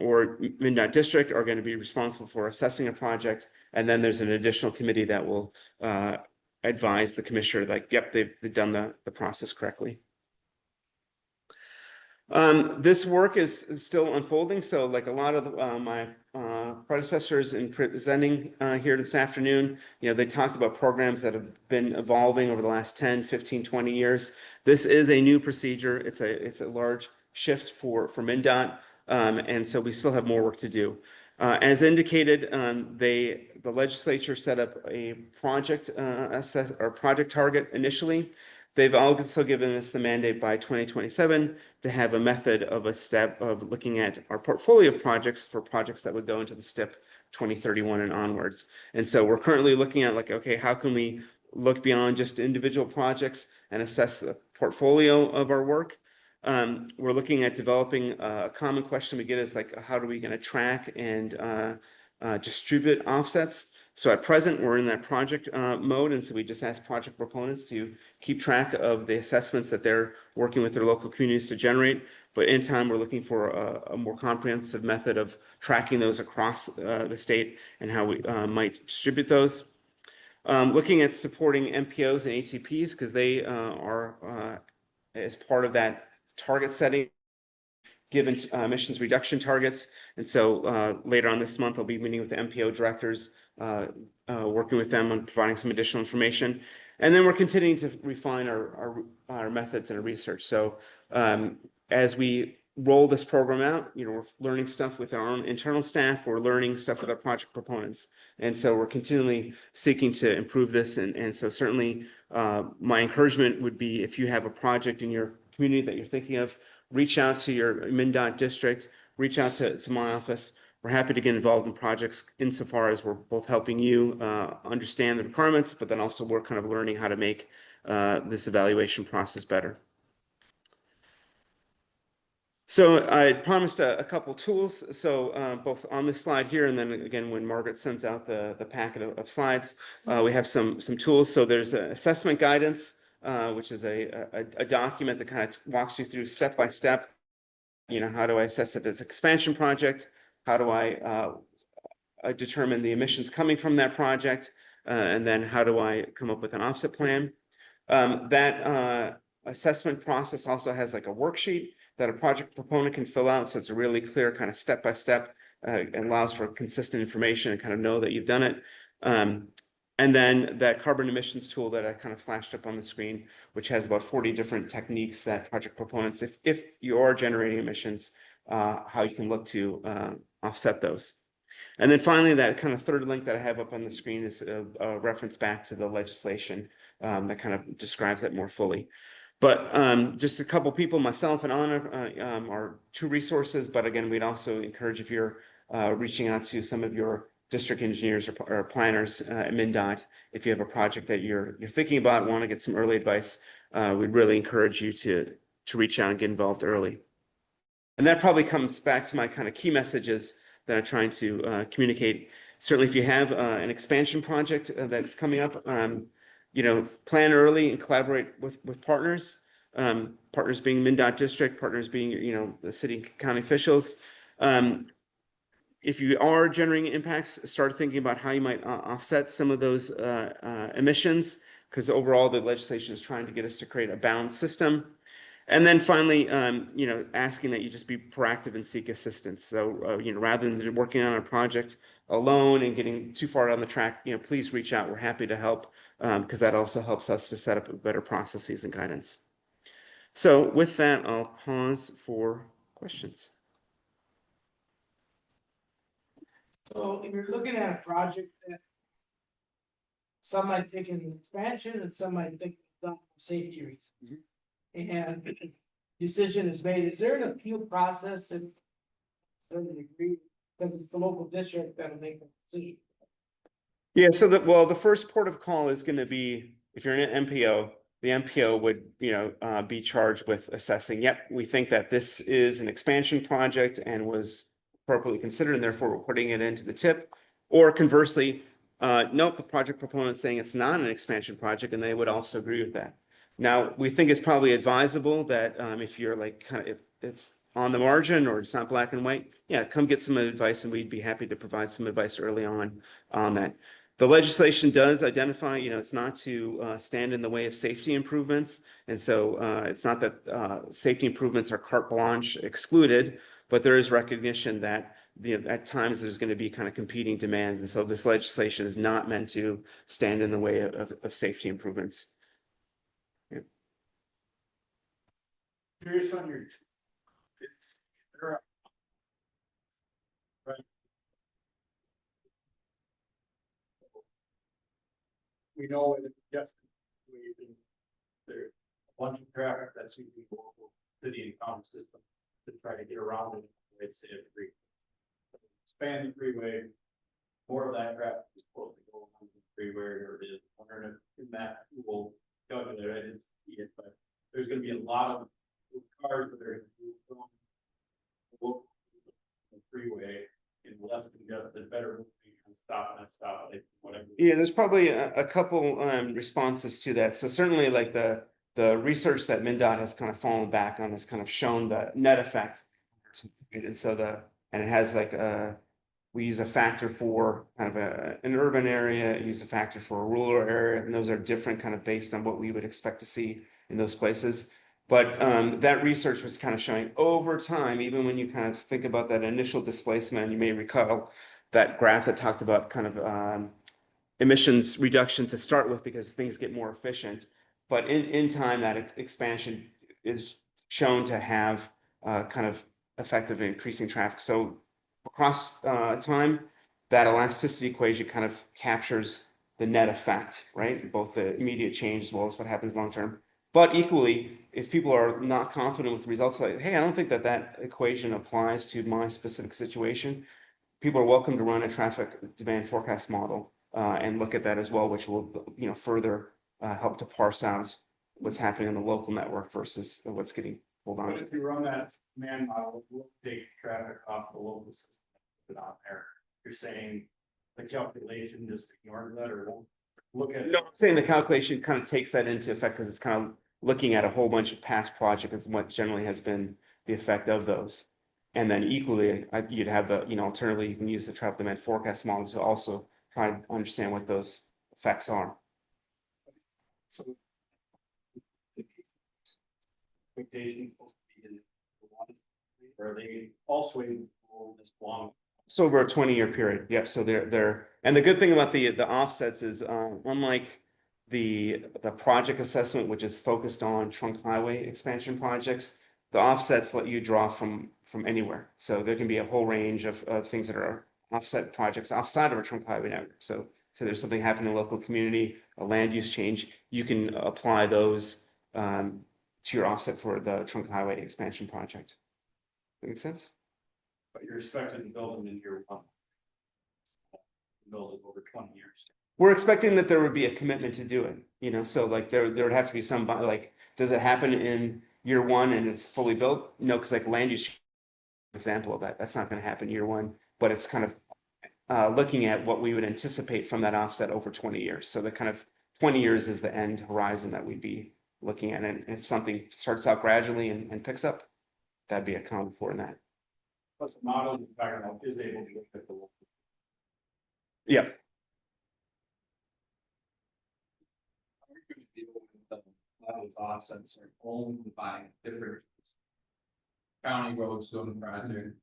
or MnDOT district are going to be responsible for assessing a project, and then there's an additional committee that will advise the commissioner, like, yep, they've done the process correctly. This work is still unfolding. So like a lot of my predecessors in presenting here this afternoon, you know, they talked about programs that have been evolving over the last 10, 15, 20 years. This is a new procedure. It's a large shift for MnDOT. And so we still have more work to do. As indicated, the legislature set up a project project target initially. They've also given us the mandate by 2027 to have a method of a step of looking at our portfolio of projects for projects that would go into the STIP 2031 and onwards. And so we're currently looking at, like, okay, how can we look beyond just individual projects and assess the portfolio of our work? We're looking at developing a common question we get is, like, how are we going to track and distribute offsets? So at present, we're in that project mode, and so we just ask project proponents to keep track of the assessments that they're working with their local communities to generate. But in time, we're looking for a more comprehensive method of tracking those across the state and how we might distribute those. Looking at supporting MPOs and ATPs, because they are as part of that target setting, given emissions reduction targets. And so later on this month, I'll be meeting with the MPO directors working with them on providing some additional information. And then we're continuing to refine our methods and our research. So as we roll this program out, you know, we're learning stuff with our own internal staff, we're learning stuff with our project proponents. And so we're continually seeking to improve this. And so certainly my encouragement would be, if you have a project in your community that you're thinking of, reach out to your MnDOT district, reach out to my office. We're happy to get involved in projects insofar as we're both helping you understand the requirements, but then also we're kind of learning how to make this evaluation process better. So I promised a couple tools. So both on this slide here, and then again, when Margaret sends out the packet of slides, we have some tools. So there's an assessment guidance, which is a document that kind of walks you through step by step. You know, how do I assess it as an expansion project? How do I determine the emissions coming from that project? And then how do I come up with an offset plan? That assessment process also has like a worksheet that a project proponent can fill out. So it's a really clear kind of step by step, and allows for consistent information and kind of know that you've done it. And then that carbon emissions tool that I kind of flashed up on the screen, which has about 40 different techniques that project proponents, if you are generating emissions, how you can look to offset those. And then finally, that kind of third link that I have up on the screen is a reference back to the legislation that kind of describes that more fully. But just a couple people, myself and Anna, are two resources. But again, we'd also encourage, if you're reaching out to some of your district engineers or planners at MnDOT, if you have a project that you're thinking about, want to get some early advice, we'd really encourage you to reach out and get involved early. And that probably comes back to my kind of key messages that I'm trying to communicate. Certainly, if you have an expansion project that's coming up, you know, plan early and collaborate with partners. Partners being MnDOT district, partners being, you know, the city and county officials. If you are generating impacts, start thinking about how you might offset some of those emissions, because overall the legislation is trying to get us to create a balanced system. And then finally, you know, asking that you just be proactive and seek assistance. So, you know, rather than working on a project alone and getting too far down the track, you know, please reach out. We're happy to help, because that also helps us to set up better processes and guidance. So with that, I'll pause for questions. So if you're looking at a project that some might think an expansion and some might think for safety reasons. And decision is made, is there an appeal process if certain agree, because it's the local district that'll make the decision? Yeah, so the first port of call is going to be, if you're in an MPO, the MPO would, you know, be charged with assessing, yep, we think that this is an expansion project and was appropriately considered, and therefore we're putting it into the tip. Or conversely, nope, the project proponent is saying it's not an expansion project, and they would also agree with that. Now, we think it's probably advisable that if you're like kind of, if it's on the margin or it's not black and white, yeah, come get some advice, and we'd be happy to provide some advice early on that. The legislation does identify, you know, it's not to stand in the way of safety improvements. And so it's not that safety improvements are carte blanche excluded, but there is recognition that at times there's going to be kind of competing demands. And so this legislation is not meant to stand in the way of safety improvements. Yeah. Curious on your, right. We know it, yes, there's a bunch of traffic that's usually local city and county system to try to get around it. It's a free. Expand the freeway, more of that traffic is supposed to go on the freeway, or it is. Wondering if in that will go to there. I didn't see it, but there's going to be a lot of cars that are going to the freeway in less congested, better stop and stop, like whatever. Yeah, there's probably a couple responses to that. So certainly, like the research that MnDOT has kind of fallen back on has kind of shown the net effect, and so and it has like we use a factor for kind of an urban area, use a factor for a rural area, and those are different kind of based on what we would expect to see in those places. But that research was kind of showing over time, even when you kind of think about that initial displacement, you may recall that graph that talked about kind of emissions reduction to start with because things get more efficient. But in time, that expansion is shown to have kind of effective increasing traffic. So across time, that elasticity equation kind of captures the net effect, right? Both the immediate change as well as what happens long term. But equally, if people are not confident with results, like, hey, I don't think that that equation applies to my specific situation, people are welcome to run a traffic demand forecast model and look at that as well, which will, you know, further help to parse out what's happening on the local network versus what's getting pulled on. But if you run that command model, we'll take traffic off the local system, put it on there. You're saying the calculation just ignore that or won't look at it? No, I'm saying the calculation kind of takes that into effect because it's kind of looking at a whole bunch of past projects and what generally has been the effect of those. And then equally, you'd have the, you know, alternatively, you can use the traffic demand forecast model to also try to understand what those effects are. So expectations supposed to be in the one, or are they also in this long? So over a 20-year period, yep. So they're and the good thing about the offsets is unlike the project assessment, which is focused on trunk highway expansion projects, the offsets let you draw from anywhere. So there can be a whole range of things that are offset projects outside of a trunk highway network. So there's something happening in a local community, a land use change, you can apply those to your offset for the trunk highway expansion project. That make sense? But you're expected to build them in year one. Build it over 20 years. We're expecting that there would be a commitment to do it, you know, so like there would have to be some, like, does it happen in year one and it's fully built? No, because like land use example of that, that's not going to happen year one, but it's kind of looking at what we would anticipate from that offset over 20 years. So the kind of 20 years is the end horizon that we'd be looking at. And if something starts out gradually and picks up, that'd be accounted for in that. Plus the model in fact is able to look at the local. Yeah. How are you going to deal with a lot of those offsets are owned by different county roads doing the project?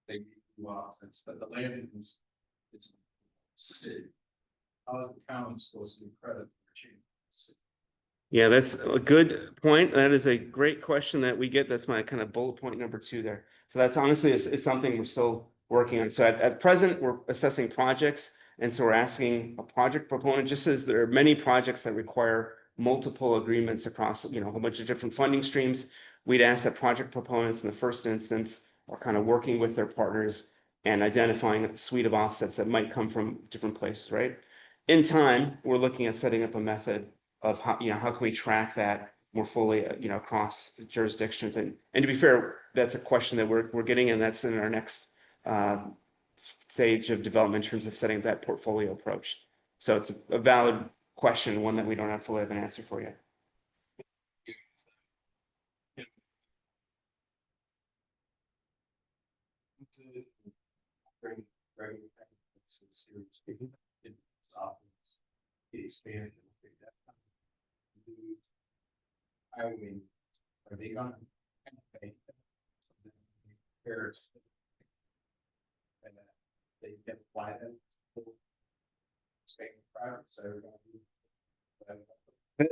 They do offsets, but the land is city. How is the county supposed to be credit for changes? Yeah, that's a good point. That is a great question that we get. That's my kind of bullet point number 2 there. So that's honestly is something we're still working on. So at present, we're assessing projects. And so we're asking a project proponent, just as there are many projects that require multiple agreements across, you know, a whole bunch of different funding streams. We'd ask that project proponents in the first instance are kind of working with their partners and identifying a suite of offsets that might come from different places, right? In time, we're looking at setting up a method of how, you know, how can we track that more fully, you know, across jurisdictions. And to be fair, that's a question that we're getting, and that's in our next stage of development in terms of setting that portfolio approach. So it's a valid question, one that we don't have fully have an answer for yet. I mean, are they gonna pay? There's. And they get apply them.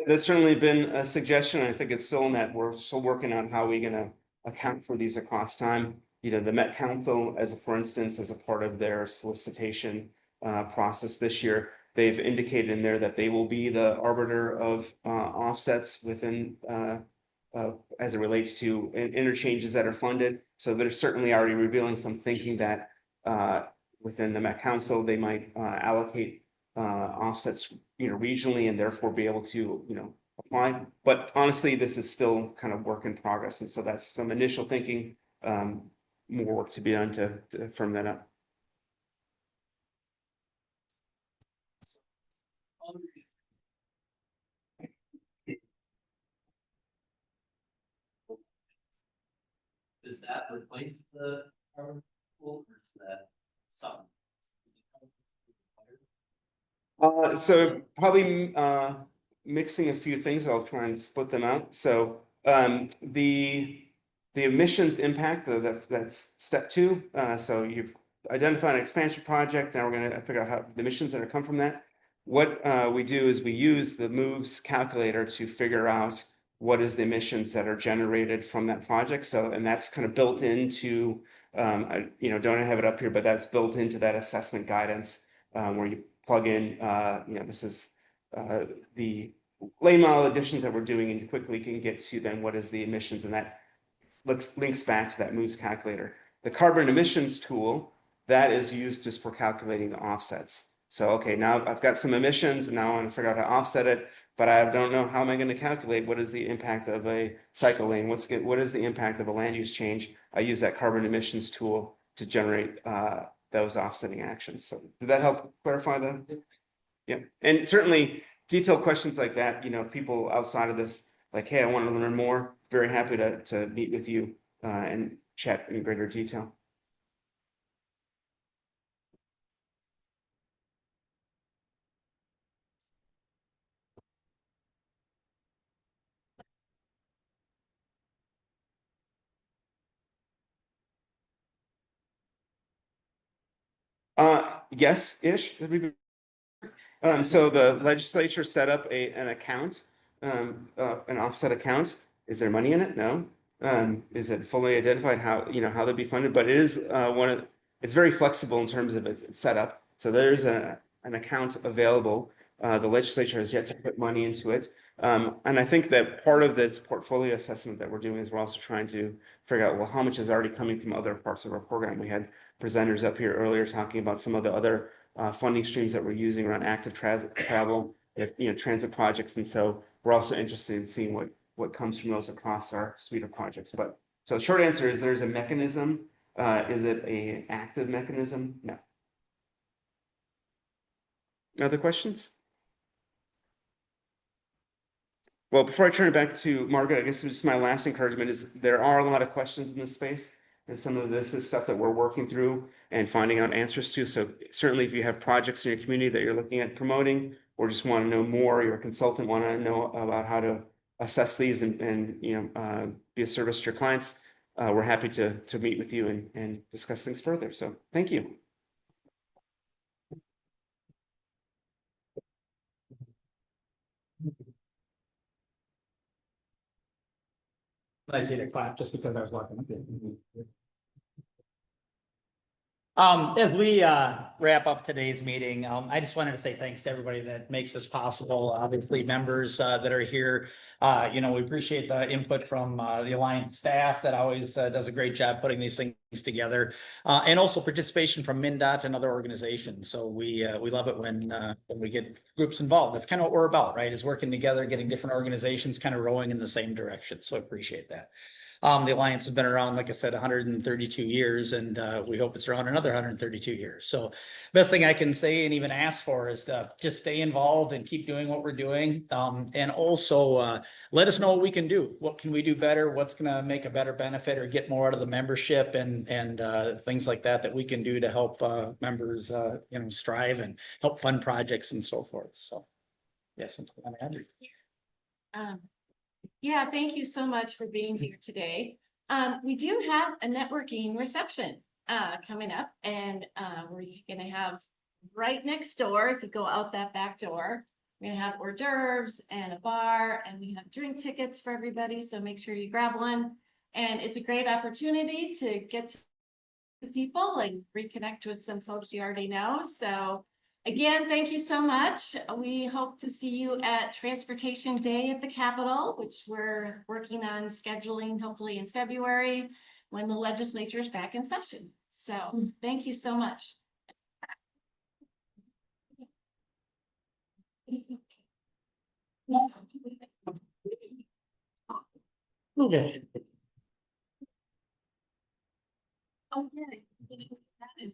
That's certainly been a suggestion. I think it's still in that we're still working on how we're gonna account for these across time. You know, the Met Council, for instance, as a part of their solicitation process this year, they've indicated in there that they will be the arbiter of offsets within as it relates to interchanges that are funded. So they're certainly already revealing some thinking that within the Met Council, they might allocate offsets, you know, regionally, and therefore be able to, you know, apply. But honestly, this is still kind of work in progress. And so that's some initial thinking, more work to be done to firm that up. Does that replace the carbon pool, or is that something? So probably mixing a few things. I'll try and split them out. So the emissions impact, that's step 2. So identify an expansion project. Now we're gonna figure out how the emissions that are come from that. What we do is we use the MOVES calculator to figure out what is the emissions that are generated from that project. So, and that's kind of built into, you know, don't have it up here, but that's built into that assessment guidance where you plug in, you know, this is the lane mile additions that we're doing, and you quickly can get to then what is the emissions, and that links back to that MOVES calculator. The carbon emissions tool, that is used just for calculating the offsets. So, okay, now I've got some emissions and now I want to figure out how to offset it, but I don't know how am I going to calculate what is the impact of a cycle lane? What is the impact of a land use change? I use that carbon emissions tool to generate those offsetting actions. So did that help clarify that? Yeah, and certainly detailed questions like that, you know, if people outside of this, like, hey, I want to learn more, very happy to meet with you and chat in greater detail. Yes-ish. So the legislature set up an account, an offset account. Is there money in it? No. Is it fully identified how, you know, how they'll be funded? But it is it's very flexible in terms of its setup. So there's an account available. The legislature has yet to put money into it. And I think that part of this portfolio assessment that we're doing is we're also trying to figure out, well, how much is already coming from other parts of our program. We had presenters up here earlier talking about some of the other funding streams that we're using around active travel, if, you know, transit projects. And so we're also interested in seeing what comes from those across our suite of projects. But so the short answer is there's a mechanism. Is it an active mechanism? No. Other questions? Well, before I turn it back to Margaret, I guess just my last encouragement is there are a lot of questions in this space. And some of this is stuff that we're working through and finding out answers to. So certainly if you have projects in your community that you're looking at promoting, or just want to know more, your consultant want to know about how to assess these and you know, be a service to your clients, we're happy to meet with you and discuss things further. So thank you. I see the clap just because I was looking. As we wrap up today's meeting, I just wanted to say thanks to everybody that makes this possible. Obviously, members that are here, you know, we appreciate the input from the Alliance staff that always does a great job putting these things together, and also participation from MnDOT and other organizations. So we love it when we get groups involved. That's kind of what we're about, right? Is working together, getting different organizations kind of rowing in the same direction. So I appreciate that. The Alliance has been around, like I said, 132 years, and we hope it's around another 132 years. So best thing I can say and even ask for is to just stay involved and keep doing what we're doing. And also let us know what we can do. What can we do better? What's going to make a better benefit or get more out of the membership and things like that we can do to help members, you know, strive and help fund projects and so forth. So yes, Yeah, thank you so much for being here today. We do have a networking reception coming up, and we're gonna have right next door, if you go out that back door, we're gonna have hors d'oeuvres and a bar, and we have drink tickets for everybody, so make sure you grab one. And it's a great opportunity to get to people and reconnect with some folks you already know. So again, thank you so much. We hope to see you at Transportation Day at the Capitol, which we're working on scheduling hopefully in February when the legislature is back in session. So thank you so much. Okay. Okay.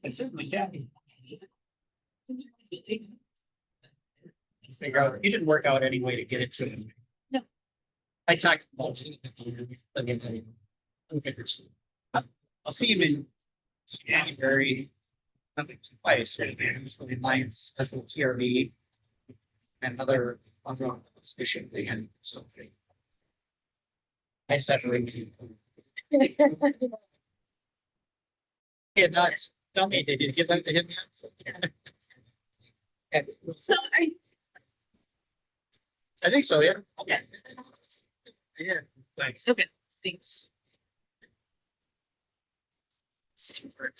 I certainly can. Figure out, you didn't work out any way to get it to him. No. I talked about I'll see him in January. Nothing twice, right? For the Alliance, TRB, and other fishing thing and something. I just have to ring to. Yeah, nuts. Tell me, did you give that to him yet? So I think so, yeah. Okay. Yeah, thanks. Okay, thanks. Super.